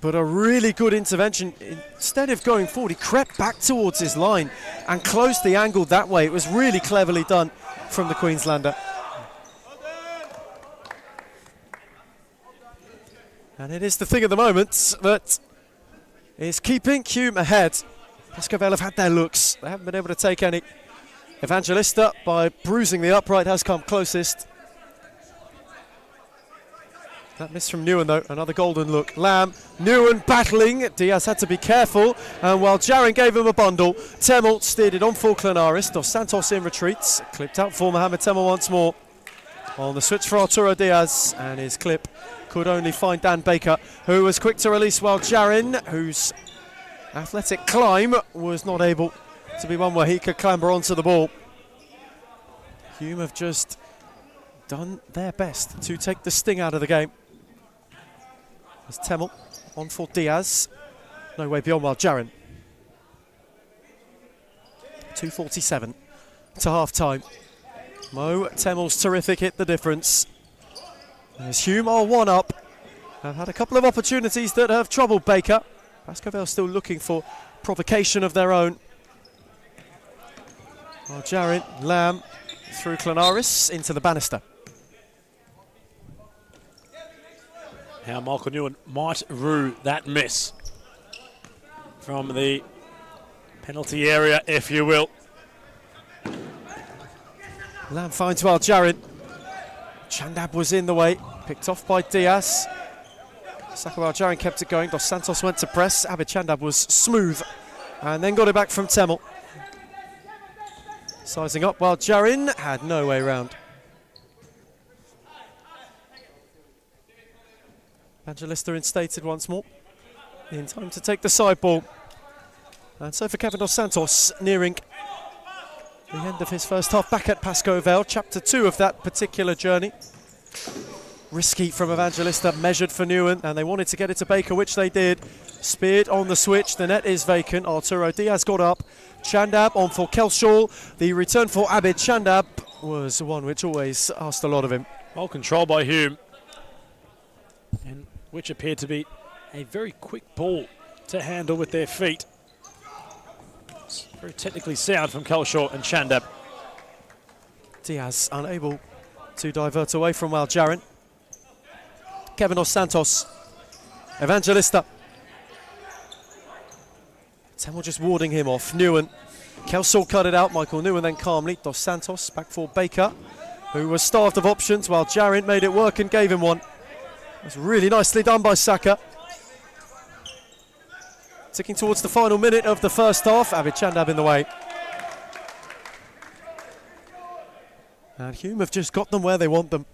but a really good intervention. Instead of going forward, he crept back towards his line and closed the angle that way. It was really cleverly done from the Queenslander. And it is the thing at the moment that is keeping Hume ahead. Pascoe Vale have had their looks. They haven't been able to take any. Evangelista, by bruising the upright, has come closest. That miss from Newen, though. Another golden look. Lamb, Newen battling. Diaz had to be careful. And while Jarin gave him a bundle, Temmel steered it on for Clanaris. Dos Santos in retreats. Clipped out for Mohamed Temmel once more. On the switch for Arturo Diaz. And his clip could only find Dan Baker, who was quick to release, while Jarin, whose athletic climb was not able to be one where he could clamber onto the ball. Hume have just done their best to take the sting out of the game. As Temmel on for Diaz. No way beyond, while Jarin. 2:47 to half-time. Mo Temmel's terrific hit the difference. As Hume are one up. Have had a couple of opportunities that have troubled Baker. Pascoe Vale still looking for provocation of their own. While Jarin, Lamb through Clanaris into the banister. How Michael Newen might rue that miss from the penalty area, if you will. Lamb finds while Jarin. Chandab was in the way, picked off by Diaz. Sakawal Jarin kept it going. Dos Santos went to press. Abid Chandab was smooth and then got it back from Temmel. Sizing up while Jarin had no way round. Evangelista instated once more. In time to take the side ball. And so for Kevin Dos Santos, nearing the end of his first half back at Pascoe Vale, chapter 2 of that particular journey. Risky from Evangelista, measured for Newen, and they wanted to get it to Baker, which they did. Speared on the switch, the net is vacant. Arturo Diaz got up. Chandab on for Kelshaw. The return for Abid Chandab was one which always asked a lot of him. Well controlled by Hume, and which appeared to be a very quick ball to handle with their feet. It's very technically sound from Kelshaw and Chandab. Diaz unable to divert away from Wal Jarin. Kevin Dos Santos, Evangelista. Temmel just warding him off. Newen, Kelshaw cut it out. Michael Newen then calmly. Dos Santos back for Baker, who was starved of options, while Jarin made it work and gave him one. It was really nicely done by Saka. Ticking towards the final minute of the first half. Abid Chandab in the way. And Hume have just got them where they want them.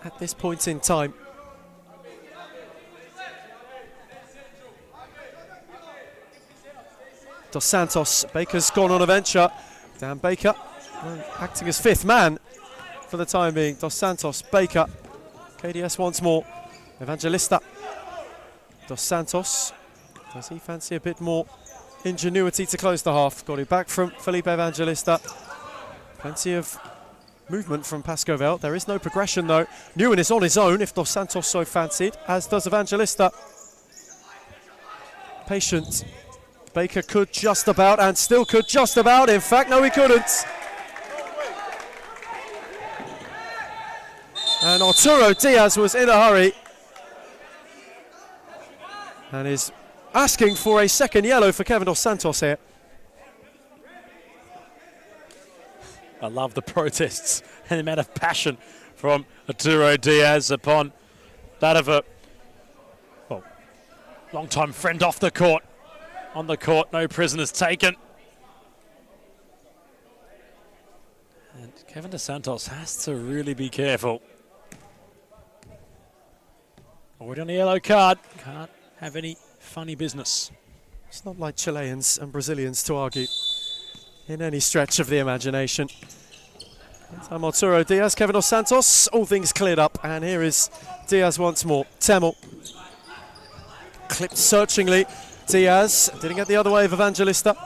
at this point in time. Dos Santos, Baker's gone on a venture. Dan Baker acting as fifth man for the time being. Dos Santos, Baker, KDS once more. Evangelista, Dos Santos. Does he fancy a bit more ingenuity to close the half? Got it back from Felipe Evangelista. Plenty of movement from Pascovel. There is no progression though. Newen is on his own if Dos Santos so fancied, as does Evangelista. Patient. Baker could just about, and still could just about. In fact, no, he couldn't. And Arturo Diaz was in a hurry and is asking for a second yellow for Kevin Dos Santos here. I love the protests and the amount of passion from Arturo Diaz upon that of a long-time friend off the court. On the court, no prisoners taken. And Kevin Dos Santos has to really be careful. Already on a yellow card. Can't have any funny business. It's not like Chileans and Brazilians to argue in any stretch of the imagination. Meantime, Arturo Diaz, Kevin Dos Santos, all things cleared up. And here is Diaz once more. Temel clipped searchingly. Diaz didn't get the other way of Evangelista.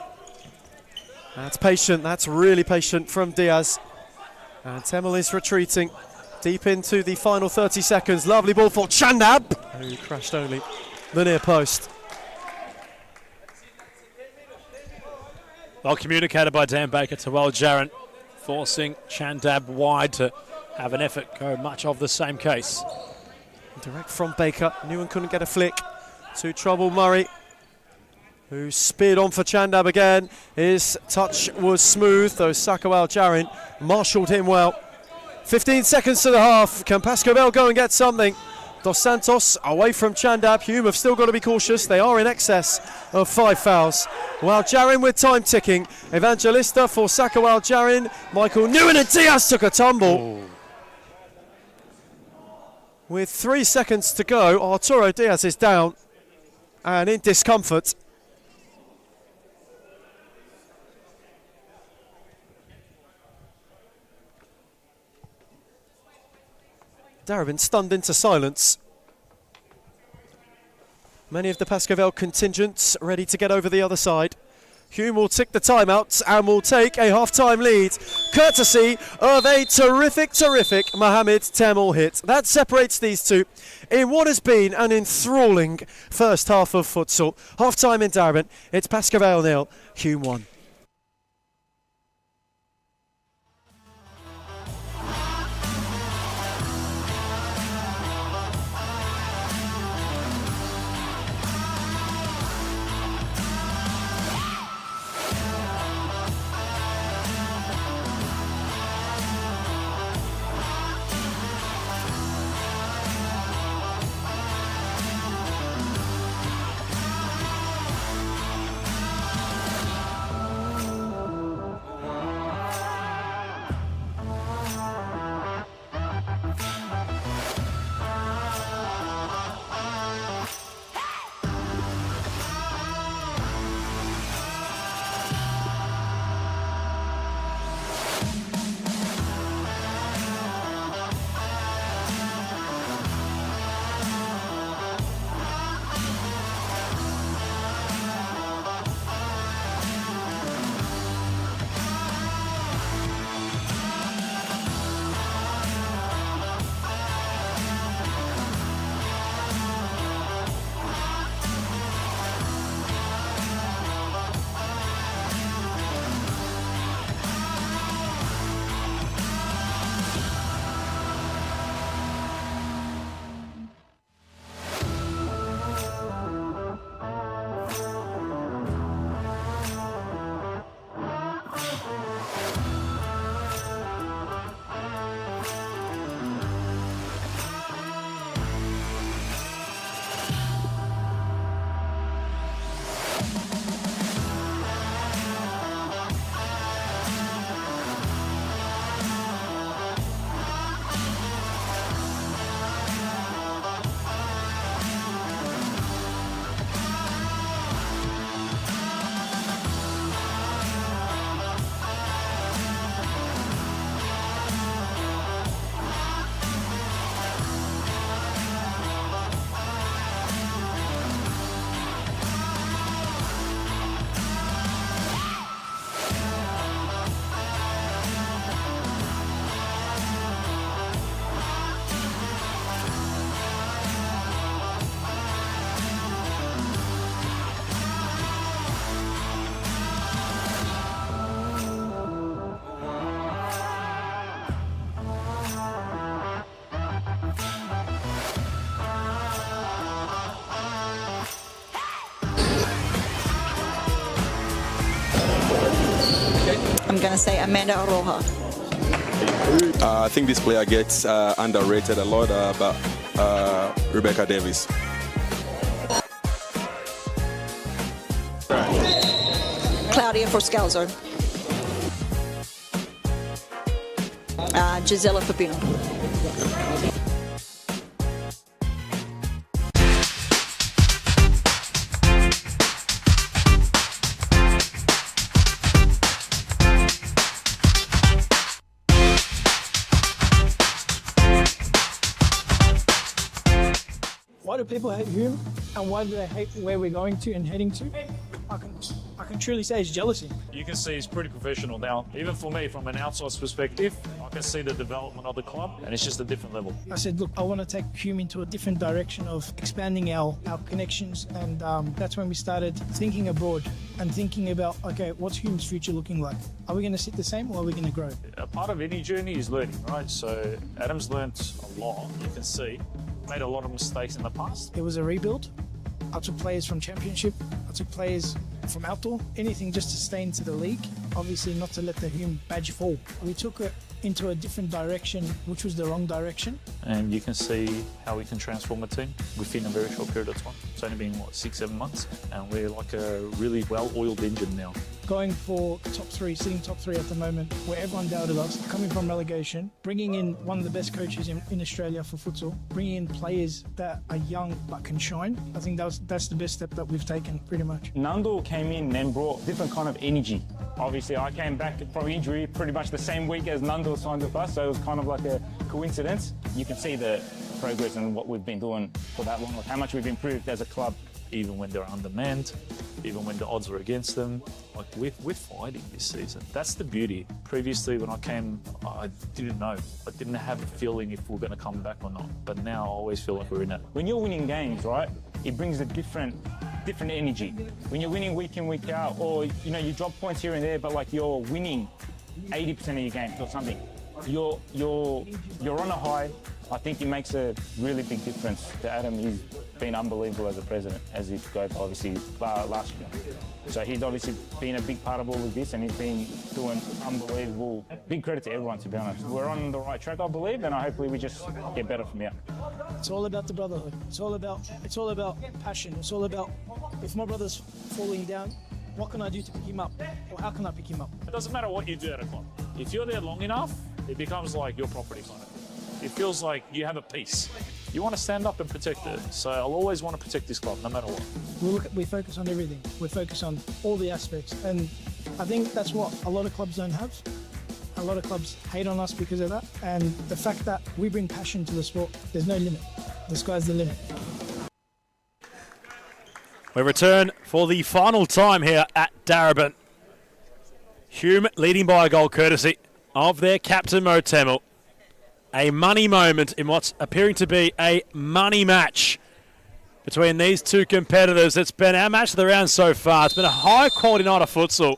That's patient, that's really patient from Diaz. And Temel is retreating deep into the final 30 seconds. Lovely ball for Chandab, who crashed only the near post. Well communicated by Dan Baker to Jaron, forcing Chandab wide to have an effort go much of the same case. Direct from Baker, Newen couldn't get a flick to trouble Murray, who speared on for Chandab again. His touch was smooth, though Sakawal Jarin marshalled him well. 15 seconds to the half. Can Pascovel go and get something? Dos Santos away from Chandab. Hume have still got to be cautious. They are in excess of 5 fouls. While Jarin with time ticking. Evangelista for Sakawal Jarin. Michael Newen and Diaz took a tumble. With 3 seconds to go, Arturo Diaz is down and in discomfort. Darabin stunned into silence. Many of the Pascovel contingents ready to get over the other side. Hume will tick the timeout and will take a half-time lead, courtesy of a terrific Mohamed Temel hit. That separates these two in what has been an enthralling first half of futsal. Half-time in Darabin, it's Pascovel 0, Hume 1. I'm going to say Amanda Aroha. I think this player gets underrated a lot, but Rebecca Davis. Claudia for Scalzo. Gisela Pepino. Why do people hate Hume, and why do they hate where we're going to and heading to? I can truly say it's jealousy. You can see he's pretty professional now. Even for me, from an outsider's perspective, I can see the development of the club, and it's just a different level. I said, look, I want to take Hume into a different direction of expanding our connections, and that's when we started thinking abroad and thinking about, okay, what's Hume's future looking like? Are we going to sit the same, or are we going to grow? A part of any journey is learning, right? So Adam's learnt a lot, you can see. Made a lot of mistakes in the past. It was a rebuild. I took players from Championship. I took players from outdoor. Anything just to stay into the league. Obviously not to let the Hume badge fall. We took it into a different direction, which was the wrong direction. And you can see how we can transform a team within a very short period of time. It's only been, 6-7 months? And we're like a really well-oiled engine now. Going for top three, sitting top three at the moment, where everyone doubted us, coming from relegation, bringing in one of the best coaches in Australia for futsal, bringing in players that are young but can shine. I think that's the best step that we've taken, pretty much. Nando came in and brought different kind of energy. Obviously, I came back from injury pretty much the same week as Nando signed with us, so it was kind of like a coincidence. You can see the progress and what we've been doing for that long, like how much we've improved as a club. Even when they're undermanned, even when the odds are against them, like we're fighting this season. That's the beauty. Previously, when I came, I didn't know. I didn't have a feeling if we're going to come back or not. But now I always feel like we're in it. When you're winning games, right, it brings a different energy. When you're winning week in, week out, or you drop points here and there, but like you're winning 80% of your games or something, you're on a high. I think it makes a really big difference to Adam. He's been unbelievable as a president, as he got obviously last year. So he's obviously been a big part of all of this, and he's been doing unbelievable. Big credit to everyone, to be honest. We're on the right track, I believe, and hopefully we just get better from here. It's all about the brotherhood. It's all about passion. It's all about, if my brother's falling down, what can I do to pick him up? Or how can I pick him up? It doesn't matter what you do at a club. If you're there long enough, it becomes like your property kind of. It feels like you have a piece. You want to stand up and protect it. So I'll always want to protect this club, no matter what. We focus on everything. We focus on all the aspects. And I think that's what a lot of clubs don't have. A lot of clubs hate on us because of that. And the fact that we bring passion to the sport, there's no limit. The sky's the limit. We return for the final time here at Darebin. Hume leading by a goal courtesy of their captain Mo Temel. A money moment in what's appearing to be a money match between these two competitors. It's been our match of the round so far. It's been a high-quality night of futsal.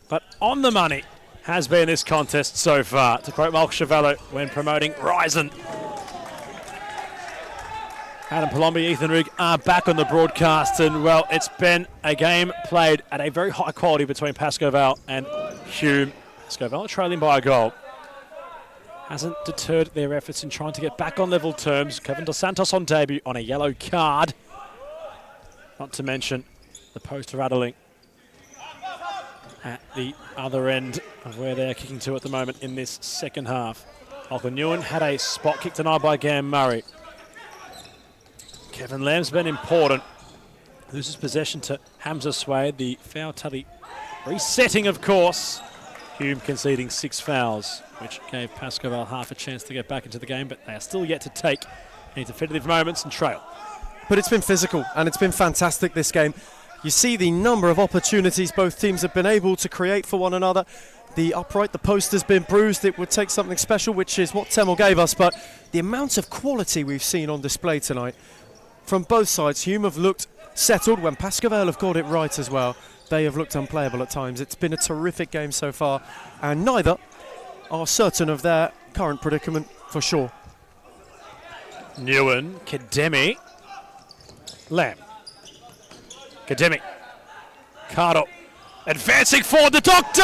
But on the money has been this contest so far, to quote Malcolm Chavallo when promoting Ryzen. Adam Palombi, Ethan Rigg are back on the broadcast, and, well, it's been a game played at a very high quality between Pascoe Vale and Hume. Pascoe Vale trailing by a goal. Hasn't deterred their efforts in trying to get back on level terms. Kevin Dos Santos on debut on a yellow card. Not to mention the post rattling at the other end of where they're kicking to at the moment in this second half. Malcolm Newen had a spot kick denied by Gam Murray. Kevin Lamb's been important. Loses possession to Hamza Swade. The foul tally resetting, of course. Hume conceding 6 fouls, which gave Pascoe Vale half a chance to get back into the game, but they are still yet to take any definitive moments and trail. But it's been physical, and it's been fantastic, this game. You see the number of opportunities both teams have been able to create for one another. The upright, the post has been bruised. It would take something special, which is what Temel gave us, but the amount of quality we've seen on display tonight from both sides. Hume have looked settled when Pascoe Vale have got it right as well. They have looked unplayable at times. It's been a terrific game so far, and neither are certain of their current predicament for sure. Newen, Kademi, Lamb, Kademi, Cardo, advancing forward, the Doctor!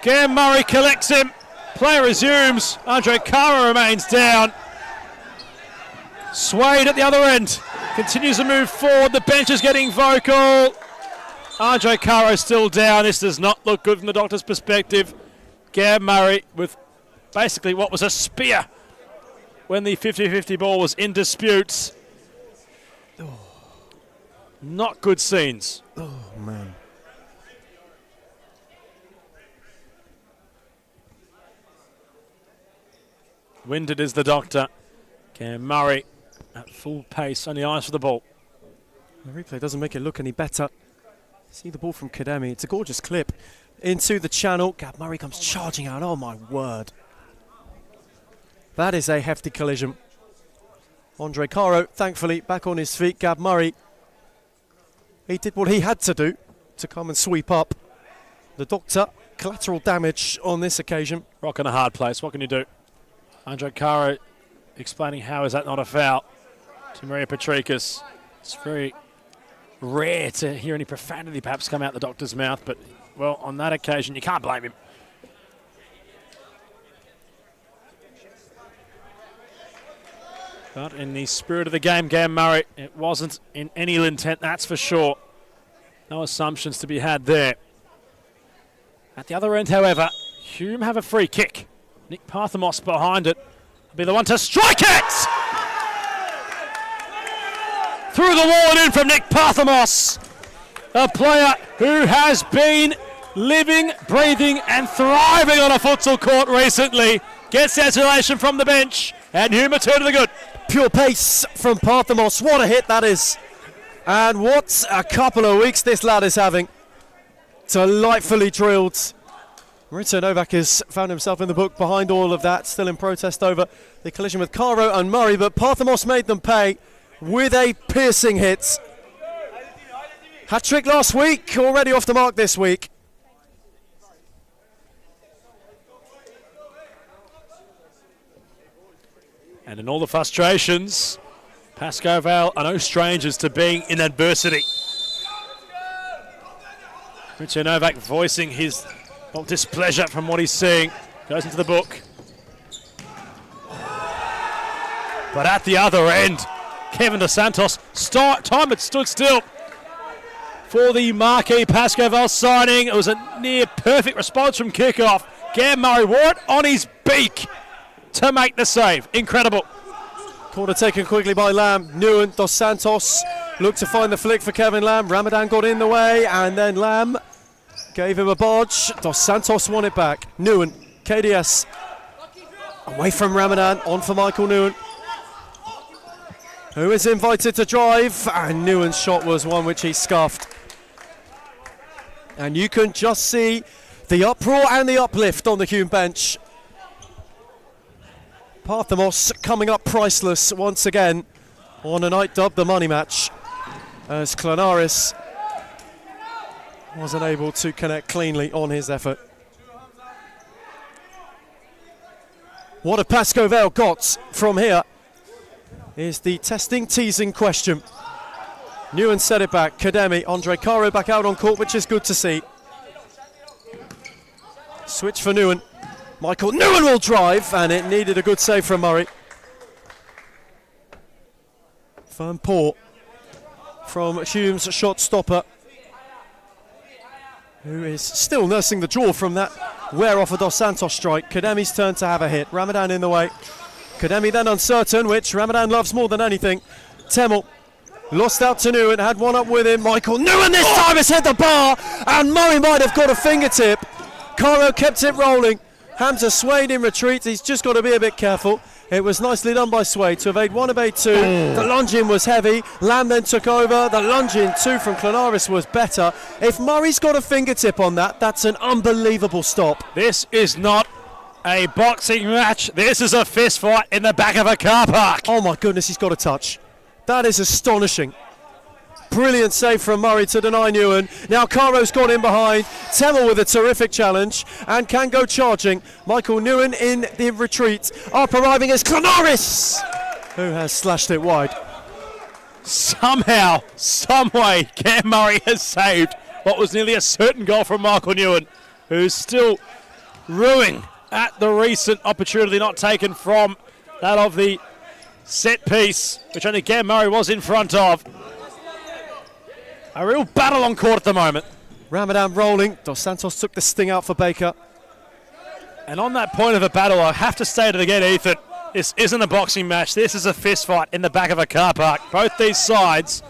Gam Murray collects him. Play resumes. Andre Cara remains down. Swade at the other end. Continues to move forward. The bench is getting vocal. Andre Caro still down. This does not look good from the doctor's perspective. Gam Murray with basically what was a spear when the 50-50 ball was in dispute. Not good scenes. Oh, man. Winded is the doctor. Gam Murray at full pace on the ice for the ball. The replay doesn't make it look any better. See the ball from Kademi. It's a gorgeous clip into the channel. Gab Murray comes charging out. Oh, my word. That is a hefty collision. Andre Caro, thankfully, back on his feet. Gab Murray, he did what he had to do to come and sweep up. The doctor, collateral damage on this occasion. Rock in a hard place. What can you do? Andre Caro explaining how is that not a foul to Maria Patrikas. It's very rare to hear any profanity perhaps come out the doctor's mouth, but, well, on that occasion, you can't blame him. But in the spirit of the game, Gam Murray, it wasn't in any ill intent, that's for sure. No assumptions to be had there. At the other end, however, Hume have a free kick. Nick Parthamos behind it. Will be the one to strike it! Through the wall and in from Nick Parthamos. A player who has been living, breathing and thriving on a futsal court recently. Gets the isolation from the bench and Hume a turn to the good. Pure pace from Parthamos. What a hit that is. And what a couple of weeks this lad is having. Delightfully drilled. Maurizio Novak has found himself in the book behind all of that, still in protest over the collision with Caro and Murray, but Parthamos made them pay with a piercing hit. Hat-trick last week, already off the mark this week. And in all the frustrations, Pascoe Vale are no strangers to being in adversity. Maurizio Novak voicing his displeasure from what he's seeing. Goes into the book. But at the other end, Kevin Dos Santos, time it stood still for the marquee Pascoe Vale signing. It was a near perfect response from kickoff. Gam Murray wore it on his beak to make the save. Incredible. Corner taken quickly by Lamb. Nguyen, Dos Santos looked to find the flick for Kevin Lamb. Ramadan got in the way and then Lamb gave him a bodge. Dos Santos won it back. Nguyen, KDS. Away from Ramadan, on for Michael Nguyen, who is invited to drive. And Nguyen's shot was one which he scuffed. And you can just see the uproar and the uplift on the Hume bench. Parthamos coming up priceless once again on a night dubbed the money match, as Clanaris wasn't able to connect cleanly on his effort. What have Pascoe Vale got from here is the testing, teasing question. Nguyen set it back. Kademi, Andre Caro back out on court, which is good to see. Switch for Nguyen. Michael Nguyen will drive, and it needed a good save from Murray. Firm paw from Hume's shot stopper, who is still nursing the draw from that wear off a Dos Santos strike. Kademi's turn to have a hit. Ramadan in the way. Kademi then uncertain, which Ramadan loves more than anything. Temel lost out to Nguyen, had one up with him. Michael Nguyen this time has hit the bar, and Murray might have got a fingertip. Caro kept it rolling. Hamza Swade in retreat. He's just got to be a bit careful. It was nicely done by Swade to evade one, evade two. The lunge in was heavy. Lamb then took over. The lunge in two from Clanaris was better. If Murray's got a fingertip on that, that's an unbelievable stop. This is not a boxing match. This is a fist fight in the back of a car park. Oh my goodness, he's got a touch. That is astonishing. Brilliant save from Murray to deny Nguyen. Now Caro's got in behind. Temel with a terrific challenge and can go charging. Michael Nguyen in the retreat. Up arriving is Clanaris, who has slashed it wide. Somehow, someway, Gam Murray has saved what was nearly a certain goal from Michael Nguyen, who's still ruing at the recent opportunity not taken from that of the set piece, which only Cam Murray was in front of. A real battle on court at the moment. Ramadan rolling. Dos Santos took the sting out for Baker. And on that point of a battle, I have to state it again, Ethan. This isn't a boxing match. This is a fist fight in the back of a car park. Both these sides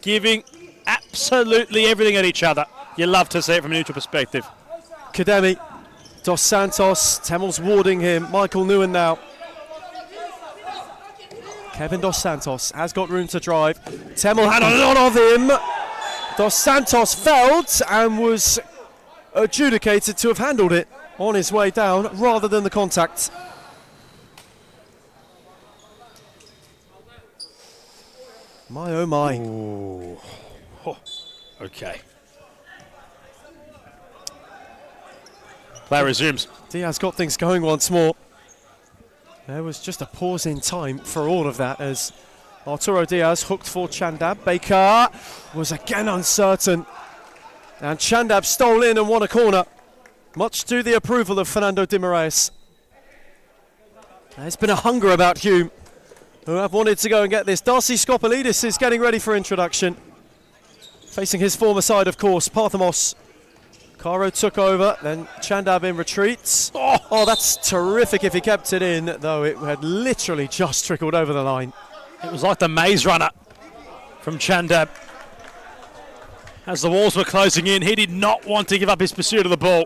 giving absolutely everything at each other. You love to see it from a neutral perspective. Kademi, Dos Santos, Temmel's warding him. Michael Nguyen now. Kevin Dos Santos has got room to drive. Temmel had a lot of him. Dos Santos felt and was adjudicated to have handled it on his way down rather than the contact. My oh my. Ooh. Oh. Okay. Play resumes. Diaz got things going once more. There was just a pause in time for all of that as Arturo Diaz hooked for Chandab. Baker was again uncertain. And Chandab stole in and won a corner, much to the approval of Fernando Di Moraes. There's been a hunger about Hume, who have wanted to go and get this. Darcy Skopolidis is getting ready for introduction. Facing his former side, of course, Parthamos. Caro took over, then Chandab in retreats. Oh, that's terrific if he kept it in, though it had literally just trickled over the line. It was like the maze runner from Chandab. As the walls were closing in, he did not want to give up his pursuit of the ball.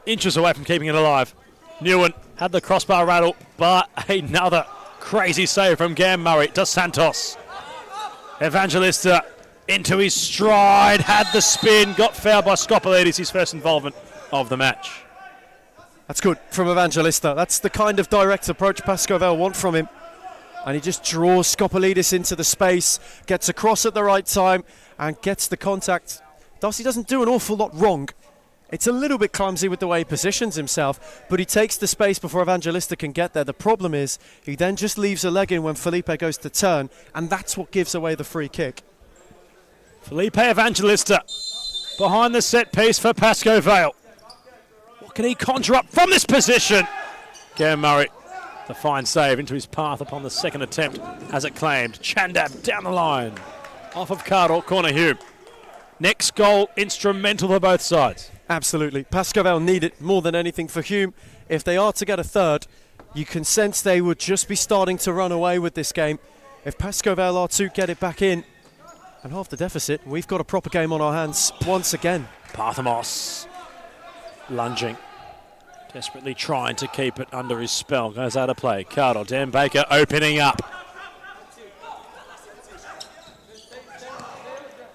Inches away from keeping it alive. Nguyen had the crossbar rattle, but another crazy save from Cam Murray. Dos Santos. Evangelista into his stride, had the spin, got fouled by Skopolidis, his first involvement of the match. That's good from Evangelista. That's the kind of direct approach Pascovel want from him. And he just draws Skopolidis into the space, gets across at the right time, and gets the contact. Darcy doesn't do an awful lot wrong. It's a little bit clumsy with the way he positions himself, but he takes the space before Evangelista can get there. The problem is he then just leaves a leg in when Felipe goes to turn, and that's what gives away the free kick. Felipe Evangelista behind the set piece for Pasco Vale. What can he conjure up from this position? Cam Murray, the fine save into his path upon the second attempt as it claimed. Chandab down the line. Off of Cardle, corner Hume. Next goal instrumental for both sides. Absolutely. Pascovel need it more than anything for Hume. If they are to get a third, you can sense they would just be starting to run away with this game. If Pascovel are to get it back in and half the deficit, we've got a proper game on our hands once again. Parthamos lunging, desperately trying to keep it under his spell. Goes out of play. Cardle, Dan Baker opening up.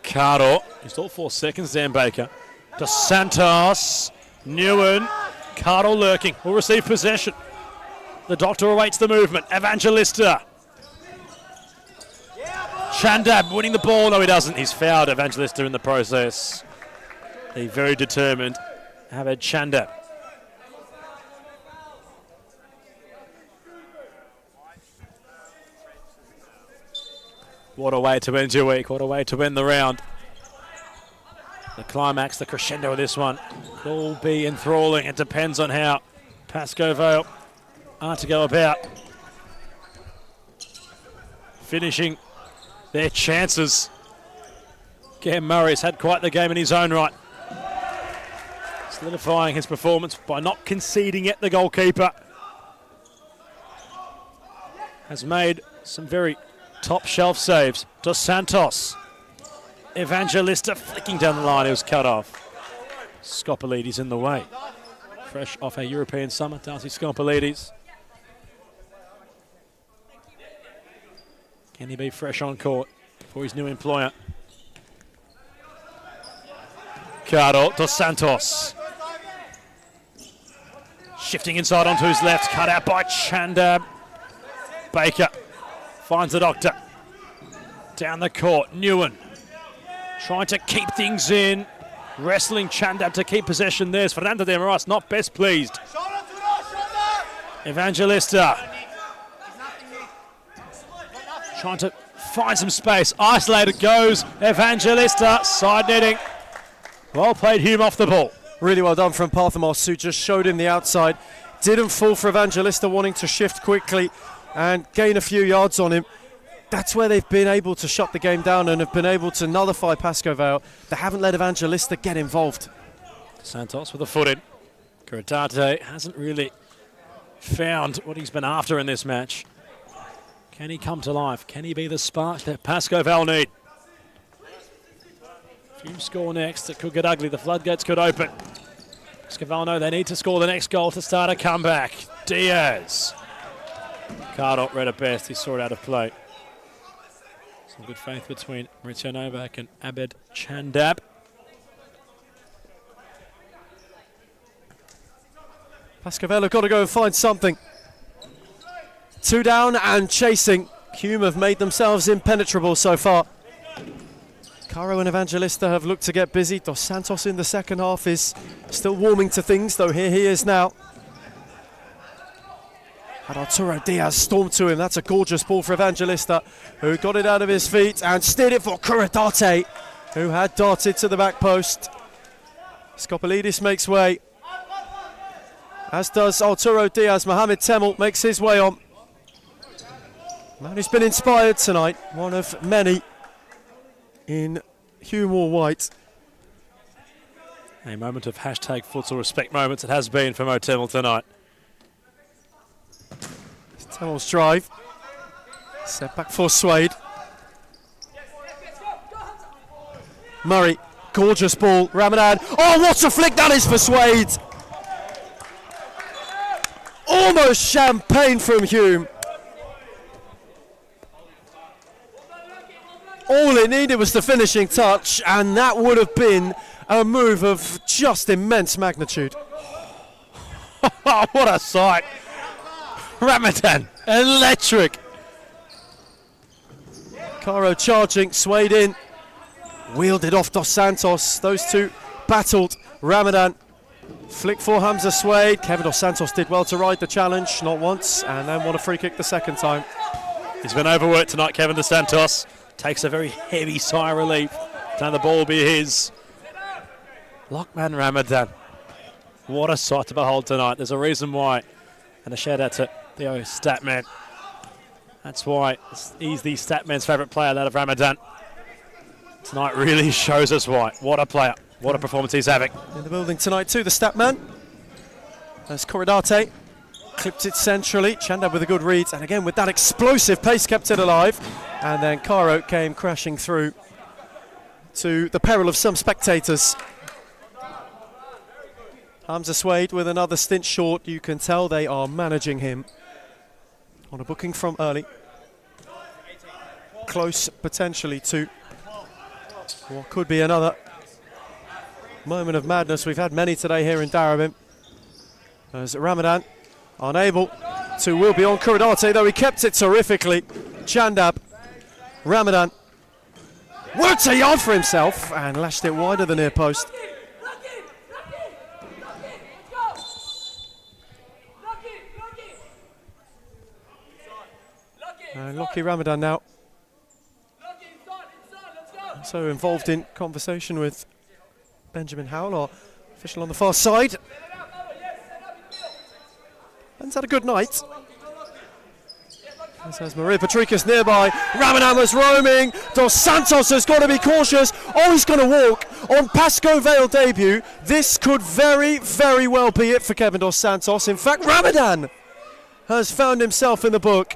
Cardle, he's all 4 seconds, Dan Baker. Dos Santos, Nguyen, Cardle lurking, will receive possession. The doctor awaits the movement. Evangelista. Chandab winning the ball. No, he doesn't. He's fouled Evangelista in the process. The very determined Haved Chandab. What a way to end your week. What a way to end the round. The climax, the crescendo of this one will be enthralling. It depends on how Pasco Vale are to go about finishing their chances. Cam Murray's had quite the game in his own right, solidifying his performance by not conceding it. The goalkeeper has made some very top shelf saves. Dos Santos. Evangelista flicking down the line, it was cut off. Skopolidis in the way. Fresh off a European summer, Darcy Skopolidis. Can he be fresh on court for his new employer? Cardle, Dos Santos. Shifting inside onto his left, cut out by Chandab. Baker finds the doctor. Down the court, Nguyen. Trying to keep things in. Wrestling Chandab to keep possession. There's Fernando de Moraes, not best pleased. Evangelista. Trying to find some space. Isolated goes Evangelista. Side netting. Well played Hume off the ball. Really well done from Parthamos, who just showed him the outside. Didn't fall for Evangelista, wanting to shift quickly and gain a few yards on him. That's where they've been able to shut the game down and have been able to nullify Pascoe Vale. They haven't let Evangelista get involved. Santos with a foot in. Kuradate hasn't really found what he's been after in this match. Can he come to life? Can he be the spark that Pascoe Vale need? If you score next, it could get ugly. The floodgates could open. Pascoe Vale know they need to score the next goal to start a comeback. Diaz. Cardot read it best. He saw it out of play. Some good faith between Maurizio Novak and Abed Chandab. Pascoe Vale have got to go and find something. 2 down and chasing. Hume have made themselves impenetrable so far. Caro and Evangelista have looked to get busy. Dos Santos in the second half is still warming to things, though here he is now. And Arturo Diaz stormed to him. That's a gorgeous ball for Evangelista, who got it out of his feet and steered it for Kuradate, who had darted to the back post. Skopolidis makes way, as does Arturo Diaz. Mohamed Temel makes his way on. Man who's been inspired tonight, one of many in Hume or White. A moment of hashtag futsal respect moments it has been for Mo Temel tonight. Temel's drive. Set back for Swade. Murray, gorgeous ball. Ramadan. Oh, what a flick that is for Swade! Almost champagne from Hume. All it needed was the finishing touch, and that would have been a move of just immense magnitude. What a sight! Ramadan, electric! Caro charging, Swade in. Wheeled it off Dos Santos. Those two battled. Ramadan. Flick for Hamza Swade. Kevin Dos Santos did well to ride the challenge, not once, and then won a free kick the second time. He's been overworked tonight, Kevin Dos Santos. Takes a very heavy sigh of relief. Now the ball will be his. Lockman Ramadan. What a sight to behold tonight. There's a reason why. And a shout out to Theo Statman. That's why he's the Statman's favourite player, that of Ramadan. Tonight really shows us why. What a player. What a performance he's having. In the building tonight too, the Statman. As Kuradate clipped it centrally. Chandab with a good read. And again with that explosive pace kept it alive. And then Caro came crashing through to the peril of some spectators. Hamza Swade with another stint short. You can tell they are managing him on a booking from early. Close potentially to what could be another moment of madness. We've had many today here in Darabin. As Ramadan unable to will be on Kuradate, though he kept it terrifically. Chandab, Ramadan worked a yard for himself and lashed it wide of the near post. And Lockie Ramadan now so involved in conversation with Benjamin Howell, our official on the far side. Ben's had a good night. As has Maria Patricas nearby. Ramadan was roaming. Dos Santos has got to be cautious. Oh, he's going to walk on Pascoe Vale debut. This could very, very well be it for Kevin Dos Santos. In fact, Ramadan has found himself in the book.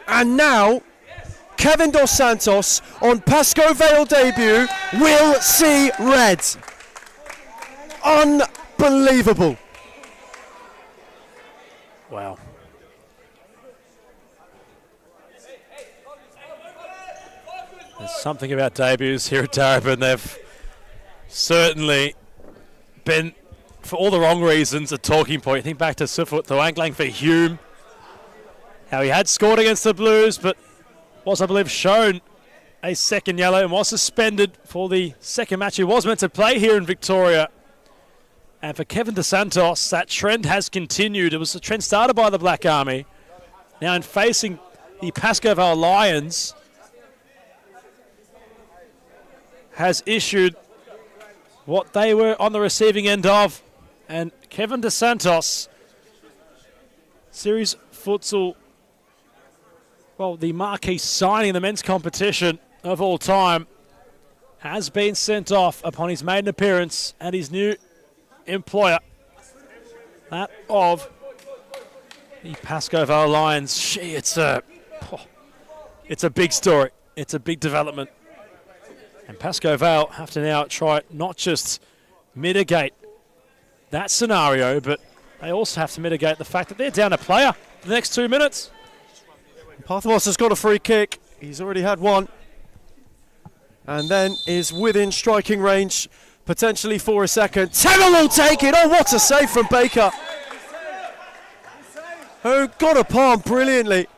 And now, Kevin Dos Santos on Pascoe Vale debut will see red. Unbelievable. Wow. There's something about debuts here at Darabin. They've certainly been, for all the wrong reasons, a talking point. Think back to Sufut Thawanglang for Hume. How he had scored against the Blues, but was, I believe, shown a second yellow and was suspended for the second match he was meant to play here in Victoria. And for Kevin Dos Santos, that trend has continued. It was a trend started by the Black Army. Now in facing the Pascoe Vale Lions, has issued what they were on the receiving end of. And Kevin DeSantos, Series Futsal, well, the marquee signing in the men's competition of all time, has been sent off upon his maiden appearance at his new employer, that of the Pascoe Vale Lions. It's a big story. It's a big development. And Pascoe Vale have to now try not just mitigate that scenario, but they also have to mitigate the fact that they're down a player for the next 2 minutes. Parthamos has got a free kick. He's already had one. And then is within striking range, potentially for a second. Taylor will take it. Oh, what a save from Baker, who got a palm brilliantly.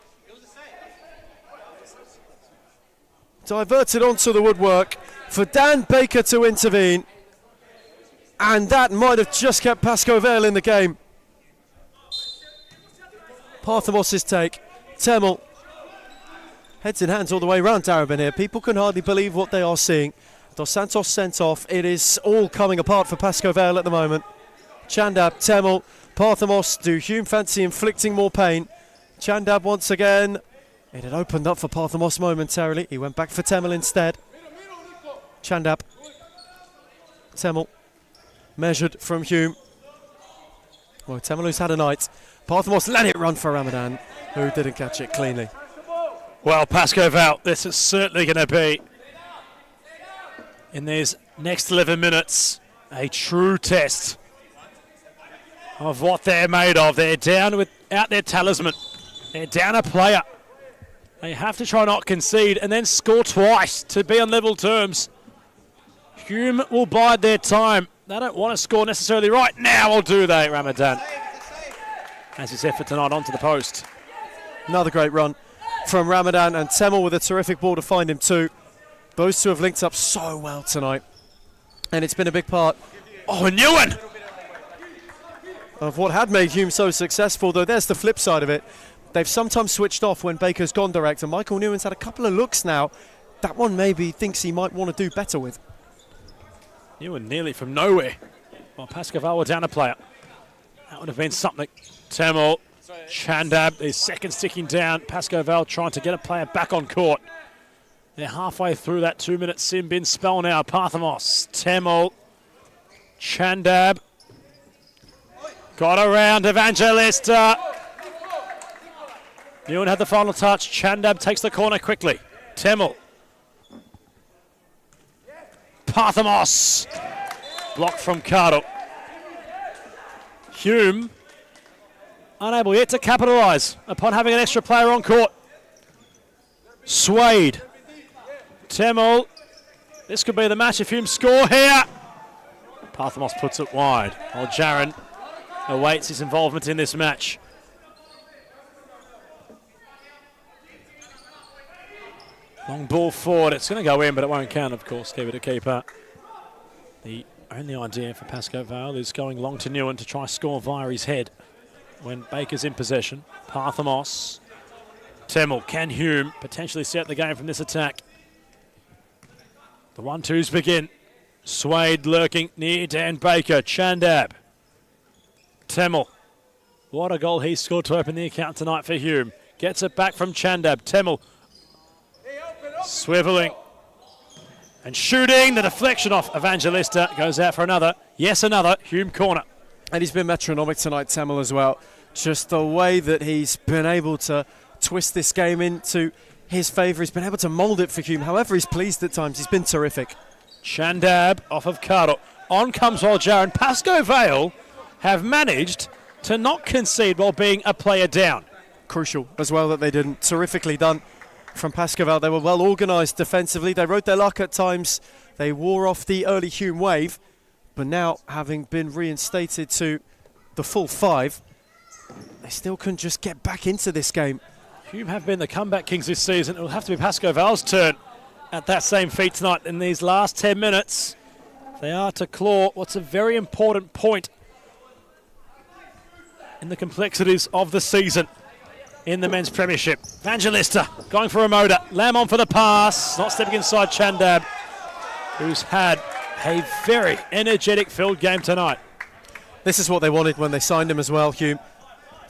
Diverted onto the woodwork for Dan Baker to intervene. And that might have just kept Pascoe Vale in the game. Parthamos' take. Temel. Heads in hands all the way around Darabin here. People can hardly believe what they are seeing. Dos Santos sent off. It is all coming apart for Pascoe Vale at the moment. Chandab, Temel, Parthamos. Do Hume fancy inflicting more pain? Chandab once again. It had opened up for Parthamos momentarily. He went back for Temel instead. Chandab. Temel. Measured from Hume. Well, Temel who's had a night. Parthamos let it run for Ramadan, who didn't catch it cleanly. Well, Pascoe Vale, this is certainly going to be, in these next 11 minutes, a true test of what they're made of. They're down without their talisman. They're down a player. They have to try not concede and then score twice to be on level terms. Hume will bide their time. They don't want to score necessarily right now, or do they, Ramadan? As his effort tonight onto the post. Another great run from Ramadan, and Temel with a terrific ball to find him too. Those two have linked up so well tonight, and it's been a big part. Oh, a new one! Of what had made Hume so successful, though there's the flip side of it. They've sometimes switched off when Baker's gone direct, and Michael Newen's had a couple of looks now. That one maybe thinks he might want to do better with. Newen nearly from nowhere. Well, Pascoe Vale were down a player. That would have been something. Temel, Chandab, his second sticking down. Pascoe Vale trying to get a player back on court. They're halfway through that 2-minute sin bin spell now. Parthamos, Temel, Chandab. Got around Evangelista. Newen had the final touch. Chandab takes the corner quickly. Temel. Parthamos. Blocked from Cardo. Hume unable yet to capitalise upon having an extra player on court. Swade. Temel. This could be the match if Hume score here. Parthamos puts it wide, while Jaron awaits his involvement in this match. Long ball forward. It's going to go in, but it won't count, of course. Keep it a keeper. The only idea for Pascoe Vale is going long to Newen to try score via his head when Baker's in possession. Parthamos. Temel. Can Hume potentially set the game from this attack? The 1-2s begin. Swade lurking near Dan Baker. Chandab. Temel. What a goal he scored to open the account tonight for Hume. Gets it back from Chandab. Temel. Swiveling and shooting. The deflection off Evangelista goes out for another. Yes, another Hume corner. And he's been metronomic tonight, Temel, as well. Just the way that he's been able to twist this game into his favour. He's been able to mould it for Hume. However, he's pleased at times. He's been terrific. Chandab off of Cardo. On comes Jaron. Pascoe Vale have managed to not concede while being a player down. Crucial as well that they didn't. Terrifically done from Pascoe Vale. They were well organised defensively. They rode their luck at times. They wore off the early Hume wave. But now, having been reinstated to the full 5, they still couldn't just get back into this game. Hume have been the comeback kings this season. It will have to be Pascoe Vale's turn at that same feat tonight in these last 10 minutes. They are to claw what's a very important point in the complexities of the season in the men's premiership. Evangelista going for a motor. Lamb on for the pass. Not stepping inside Chandab. who's had a very energetic field game tonight. This is what they wanted when they signed him as well, Hume,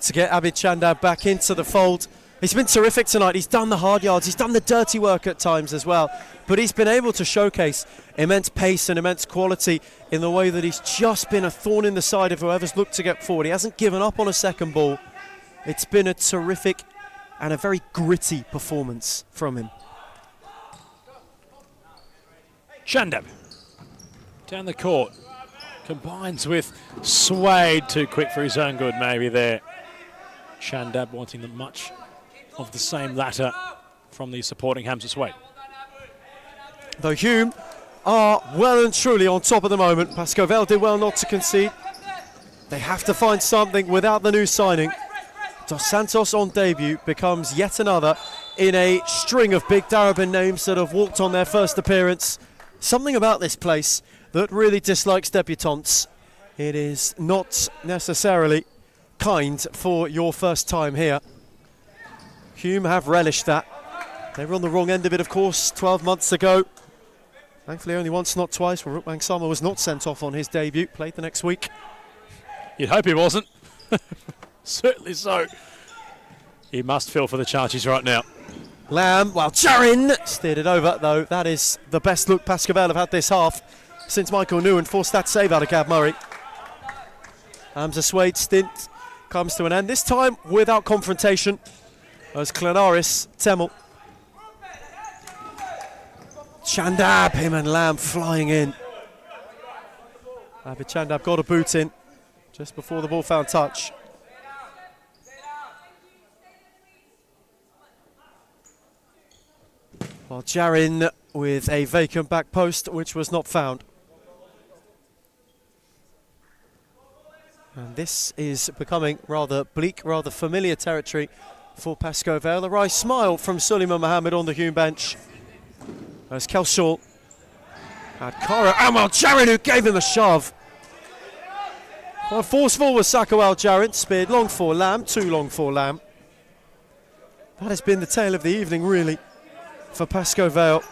to get Abid Chandab back into the fold. He's been terrific tonight. He's done the hard yards. He's done the dirty work at times as well. But he's been able to showcase immense pace and immense quality in the way that he's just been a thorn in the side of whoever's looked to get forward. He hasn't given up on a second ball. It's been a terrific and a very gritty performance from him. Chandab down the court. Combines with Swade, too quick for his own good maybe there. Chandab wanting the much of the same latter from the supporting Hamza Swade. Though Hume are well and truly on top at the moment. Pascoe Vale did well not to concede. They have to find something without the new signing. Dos Santos on debut becomes yet another in a string of big Darabin names that have walked on their first appearance. Something about this place that really dislikes debutantes. It is not necessarily kind for your first time here. Hume have relished that. They were on the wrong end of it, of course, 12 months ago. Thankfully only once, not twice, where Rukmang Sama was not sent off on his debut, played the next week. You'd hope he wasn't. Certainly so. He must feel for the charges right now. Lamb, while Jarin steered it over, though that is the best look Pascoe Vale have had this half since Michael Nguyen forced that save out of Gav Murray. Hamza Swade's stint comes to an end, this time without confrontation, as Clanaris Temel. Chandab, him and Lamb flying in. Abid Chandab got a boot in just before the ball found touch. While Jarin with a vacant back post, which was not found. And this is becoming rather bleak, rather familiar territory for Pascoe Vale. A wry smile from Suleiman Mohammed on the Hume bench. As Kelshaw had Kara Amal Jarin, who gave him a shove. Well, forceful was Sakawal Jarin, speared long for Lamb, too long for Lamb. That has been the tale of the evening, really, for Pascoe Vale.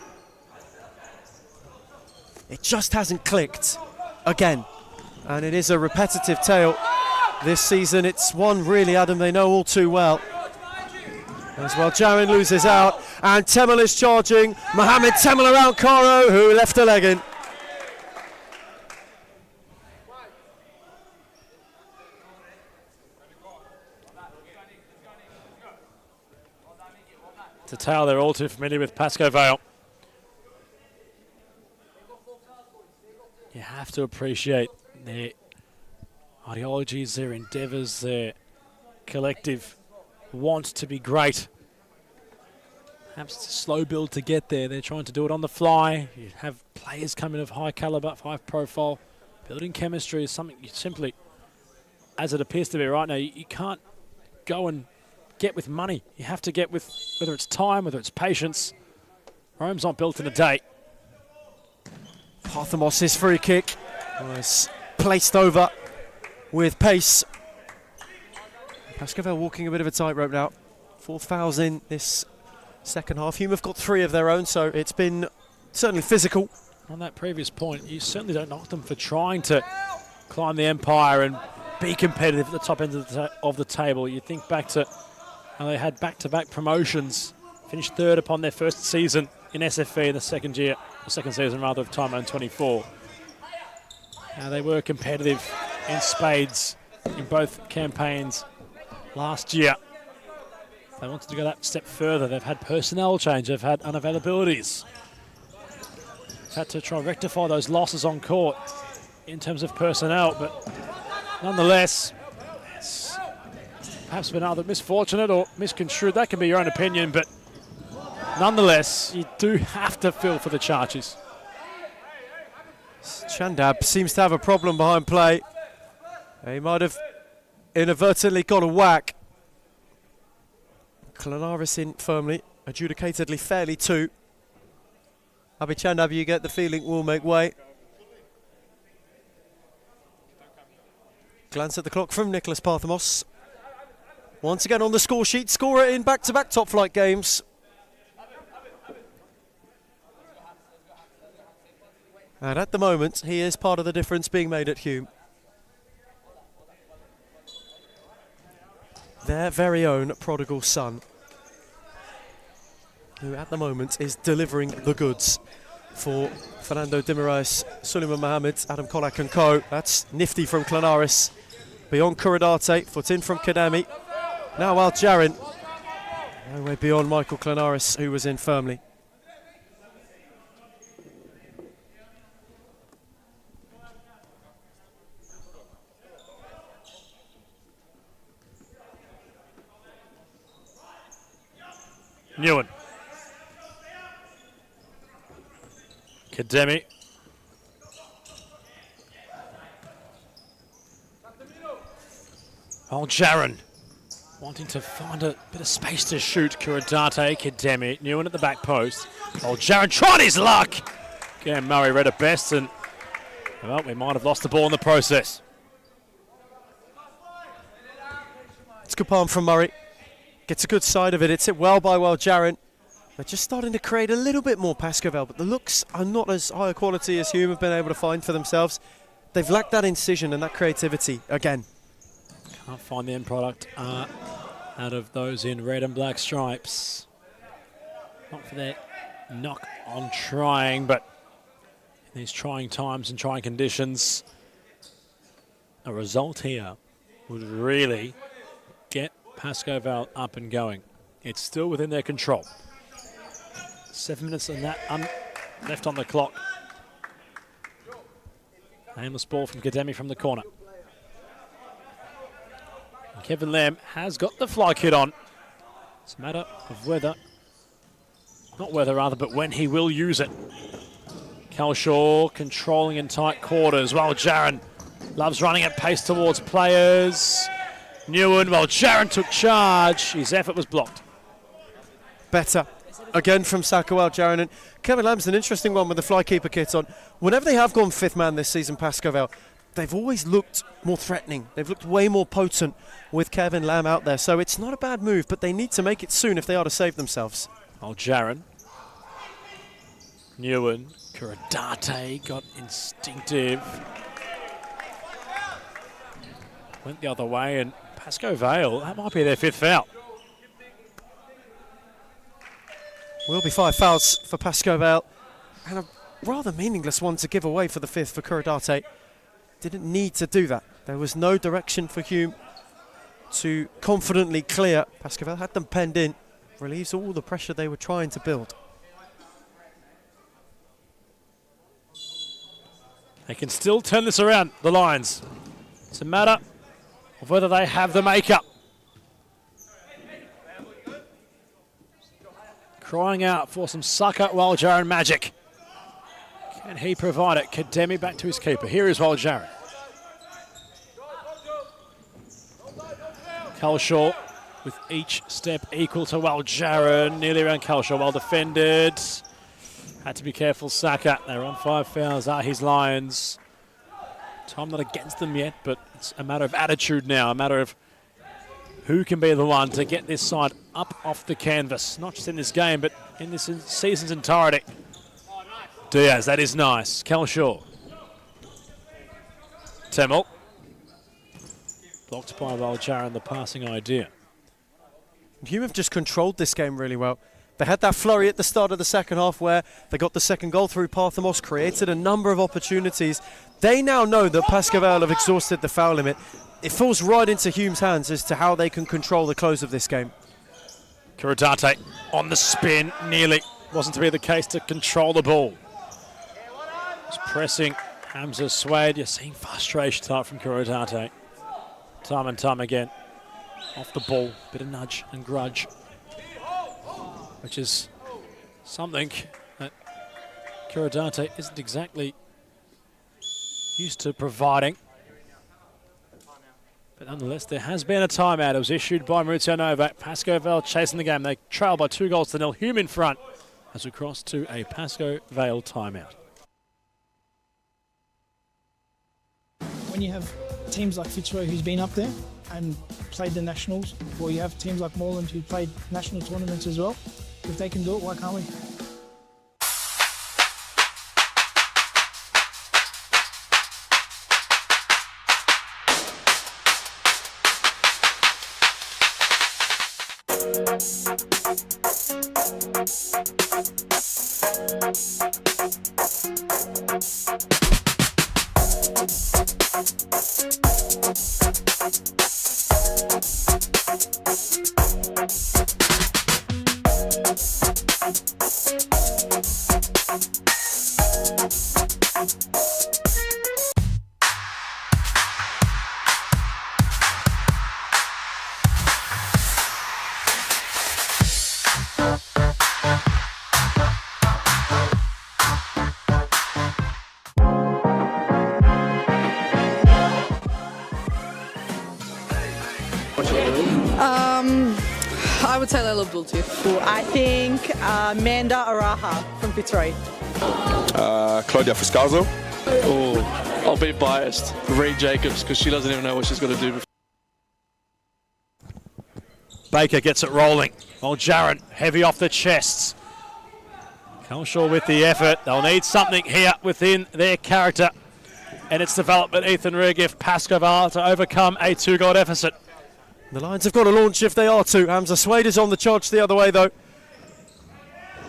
It just hasn't clicked again, and it is a repetitive tale this season. It's one really, Adam, they know all too well. As well, Jarin loses out, and Temel is charging. Mohammed Temel around Caro, who left a leg in. It's a tale they're all too familiar with, Pascoe Vale. You have to appreciate their ideologies, their endeavours, their collective want to be great. Perhaps it's a slow build to get there. They're trying to do it on the fly. You have players coming of high calibre, high profile. Building chemistry is something you simply, as it appears to be right now, you can't go and get with money. You have to get with, whether it's time, whether it's patience. Rome's not built in a day. Parthamos' free kick was placed over with pace. Pascoe Vale walking a bit of a tightrope now. 4 fouls in this second half. Hume have got 3 of their own, so it's been certainly physical. On that previous point, you certainly don't knock them for trying to climb the empire and be competitive at the top end of the table. You think back to how they had back-to-back promotions, finished 3rd upon their first season in SFV in the second season rather of Time 24. Now they were competitive in spades in both campaigns last year. They wanted to go that step further. They've had personnel change, they've had unavailabilities. They've had to try and rectify those losses on court in terms of personnel, but nonetheless, it's perhaps been either misfortunate or misconstrued. That can be your own opinion, but nonetheless, you do have to feel for the Charchies. Chandab seems to have a problem behind play. He might have inadvertently got a whack. Clanaris in firmly, adjudicatedly fairly too. Abid Chandab, you get the feeling, will make way. Glance at the clock from Nicholas Parthamos. Once again on the score sheet, scorer in back-to-back top flight games. And at the moment, he is part of the difference being made at Hume. Their very own prodigal son, who at the moment is delivering the goods for Fernando Dimirais, Suleiman Mohammed, Adam Kolak and co. That's nifty from Clanaris. Beyond Kuradate, foot in from Kadami. Now Al Jarin. No way beyond Michael Clanaris, who was in firmly. Newen. Kademi. Al Jarin wanting to find a bit of space to shoot. Kuradate, Kademi, Newen at the back post. Al Jarin trying his luck. Again, Murray read it best, and well, we might have lost the ball in the process. It's good palm from Murray. Gets a good side of it. It's hit well by Jarin. They're just starting to create a little bit more Pascoval, but the looks are not as high a quality as Hume have been able to find for themselves. They've lacked that incision and that creativity again. Can't find the end product out of those in red and black stripes. Not for their knock on trying, but in these trying times and trying conditions, a result here would really get Pascoval up and going. It's still within their control. 7 minutes and that left on the clock. Aimless ball from Kademi from the corner. And Kevin Lamb has got the fly kit on. It's a matter of whether, not whether rather, but when he will use it. Calshaw controlling in tight quarters while Jarin loves running at pace towards players. Newen, while Jarin took charge, his effort was blocked. Better. Again from Sako Al Jarin. And Kevin Lamb's an interesting one with the flykeeper kit on. Whenever they have gone fifth man this season, Pascoval, they've always looked more threatening. They've looked way more potent with Kevin Lamb out there. So it's not a bad move, but they need to make it soon if they are to save themselves. Al Jarin. Newen. Kuradate got instinctive. Went the other way, and Pascoval, that might be their fifth foul. Will be 5 fouls for Pascoval, and a rather meaningless one to give away for the fifth for Kuradate. Didn't need to do that. There was no direction for Hume to confidently clear. Pascoval had them penned in, relieves all the pressure they were trying to build. They can still turn this around, the Lions. It's a matter of whether they have the makeup. Crying out for some sucker Waljarin magic. Can he provide it? Kademi back to his keeper. Here is Waljarin. Calshaw with each step equal to Waljarin. Nearly around Calshaw, well defended. Had to be careful, Saka. They're on 5 fouls, are his Lions. Time not against them yet, but it's a matter of attitude now, a matter of who can be the one to get this side up off the canvas, not just in this game, but in this season's entirety. Diaz, that is nice. Calshaw. Temel. Blocked by Waljarin, the passing idea. Hume have just controlled this game really well. They had that flurry at the start of the second half where they got the second goal through Parthamos, created a number of opportunities. They now know that Pascoval have exhausted the foul limit. It falls right into Hume's hands as to how they can control the close of this game. Kuradate on the spin, nearly wasn't to be the case to control the ball. Just pressing, Hamza swayed. You're seeing frustration start from Kuradate. Time and time again. Off the ball, bit of nudge and grudge, which is something that Kuradate isn't exactly used to providing. But nonetheless, there has been a timeout. It was issued by Maurizio Novak. Pascoval chasing the game. They trail by 2-0. Hume in front as we cross to a Pascoval timeout. When you have teams like Fitzroy who's been up there and played the nationals, or you have teams like Moreland who played national tournaments as well, if they can do it, why can't we? I would say Layla Bulti. I think Amanda Araha from Fitzroy. Claudia Fuscalzo. Oh, I'll be biased. Reed Jacobs, because she doesn't even know what she's got to do before. Baker gets it rolling. Well, Jaron, heavy off the chests. Culshaw with the effort. They'll need something here within their character. And it's development, Ethan Regiff, Pascoval to overcome a 2-goal deficit. The Lions have got to launch if they are to. Hamza Suede is on the charge the other way, though.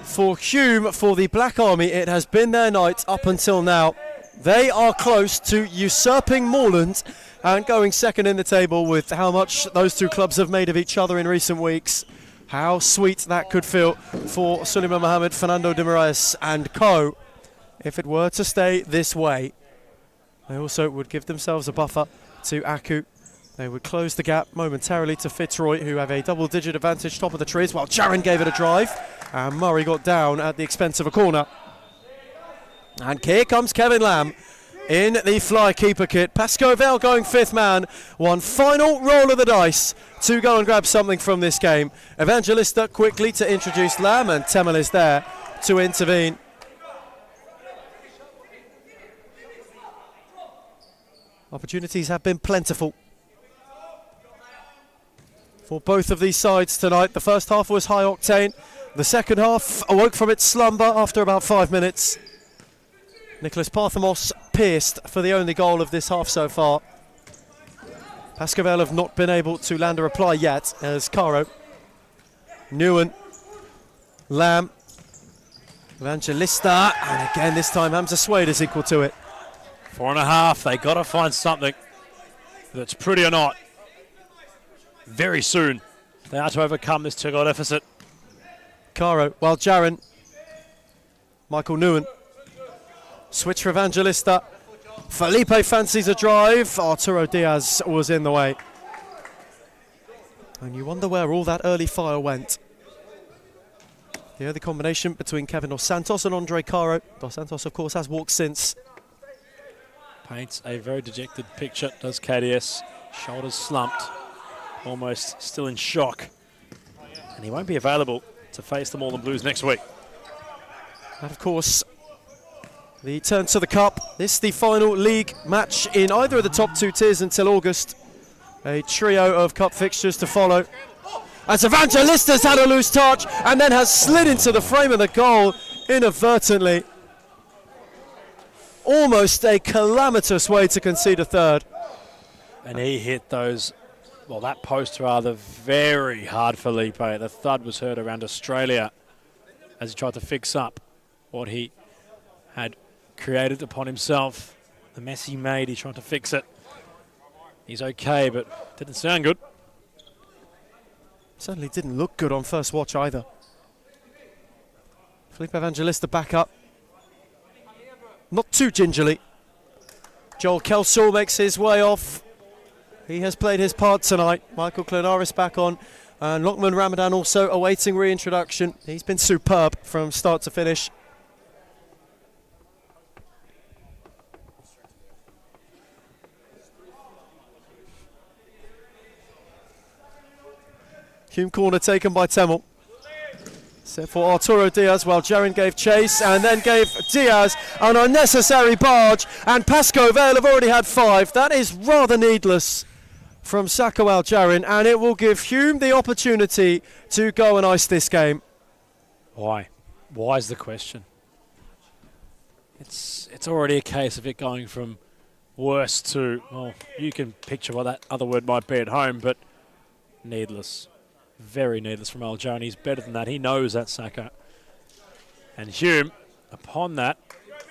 For Hume, for the Black Army, it has been their night up until now. They are close to usurping Moreland and going second in the table with how much those two clubs have made of each other in recent weeks. How sweet that could feel for Suleiman Mohammed, Fernando de Moraes and co. If it were to stay this way. They also would give themselves a buffer to Aku. They would close the gap momentarily to Fitzroy, who have a double-digit advantage top of the trees, while Jaron gave it a drive, and Murray got down at the expense of a corner. And here comes Kevin Lamb in the fly keeper kit. Pascoval going fifth man. One final roll of the dice to go and grab something from this game. Evangelista quickly to introduce Lamb, and Temel is there to intervene. Opportunities have been plentiful for both of these sides tonight. The first half was high octane. The second half awoke from its slumber after about 5 minutes. Nicholas Parthamos pierced for the only goal of this half so far. Pascoval have not been able to land a reply yet, as Caro, Newen, Lamb, Evangelista, and again this time Hamza Suede is equal to it. 4.5, they got to find something that's pretty or not. Very soon, they are to overcome this 2-goal deficit. Caro, while Jaron, Michael Newen, switch for Evangelista. Felipe fancies a drive. Arturo Diaz was in the way. And you wonder where all that early fire went. The early combination between Kevin Dos Santos and Andre Caro. Dos Santos, of course, has walked since. Paints a very dejected picture, does KDS. Shoulders slumped, almost still in shock. And he won't be available to face the Moreland Blues next week. And of course, the turn to the cup. This is the final league match in either of the top two tiers until August. A trio of cup fixtures to follow. As Evangelista's had a loose touch and then has slid into the frame of the goal inadvertently. Almost a calamitous way to concede a third. And he hit those, well, that post rather, very hard for Felipe. The thud was heard around Australia as he tried to fix up what he had created upon himself. The mess he made, he tried to fix it. He's okay, but didn't sound good. Certainly didn't look good on first watch either. Felipe Evangelista back up. Not too gingerly. Joel Kelsall makes his way off. He has played his part tonight. Michael Clonarris back on. And Lokman Ramadan also awaiting reintroduction. He's been superb from start to finish. Hume corner taken by Temel. Set for Arturo Diaz, while Jaron gave chase and then gave Diaz an unnecessary barge, and Pascoval have already had 5. That is rather needless from Sako Al Jaron, and it will give Hume the opportunity to go and ice this game. Why? Why is the question? It's already a case of it going from worse to, well, you can picture what that other word might be at home, but needless. Very needless from Aljone. He's better than that. He knows that, Saka. And Hume, upon that,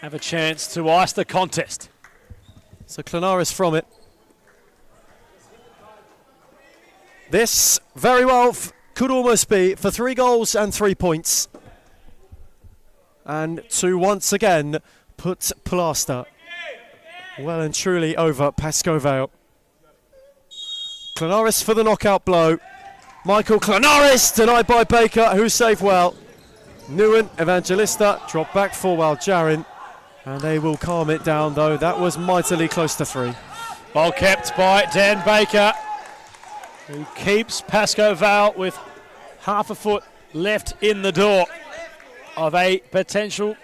have a chance to ice the contest. So Clanaris from it. This very well could almost be for 3 goals and 3 points. And to once again put plaster well and truly over Pascoe Vale. Clanaris for the knockout blow. Michael Clanaris denied by Baker, who saved well. Nguyen, Evangelista dropped back for Jarin. And they will calm it down, though. That was mightily close to 3. Ball kept by Dan Baker, who keeps Pascoe Vale with half a foot left in the door of a potential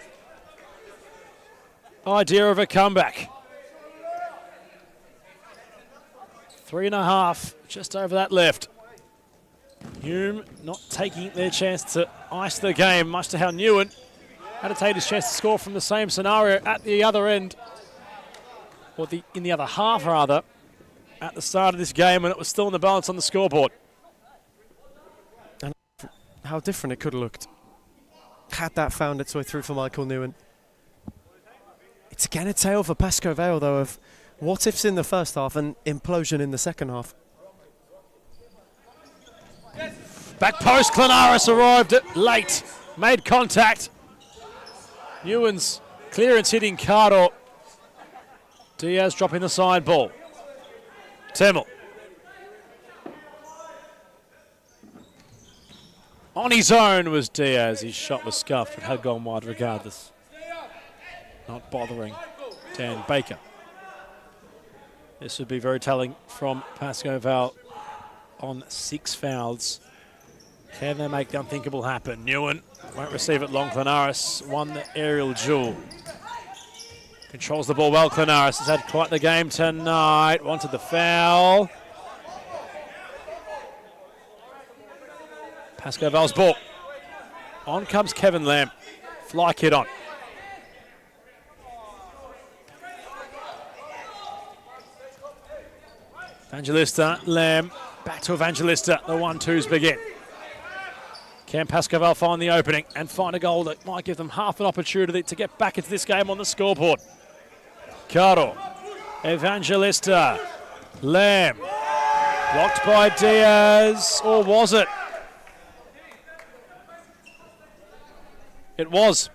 idea of a comeback. 3.5, just over that left. Hume not taking their chance to ice the game, much to how Nguyen had to take his chance to score from the same scenario at the other end, or in the other half rather, at the start of this game when it was still in the balance on the scoreboard. And how different it could have looked had that found its way through for Michael Nguyen. It's again a tale for Pascoe Vale, though, of what ifs in the first half and implosion in the second half. Back post, Clanaris arrived it late, made contact. Nguyen's clearance hitting Cardo. Diaz dropping the side ball. Temel. On his own was Diaz. His shot was scuffed, but had gone wide regardless. Not bothering Dan Baker. This would be very telling from Pascoe Vale on 6 fouls. Can they make the unthinkable happen? Nguyen won't receive it long. Clanaris won the aerial duel. Controls the ball well. Clanaris has had quite the game tonight. Wanted the foul. Pascoe Vale's ball. On comes Kevin Lamb. Fly kid on. Evangelista, Lamb, back to Evangelista. The 1-2s begin. Can Pascoe Vale find the opening and find a goal that might give them half an opportunity to get back into this game on the scoreboard? Caro, Evangelista, Lamb, blocked by Diaz, or was it? It was.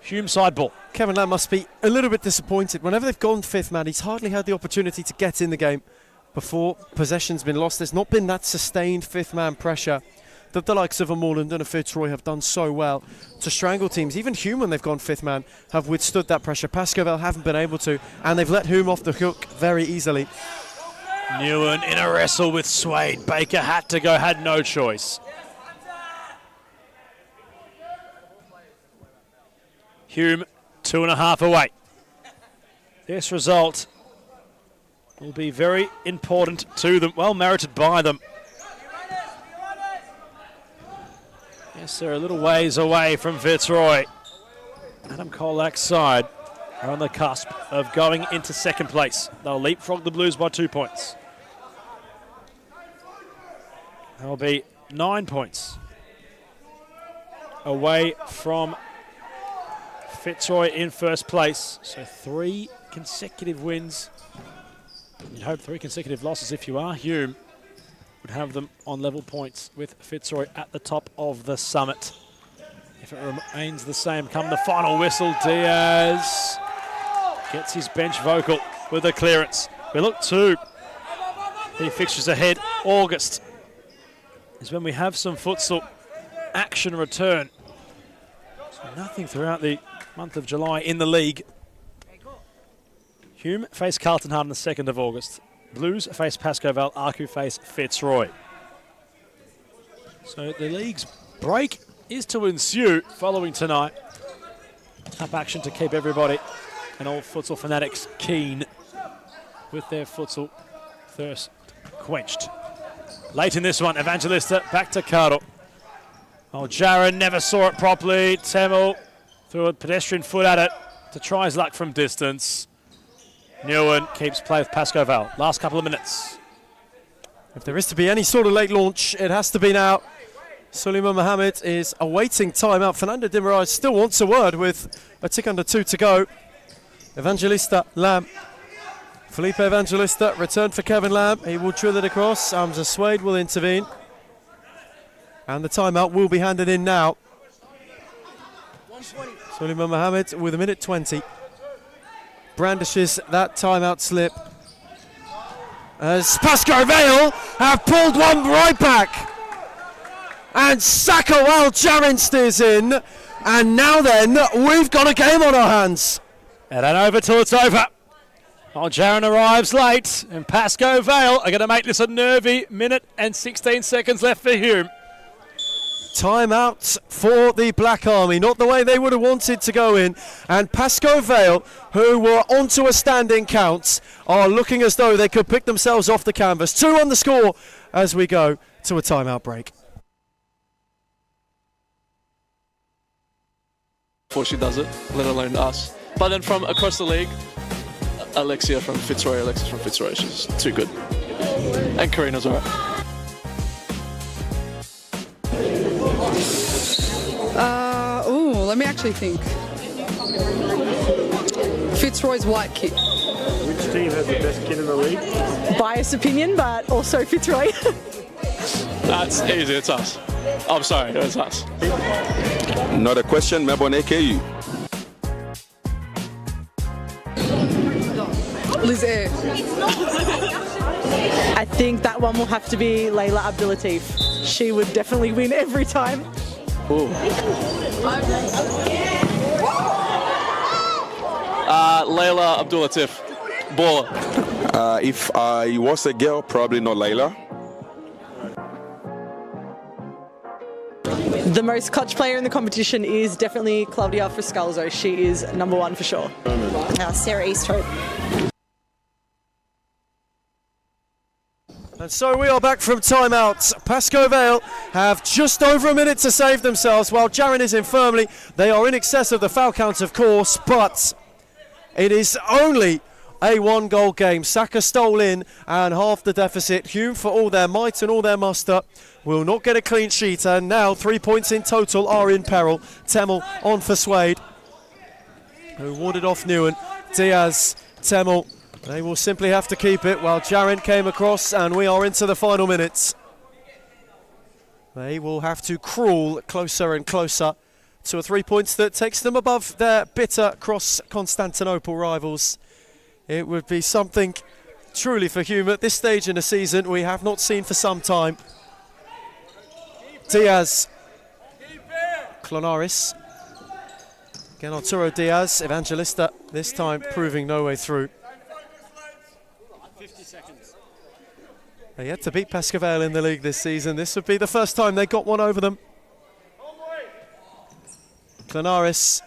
Hume side ball. Kevin Lamb must be a little bit disappointed. Whenever they've gone 5th man, he's hardly had the opportunity to get in the game before possession's been lost. There's not been that sustained 5th man pressure that the likes of a Moreland and a Fitzroy have done so well to strangle teams. Even Hume, when they've gone 5th man, have withstood that pressure. Pascoe Vale haven't been able to, and they've let Hume off the hook very easily. Nguyen in a wrestle with Swade. Baker had to go, had no choice. Hume 2.5 away. This result will be very important to them, well merited by them. Yes, they're a little ways away from Fitzroy. Adam Kolak's side are on the cusp of going into 2nd place. They'll leapfrog the Blues by 2 points. They'll be 9 points away from Fitzroy in 1st place. So 3 consecutive wins. You'd hope 3 consecutive losses if you are Hume. Would have them on level points with Fitzroy at the top of the summit. If it remains the same come the final whistle, Diaz gets his bench vocal with a clearance. We look to the fixtures ahead. August is when we have some futsal action return. So nothing throughout the month of July in the league. Hume face Carlton Hard on the 2nd of August. Blues face Pascoe Vale, Arku face Fitzroy. So the league's break is to ensue following tonight. Cup action to keep everybody and all futsal fanatics keen with their futsal thirst quenched. Late in this one, Evangelista back to Caro. Oh, Jaron never saw it properly. Temel threw a pedestrian foot at it to try his luck from distance. Nguyen keeps play with Pascoe Vale. Last couple of minutes. If there is to be any sort of late launch, it has to be now. Suleiman Mohammed is awaiting timeout. Fernando Di Maria still wants a word with a tick under 2 to go. Evangelista Lamb. Felipe Evangelista returned for Kevin Lamb. He will drill it across. Hamza Swade will intervene. And the timeout will be handed in now. Suleiman Mohammed with 1:20. Brandishes that timeout slip. As Pasco Vale have pulled one right back. And Saka Al-Jarin steers in. And now then, we've got a game on our hands. And then over till it's over. Al-Jarin arrives late, and Pasco Vale are going to make this a nervy minute and 16 seconds left for Hume. Timeout for the Black Army, not the way they would have wanted to go in. And Pasco Vale, who were onto a standing count, are looking as though they could pick themselves off the canvas. 2 on the score as we go to a timeout break. Before she does it, let alone us. But then from across the league, Alexis from Fitzroy, she's too good. And Karina's alright. Let me actually think. Fitzroy's white kit. Which team has the best kid in the league? Biased opinion, but also Fitzroy. That's easy, it's us. I'm sorry, it's us. Not a question, Mebon AKU. Liz Air. I think that one will have to be Layla Abdulatif. She would definitely win every time. Ooh. Layla Abdulatif, baller. If I was a girl, probably not Layla. The most clutch player in the competition is definitely Claudia Friscalzo. She is number 1 for sure. Sarah Easthope. And so we are back from timeout. Pasco Vale have just over a minute to save themselves while Jarin is in firmly. They are in excess of the foul count, of course, but it is only a 1-goal game. Saka stole in and half the deficit. Hume, for all their might and all their muster, will not get a clean sheet. And now 3 points in total are in peril. Temmel on for Swade, who warded off Newen. Diaz, Temmel. They will simply have to keep it while Jarin came across, and we are into the final minutes. They will have to crawl closer and closer to a 3 points that takes them above their bitter cross-Constantinople rivals. It would be something truly for Hume at this stage in the season we have not seen for some time. Diaz, Clonaris, again Arturo Diaz, Evangelista this time proving no way through. 50 seconds. They yet to beat Pasco Vale in the league this season. This would be the first time they got one over them. Clonaris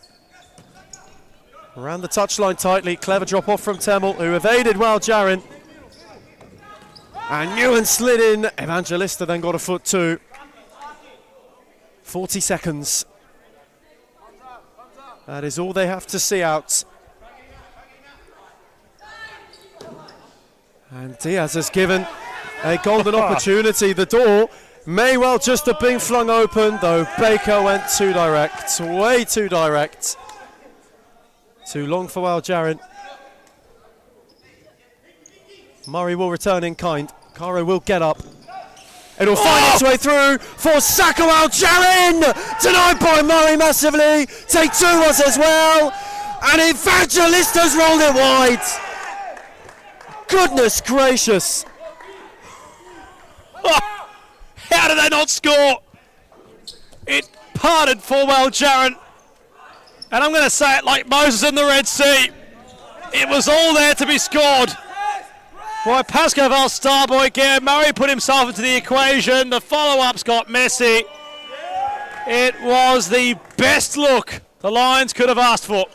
around the touchline tightly. Clever drop off from Temmel, who evaded well Jarin. And Newen slid in. Evangelista then got a foot too. 40 seconds. That is all they have to see out. And Diaz has given a golden opportunity. The door may well just have been flung open, though Baker went too direct, way too direct. Too long for Al Jarin. Murray will return in kind. Caro will get up. It'll find its way through for Saka Al Jarin! Denied by Murray massively. Take 2 was as well. And Evangelista's rolled it wide. Goodness gracious. How did they not score? It parted for Al Jarin. And I'm going to say it like Moses in the Red Sea. It was all there to be scored. Right, Pasco Vale star boy again. Murray put himself into the equation. The follow-ups got messy. It was the best look the Lions could have asked for.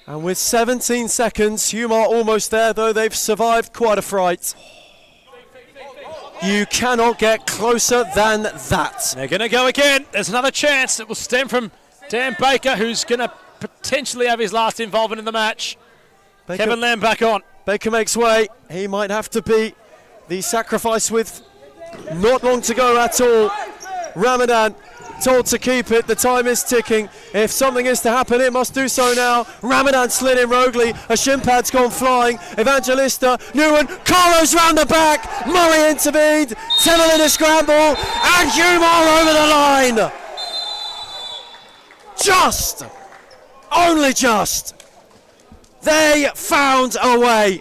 And with 17 seconds, Hume are almost there, though they've survived quite a fright. You cannot get closer than that. They're going to go again. There's another chance. It will stem from Dan Baker, who's going to potentially have his last involvement in the match. Baker, Kevin Lamb back on. Baker makes way. He might have to be The sacrifice with not long to go at all. Ramadan told to keep it. The time is ticking. If something is to happen, it must do so now. Ramadan slid in roguely. A shin pad's gone flying. Evangelista, Newen, Carlos round the back. Murray intervened. Tennell in a scramble. And Humar over the line. Just. Only just. They found a way.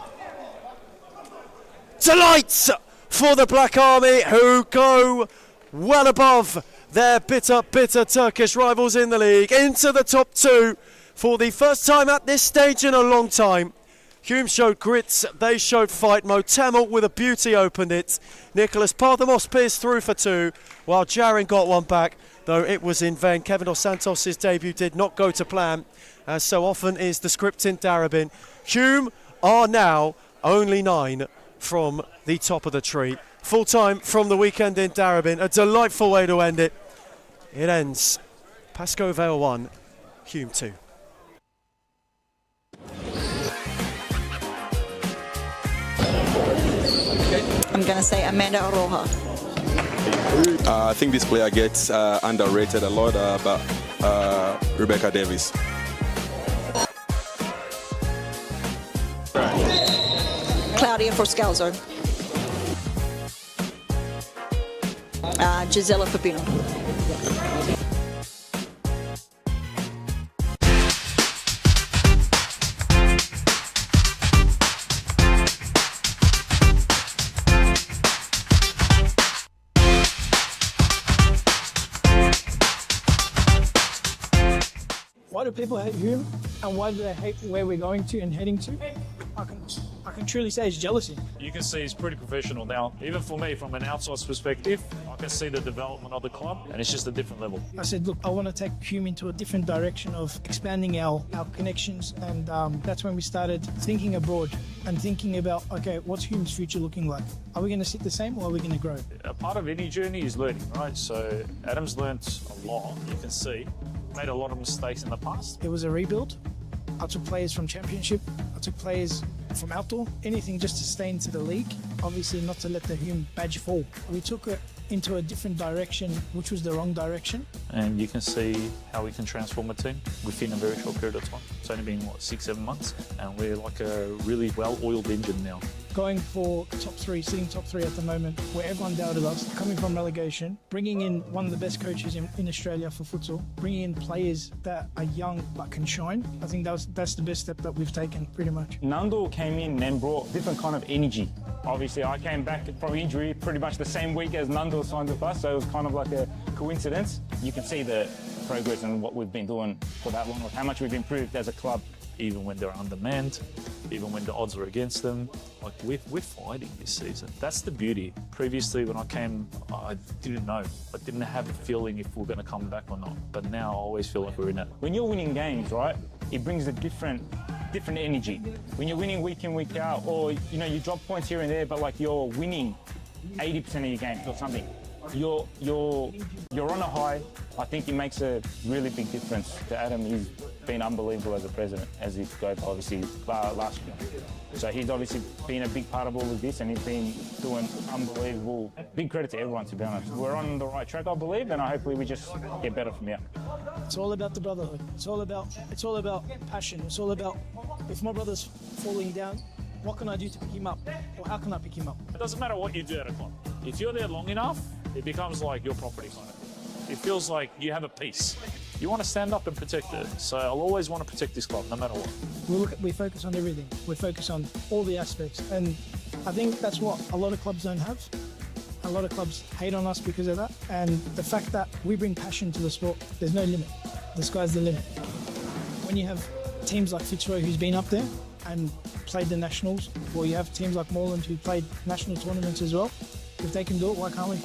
Delights for the Black Army, who go well above their bitter Turkish rivals in the league, into the top two for the first time at this stage in a long time. Hume showed grit, they showed fight. Mo Temmell with a beauty opened it. Nicholas Parthamos pierced through for two, while Jarin got one back, though it was in vain. Kevin Dos Santos' debut did not go to plan, as so often is the script in Darabin. Hume are now only 9 from the top of the tree. Full time from the weekend in Darabin. A delightful way to end it. It ends Pascoe Vale 1, Hume 2. I'm going to say Amanda Aroha. I think this player gets underrated a lot, but Rebecca Davis. Claudia Forscalzo. Gisela Pepino. Why do people hate Hume, and why do they hate where we're going to and heading to? I can truly say it's jealousy. You can see he's pretty professional now. Even for me, from an outsider's perspective, I can see the development of the club, and it's just a different level. I said, look, I want to take Hume into a different direction of expanding our connections, and that's when we started thinking abroad and thinking about, okay, what's Hume's future looking like? Are we going to sit the same, or are we going to grow? A part of any journey is learning, right? So Adam's learnt a lot, you can see. Made a lot of mistakes in the past. It was a rebuild. I took players from Championship. I took players from outdoor. Anything just to stay into the league. Obviously not to let the Hume badge fall. We took it into a different direction, which was the wrong direction. And you can see how we can transform a team within a very short period of time. It's only been, 6-7 months? And we're like a really well-oiled engine now. Going for top 3, sitting top 3 at the moment, where everyone doubted us, coming from relegation, bringing in one of the best coaches in Australia for futsal, bringing in players that are young but can shine. I think that's the best step that we've taken, pretty much. Nando came in and brought different kind of energy. Obviously, I came back from injury pretty much the same week as Nando signed with us, so it was kind of like a coincidence. You can see the progress and what we've been doing for that long, how much we've improved as a club. Even when they're undermanned, even when the odds are against them, like we're fighting this season. That's the beauty. Previously, when I came, I didn't know. I didn't have a feeling if we're going to come back or not. But now I always feel like we're in it. When you're winning games, right, it brings a different energy. When you're winning week in, week out, or you drop points here and there, but like you're winning 80% of your games or something. You're on a high. I think it makes a really big difference to Adam. He's been unbelievable as a president, as he goes obviously last year. So he's obviously been a big part of all of this, and he's been doing unbelievable. Big credit to everyone, to be honest. We're on the right track, I believe, and hopefully we just get better from here. It's all about the brotherhood. It's all about passion. It's all about, if my brother's falling down, what can I do to pick him up, or how can I pick him up? It doesn't matter what you do at a club. If you're there long enough, it becomes like your property kind of. It feels like you have a piece. You want to stand up and protect it. So I'll always want to protect this club, no matter what. We focus on everything. We focus on all the aspects, and I think that's what a lot of clubs don't have. A lot of clubs hate on us because of that, and the fact that we bring passion to the sport, there's no limit. The sky's the limit. When you have teams like Fitzroy, who's been up there and played the nationals, or you have teams like Moreland who played national tournaments as well, if they can do it, why can't we?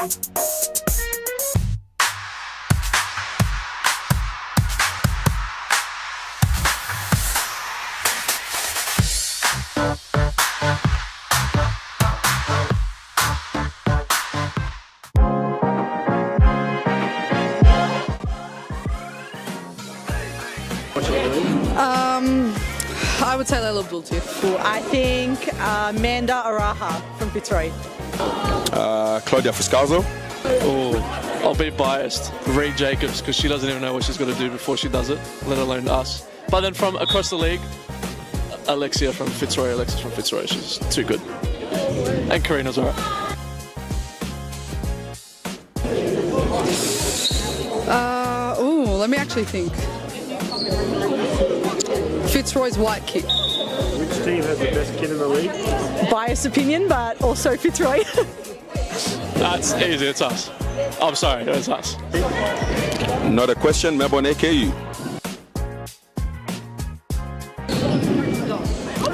I would say Layla Abdul-Latif. I think Amanda Araha from Fitzroy. Claudia Fuscalzo. Oh, I'll be biased. Reed Jacobs, because she doesn't even know what she's got to do before she does it, let alone us. But then from across the league, Alexis from Fitzroy, she's too good. And Karina's alright. Let me actually think. Fitzroy's white kit. Which team has the best kid in the league? Biased opinion, but also Fitzroy. That's easy, it's us. I'm sorry, it's us. Not a question, Melbourne AKU.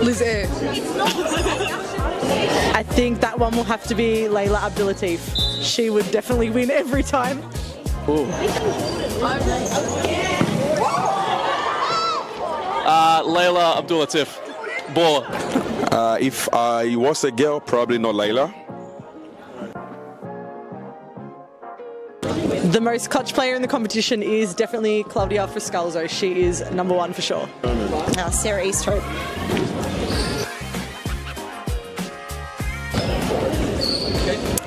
Liz Air. I think that one will have to be Layla Abdul-Latif. She would definitely win every time. Ooh. Layla Abdul-Latif. Baller. If I was a girl, probably not Layla. The most clutch player in the competition is definitely Claudia Fuscalzo. She is number one for sure. Sarah Easthope.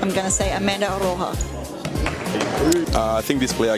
I'm going to say Amanda Aroha. I think this player